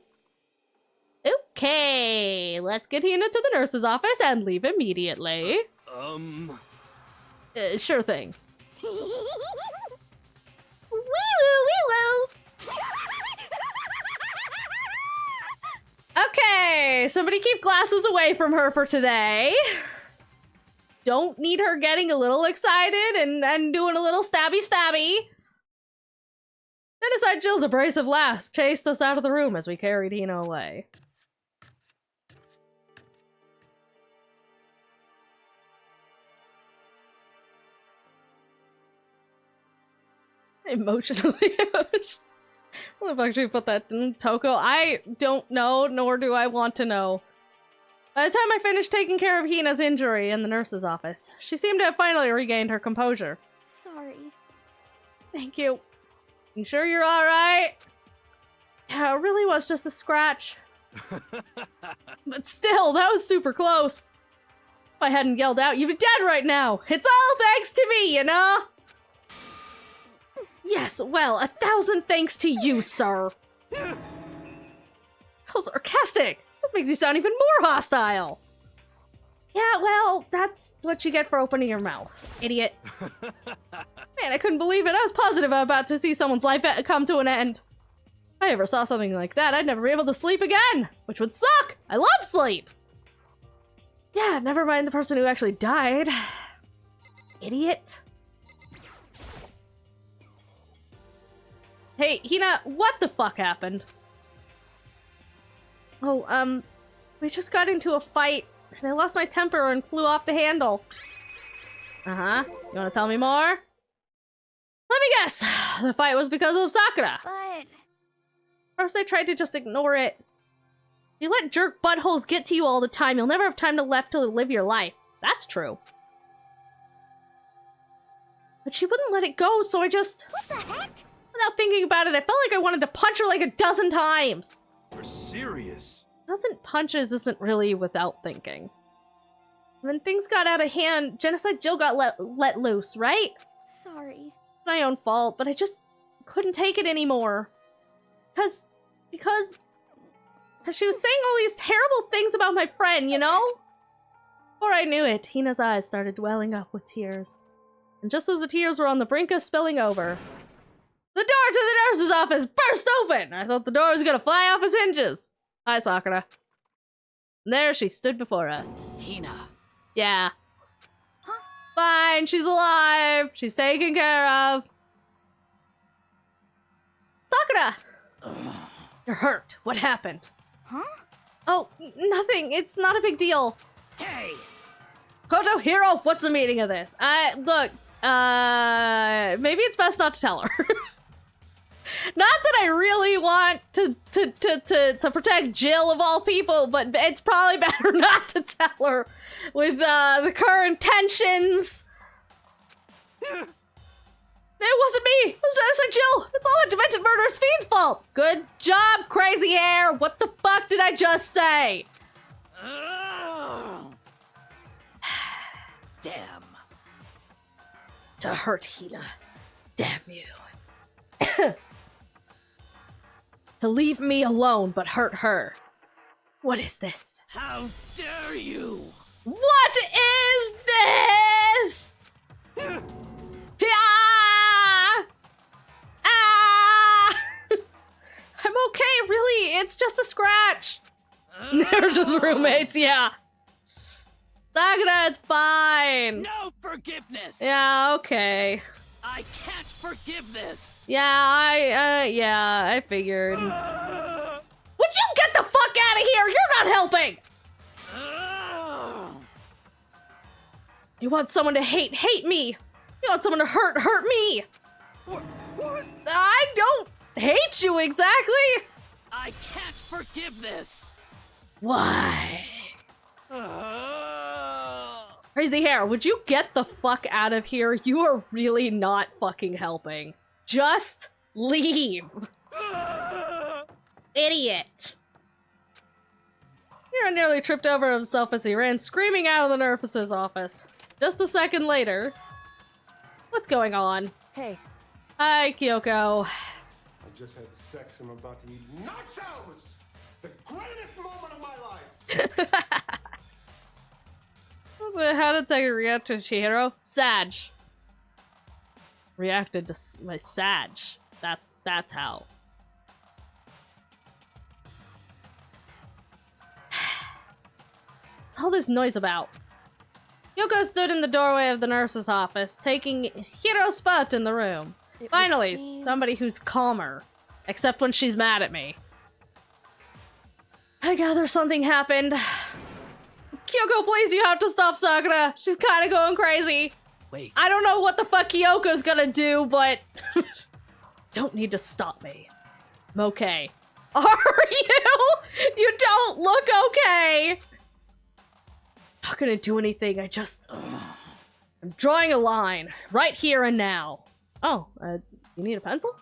Okay, let's get Hina to the nurse's office and leave immediately. Sure thing. Wee woo, wee woo. Okay, somebody keep glasses away from her for today. Don't need her getting a little excited and doing a little stabby. Genocide Jill's abrasive laugh chased us out of the room as we carried Hina away. Emotionally. What the fuck should we put that in? Toko? I don't know, nor do I want to know. By the time I finished taking care of Hina's injury in the nurse's office, she seemed to have finally regained her composure. Sorry. Thank you. You sure you're alright? Yeah, it really was just a scratch. But still, that was super close. If I hadn't yelled out, you'd be dead right now. It's all thanks to me, you know? Yes, well, 1,000 thanks to you, sir. So sarcastic. This makes you sound even more hostile. Yeah, well, that's what you get for opening your mouth, idiot. Man, I couldn't believe it. I was positive I'm about to see someone's life come to an end. If I ever saw something like that, I'd never be able to sleep again, which would suck. I love sleep. Yeah, never mind the person who actually died. Idiot. Hey, Hina, what the fuck happened? Oh, we just got into a fight, and I lost my temper and flew off the handle. Uh-huh. You wanna tell me more? Let me guess! The fight was because of Sakura. But... First I tried to just ignore it. You let jerk buttholes get to you all the time, you'll never have time left to live your life. That's true. But she wouldn't let it go, so I just... What the heck? Without thinking about it, I felt like I wanted to punch her like a dozen times. You're serious? Dozen punches isn't really without thinking. When things got out of hand, Genocide Jill got let loose, right? Sorry. My own fault, but I just couldn't take it anymore. Because she was saying all these terrible things about my friend, you know? Before I knew it, Hina's eyes started welling up with tears. And just as the tears were on the brink of spilling over, the door to the nurse's office burst open! I thought the door was gonna fly off its hinges. Hi, Sakura. And there she stood before us. Hina. Yeah. Huh? Fine, she's alive. She's taken care of. Sakura! You're hurt. What happened? Huh? Oh, nothing. It's not a big deal. Hey! Koto Hiro, what's the meaning of this? Look, maybe it's best not to tell her. Not that I really want to protect Jill of all people, but it's probably better not to tell her with the current tensions. It wasn't me. It was Genocide Jill. It's all that demented murderous fiend's fault. Good job, crazy hair. What the fuck did I just say? Damn. To hurt Hina. Damn you. To leave me alone but hurt her. What is this? How dare you? What is this? Ah! Ah! I'm okay, really. It's just a scratch. They're just roommates, yeah. Sakura, it's fine. No forgiveness. Yeah, okay. I can't forgive this. Yeah, I figured. Would you get the fuck out of here? You're not helping! You want someone to hate me! You want someone to hurt me! What? I don't hate you exactly! I can't forgive this. Why? Crazy hair, would you get the fuck out of here? You are really not fucking helping. Just leave. Idiot. Hiro nearly tripped over himself as he ran screaming out of the nurse's office. Just a second later. What's going on? Hey. Hi, Kyoko. I just had sex and I'm about to eat nachos! The greatest moment of my life! How did Teki react to Chihiro? Sag. Reacted to my Sag. That's how. What's all this noise about? Yoko stood in the doorway of the nurse's office, taking Hiro's spot in the room. It Finally, would seem- somebody who's calmer. Except when she's mad at me. I gather something happened. Kyoko, please, you have to stop Sakura. She's kind of going crazy. Wait. I don't know what the fuck Kyoko's gonna do, but... Don't need to stop me. I'm okay. Are you? You don't look okay. Not gonna do anything, I just... I'm drawing a line. Right here and now. Oh, you need a pencil?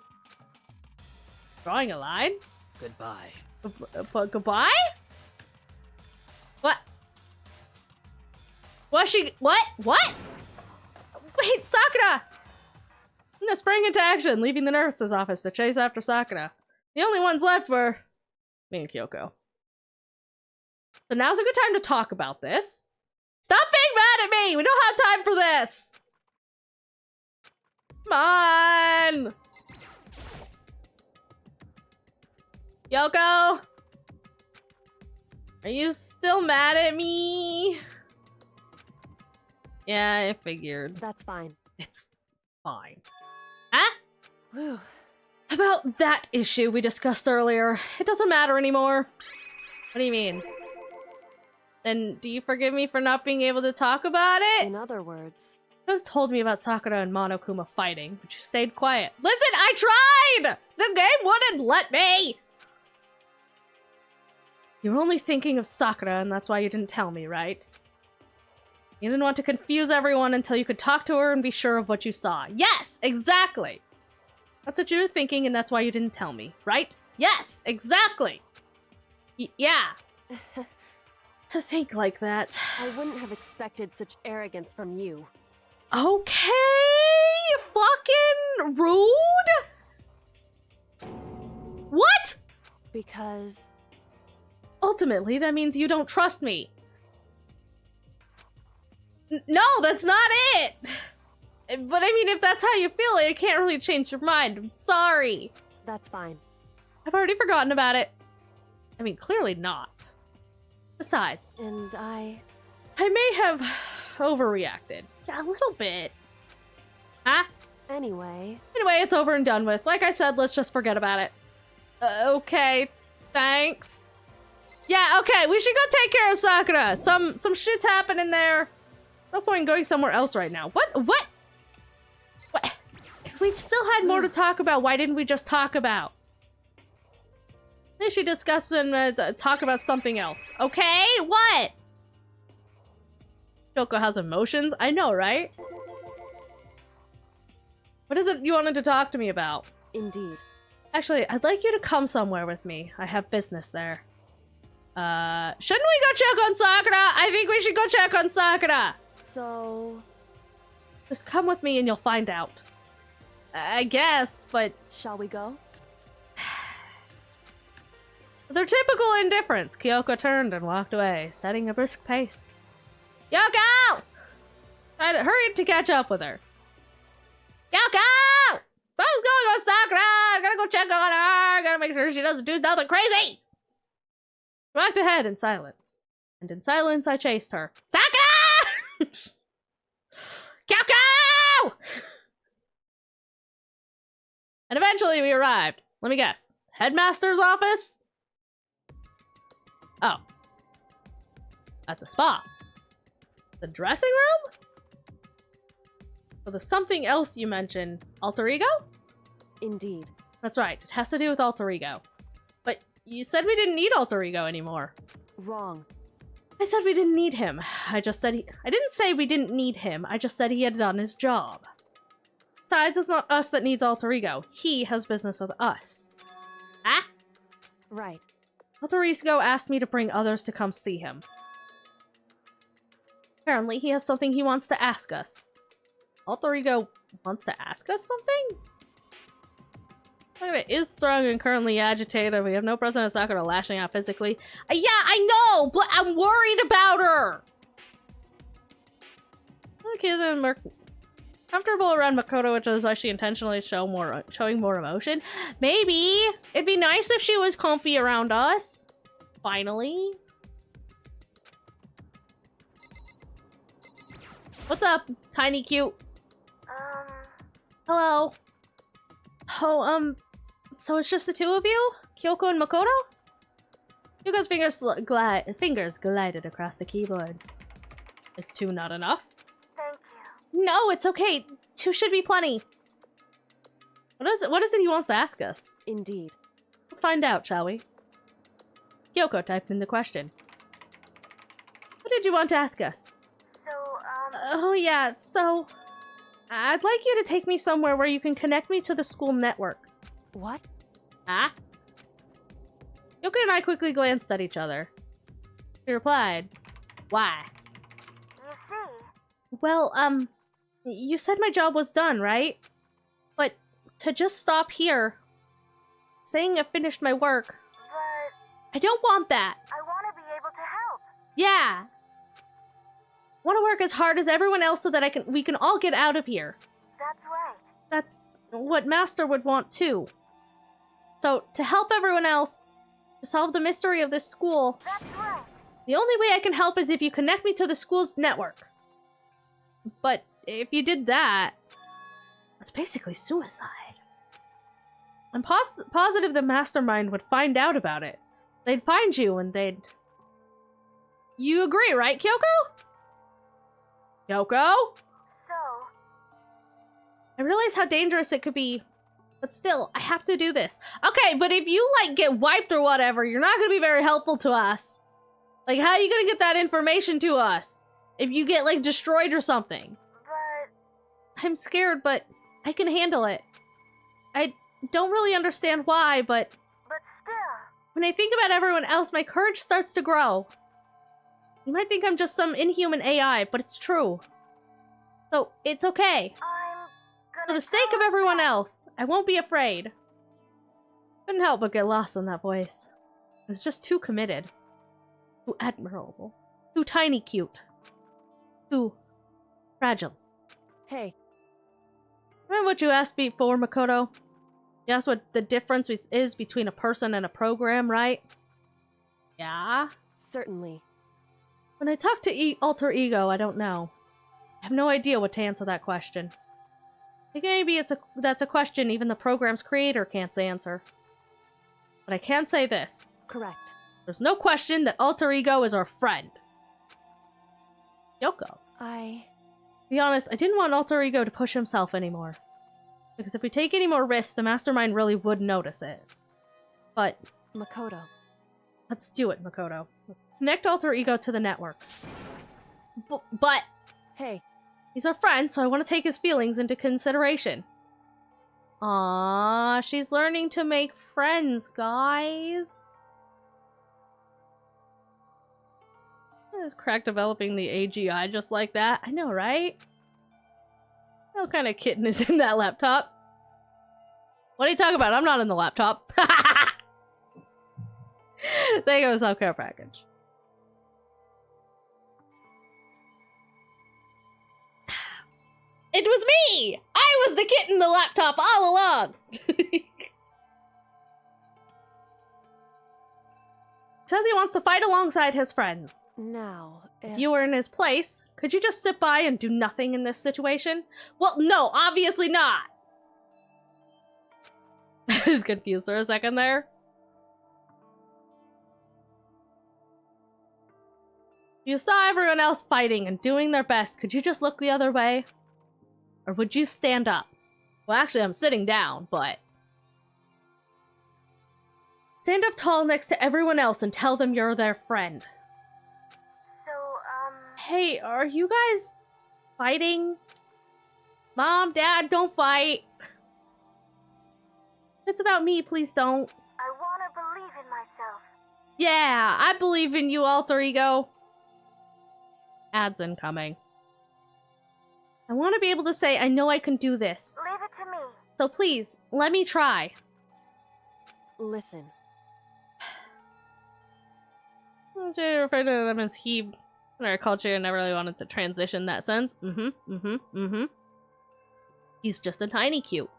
Drawing a line? Goodbye. But goodbye? What? What what? Wait, Sakura! I'm gonna spring into action, leaving the nurse's office to chase after Sakura. The only ones left were me and Kyoko. So now's a good time to talk about this. Stop being mad at me! We don't have time for this! Come on! Kyoko? Are you still mad at me? Yeah, I figured. That's fine. It's fine. Huh? Whew. About that issue we discussed earlier, it doesn't matter anymore. What do you mean? Then do you forgive me for not being able to talk about it? In other words, You have told me about Sakura and Monokuma fighting, but you stayed quiet. Listen, I tried! The game wouldn't let me! You were only thinking of Sakura, and that's why you didn't tell me, right? You didn't want to confuse everyone until you could talk to her and be sure of what you saw. Yes, exactly! That's what you were thinking, and that's why you didn't tell me, right? Yes, exactly! Yeah. To think like that. I wouldn't have expected such arrogance from you. Okay, fucking rude? What? Because Ultimately, that means you don't trust me. No, that's not it! But I mean, if that's how you feel, I can't really change your mind. I'm sorry. that's fine. I've already forgotten about it. I mean, clearly not. Besides, And I may have overreacted. Yeah, a little bit. Huh? anyway, Anyway, it's over and done with. Like I said, let's just forget about it. Okay, thanks. Yeah, okay, we should go take care of Sakura. Some shit's happening there. No point in going somewhere else right now. What? If we still had more to talk about, why didn't we just talk about? We should discuss and talk about something else. Okay, what? Kyoko has emotions? I know, right? What is it you wanted to talk to me about? indeed. Actually, I'd like you to come somewhere with me. I have business there. Shouldn't we go check on Sakura? I think we should go check on Sakura. So, Just come with me and you'll find out. I guess, but shall we go? their typical indifference. Kyoko turned and walked away, setting a brisk pace. Kyoko! I hurried to catch up with her. Kyoko! Something's going on with Sakura! I gotta go check on her! Gotta make sure she doesn't do nothing crazy! I walked ahead in silence. And in silence, I chased her. Sakura! Kyoko! And eventually we arrived. Let me guess. Headmaster's office? Oh. At the spa. The dressing room? So the something else you mentioned. Alter ego? Indeed. That's right. It has to do with alter ego. But you said we didn't need alter ego anymore. Wrong. I said we didn't need him. I just said I didn't say we didn't need him. I just said he had done his job. Besides, it's not us that needs alter ego. He has business with us. Ah? Right. Alter ego asked me to bring others to come see him. Apparently, he has something he wants to ask us. Alter ego wants to ask us something? Sakura is strong and currently agitated. We have no present of Sakura lashing out physically. Yeah, I know, but I'm worried about her! Okay, then we're comfortable around Makoto, which is why she intentionally showing more emotion. Maybe. It'd be nice if she was comfy around us. Finally. What's up, tiny cute? Hello. Oh, so it's just the two of you? Kyoko and Makoto? Yuko's fingers glided across the keyboard. Is 2 not enough? Thank you. No, it's okay. 2 should be plenty. What is it he wants to ask us? Indeed. Let's find out, shall we? Kyoko typed in the question. What did you want to ask us? So, Oh yeah, so... I'd like you to take me somewhere where you can connect me to the school network. What? Ah? Kyoko and I quickly glanced at each other. She replied, why? you see, Well, you said my job was done, right? But to just stop here, saying I finished my work, but I don't want that. I want to be able to help. Yeah. I want to work as hard as everyone else so that we can all get out of here. That's right. That's what Master would want too. So, to help everyone else, to solve the mystery of this school, That's right. the only way I can help is if you connect me to the school's network. But if you did that, that's basically suicide. I'm positive the mastermind would find out about it. They'd find you and they'd... You agree, right, Kyoko? Kyoko? So, I realize how dangerous it could be, but still, I have to do this. Okay, but if you, like, get wiped or whatever, you're not gonna be very helpful to us. Like, how are you gonna get that information to us? If you get, like, destroyed or something. but I'm scared, but I can handle it. I don't really understand why, but still, when I think about everyone else, my courage starts to grow. You might think I'm just some inhuman AI, but it's true. So, it's okay. I'm For gonna the sake of try. everyone else, I won't be afraid. Couldn't help but get lost in that voice. It was just too committed. Too admirable. Too tiny cute. Too fragile. Hey, Remember what you asked before, Makoto? You asked what the difference is between a person and a program, right? Yeah? certainly. When I talk to Alter Ego, I don't know. I have no idea what to answer that question. I think maybe that's a question even the program's creator can't answer. But I can say this. Correct. There's no question that Alter Ego is our friend. Yoko. To be honest, I didn't want Alter Ego to push himself anymore. Because if we take any more risks, the Mastermind really would notice it. But Makoto. let's do it, Makoto. Connect Alter Ego to the network. But Hey, he's our friend, so I want to take his feelings into consideration. Aww, she's learning to make friends, guys. Is Crack developing the AGI just like that? I know, right? What kind of kitten is in that laptop? What are you talking about? I'm not in the laptop. There goes self-care package. It was me! I was the kitten in the laptop all along! Says he wants to fight alongside his friends. now, If you were in his place, could you just sit by and do nothing in this situation? Well, no, obviously not! I was confused for a second there. You saw everyone else fighting and doing their best. Could you just look the other way? Or would you stand up? Well, actually, I'm sitting down, but... Stand up tall next to everyone else and tell them you're their friend. So, Hey, are you guys fighting? Mom, Dad, don't fight. If it's about me, please don't. I want to believe in myself. Yeah, I believe in you, Alter Ego. Ads incoming. I want to be able to say, I know I can do this. Leave it to me. So please, let me try. listen. I refer to them as he. In our culture, I never really wanted to transition that sense. He's just a tiny cute.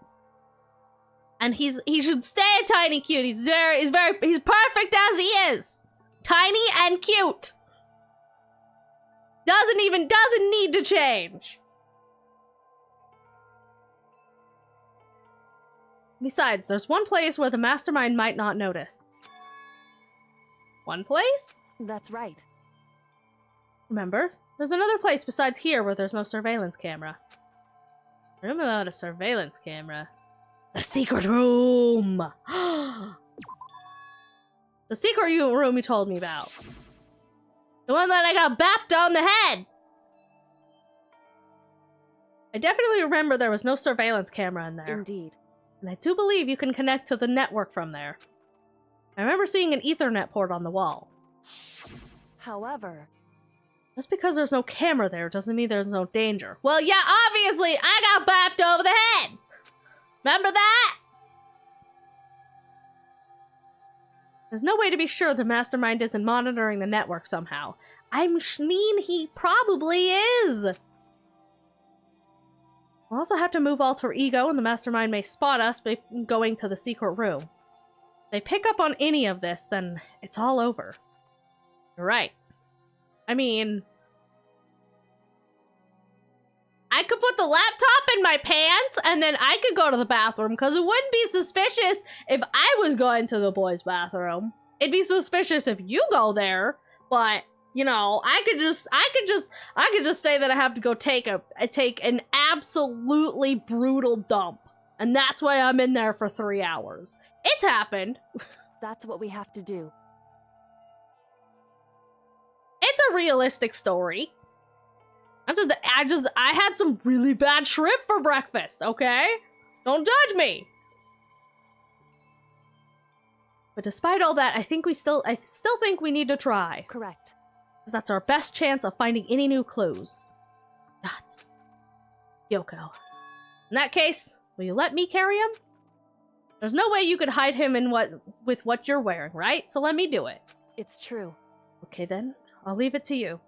And he should stay a tiny cute. He's perfect as he is. Tiny and cute. Doesn't need to change. Besides, there's one place where the mastermind might not notice. One place? That's right. Remember, there's another place besides here where there's no surveillance camera. Room without a surveillance camera. The secret room! The secret room you told me about. The one that I got bapped on the head! I definitely remember there was no surveillance camera in there. Indeed. And I do believe you can connect to the network from there. I remember seeing an Ethernet port on the wall. However... Just because there's no camera there doesn't mean there's no danger. Well, yeah, obviously, I got bapped over the head! Remember that? There's no way to be sure the mastermind isn't monitoring the network somehow. I mean, he probably is! We'll also have to move alter ego, and the mastermind may spot us by going to the secret room. If they pick up on any of this, then it's all over. You're right. I mean, I could put the laptop in my pants and then I could go to the bathroom because it wouldn't be suspicious if I was going to the boys' bathroom. It'd be suspicious if you go there, but you know, I could just say that I have to go take an absolutely brutal dump, and that's why I'm in there for 3 hours. It's happened. That's what we have to do. It's a realistic story. I had some really bad shrimp for breakfast, okay? Don't judge me. But despite all that, I still think we need to try. Correct. Because that's our best chance of finding any new clues. Nuts. Yoko. In that case, will you let me carry him? There's no way you could hide him with what you're wearing, right? So let me do it. It's true. Okay then, I'll leave it to you.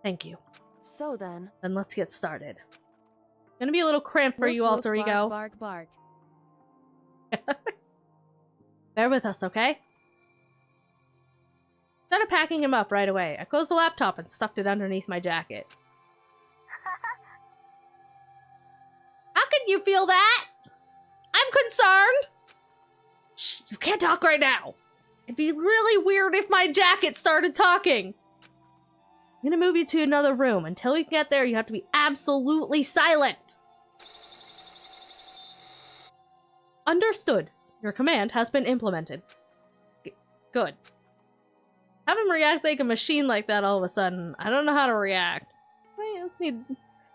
Thank you. So then... Then let's get started. Gonna be a little cramped for you, alter ego. Bark, bark. Bear with us, okay? Started packing him up right away. I closed the laptop and stuffed it underneath my jacket. How can you feel that? I'm concerned! Shh, you can't talk right now. It'd be really weird if my jacket started talking. I'm gonna move you to another room. Until we get there, you have to be absolutely silent. Understood. Your command has been implemented. Good. Have him react like a machine like that all of a sudden. I don't know how to react.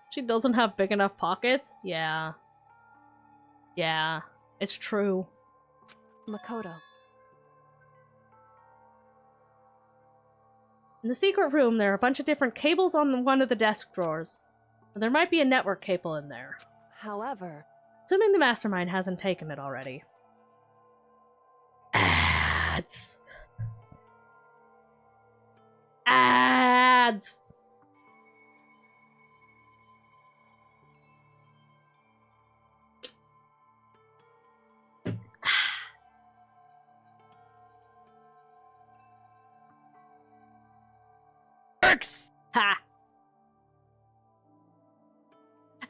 She doesn't have big enough pockets? Yeah. Yeah, it's true. Makoto. In the secret room, there are a bunch of different cables on one of the desk drawers. There might be a network cable in there. However... Assuming the mastermind hasn't taken it already. Ads! Ads! Ha!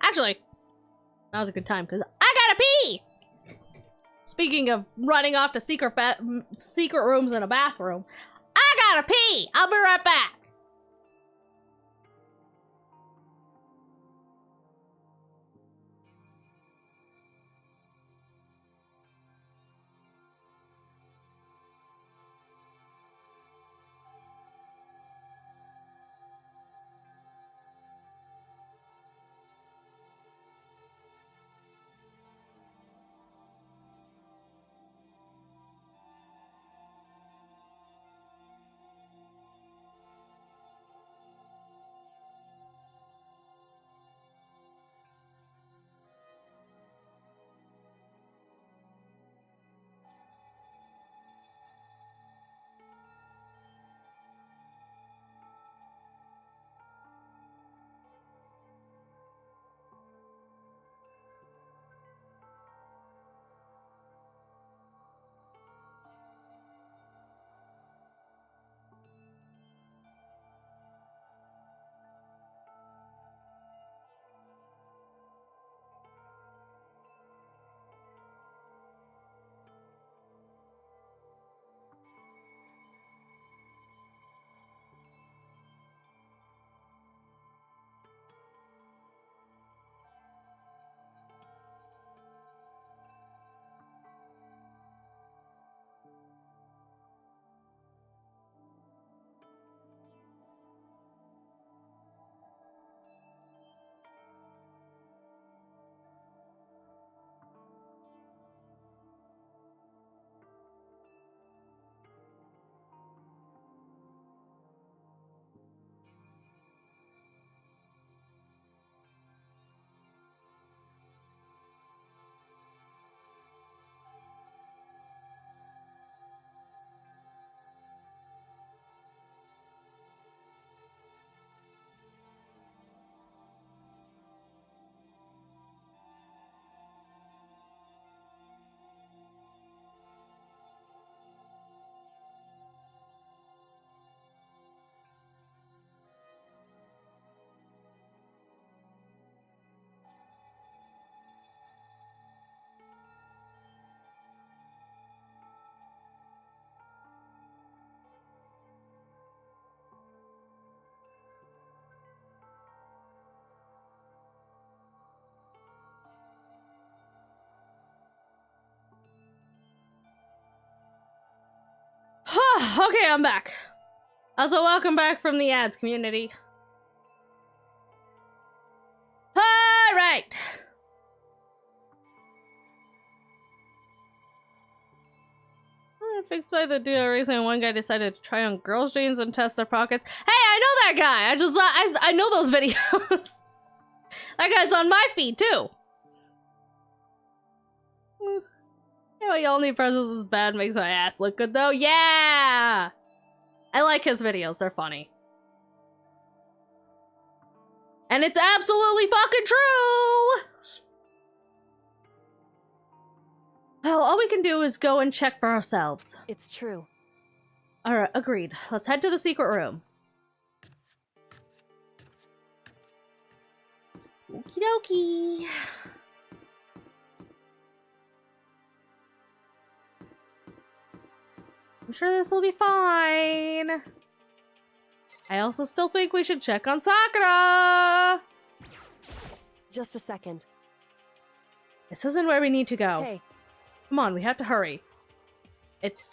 Actually, that was a good time because I gotta pee! Speaking of running off to secret rooms in a bathroom, I gotta pee! I'll be right back! Okay, I'm back. Also, welcome back from the ads, community. Alright. Fixed by the deal recently, one guy decided to try on girls' jeans and test their pockets. Hey, I know that guy! I know those videos. That guy's on my feed, too. Anyway, y'all need presents is bad, makes my ass look good, though. Yeah! I like his videos, they're funny. And it's absolutely fucking true! Well, all we can do is go and check for ourselves. It's true. Alright, agreed. Let's head to the secret room. Okie dokie. I'm sure this will be fine. I also still think we should check on Sakura! Just a second. This isn't where we need to go. Hey. Come on, we have to hurry. It's...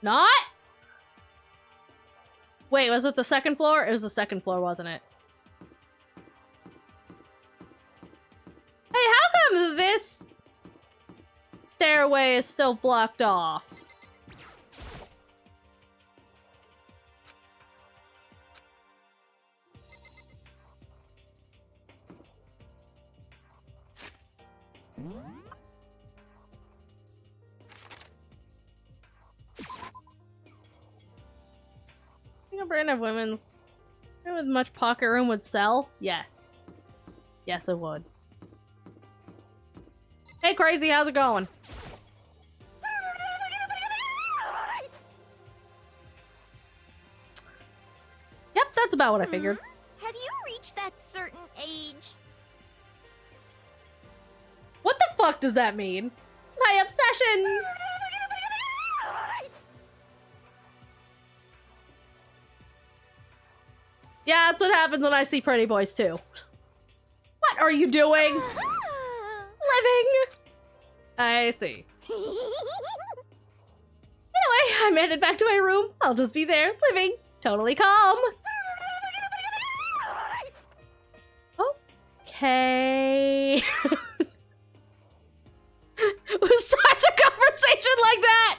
not? Wait, was it the second floor? It was the second floor, wasn't it? Hey, how come this stairway is still blocked off? I think a brand of women's with much pocket room would sell? Yes. Yes, it would. Hey, Crazy, how's it going? Yep, that's about what I figured. Have you reached that certain age? What the fuck does that mean? My obsession! Yeah, that's what happens when I see pretty boys too. What are you doing? Living! I see. Anyway, I'm headed back to my room. I'll just be there, living, totally calm. Okay. Who starts a conversation like that?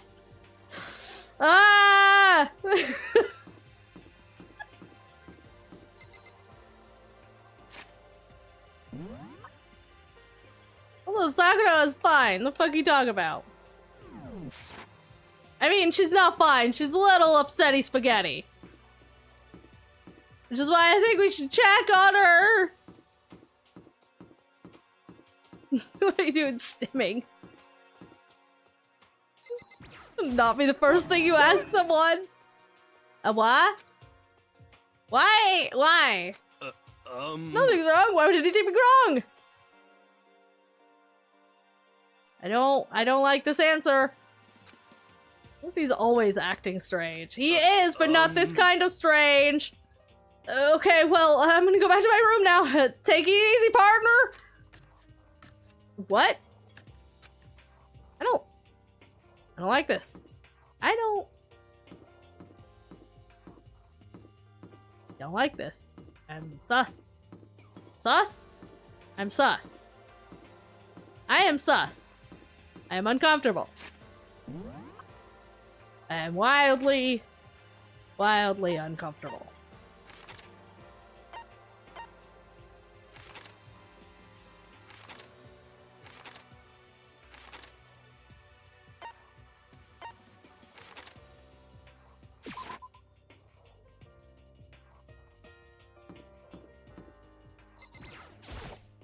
Ah! Although Sakura is fine. The fuck you talking about? I mean, she's not fine. She's a little upsetty spaghetti. Which is why I think we should check on her. What are you doing, stimming? Not be the first thing you ask someone. A what? Why? Why? Nothing's wrong. Why would anything be wrong? I don't like this answer. He's always acting strange. He is, but not this kind of strange. Okay, well, I'm gonna go back to my room now. Take it easy, partner. What? I don't like this. I don't like this. I'm sus. Sus? I'm sussed. I am sussed. I am uncomfortable. I am wildly, wildly uncomfortable.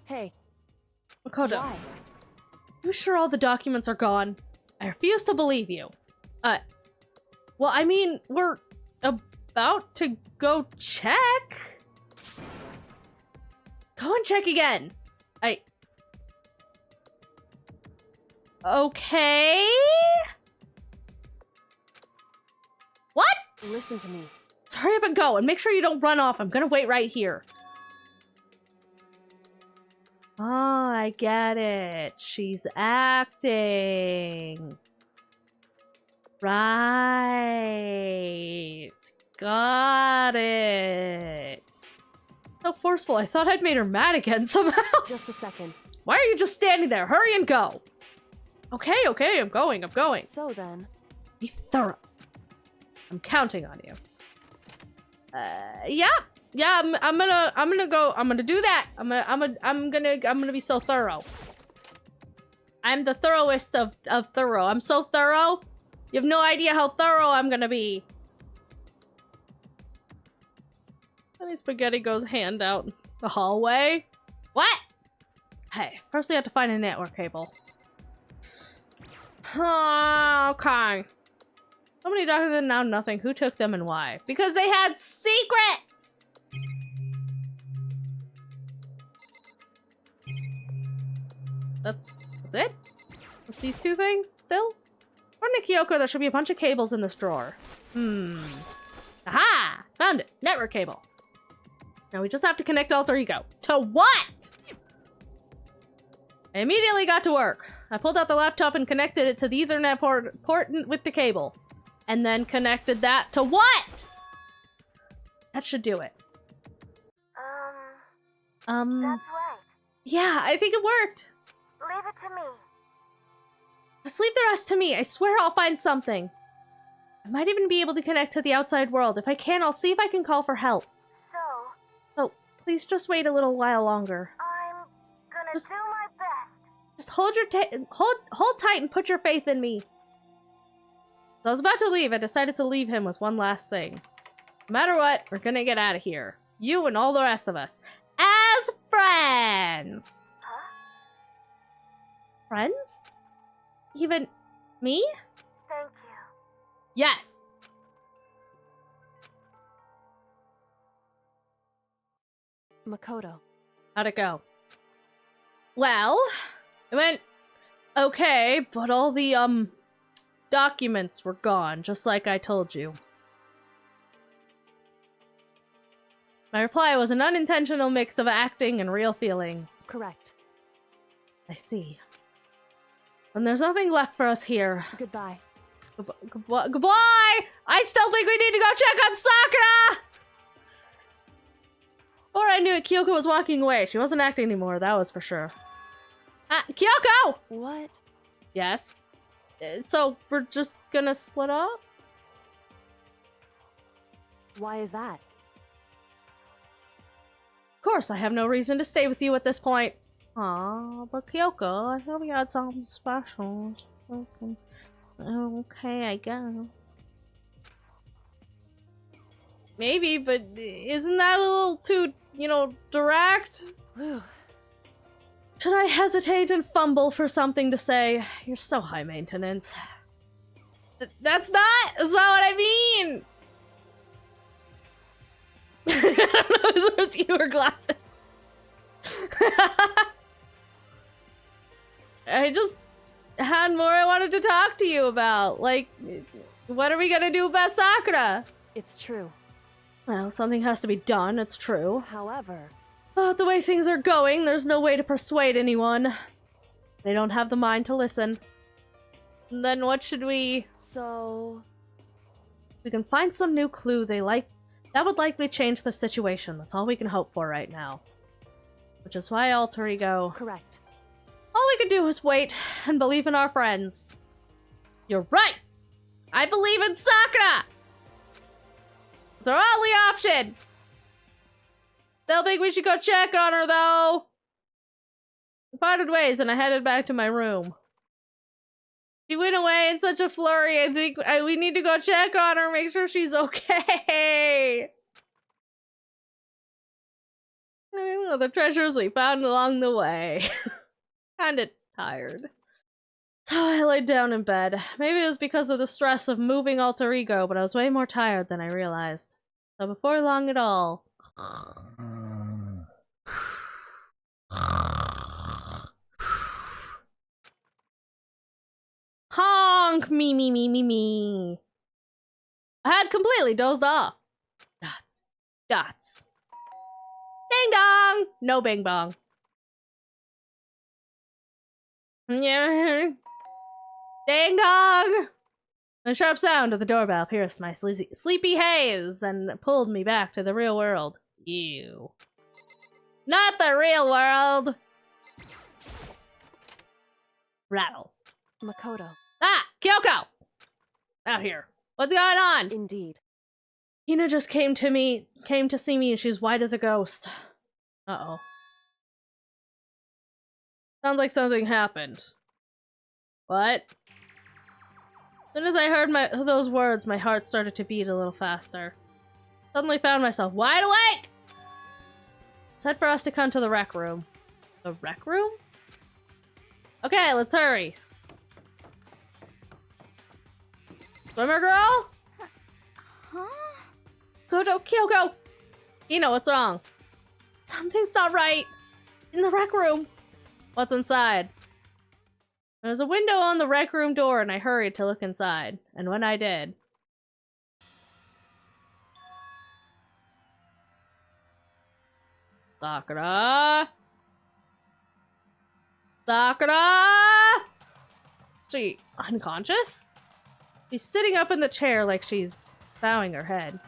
Hey. Makoto. Why? You sure all the documents are gone? I refuse to believe you. Well, I mean, we're about to go check. Go and check again. Okay? What? Listen to me. Let's hurry up and go, and make sure you don't run off. I'm gonna wait right here. Oh, I get it. She's acting. Right. Got it. So forceful. I thought I'd made her mad again somehow. Just a second. Why are you just standing there? Hurry and go. Okay, I'm going. So then. Be thorough. I'm counting on you. Yeah, I'm gonna go. I'm gonna do that. I'm gonna be so thorough. I'm the thoroughest of thorough. I'm so thorough. You have no idea how thorough I'm gonna be. Honey Spaghetti goes hand out the hallway. What? Hey, first we have to find a network cable. Okay. So many doctors and now nothing. Who took them and why? Because they had secrets! That's it? Just these two things still? According to Kyoko, there should be a bunch of cables in this drawer. Aha! Found it! Network cable. Now we just have to connect Alter Ego. To what? I immediately got to work. I pulled out the laptop and connected it to the Ethernet port with the cable. And then connected that to what? That should do it. That's right. Yeah, I think it worked. Leave it to me. Just leave the rest to me. I swear I'll find something. I might even be able to connect to the outside world. If I can, I'll see if I can call for help. So, please just wait a little while longer. I'm gonna do my best. Just hold tight and put your faith in me. So I was about to leave. I decided to leave him with one last thing. No matter what, we're gonna get out of here. You and all the rest of us. As friends! Huh? Friends? Even me? Thank you. Yes. Makoto. How'd it go? Well, it went okay, but all the, documents were gone, just like I told you. My reply was an unintentional mix of acting and real feelings. Correct. I see. And there's nothing left for us here. Goodbye. Goodbye! I still think we need to go check on Sakura! Or I knew it, Kyoko was walking away. She wasn't acting anymore, that was for sure. Kyoko! What? Yes? So, we're just gonna split up? Why is that? Of course, I have no reason to stay with you at this point. Aw, but Kyoko, I thought we had something special. Okay, I guess. Maybe, but isn't that a little too, direct? Whew. Should I hesitate and fumble for something to say? You're so high maintenance. That's not what I mean! I don't know, those your glasses. I just had more I wanted to talk to you about. Like, what are we gonna do about Sakura? It's true. Well, something has to be done, it's true. However... But the way things are going, there's no way to persuade anyone. They don't have the mind to listen. And then what should we... So... We can find some new clue that would likely change the situation. That's all we can hope for right now. Which is why Alter Ego... Correct. All we can do is wait and believe in our friends. You're right! I believe in Sakura! It's our only option! They'll think we should go check on her, though! We parted ways and I headed back to my room. She went away in such a flurry, I think we need to go check on her, make sure she's okay! The treasures we found along the way. Kinda tired. So I laid down in bed. Maybe it was because of the stress of moving Alter Ego, but I was way more tired than I realized. So before long at all... Honk! Me. I had completely dozed off. Dots. Ding dong! No bing bong. Yeah. Ding dong! The sharp sound of the doorbell pierced my sleepy haze and pulled me back to the real world. Ew. Not the real world! Rattle. Makoto. Ah! Kyoko! Out here. What's going on? Indeed. Hina just came to see me, and she's white as a ghost. Uh-oh. Sounds like something happened. What? As soon as I heard those words, my heart started to beat a little faster. Suddenly found myself wide awake! It's time for us to come to the rec room. The rec room? Okay, let's hurry. Swimmer girl? Huh? Kyoko! Hina, what's wrong? Something's not right. In the rec room. What's inside? There was a window on the rec room door, and I hurried to look inside. And when I did... Sakura! Sakura! Is she unconscious? She's sitting up in the chair like she's bowing her head.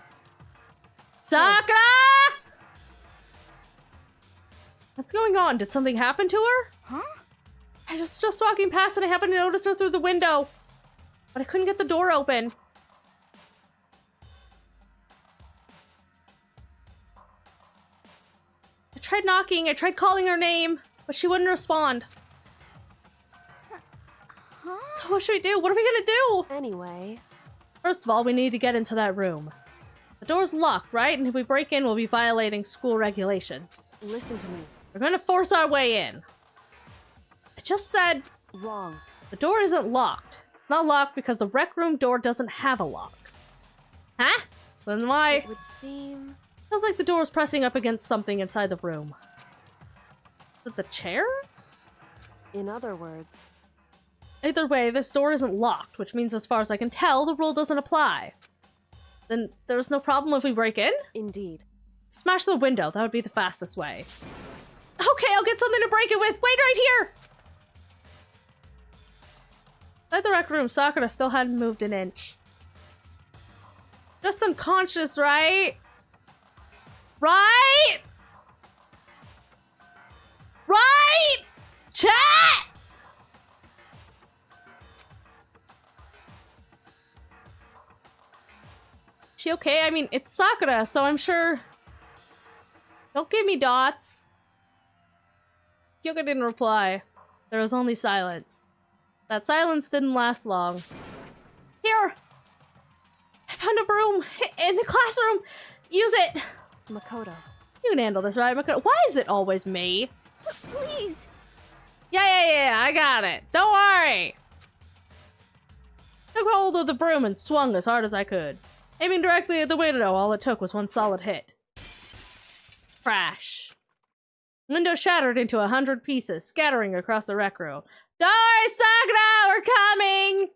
Sakura! What's going on? Did something happen to her? Huh? I was just walking past and I happened to notice her through the window. But I couldn't get the door open. I tried knocking, I tried calling her name, but she wouldn't respond. Huh? So what should we do? What are we gonna do? Anyway. First of all, we need to get into that room. The door's locked, right? And if we break in, we'll be violating school regulations. Listen to me. We're gonna force our way in. I just said... Wrong. The door isn't locked. It's not locked because the rec room door doesn't have a lock. Huh? Then why? It would seem... Feels like the door is pressing up against something inside the room. Is it the chair? In other words... Either way, this door isn't locked, which means as far as I can tell, the rule doesn't apply. Then there's no problem if we break in? Indeed. Smash the window, that would be the fastest way. Okay, I'll get something to break it with! Wait right here! Inside the rec room, Sakura still hadn't moved an inch. Just unconscious, right? Right? Right? Chat! She okay? I mean, it's Sakura, so I'm sure... Don't give me dots. Kyoko didn't reply. There was only silence. That silence didn't last long. Here! I found a broom in the classroom! Use it! Makoto. You can handle this, right, Makoto? Why is it always me? Please! Yeah, I got it. Don't worry! Took hold of the broom and swung as hard as I could. Aiming directly at the window, all it took was one solid hit. Crash. Window shattered into 100 pieces, scattering across the rec room. Don't worry, Sakura! We're coming!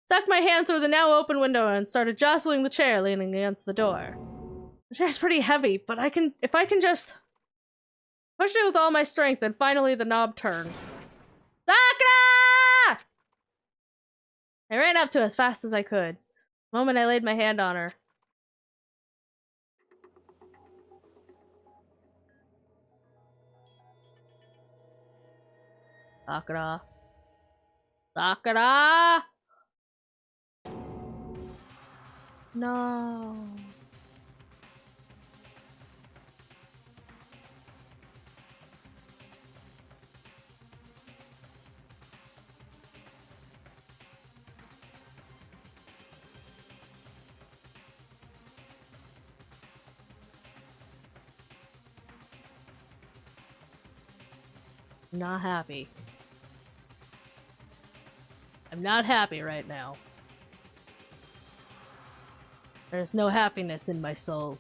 Stuck my hand through the now open window and started jostling the chair leaning against the door. The chair's pretty heavy, but if I can just push it with all my strength, and finally the knob turned. Sakura! I ran up to her as fast as I could. The moment I laid my hand on her. Sakura. Sakura! No. Not happy. I'm not happy right now. There's no happiness in my soul.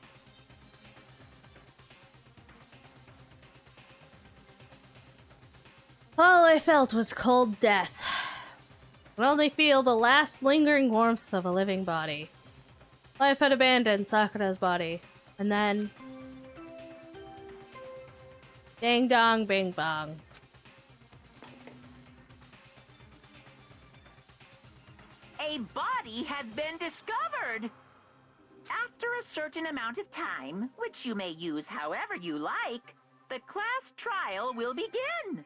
All I felt was cold death. I could only feel the last lingering warmth of a living body. Life had abandoned Sakura's body, and then... Ding dong bing bong. A A body has been discovered. After a certain amount of time, which you may use however you like, the class trial will begin.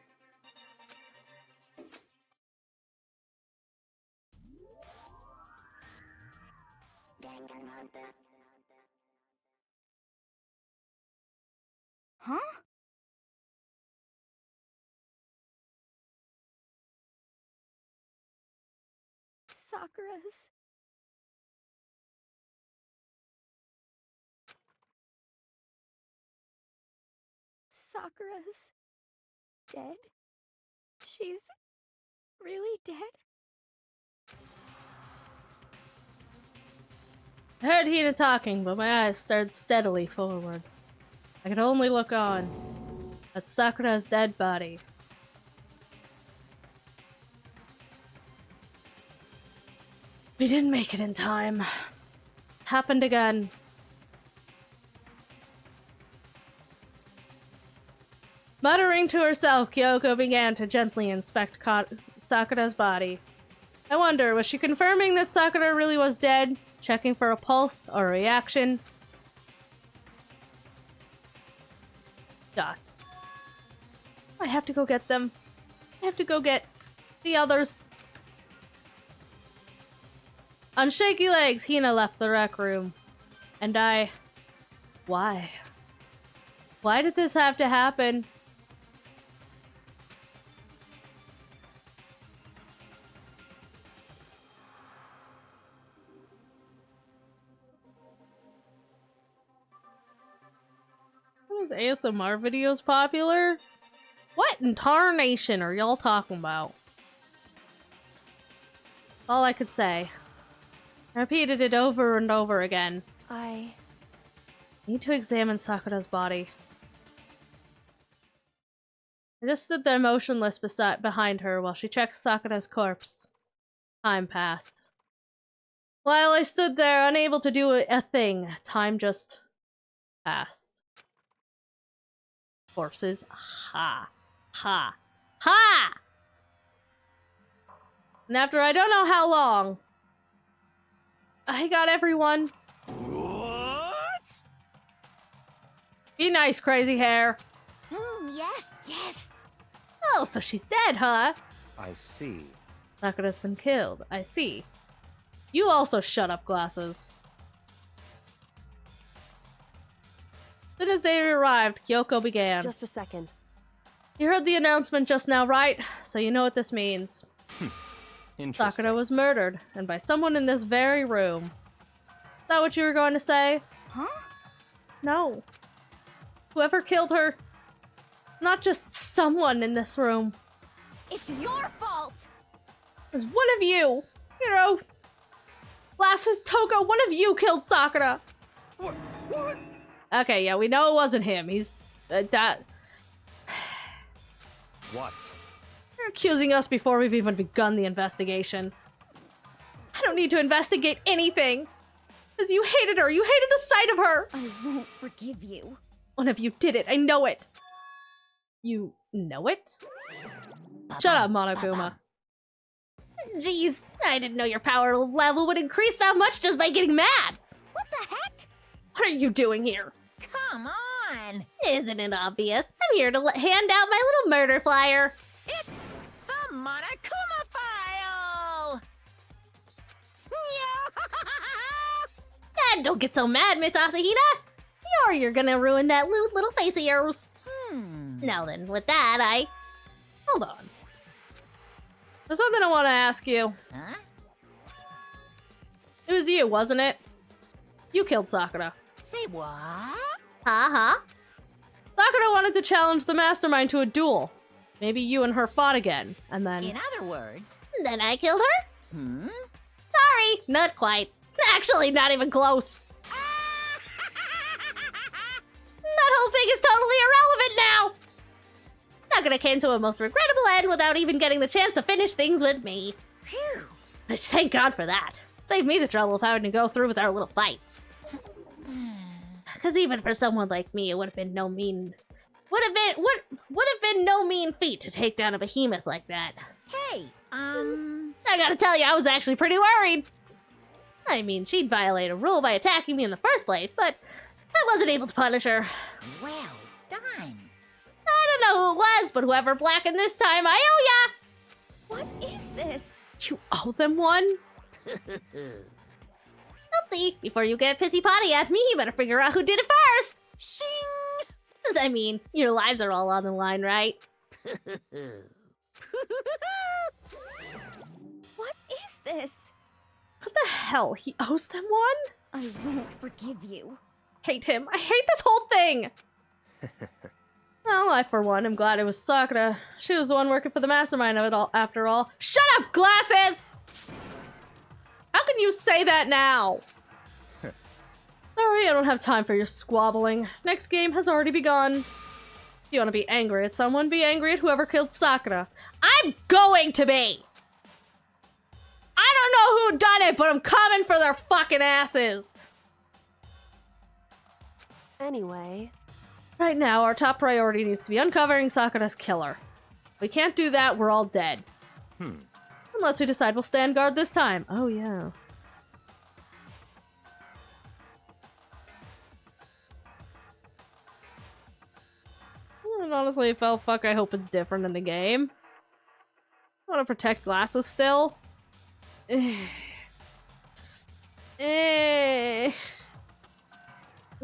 Huh? Sakura's... Sakura's... dead? She's... really dead? I heard Hina talking, but my eyes stared steadily forward. I could only look on at Sakura's dead body. We didn't make it in time. It happened again. Muttering to herself, Kyoko began to gently inspect Sakura's body. I wonder, was she confirming that Sakura really was dead? Checking for a pulse or a reaction? Dots. I have to go get them. I have to go get the others. On shaky legs, Hina left the rec room. And I... Why? Why did this have to happen? ASMR videos popular? What in tarnation are y'all talking about? All I could say. I repeated it over and over again. I need to examine Sakura's body. I just stood there motionless behind her while she checked Sakura's corpse. Time passed. While I stood there, unable to do a thing, time just passed. Corpses. Ha. Ha. Ha! And after I don't know how long, I got everyone. What? Be nice, crazy hair. Yes, yes. Oh, so she's dead, huh? I see. Sakura's been killed. I see. You also shut up, glasses. As soon as they arrived, Kyoko began. Just a second. You heard the announcement just now, right? So you know what this means. Interesting. Sakura was murdered, and by someone in this very room. Is that what you were going to say? Huh? No. Whoever killed her, not just someone in this room. It's your fault! It was one of you. You know, Glasses, Toko, one of you killed Sakura. What? What? Okay, yeah, we know it wasn't him. He's that. What? You're accusing us before we've even begun the investigation. I don't need to investigate anything. Because you hated her. You hated the sight of her. I won't forgive you. One of you did it. I know it. You know it? Shut up, Monokuma. Jeez, I didn't know your power level would increase that much just by getting mad. What the heck? What are you doing here? Come on! Isn't it obvious? I'm here to hand out my little murder flyer. It's the Monokuma file! And don't get so mad, Miss Asahina. Or you're gonna ruin that little face of yours. Now then, with that, Hold on. There's something I want to ask you. Huh? It was you, wasn't it? You killed Sakura. Say what? Uh-huh. Sakura wanted to challenge the mastermind to a duel. Maybe you and her fought again, and then... In other words... Then I killed her? Hmm? Sorry, not quite. Actually, not even close. That whole thing is totally irrelevant now. Sakura came to a most regrettable end without even getting the chance to finish things with me. Phew! Which, thank God for that. Saved me the trouble of having to go through with our little fight. Because even for someone like me, it would have been no mean feat to take down a behemoth like that. Hey, I gotta tell you, I was actually pretty worried. I mean, she'd violate a rule by attacking me in the first place, but I wasn't able to punish her. Well done. I don't know who it was, but whoever blackened this time, I owe ya! What is this? You owe them one? Oopsie, before you get pissy potty at me, you better figure out who did it first! Shing! I mean, your lives are all on the line, right? What is this? What the hell? He owes them one? I won't forgive you. Hate him. I hate this whole thing! Well, I, for one, am glad it was Sakura. She was the one working for the mastermind of it all, after all. Shut up, glasses! How can you say that now? Sorry, I don't have time for your squabbling. Next game has already begun. If you want to be angry at someone, be angry at whoever killed Sakura. I'm going to be! I don't know who done it, but I'm coming for their fucking asses! Anyway, Right now, our top priority needs to be uncovering Sakura's killer. If we can't do that, we're all dead. Unless we decide we'll stand guard this time. Oh, yeah. And honestly, fuck, I hope it's different in the game. I want to protect glasses still.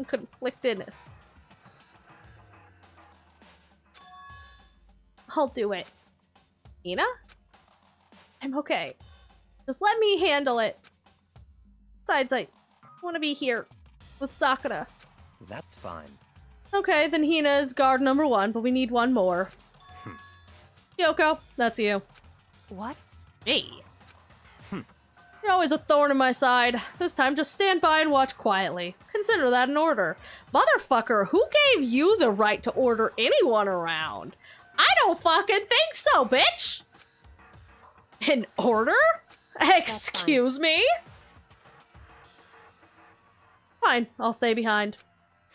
Conflicted. I'll do it. Hina? I'm okay. Just let me handle it. Besides, I want to be here with Sakura. That's fine. Okay, then Hina is guard number 1, but we need one more. Yoko, that's you. what? Me. You're always a thorn in my side. This time, just stand by and watch quietly. Consider that an order. Motherfucker, who gave you the right to order anyone around? I don't fucking think so, bitch! An order? Excuse me? Fine, I'll stay behind.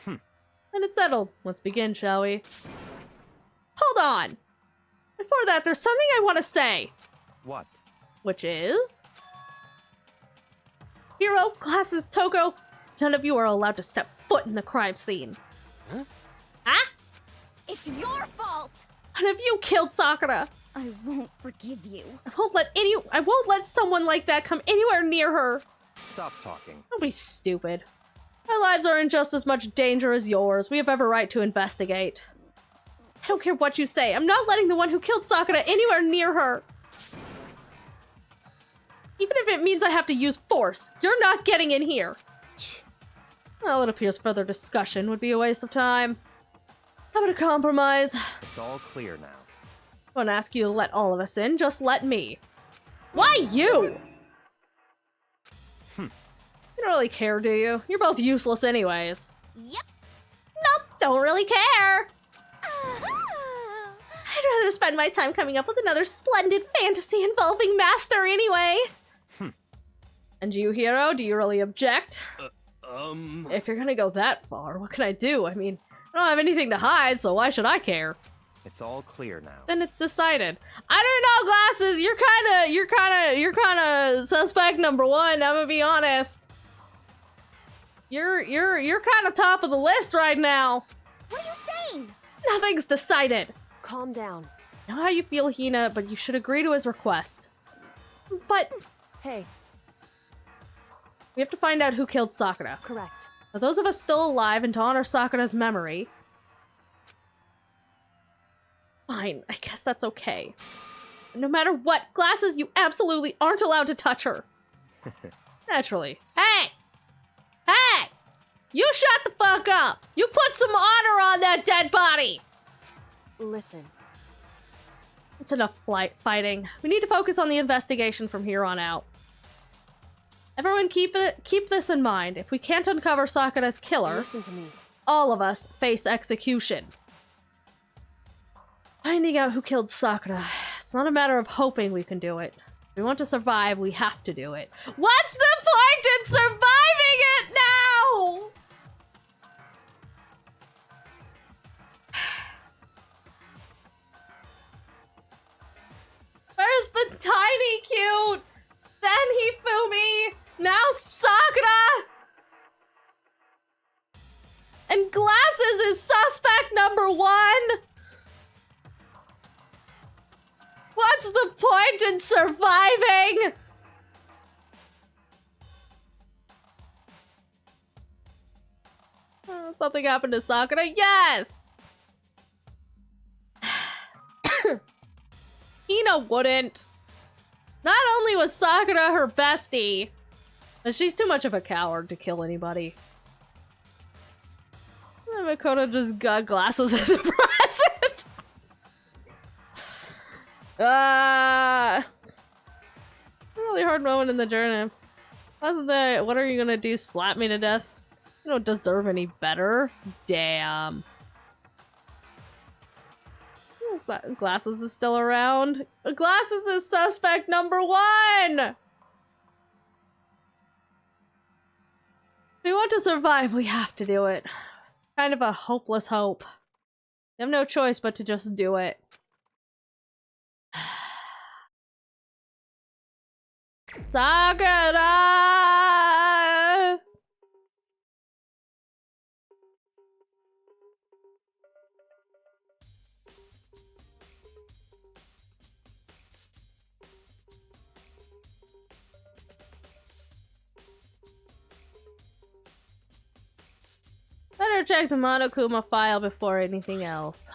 And it's settled. Let's begin, shall we? Hold on! Before that, there's something I want to say. What? Which is... Hiro, Glasses, Toko, none of you are allowed to step foot in the crime scene. Huh? Huh? It's your fault! None of you killed Sakura. I won't forgive you. I won't let someone like that come anywhere near her. Stop talking. Don't be stupid. Our lives are in just as much danger as yours. We have every right to investigate. I don't care what you say. I'm not letting the one who killed Sakura anywhere near her. Even if it means I have to use force, you're not getting in here. Well, it appears further discussion would be a waste of time. How about a compromise? It's all clear now. I won't ask you to let all of us in, just let me. Why you? You don't really care, do you? You're both useless anyways. Yep. Nope, don't really care. I'd rather spend my time coming up with another splendid fantasy involving Master anyway. And you, Hiro, do you really object? If you're gonna go that far, what can I do? I mean, I don't have anything to hide, so why should I care? It's all clear now. Then it's decided. I don't know, Glasses. You're kinda suspect number 1. I'm gonna be honest. You're kind of top of the list right now. What are you saying? Nothing's decided. Calm down. I know how you feel, Hina, but you should agree to his request. But Hey, we have to find out who killed Sakura. correct. For those of us still alive and to honor Sakura's memory. Fine, I guess that's okay. No matter what, Glasses, you absolutely aren't allowed to touch her. Naturally. Hey! Hey! You shut the fuck up! You put some honor on that dead body! Listen, It's enough fighting. We need to focus on the investigation from here on out. Everyone keep this in mind. If we can't uncover Sakura's killer, listen to me. all of us face execution. Finding out who killed Sakura. It's not a matter of hoping we can do it. If we want to survive, we have to do it. What's the point in surviving it now? Where's the tiny cute? What's the point in surviving? Oh, something happened to Sakura? Yes! Hina wouldn't. Not only was Sakura her bestie, but she's too much of a coward to kill anybody. Makoto just got glasses as a present. Really hard moment in the journey. Wasn't that? What are you gonna do? Slap me to death? You don't deserve any better. Damn. Glasses is still around. Glasses is suspect number 1! If we want to survive, we have to do it. Kind of a hopeless hope. You have no choice but to just do it. Sakura! Better check the Monokuma file before anything else.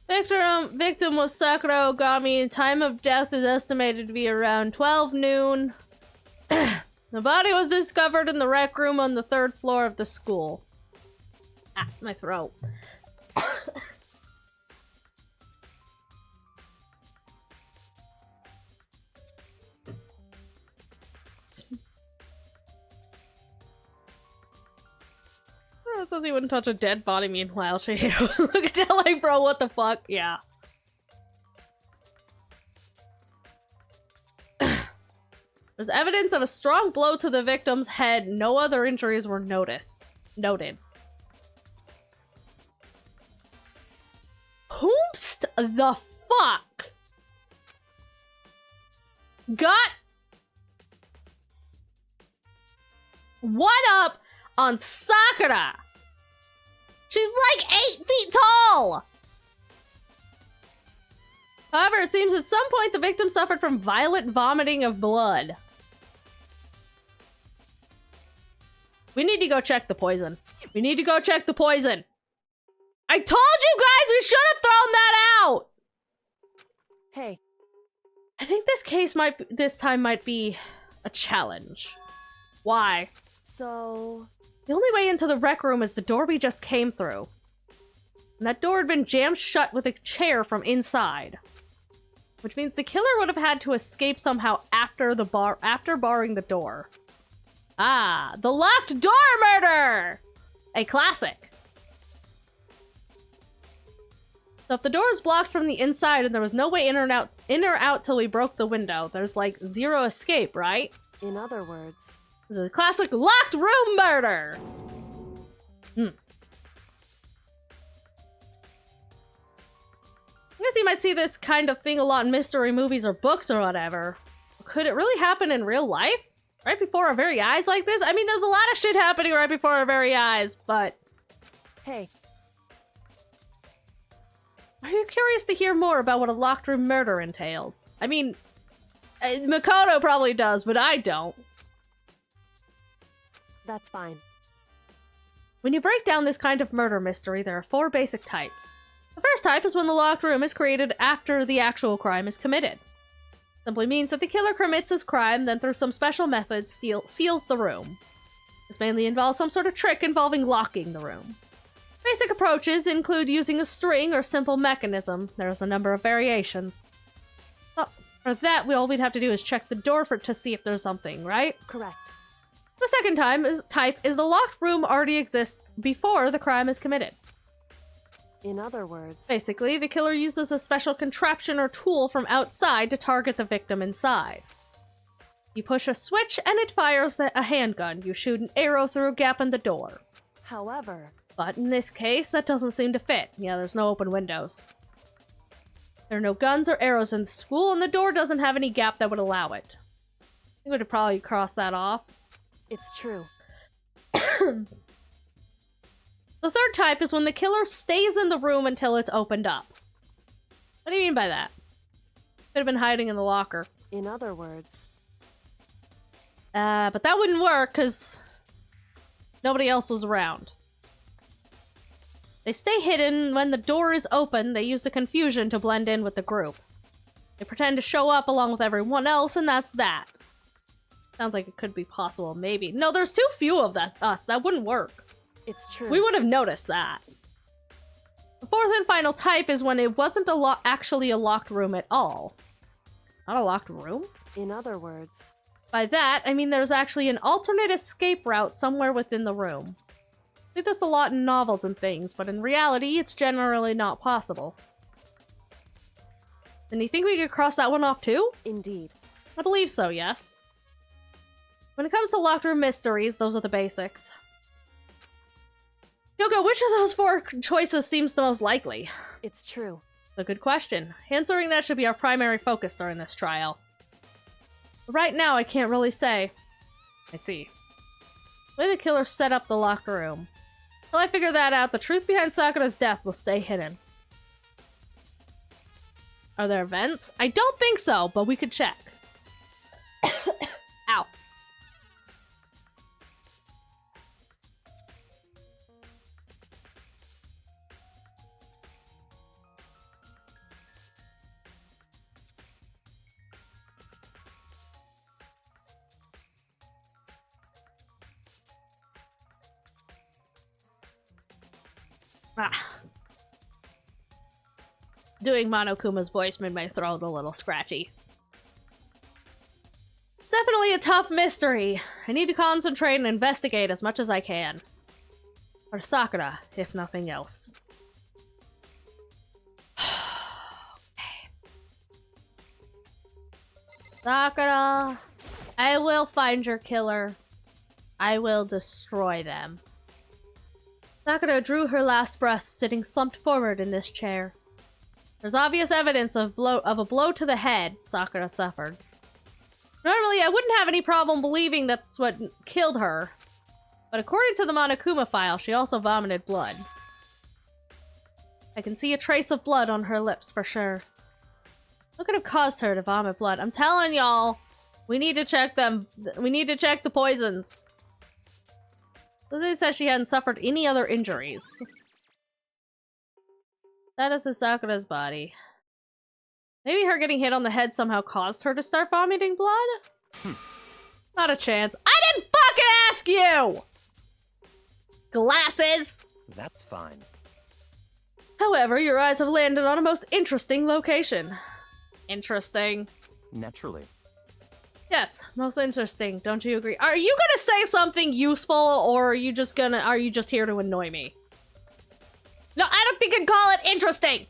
Victim was Sakura Ogami. Time of death is estimated to be around 12 noon. The body was discovered in the rec room on the 3rd floor of the school. Ah, my throat. It says he wouldn't touch a dead body, meanwhile she look at that like, bro, what the fuck? Yeah. There's evidence of a strong blow to the victim's head. No other injuries were noted. Whomst the fuck got what up on Sakura? She's like 8 feet tall! However, it seems at some point the victim suffered from violent vomiting of blood. We need to go check the poison. We need to go check the poison. I told you guys we should have thrown that out! Hey. I think this time might be a challenge. Why? So... The only way into the rec room is the door we just came through. And that door had been jammed shut with a chair from inside. Which means the killer would have had to escape somehow after barring the door. Ah, the locked door murder! A classic. So if the door is blocked from the inside and there was no way in or out till we broke the window, there's like 0 escape, right? In other words... This is a classic locked room murder! I guess you might see this kind of thing a lot in mystery movies or books or whatever. Could it really happen in real life? Right before our very eyes like this? I mean, there's a lot of shit happening right before our very eyes, but... Hey. Are you curious to hear more about what a locked room murder entails? I mean, Makoto probably does, but I don't. That's fine. When you break down this kind of murder mystery, there are 4 basic types. The first type is when the locked room is created after the actual crime is committed. Simply means that the killer commits his crime, then through some special method seals the room. This mainly involves some sort of trick involving locking the room. Basic approaches include using a string or simple mechanism. There's a number of variations. Well, for that, all we'd have to do is check the door to see if there's something, right? Correct. The second type is the locked room already exists before the crime is committed. In other words... Basically, the killer uses a special contraption or tool from outside to target the victim inside. You push a switch and it fires a handgun. You shoot an arrow through a gap in the door. However... But in this case, that doesn't seem to fit. Yeah, there's no open windows. There are no guns or arrows in the school, and the door doesn't have any gap that would allow it. I would have probably crossed that off. It's true. The third type is when the killer stays in the room until it's opened up. What do you mean by that? Could have been hiding in the locker. In other words, But that wouldn't work, because nobody else was around. They stay hidden. When the door is open, they use the confusion to blend in with the group. They pretend to show up along with everyone else, and that's that. Sounds like it could be possible, maybe. No, there's too few of us. That wouldn't work. it's true. We would have noticed that. The fourth and final type is when it wasn't actually a locked room at all. Not a locked room? In other words, By that, I mean there's actually an alternate escape route somewhere within the room. I see this a lot in novels and things, but in reality, it's generally not possible. Then you think we could cross that one off too? indeed. I believe so, yes. When it comes to locked room mysteries, those are the basics. Yoko, which of those four choices seems the most likely? It's true. A good question. Answering that should be our primary focus during this trial. But right now, I can't really say. I see. The way the killer set up the locked room. Till I figure that out, the truth behind Sakura's death will stay hidden. Are there vents? I don't think so, but we could check. Ow. Doing Monokuma's voice made my throat a little scratchy. It's definitely a tough mystery. I need to concentrate and investigate as much as I can. For Sakura, if nothing else. Sakura, I will find your killer. I will destroy them. Sakura drew her last breath, sitting slumped forward in this chair. There's obvious evidence of a blow to the head Sakura suffered. Normally, I wouldn't have any problem believing that's what killed her. But according to the Monokuma file, she also vomited blood. I can see a trace of blood on her lips for sure. What could have caused her to vomit blood? I'm telling y'all, we need to check them. We need to check the poisons. Lizzie says she hadn't suffered any other injuries. That is Sakura's body. Maybe her getting hit on the head somehow caused her to start vomiting blood? Not a chance. I didn't fucking ask you! Glasses! That's fine. However, your eyes have landed on a most interesting location. Interesting. Naturally. Yes, most interesting. Don't you agree? Are you gonna say something useful, or are you just here to annoy me? No, I don't think I'd call it interesting!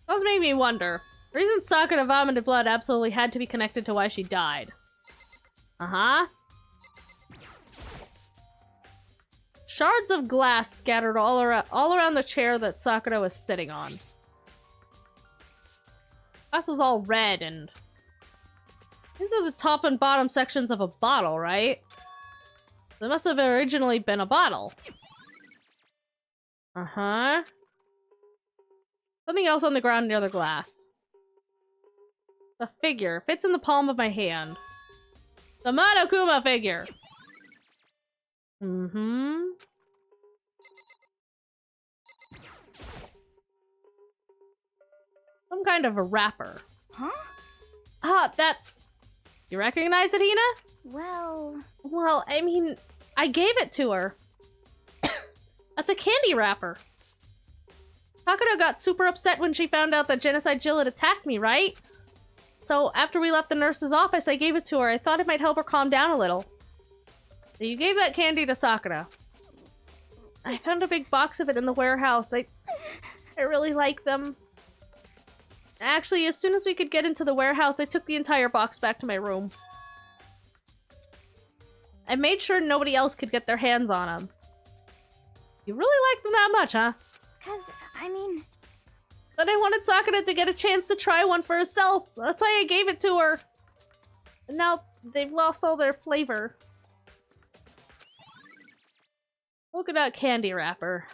Those made me wonder. The reason Sakura vomited blood absolutely had to be connected to why she died. Uh-huh. Shards of glass scattered all around the chair that Sakura was sitting on. Glass was all red, and these are the top and bottom sections of a bottle, right? They must have originally been a bottle. Uh-huh. Something else on the ground near the glass. The figure fits in the palm of my hand. The Monokuma figure. Mm-hmm. Some kind of a wrapper. Huh? Ah, that's... You recognize it, Hina? Well, I mean, I gave it to her. That's a candy wrapper. Sakura got super upset when she found out that Genocide Jill had attacked me, right? So after we left the nurse's office, I gave it to her. I thought it might help her calm down a little. So you gave that candy to Sakura. I found a big box of it in the warehouse. I really like them. Actually, as soon as we could get into the warehouse, I took the entire box back to my room. I made sure nobody else could get their hands on them. You really like them that much, huh? 'cause, I mean... But I wanted Sakura to get a chance to try one for herself. That's why I gave it to her. And now they've lost all their flavor. Look at that candy wrapper.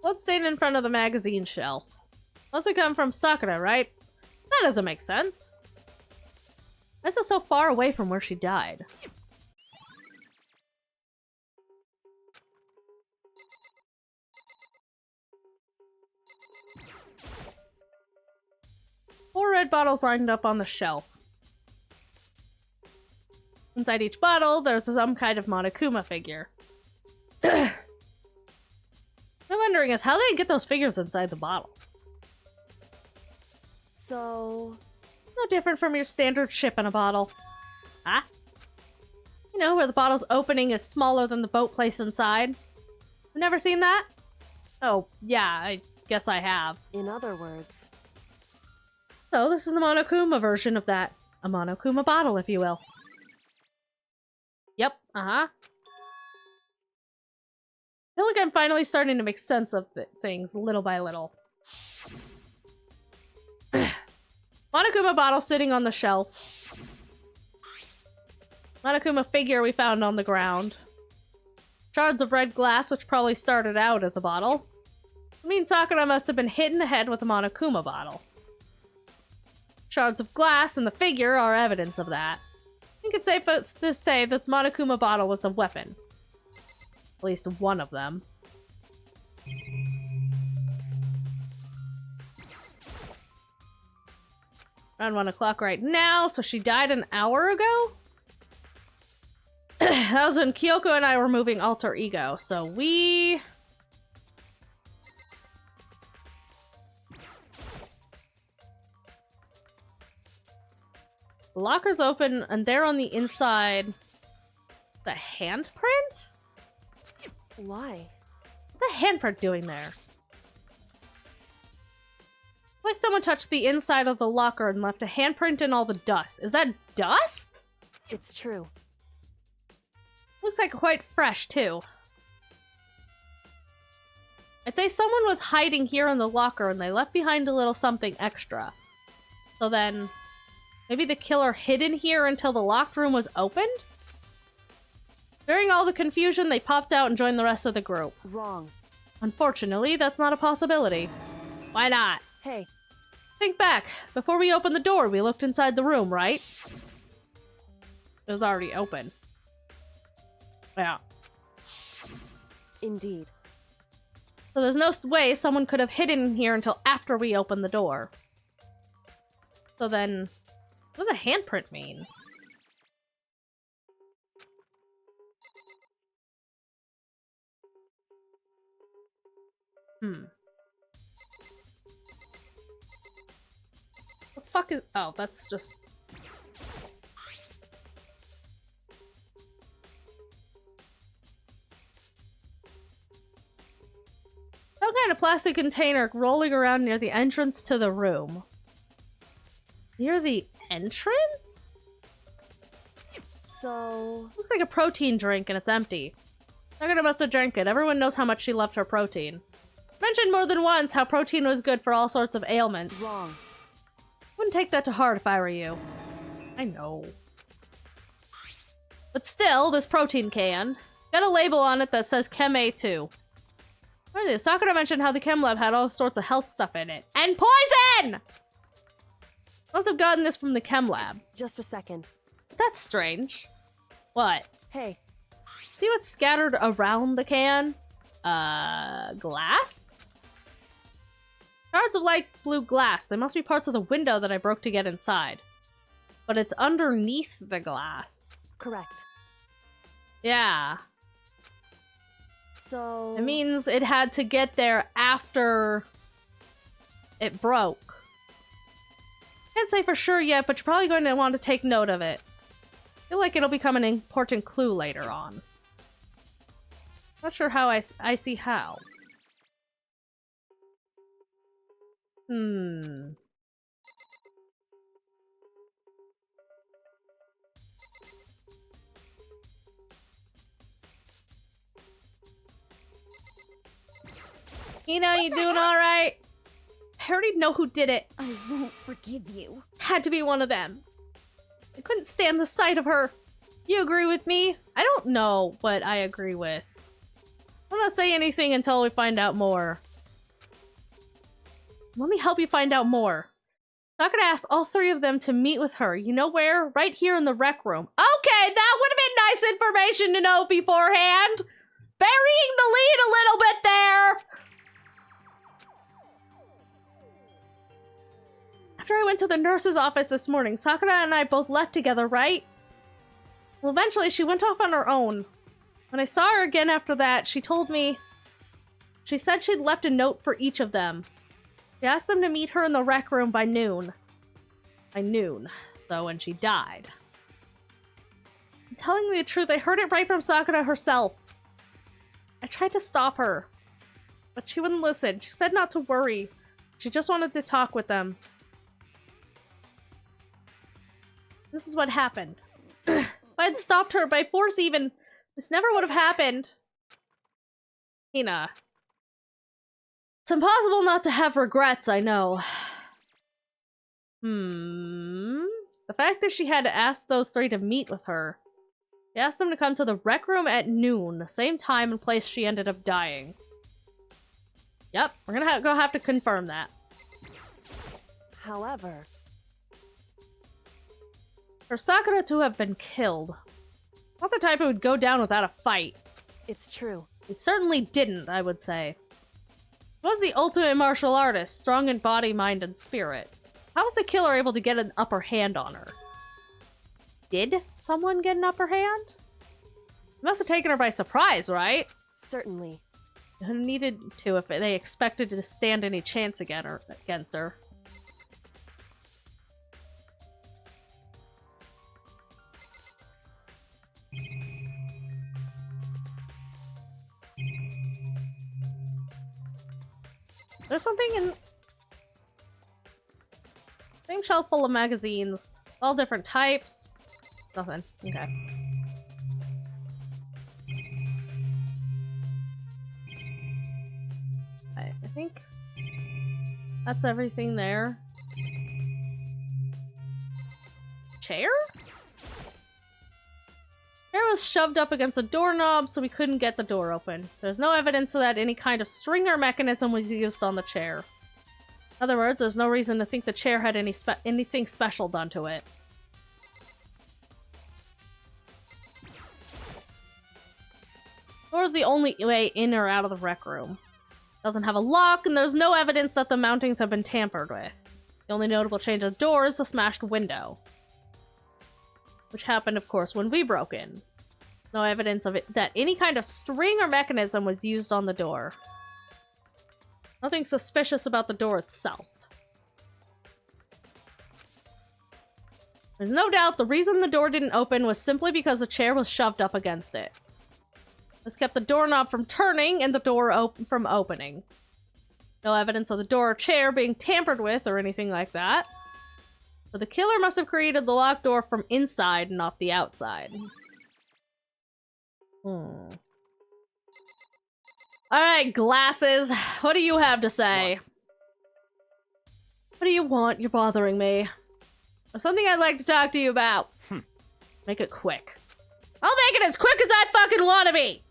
What's staying in front of the magazine shelf? Must have come from Sakura, right? That doesn't make sense. Why is it so far away from where she died? Four red bottles lined up on the shelf. Inside each bottle, there's some kind of Monokuma figure. What I'm wondering is how they get those figures inside the bottles. So... No different from your standard ship in a bottle. Huh? You know, where the bottle's opening is smaller than the boat place inside. You've never seen that? Oh, yeah, I guess I have. In other words... So, this is the Monokuma version of that. A Monokuma bottle, if you will. Yep, uh-huh. I feel like I'm finally starting to make sense of things little by little. Monokuma bottle sitting on the shelf. Monokuma figure we found on the ground. Shards of red glass, which probably started out as a bottle. I mean, Sakura must have been hit in the head with a Monokuma bottle. Shards of glass and the figure are evidence of that. I think it's safe to say that the Monokuma bottle was the weapon. At least one of them. Around 1 o'clock right now, so she died an hour ago? That was when Kyoko and I were moving Alter Ego, so we... The locker's open, and there on the inside... The handprint? Why? What's a handprint doing there? Like someone touched the inside of the locker and left a handprint in all the dust. Is that dust? It's true. Looks like quite fresh, too. I'd say someone was hiding here in the locker and they left behind a little something extra. So then, maybe the killer hid in here until the locked room was opened? During all the confusion, they popped out and joined the rest of the group. Wrong. Unfortunately, that's not a possibility. Why not? Hey. Think back. Before we opened the door, we looked inside the room, right? It was already open. Yeah. Indeed. So there's no way someone could have hidden in here until after we opened the door. So then, what does a handprint mean? What the fuck is... Oh, that's just... Some kind of plastic container rolling around near the entrance to the room. Near the entrance? So... Looks like a protein drink and it's empty. Sakura must have drank it. Everyone knows how much she loved her protein. Mentioned more than once how protein was good for all sorts of ailments. Wrong. Wouldn't take that to heart if I were you. I know. But still, this protein can got a label on it that says Chem A2. What is it? Sakura mentioned how the chem lab had all sorts of health stuff in it. And poison! Must have gotten this from the chem lab. Just a second. That's strange. What? Hey. See what's scattered around the can? Glass? Shards of light blue glass. They must be parts of the window that I broke to get inside. But it's underneath the glass. Correct. Yeah. So... It means it had to get there after it broke. Can't say for sure yet, but you're probably going to want to take note of it. I feel like it'll become an important clue later on. Not sure how I see how. You know, you doing alright? I already know who did it. I won't forgive you. Had to be one of them. I couldn't stand the sight of her. You agree with me? I don't know what I agree with. I'm not saying anything until we find out more. Let me help you find out more. Sakura asked all three of them to meet with her. You know where? Right here in the rec room. Okay, that would have been nice information to know beforehand. Burying the lead a little bit there. After I went to the nurse's office this morning, Sakura and I both left together, right? Well, eventually she went off on her own. When I saw her again after that, she told me... She said she'd left a note for each of them. She asked them to meet her in the rec room by noon. By noon. So when she died. I'm telling you the truth, I heard it right from Sakura herself. I tried to stop her. But she wouldn't listen. She said not to worry. She just wanted to talk with them. This is what happened. If I had stopped her by force even, this never would have happened. Hina. It's impossible not to have regrets, I know. The fact that she had to ask those three to meet with her. She asked them to come to the rec room at noon, the same time and place she ended up dying. Yep, we're gonna have to confirm that. However... For Sakura to have been killed. Not the type who would go down without a fight. It's true. It certainly didn't, I would say. She was the ultimate martial artist, strong in body, mind, and spirit. How was the killer able to get an upper hand on her? Did someone get an upper hand? It must have taken her by surprise, right? Certainly. Who needed to if they expected to stand any chance against her. There's something in... Same shelf full of magazines. All different types. Nothing. Okay. I think that's everything there. Chair? Chair was shoved up against a doorknob, so we couldn't get the door open. There's no evidence that any kind of string or mechanism was used on the chair. In other words, there's no reason to think the chair had anything special done to it. Door is the only way in or out of the rec room. Doesn't have a lock, and there's no evidence that the mountings have been tampered with. The only notable change of the door is the smashed window. Which happened, of course, when we broke in. No evidence of it that any kind of string or mechanism was used on the door. Nothing suspicious about the door itself. There's no doubt the reason the door didn't open was simply because a chair was shoved up against it. This kept the doorknob from turning and the door from opening. No evidence of the door or chair being tampered with or anything like that. So the killer must have created the locked door from inside, not the outside. Alright, glasses. What do you have to say? What do you want? You're bothering me. There's something I'd like to talk to you about. Make it quick. I'll make it as quick as I fucking want to be!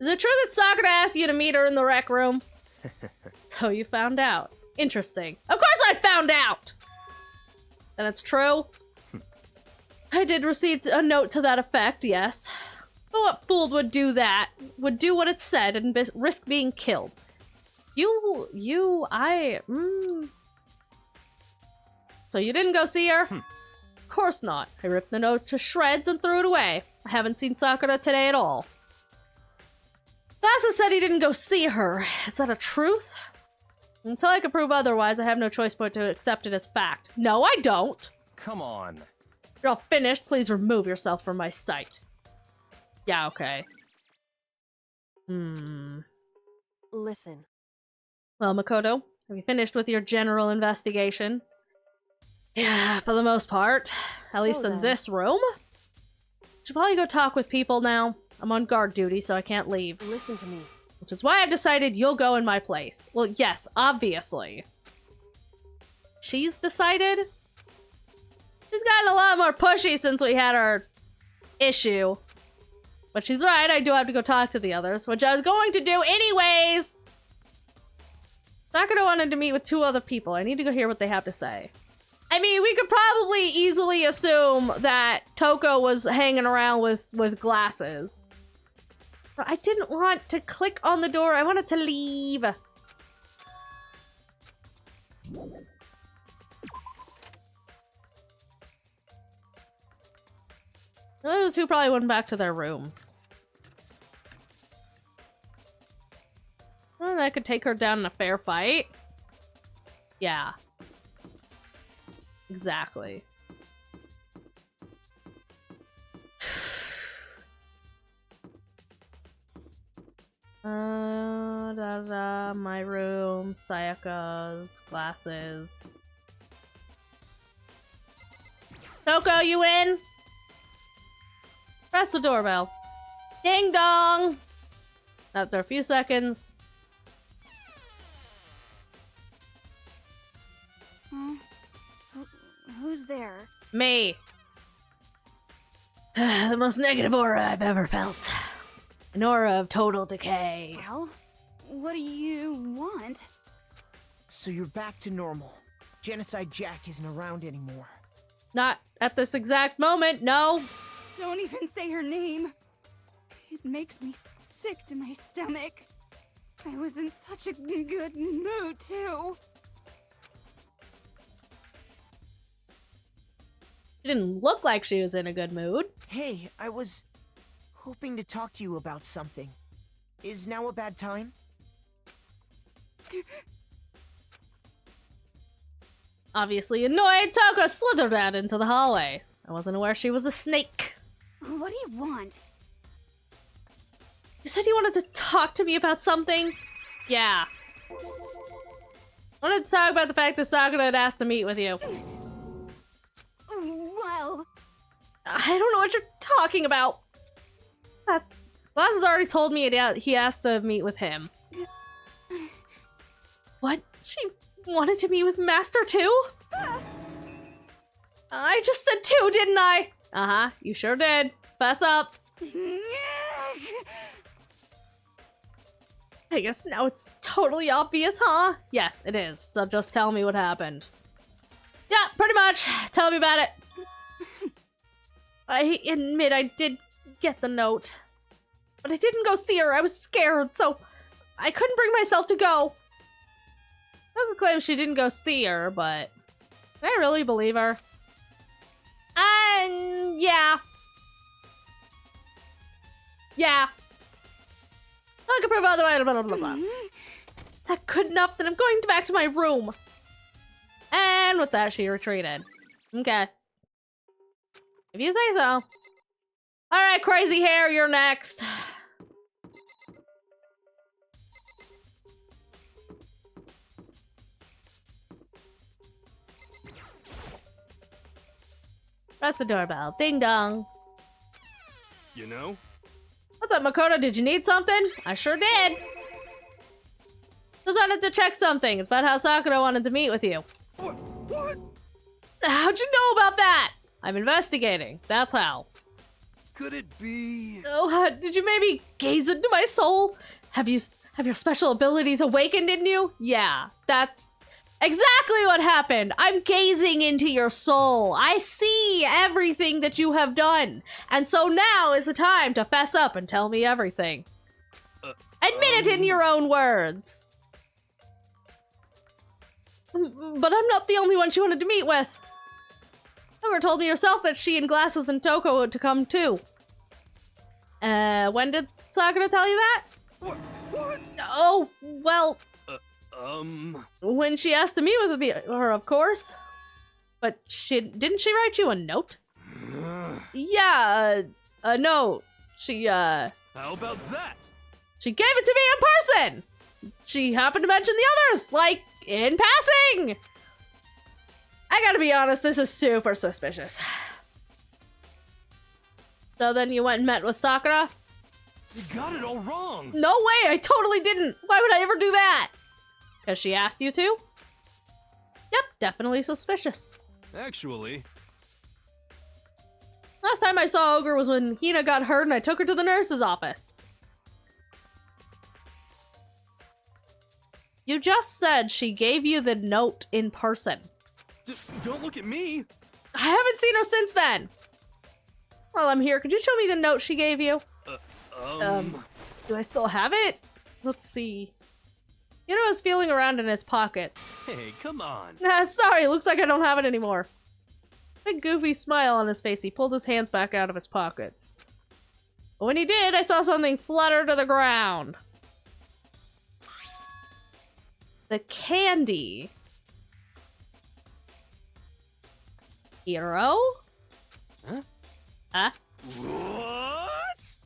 Is it true that Sakura asked you to meet her in the rec room? So you found out. Interesting. Of course I found out! And it's true? I did receive a note to that effect, yes. But what fool would do that? Would do what it said and risk being killed? So you didn't go see her? Of course not. I ripped the note to shreds and threw it away. I haven't seen Sakura today at all. Glasses said he didn't go see her. Is that a truth? Until I can prove otherwise, I have no choice but to accept it as fact. No, I don't! Come on. If you're all finished, please remove yourself from my sight. Yeah, okay. Listen. Well, Makoto, have you finished with your general investigation? Yeah, for the most part. At least in this room. Should probably go talk with people now. I'm on guard duty, so I can't leave. Listen to me. Which is why I've decided you'll go in my place. Well, yes, obviously. She's decided? She's gotten a lot more pushy since we had our issue. But she's right, I do have to go talk to the others, which I was going to do anyways. Sakura wanted to meet with 2 other people. I need to go hear what they have to say. I mean, we could probably easily assume that Toko was hanging around with glasses. But I didn't want to click on the door. I wanted to leave. The other 2 probably went back to their rooms. Well, I could take her down in a fair fight. Yeah. Exactly. My room, Sayaka's, glasses. Toko, you in? Press the doorbell. Ding dong! After a few seconds. Who's there? Me. The most negative aura I've ever felt. An aura of total decay. Well, what do you want? So you're back to normal. Genocide Jack isn't around anymore. Not at this exact moment, no. Don't even say her name. It makes me sick to my stomach. I was in such a good mood, too. She didn't look like she was in a good mood. Hey, I was hoping to talk to you about something. Is now a bad time? Obviously annoyed, Toko slithered out into the hallway. I wasn't aware she was a snake. What do you want? You said you wanted to talk to me about something? Yeah. I wanted to talk about the fact that Sakura had asked to meet with you. Well... I don't know what you're talking about. Glasses already told me he asked to meet with him. What? She wanted to meet with Master too? I just said 2, didn't I? Uh-huh, you sure did. Fess up. I guess now it's totally obvious, huh? Yes, it is. So just tell me what happened. Yeah, pretty much. Tell me about it. I admit I did get the note. But I didn't go see her. I was scared, so I couldn't bring myself to go. I could claim she didn't go see her, but can I really believe her? Yeah. Yeah. I can prove otherwise, blah, blah, blah, blah. Is that good enough? Then I'm going back to my room. And with that, she retreated. Okay. If you say so. Alright, crazy hair, you're next. Press the doorbell. Ding dong. You know? What's up, Makoto? Did you need something? I sure did. Just wanted to check something. It's about how Sakura wanted to meet with you. What? How'd you know about that? I'm investigating. That's how. Could it be? Oh, did you maybe gaze into my soul? Have your special abilities awakened in you? Yeah, that's exactly what happened. I'm gazing into your soul. I see everything that you have done. And so now is the time to fess up and tell me everything. Admit it in your own words. But I'm not the only one she wanted to meet with. Sakura told me herself that she and Glasses and Toko were to come too. When did Sakura tell you that? What? Oh, well... When she asked to meet with her, of course. But didn't she write you a note? Yeah, a note. How about that? She gave it to me in person! She happened to mention the others, like, in passing! I gotta be honest, this is super suspicious. So then you went and met with Sakura? You got it all wrong! No way, I totally didn't! Why would I ever do that? Because she asked you to? Yep, definitely suspicious. Actually, Last time I saw Ogre was when Hina got hurt and I took her to the nurse's office. You just said she gave you the note in person. Don't look at me! I haven't seen her since then. While I'm here, could you show me the note she gave you? Do I still have it? Let's see. Hina was feeling around in his pockets. Hey, come on. Sorry, looks like I don't have it anymore. Big goofy smile on his face, he pulled his hands back out of his pockets. But when he did, I saw something flutter to the ground. The candy. Hero? Huh? Huh? What?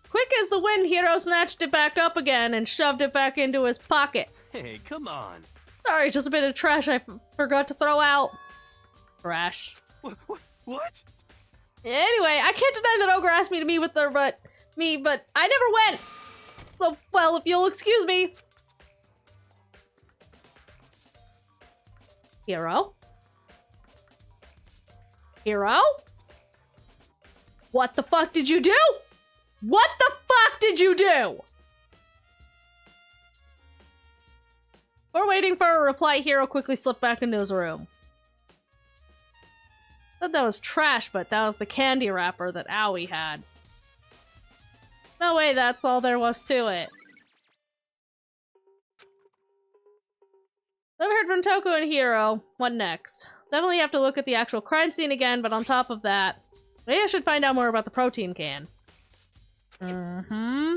Quick as the wind, Hero snatched it back up again and shoved it back into his pocket. Hey, come on. Sorry, just a bit of trash I forgot to throw out. Trash. What? Anyway, I can't deny that Ogre asked me to meet with her, but I never went. So, well, if you'll excuse me. Hero? Hero? What the fuck did you do? What the fuck did you do? We're waiting for a reply. Hero quickly slipped back into his room. Thought that was trash, but that was the candy wrapper that Owie had. No way, that's all there was to it. I've heard from Toku and Hero. What next? Definitely have to look at the actual crime scene again, but on top of that, maybe I should find out more about the protein can. Mm-hmm.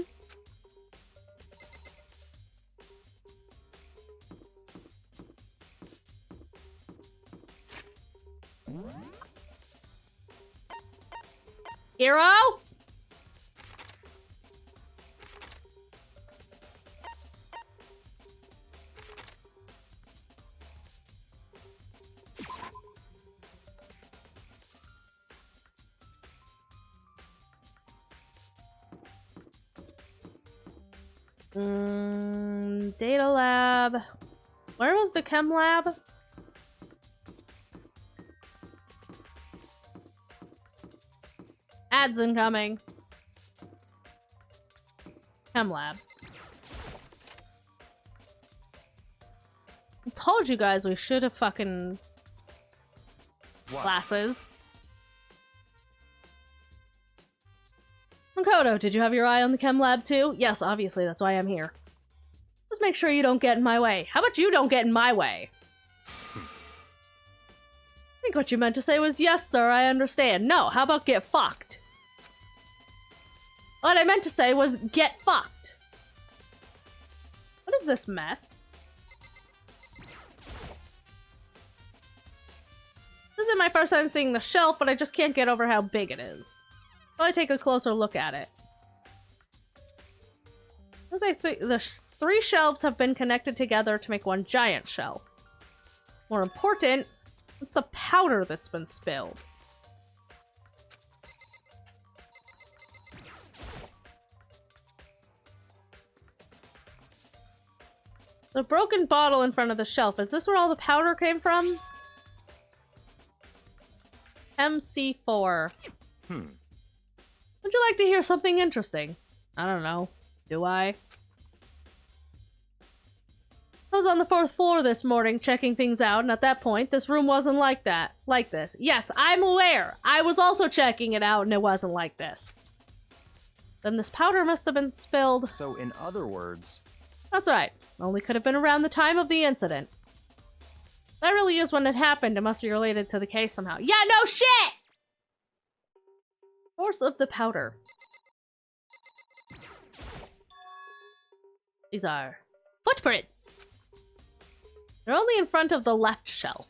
Hero? Data lab. Where was the chem lab? Ads incoming. Chem lab. I told you guys we should have fucking classes. Makoto, did you have your eye on the chem lab too? Yes, obviously, that's why I'm here. Just make sure you don't get in my way. How about you don't get in my way? I think what you meant to say was, yes, sir, I understand. No, how about get fucked? What I meant to say was, get fucked. What is this mess? This isn't my first time seeing the shelf, but I just can't get over how big it is. I'll take a closer look at it. The three shelves have been connected together to make one giant shelf. More important, it's the powder that's been spilled. The broken bottle in front of the shelf, is this where all the powder came from? MC4. Would you like to hear something interesting? I don't know. Do I? I was on the 4th floor this morning checking things out, and at that point, this room wasn't like this. Yes, I'm aware. I was also checking it out, and it wasn't like this. Then this powder must have been spilled. So, in other words... That's right. Only could have been around the time of the incident. That really is when it happened. It must be related to the case somehow. Yeah, no shit! Source of the powder. These are footprints. They're only in front of the left shelf.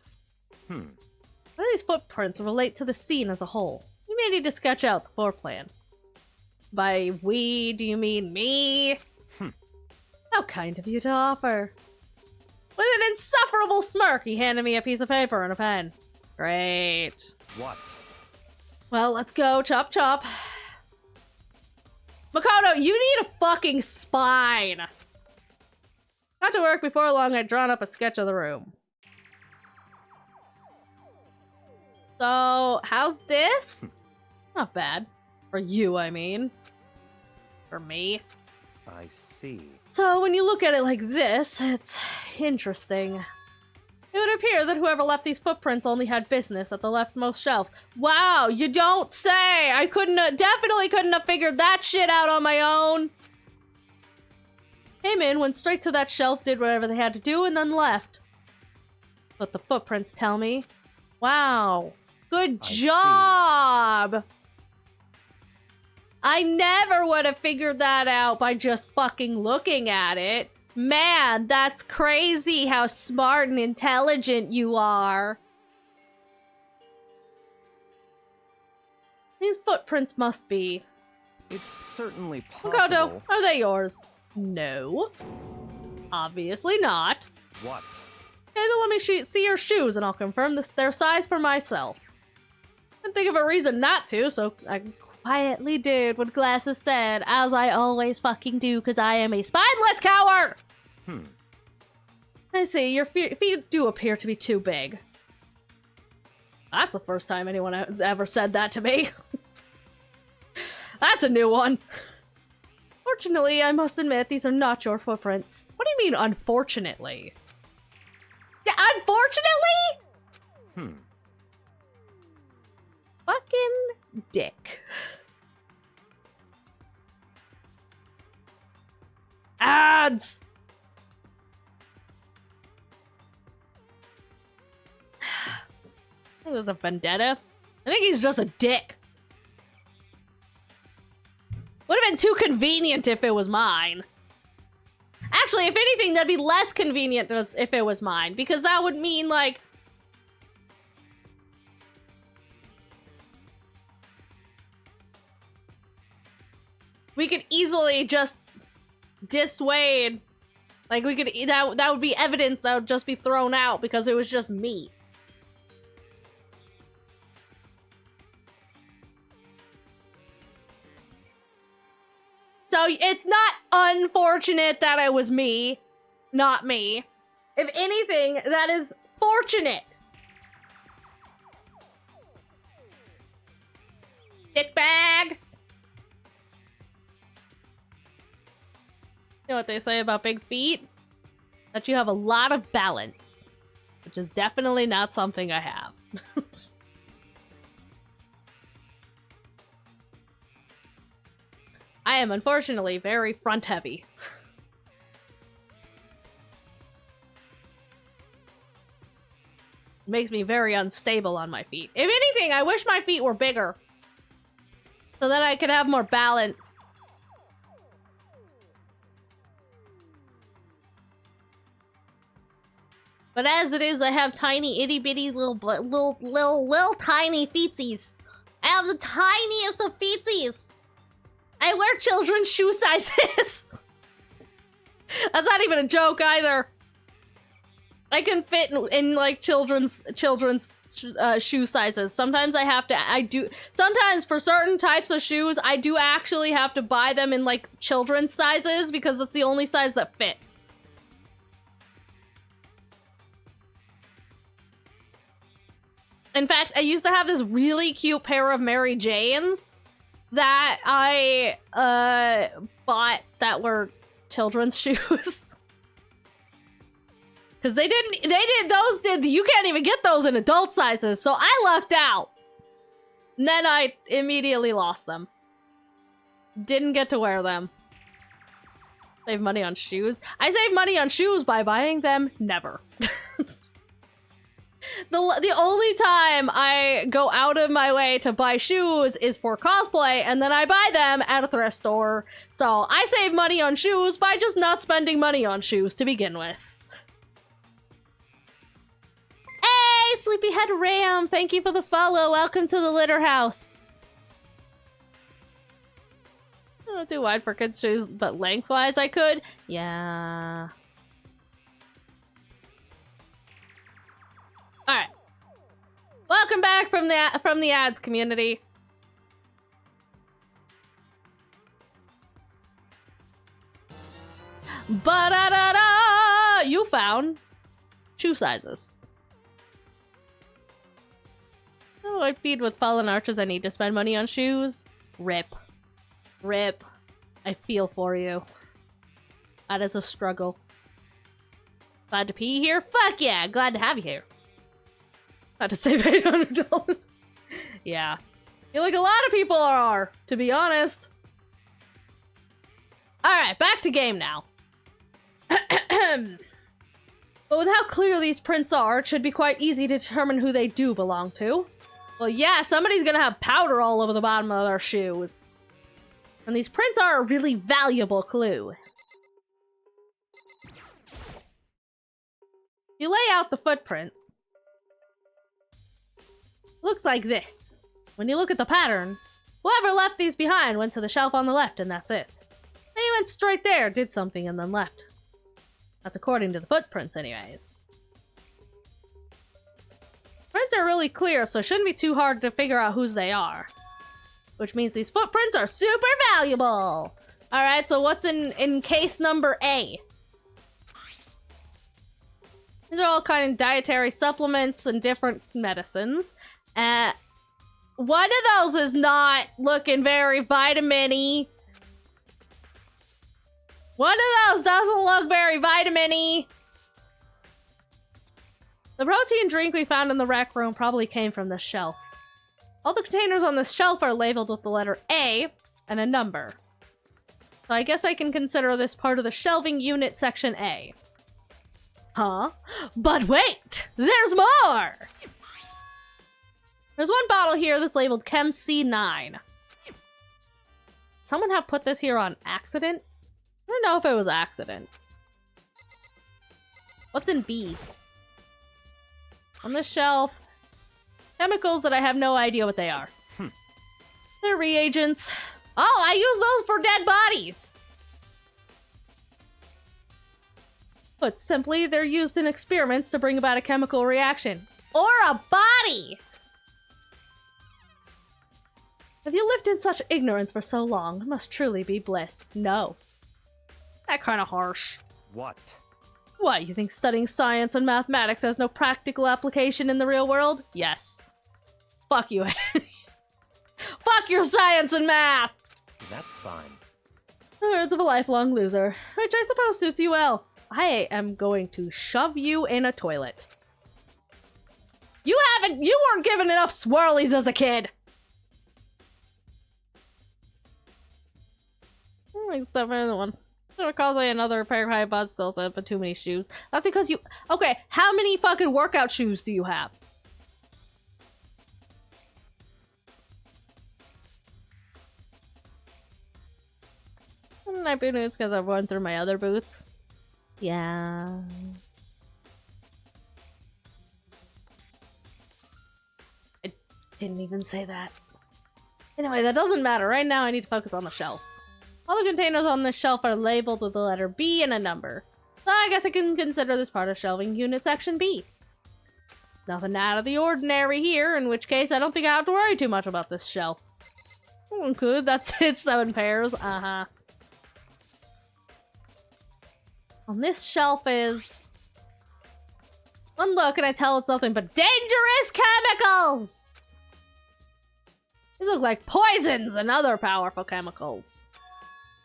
How do these footprints relate to the scene as a whole? We may need to sketch out the floor plan. By we, do you mean me? How kind of you to offer. With an insufferable smirk, he handed me a piece of paper and a pen. Great. What? Well, let's go. Chop, chop. Makoto, you need a fucking spine. Got to work before long. I'd drawn up a sketch of the room. So, how's this? Not bad. For you, I mean. For me. I see. So, when you look at it like this, it's interesting. It would appear that whoever left these footprints only had business at the leftmost shelf. Wow, you don't say! I definitely couldn't have figured that shit out on my own. Came in, went straight to that shelf, did whatever they had to do, and then left. But the footprints tell me. Wow. Good job! I never would have figured that out by just fucking looking at it. Man, that's crazy how smart and intelligent you are. These footprints must be. It's certainly possible. Kodo, are they yours? No. Obviously not. What? Hey, then let me see your shoes and I'll confirm their size for myself. Didn't think of a reason not to, so I quietly did what Glasses said, as I always fucking do, because I am a spineless coward! I see, your feet do appear to be too big. That's the first time anyone has ever said that to me. That's a new one. Fortunately, I must admit, these are not your footprints. What do you mean, unfortunately? Yeah, unfortunately? Fucking dick. Ads! There's a vendetta. I think he's just a dick. Would have been too convenient if it was mine. Actually, if anything, that'd be less convenient if it was mine, because that would mean, like... we could easily just dissuade. Like, we could... that would be evidence that would just be thrown out because it was just me. So it's not unfortunate that it was me, not me. If anything, that is fortunate. Dickbag. You know what they say about big feet? That you have a lot of balance. Which is definitely not something I have. I am unfortunately very front heavy. Makes me very unstable on my feet. If anything, I wish my feet were bigger. So that I could have more balance. But as it is, I have tiny itty bitty little tiny feetsies. I have the tiniest of feetsies. I wear children's shoe sizes. That's not even a joke either. I can fit in like children's shoe sizes. Sometimes I have to. Sometimes for certain types of shoes, I do actually have to buy them in like children's sizes because it's the only size that fits. In fact, I used to have this really cute pair of Mary Janes that I bought that were children's shoes. Because you can't even get those in adult sizes, so I lucked out. And then I immediately lost them. Didn't get to wear them. Save money on shoes. I save money on shoes by buying them never. The only time I go out of my way to buy shoes is for cosplay, and then I buy them at a thrift store. So I save money on shoes by just not spending money on shoes to begin with. Hey, Sleepyhead Ram, thank you for the follow. Welcome to the Litter House. I don't do wide for kids' shoes, but lengthwise I could. Yeah. All right. Welcome back from the ads community. Ba-da-da-da! You found shoe sizes. Oh, I'd feed with fallen arches. I need to spend money on shoes. Rip. Rip. I feel for you. That is a struggle. Glad to pee here? Fuck yeah, glad to have you here. Had to save $800. Yeah. I feel like a lot of people are, to be honest. Alright, back to game now. But with how clear these prints are, it should be quite easy to determine who they do belong to. Well, yeah, somebody's gonna have powder all over the bottom of their shoes. And these prints are a really valuable clue. You lay out the footprints. Looks like this. When you look at the pattern, whoever left these behind went to the shelf on the left, and that's it. They went straight there, did something, and then left. That's according to the footprints, anyways. Prints are really clear, so it shouldn't be too hard to figure out whose they are. Which means these footprints are super valuable! Alright, so what's in case number A? These are all kind of dietary supplements and different medicines. One of those is not looking very vitamin-y. One of those doesn't look very vitamin-y. The protein drink we found in the rec room probably came from this shelf. All the containers on this shelf are labeled with the letter A and a number. So I guess I can consider this part of the shelving unit section A. Huh? But wait! There's more! There's one bottle here that's labeled Chem C9. Someone have put this here on accident? I don't know if it was accident. What's in B? On this shelf, chemicals that I have no idea what they are. They're reagents. Oh, I use those for dead bodies! Put simply, they're used in experiments to bring about a chemical reaction. Or a body! Have you lived in such ignorance for so long? It must truly be bliss. No. That kind of harsh. What? What, you think studying science and mathematics has no practical application in the real world? Yes. Fuck you. Fuck your science and math! That's fine. The words of a lifelong loser, which I suppose suits you well. I am going to shove you in a toilet. You weren't given enough swirlies as a kid! Except for another one. Because I another pair of high buds still said but too many shoes. That's because you... Okay, how many fucking workout shoes do you have? My boot boots because I've worn through my other boots. Yeah. I didn't even say that. Anyway, that doesn't matter. Right now I need to focus on the shelf. All the containers on this shelf are labeled with the letter B and a number. So I guess I can consider this part of shelving unit section B. Nothing out of the ordinary here, in which case I don't think I have to worry too much about this shelf. Good, that's it, 7 pairs, uh-huh. On this shelf is... One look and I tell it's nothing but dangerous chemicals! These look like poisons and other powerful chemicals.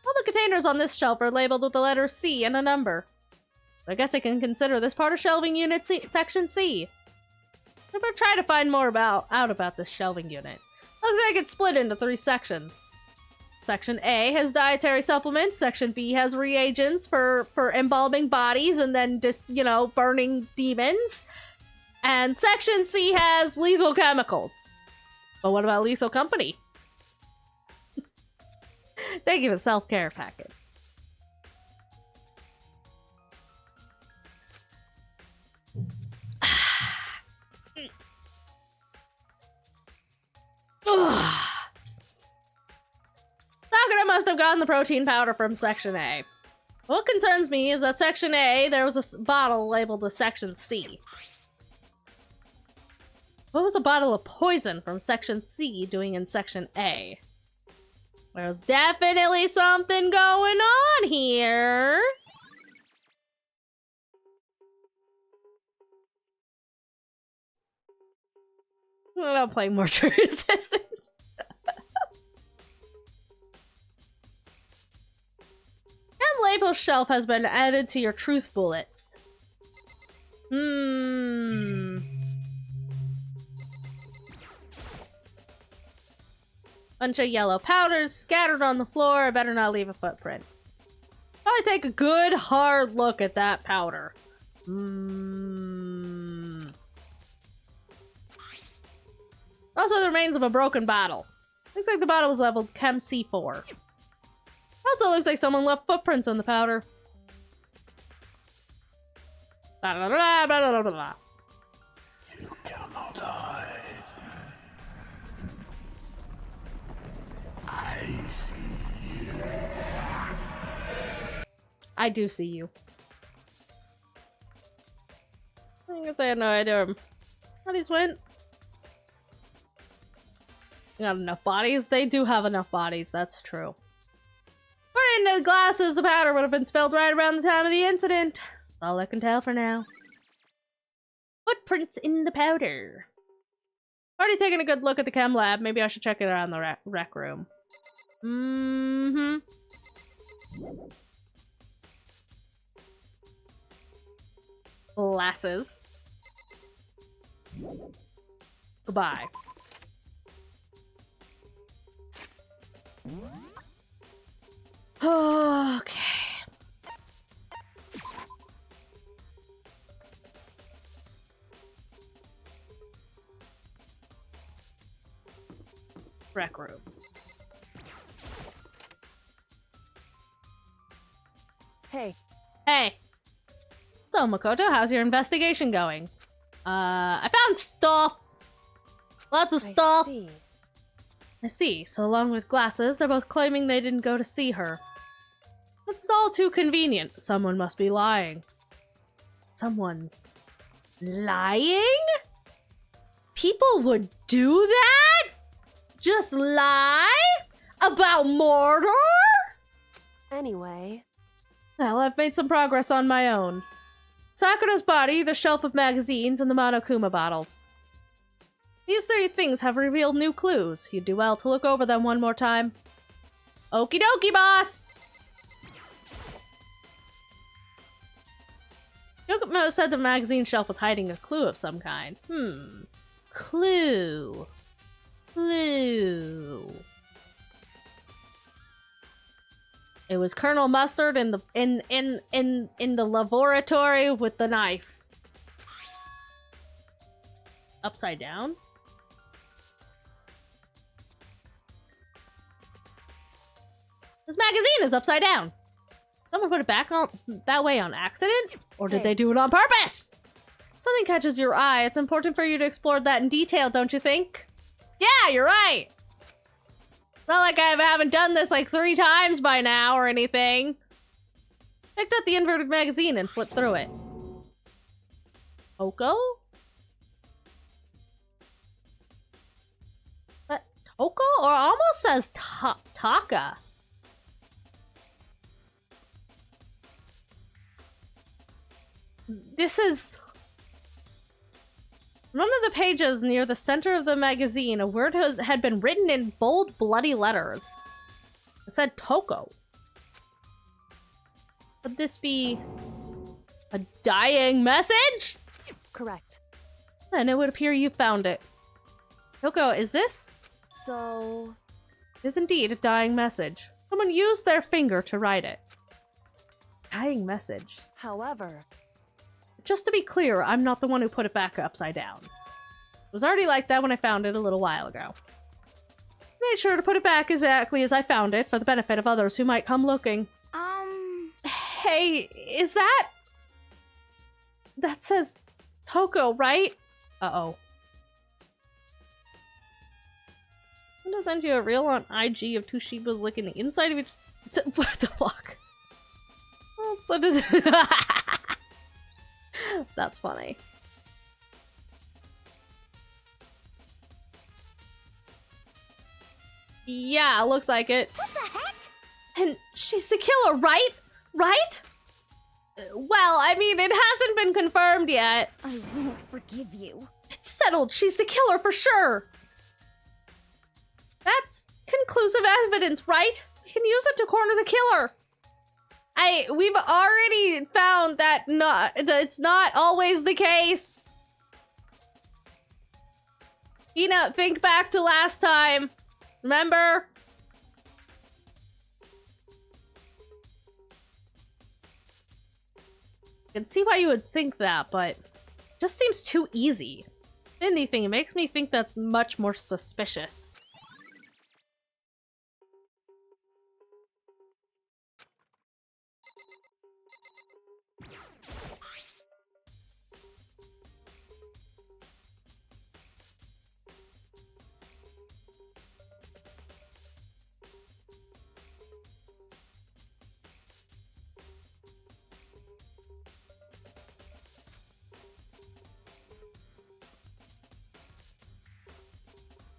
All the containers on this shelf are labeled with the letter C and a number. I guess I can consider this part of shelving unit section C. I'm gonna try to find more out about this shelving unit. Looks like it's split into 3 sections. Section A has dietary supplements, Section B has reagents for embalming bodies and then just, you know, burning demons. And Section C has lethal chemicals. But what about lethal company? They give a self-care package. Sakura must have gotten the protein powder from Section A. What concerns me is that Section A, there was a bottle labeled with Section C. What was a bottle of poison from Section C doing in Section A? There's definitely something going on here. I'm not playing more True Resistance. And label shelf has been added to your truth bullets. Bunch of yellow powders scattered on the floor. I better not leave a footprint. Probably take a good hard look at that powder. Also, the remains of a broken bottle. Looks like the bottle was labeled Chem C4. Also looks like someone left footprints on the powder. Blah, blah, blah, blah, blah, blah, blah. You cannot hide. I see you. I do see you. I guess I had no idea how these went. Not enough bodies? They do have enough bodies, that's true. According to the glasses, the powder would have been spilled right around the time of the incident. That's all I can tell for now. Footprints in the powder. Already taken a good look at the chem lab. Maybe I should check it around the rec room. Glasses. Goodbye. Okay. Rec room. Hey. Hey. So, Makoto, how's your investigation going? I found stuff. Lots of stuff. I see. So along with glasses, they're both claiming they didn't go to see her. It's all too convenient. Someone must be lying. Someone's lying? People would do that? Just lie? About murder? Anyway. Well, I've made some progress on my own. Sakura's body, the shelf of magazines, and the Monokuma bottles. These three things have revealed new clues. You'd do well to look over them one more time. Okie dokie, boss! Yokimo said the magazine shelf was hiding a clue of some kind. Clue. It was Colonel Mustard in the laboratory with the knife. Upside down? This magazine is upside down. Someone put it back on that way on accident? Or did they do it on purpose? Something catches your eye. It's important for you to explore that in detail, don't you think? Yeah, you're right. It's not like I haven't done this like 3 times by now or anything. Picked up the inverted magazine and flipped through it. Oko? That Toko? Or almost says Taka. This is... One of the pages near the center of the magazine, a word had been written in bold, bloody letters. It said Toko. Could this be a dying message? Correct. And it would appear you found it. Toko, is this? So... It is indeed a dying message. Someone used their finger to write it. Dying message. However... Just to be clear, I'm not the one who put it back upside down. It was already like that when I found it a little while ago. Made sure to put it back exactly as I found it for the benefit of others who might come looking. Hey, is that... That says Toko, right? Uh-oh. I'm gonna send you a reel on IG of 2 Shibas licking the inside of each... What the fuck? Oh, so does... That's funny. Yeah, looks like it. What the heck? And she's the killer, right? Right? Well, I mean, it hasn't been confirmed yet. I won't forgive you. It's It's settled. She's the killer for sure. That's conclusive evidence, right? We can use it to corner the killer. We've already found that it's not always the case. You know, think back to last time. Remember? I can see why you would think that, but it just seems too easy. If anything, it makes me think that's much more suspicious.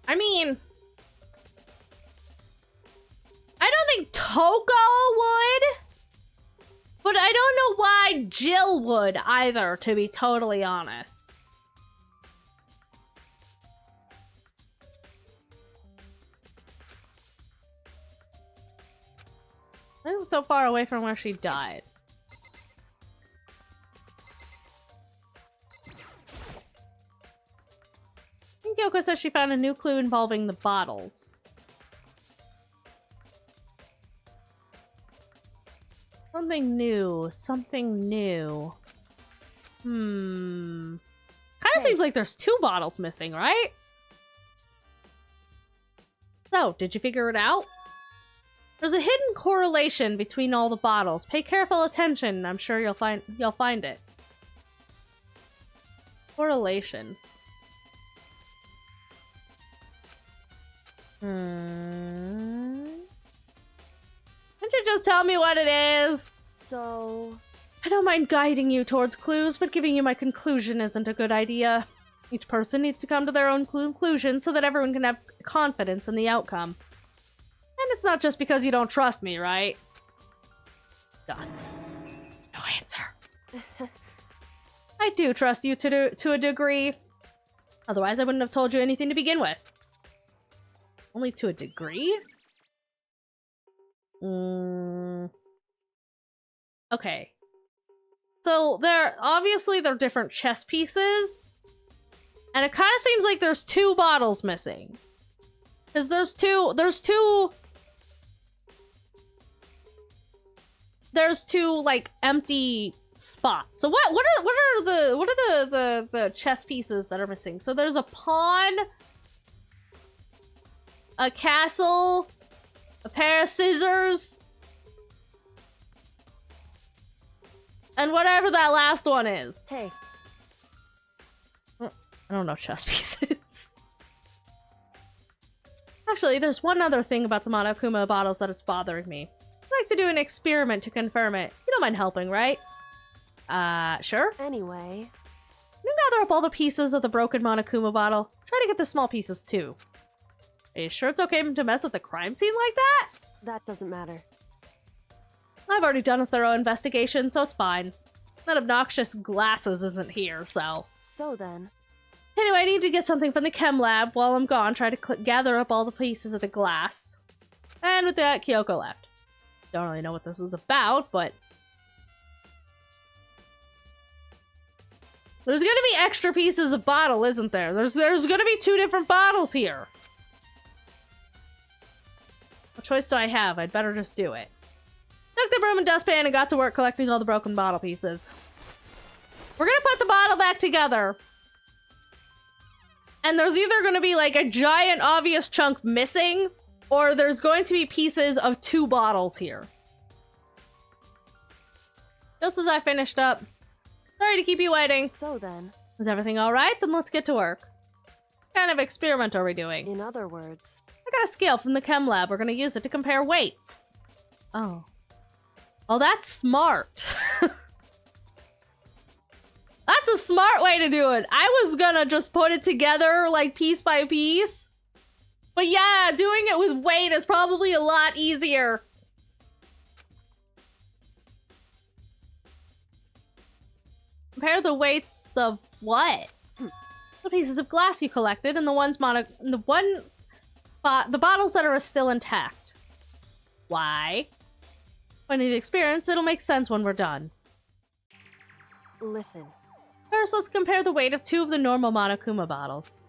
I mean, I don't think Toko would, but I don't know why Jill would either, to be totally honest. This is so far away from where she died. Yoko says she found a new clue involving the bottles. Something new. Something new. Kind of seems like there's 2 bottles missing, right? So, did you figure it out? There's a hidden correlation between all the bottles. Pay careful attention. I'm sure you'll find it. Correlation. Can't you just tell me what it is? So... I don't mind guiding you towards clues, but giving you my conclusion isn't a good idea. Each person needs to come to their own conclusion so that everyone can have confidence in the outcome. And it's not just because you don't trust me, right? Dots. No answer. I do trust you to a degree. Otherwise, I wouldn't have told you anything to begin with. Only to a degree? Okay. So, obviously they're different chess pieces. And it kind of seems like there's 2 bottles missing. Because there's two, like, empty spots. So what are the chess pieces that are missing? So there's a pawn, a castle, a pair of scissors, and whatever that last one is. Hey. I don't know chess pieces. Actually, there's one other thing about the Monokuma bottles that it's bothering me. I'd like to do an experiment to confirm it. You don't mind helping, right? Sure? Anyway. You gather up all the pieces of the broken Monokuma bottle. Try to get the small pieces, too. Are you sure it's okay to mess with the crime scene like that? That doesn't matter. I've already done a thorough investigation, so it's fine. That obnoxious glasses isn't here, so... So then... Anyway, I need to get something from the chem lab. While I'm gone, try to gather up all the pieces of the glass. And with that, Kyoko left. Don't really know what this is about, but... There's gonna be extra pieces of bottle, isn't there? There's gonna be 2 different bottles here. What choice do I have? I'd better just do it. Took the broom and dustpan and got to work collecting all the broken bottle pieces. We're gonna put the bottle back together. And there's either gonna be like a giant obvious chunk missing, or there's going to be pieces of 2 bottles here. Just as I finished up. Sorry to keep you waiting. So then... Is everything alright? Then let's get to work. What kind of experiment are we doing? In other words... I got a scale from the chem lab. We're gonna use it to compare weights. Oh. Oh, that's smart. That's a smart way to do it. I was gonna just put it together, like, piece by piece. But yeah, doing it with weight is probably a lot easier. Compare the weights of what? the pieces of glass you collected and the bottles that are still intact. Why? When you experience, it'll make sense when we're done. Listen. First, let's compare the weight of 2 of the normal Monokuma bottles.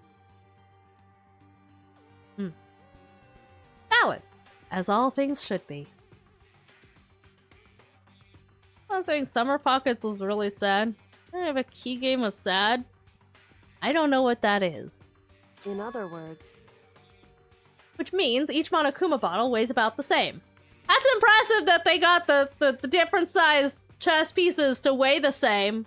Balanced, as all things should be. I'm saying Summer Pockets was really sad. I have a key game was sad. I don't know what that is. In other words. Which means each Monokuma bottle weighs about the same. That's impressive that they got the different sized chess pieces to weigh the same.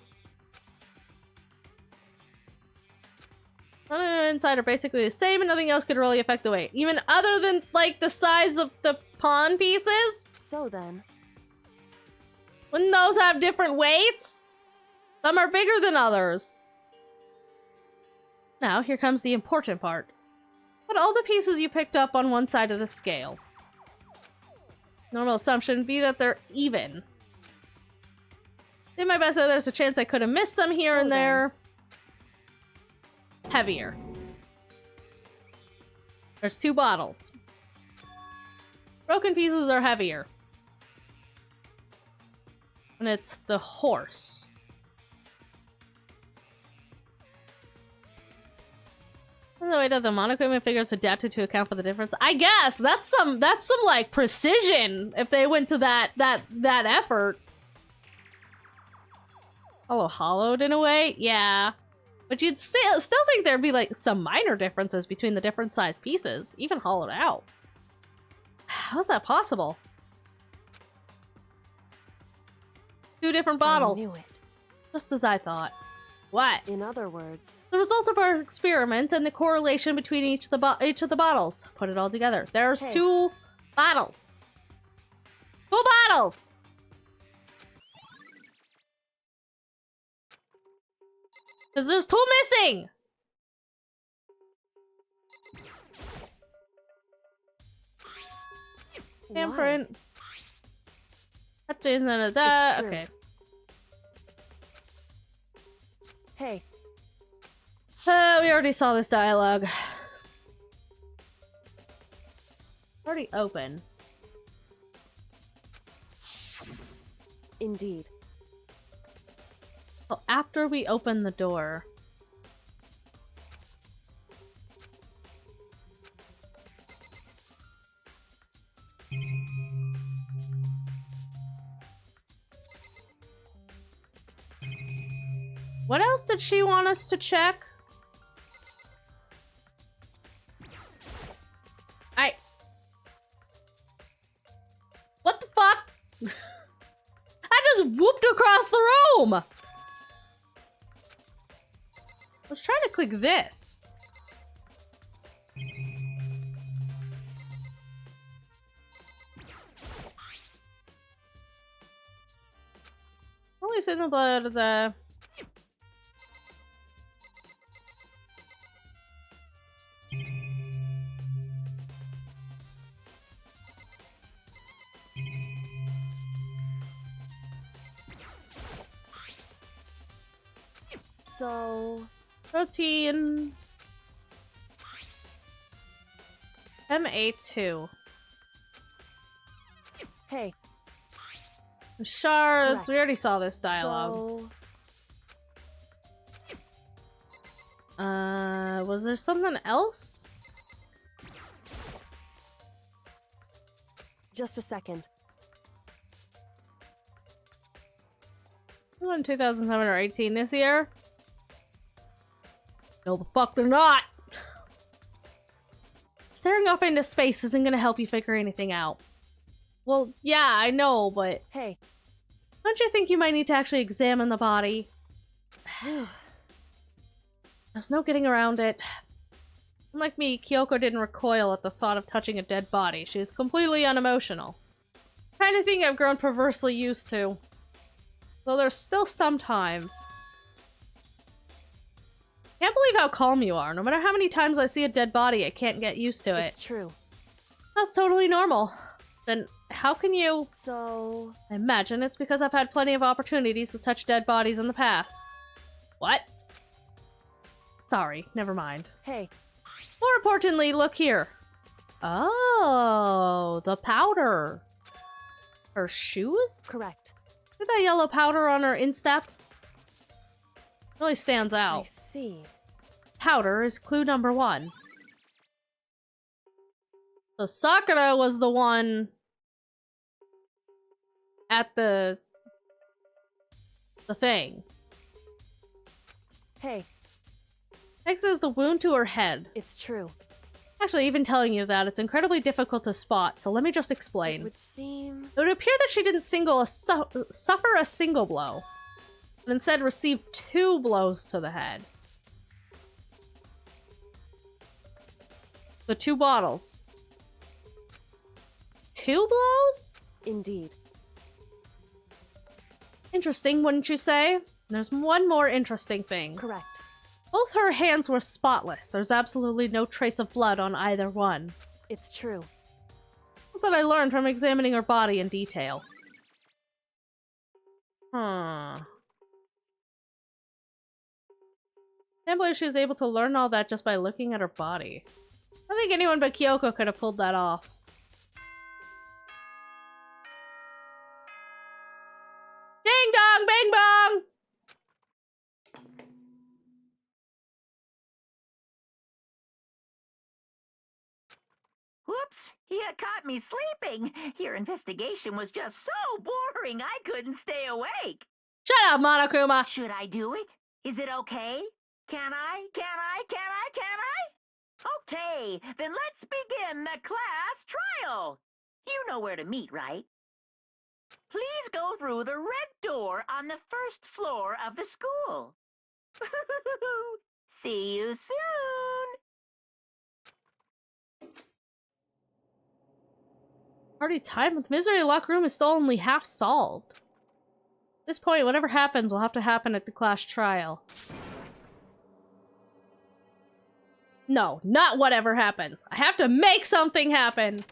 Inside are basically the same and nothing else could really affect the weight. Even other than, like, the size of the pawn pieces? So then. Wouldn't those have different weights? Some are bigger than others. Now, here comes the important part. Put all the pieces you picked up on one side of the scale. Normal assumption would be that they're even. Did my best, so there's a chance I could have missed some here and there. Heavier. There's 2 bottles. Broken pieces are heavier. And it's the horse. The way that the Monokuma figures adapted to account for the difference. I guess that's some like precision if they went to that effort. Oh, hollowed in a way? Yeah. But you'd still think there'd be like some minor differences between the different sized pieces, even hollowed out. How's that possible? 2 different bottles. I knew it. Just as I thought. What? In other words. The results of our experiments and the correlation between each of the bottles. Put it all together. There's 2 bottles. 2 bottles! Because there's 2 missing! Handprint. Okay. Hey. We already saw this dialogue. Already open. Indeed. Well, after we open the door. What else did she want us to check? What the fuck? I just whooped across the room! I was trying to click this. Only signal blood of the... So... Protein... MA2. Hey. Shards. Correct. We already saw this dialogue. So... Was there something else? Just a second. In 2007 or 18 this year? No, the fuck they're not! Staring off into space isn't gonna help you figure anything out. Well, yeah, I know, but... Hey. Don't you think you might need to actually examine the body? There's no getting around it. Unlike me, Kyoko didn't recoil at the thought of touching a dead body. She was completely unemotional. Kind of thing I've grown perversely used to. Though there's still sometimes. Can't believe how calm you are. No matter how many times I see a dead body, I can't get used to it. It's true. That's totally normal. Then how can you... So... I imagine it's because I've had plenty of opportunities to touch dead bodies in the past. What? Sorry, never mind. Hey. More importantly, look here. Oh, the powder. Her shoes? Correct. Look at that yellow powder on her instep. Really stands out. I see. Powder is clue number 1. So Sakura was the one at the thing. Hey. Next is the wound to her head. It's true. Actually, even telling you that, it's incredibly difficult to spot, so let me just explain. It would seem... It would appear that she didn't suffer a single blow, but instead received 2 blows to the head. The 2 bottles. 2 blows? Indeed. Interesting, wouldn't you say? There's one more interesting thing. Correct. Both her hands were spotless. There's absolutely no trace of blood on either one. It's true. That's what I learned from examining her body in detail. Can't believe she was able to learn all that just by looking at her body. I think anyone but Kyoko could have pulled that off. Ding dong, bing bong! Whoops! You caught me sleeping. Your investigation was just so boring I couldn't stay awake. Shut up, Monokuma! Should I do it? Is it okay? Can I? Okay, then let's begin the class trial. You know where to meet, right? Please go through the red door on the first floor of the school. See you soon. Party time with Misery Locker Room is still only half solved. At this point, whatever happens will have to happen at the class trial. No, not whatever happens. I have to make something happen!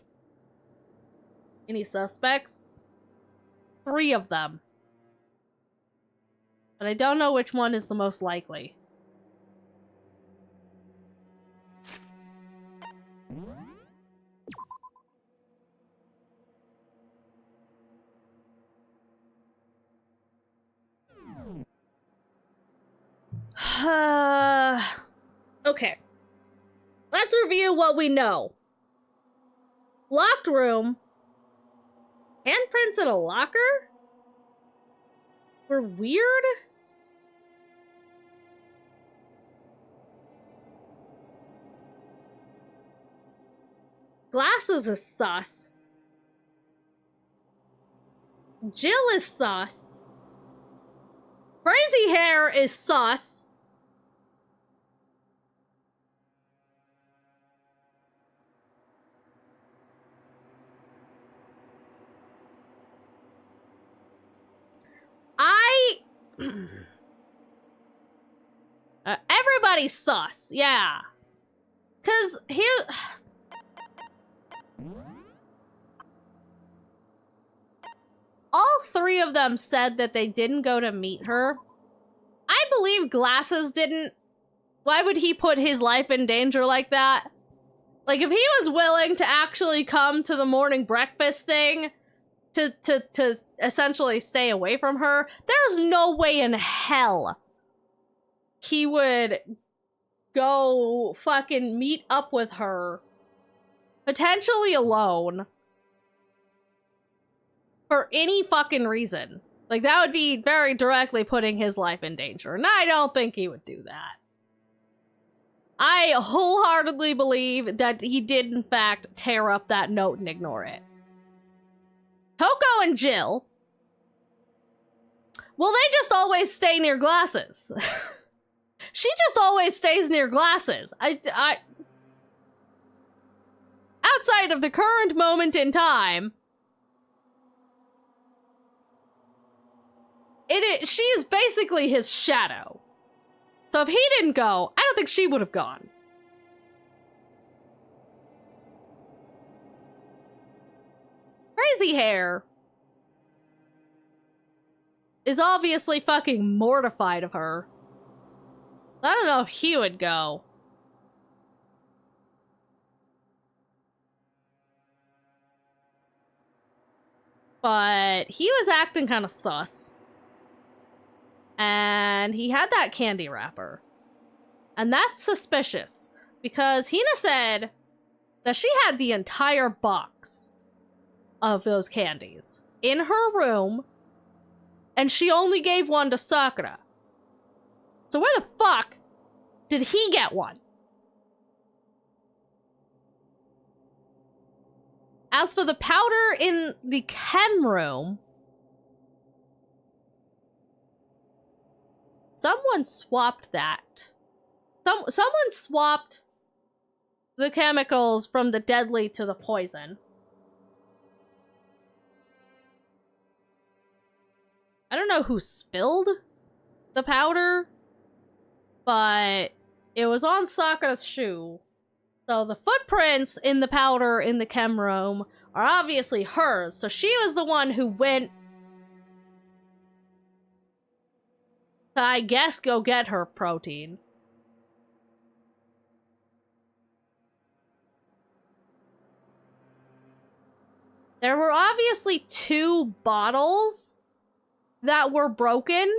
Any suspects? 3 of them. But I don't know which one is the most likely. Okay. Let's review what we know. Locked room. Handprints in a locker? Were weird? Glasses is sus. Jill is sus. Crazy hair is sus. Everybody's sus, yeah. 'Cause here... All 3 of them said that they didn't go to meet her. I believe Glasses didn't. Why would he put his life in danger like that? Like, if he was willing to actually come to the morning breakfast thing to essentially stay away from her, there's no way in hell he would go fucking meet up with her, potentially alone, for any fucking reason. Like, that would be very directly putting his life in danger, and I don't think he would do that. I wholeheartedly believe that he did, in fact, tear up that note and ignore it. Toko and Jill, well, they just always stay near Glasses. She just always stays near Glasses. Outside of the current moment in time, she is basically his shadow. So if he didn't go, I don't think she would have gone. Crazy Hair is obviously fucking mortified of her. I don't know if he would go. But he was acting kind of sus. And he had that candy wrapper. And that's suspicious. Because Hina said that she had the entire box of those candies in her room. And she only gave one to Sakura. So where the fuck did he get one? As for the powder in the chem room, someone swapped that. Someone swapped the chemicals from the deadly to the poison. I don't know who spilled the powder, but it was on Sakura's shoe. So the footprints in the powder in the chem room are obviously hers. So she was the one who went to, I guess, go get her protein. There were obviously 2 bottles that were broken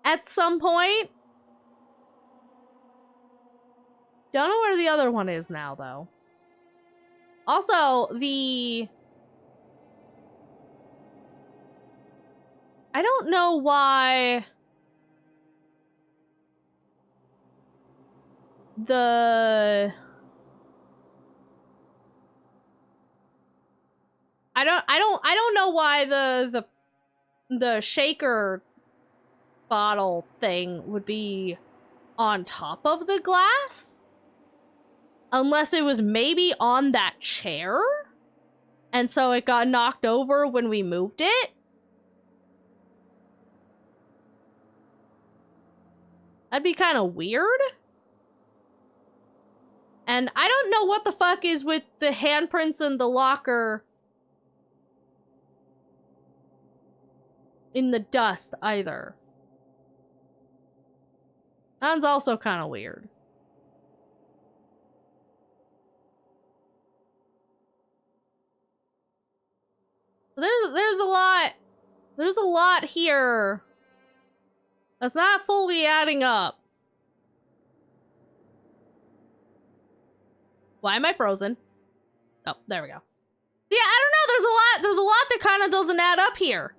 at some point. Don't know where the other one is now, though. Also, I don't know why I don't know why the shaker bottle thing would be on top of the glass. Unless it was maybe on that chair, and so it got knocked over when we moved it. That'd be kind of weird. And I don't know what the fuck is with the handprints in the locker in the dust either. That's also kind of weird. There's a lot here that's not fully adding up. Why am I frozen? Oh, there we go. Yeah, I don't know, there's a lot that kind of doesn't add up here.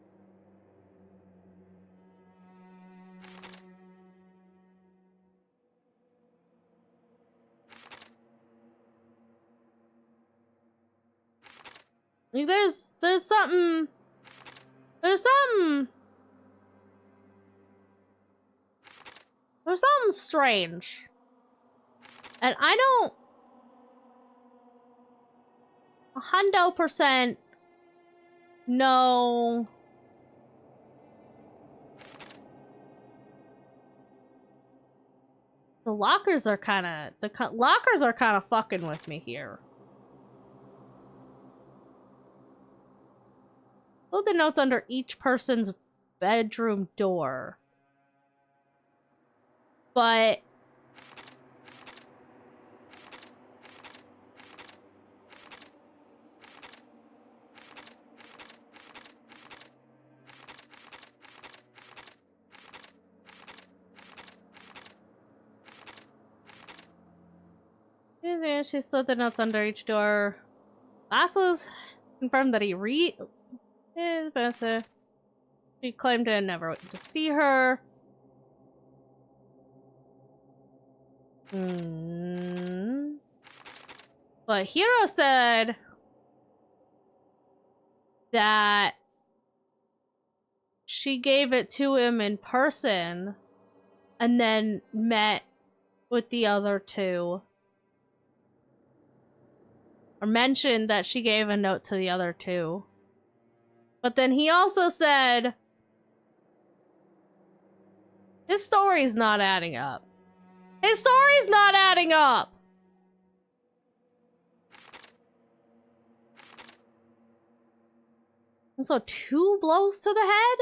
Like, there's something strange. And I don't 100% know the lockers are kind of fucking with me here. Look at the notes under each person's bedroom door. But she said the notes under each door. Lassos confirmed that he she claimed to never went to see her. But Hiro said that she gave it to him in person and then met with the other 2. Or mentioned that she gave a note to the other 2. But then he also said his story's not adding up. His story's not adding up! And so 2 blows to the head?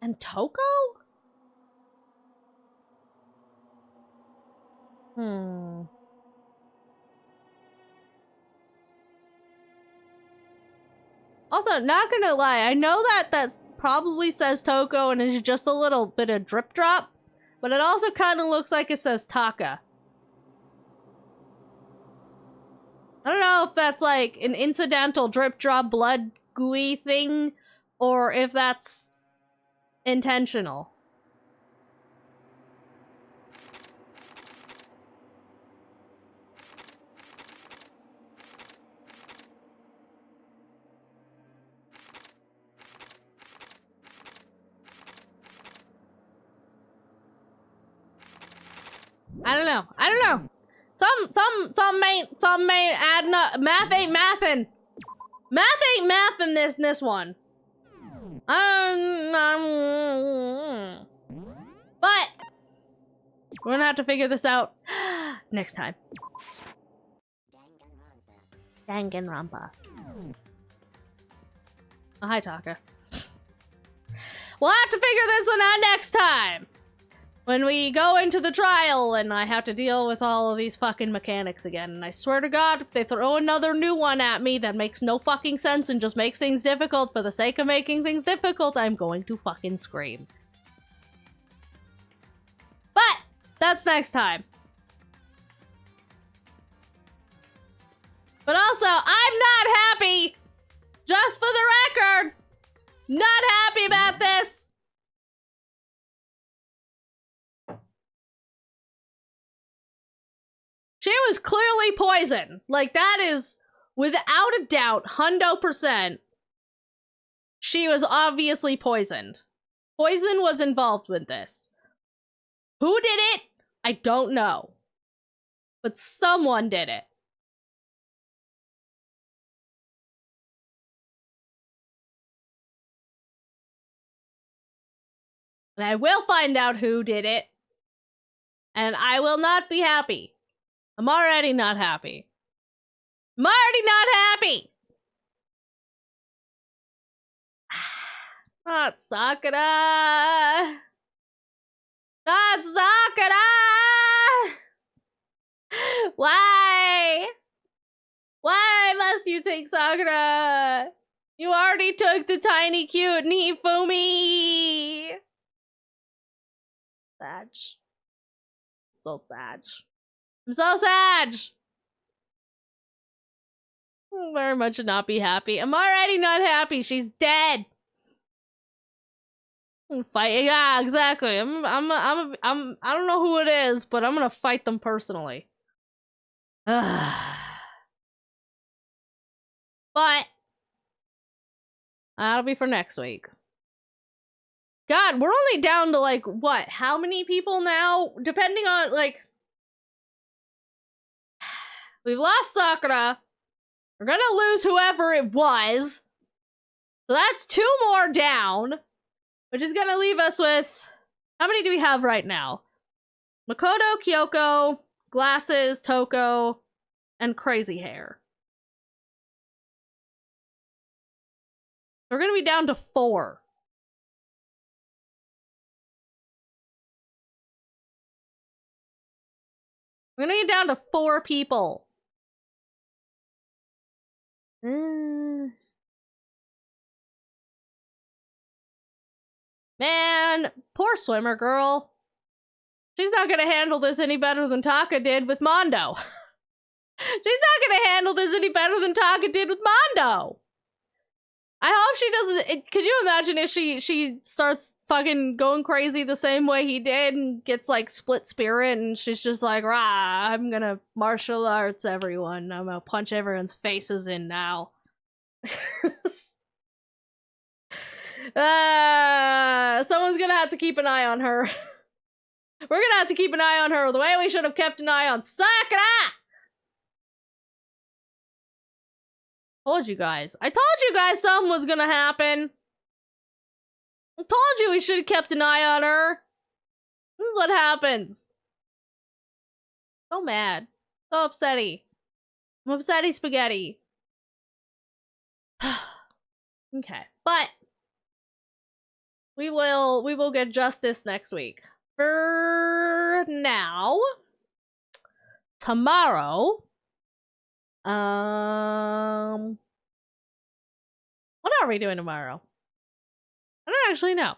And Toko? Also, not gonna lie, I know that probably says Toko and it's just a little bit of drip drop, but it also kind of looks like it says Taka. I don't know if that's like an incidental drip drop blood gooey thing or if that's intentional. I don't know. I don't know. Some ain't adding up. Math ain't mathin'. Math ain't mathin' this one. But we're gonna have to figure this out next time. DanganRonpa. Oh, hi, Taka. We'll have to figure this one out next time. When we go into the trial and I have to deal with all of these fucking mechanics again. And I swear to God, if they throw another new one at me that makes no fucking sense and just makes things difficult for the sake of making things difficult, I'm going to fucking scream. But that's next time. But also, I'm not happy. Just for the record, not happy about this. She was clearly poisoned. Like, that is, without a doubt, 100%. She was obviously poisoned. Poison was involved with this. Who did it? I don't know. But someone did it. And I will find out who did it. And I will not be happy. I'm already not happy. I'm already not happy! Not Sakura! Not Sakura! Why? Why must you take Sakura? You already took the tiny cute Nifumi! Sad. So sad. I'm so sad! I'm very much not be happy. I'm already not happy. She's dead. I'm fighting. Yeah, exactly. I don't know who it is, but I'm gonna fight them personally. But that'll be for next week. God, we're only down to like what? How many people now? Depending on like. We've lost Sakura. We're gonna lose whoever it was. So that's 2 more down. Which is gonna leave us with... How many do we have right now? Makoto, Kyoko, Glasses, Toko, and Crazy Hair. We're gonna be down to 4. We're gonna get down to 4 people. Man, poor swimmer girl. She's not gonna handle this any better than Taka did with Mondo. She's not gonna handle this any better than Taka did with Mondo. I hope she doesn't. Could you imagine if she starts fucking going crazy the same way he did and gets like split spirit and she's just like, rah, I'm gonna martial arts everyone. I'm gonna punch everyone's faces in now. Someone's gonna have to keep an eye on her. We're gonna have to keep an eye on her the way we should have kept an eye on Sakura! Told you guys. I told you guys something was gonna happen. I told you we should have kept an eye on her. This is what happens. So mad. So upsetty. I'm upsetty spaghetti. Okay, but We will get justice next week. For now, tomorrow, what are we doing tomorrow? I don't actually know.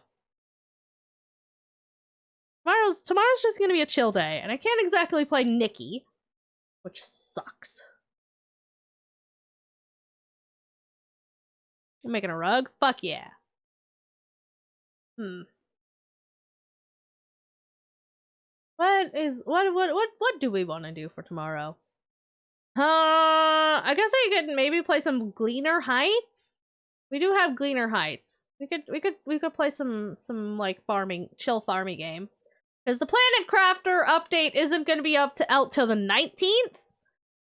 Tomorrow's just gonna be a chill day, and I can't exactly play Nikki, which sucks. I'm making a rug? Fuck yeah. What do we want to do for tomorrow? I guess I could maybe play some Gleaner Heights. We do have Gleaner Heights. We could play some like chill farming game. Because the Planet Crafter update isn't going to be out till the 19th.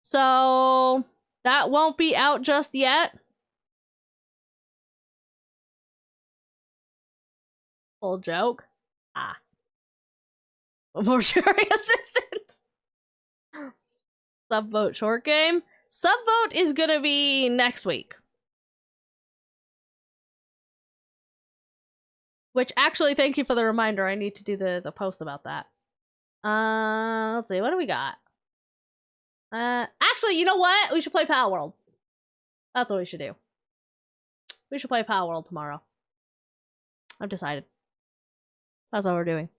So that won't be out just yet. Full joke. Ah. Mortuary assistant. Subvote short game. Subvote is gonna be next week. Which actually, thank you for the reminder. I need to do the post about that. Let's see, what do we got? Actually, you know what? We should play Power World. That's what we should do. We should play Power World tomorrow. I've decided. That's what we're doing.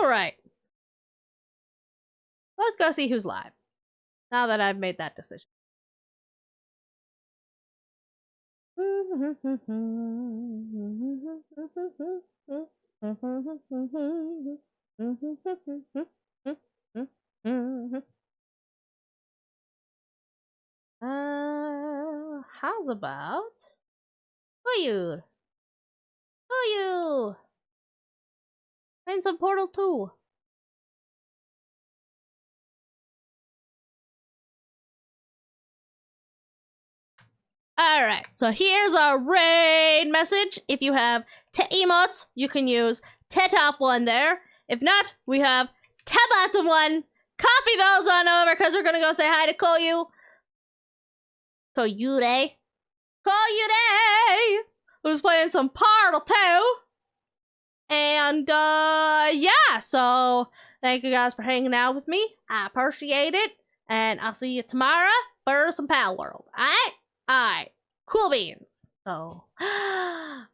Alright. Let's go see who's live. Now that I've made that decision. How's about... Who you? And some Portal 2. Alright, so here's our raid message. If you have emotes, you can use top one there. If not, we have bottom one. Copy those on over because we're gonna go say hi to Koyure, who's playing some Portal 2. And yeah, so thank you guys for hanging out with me. I appreciate it. And I'll see you tomorrow for some Power World. Alright? Alright. Cool beans. So, bye!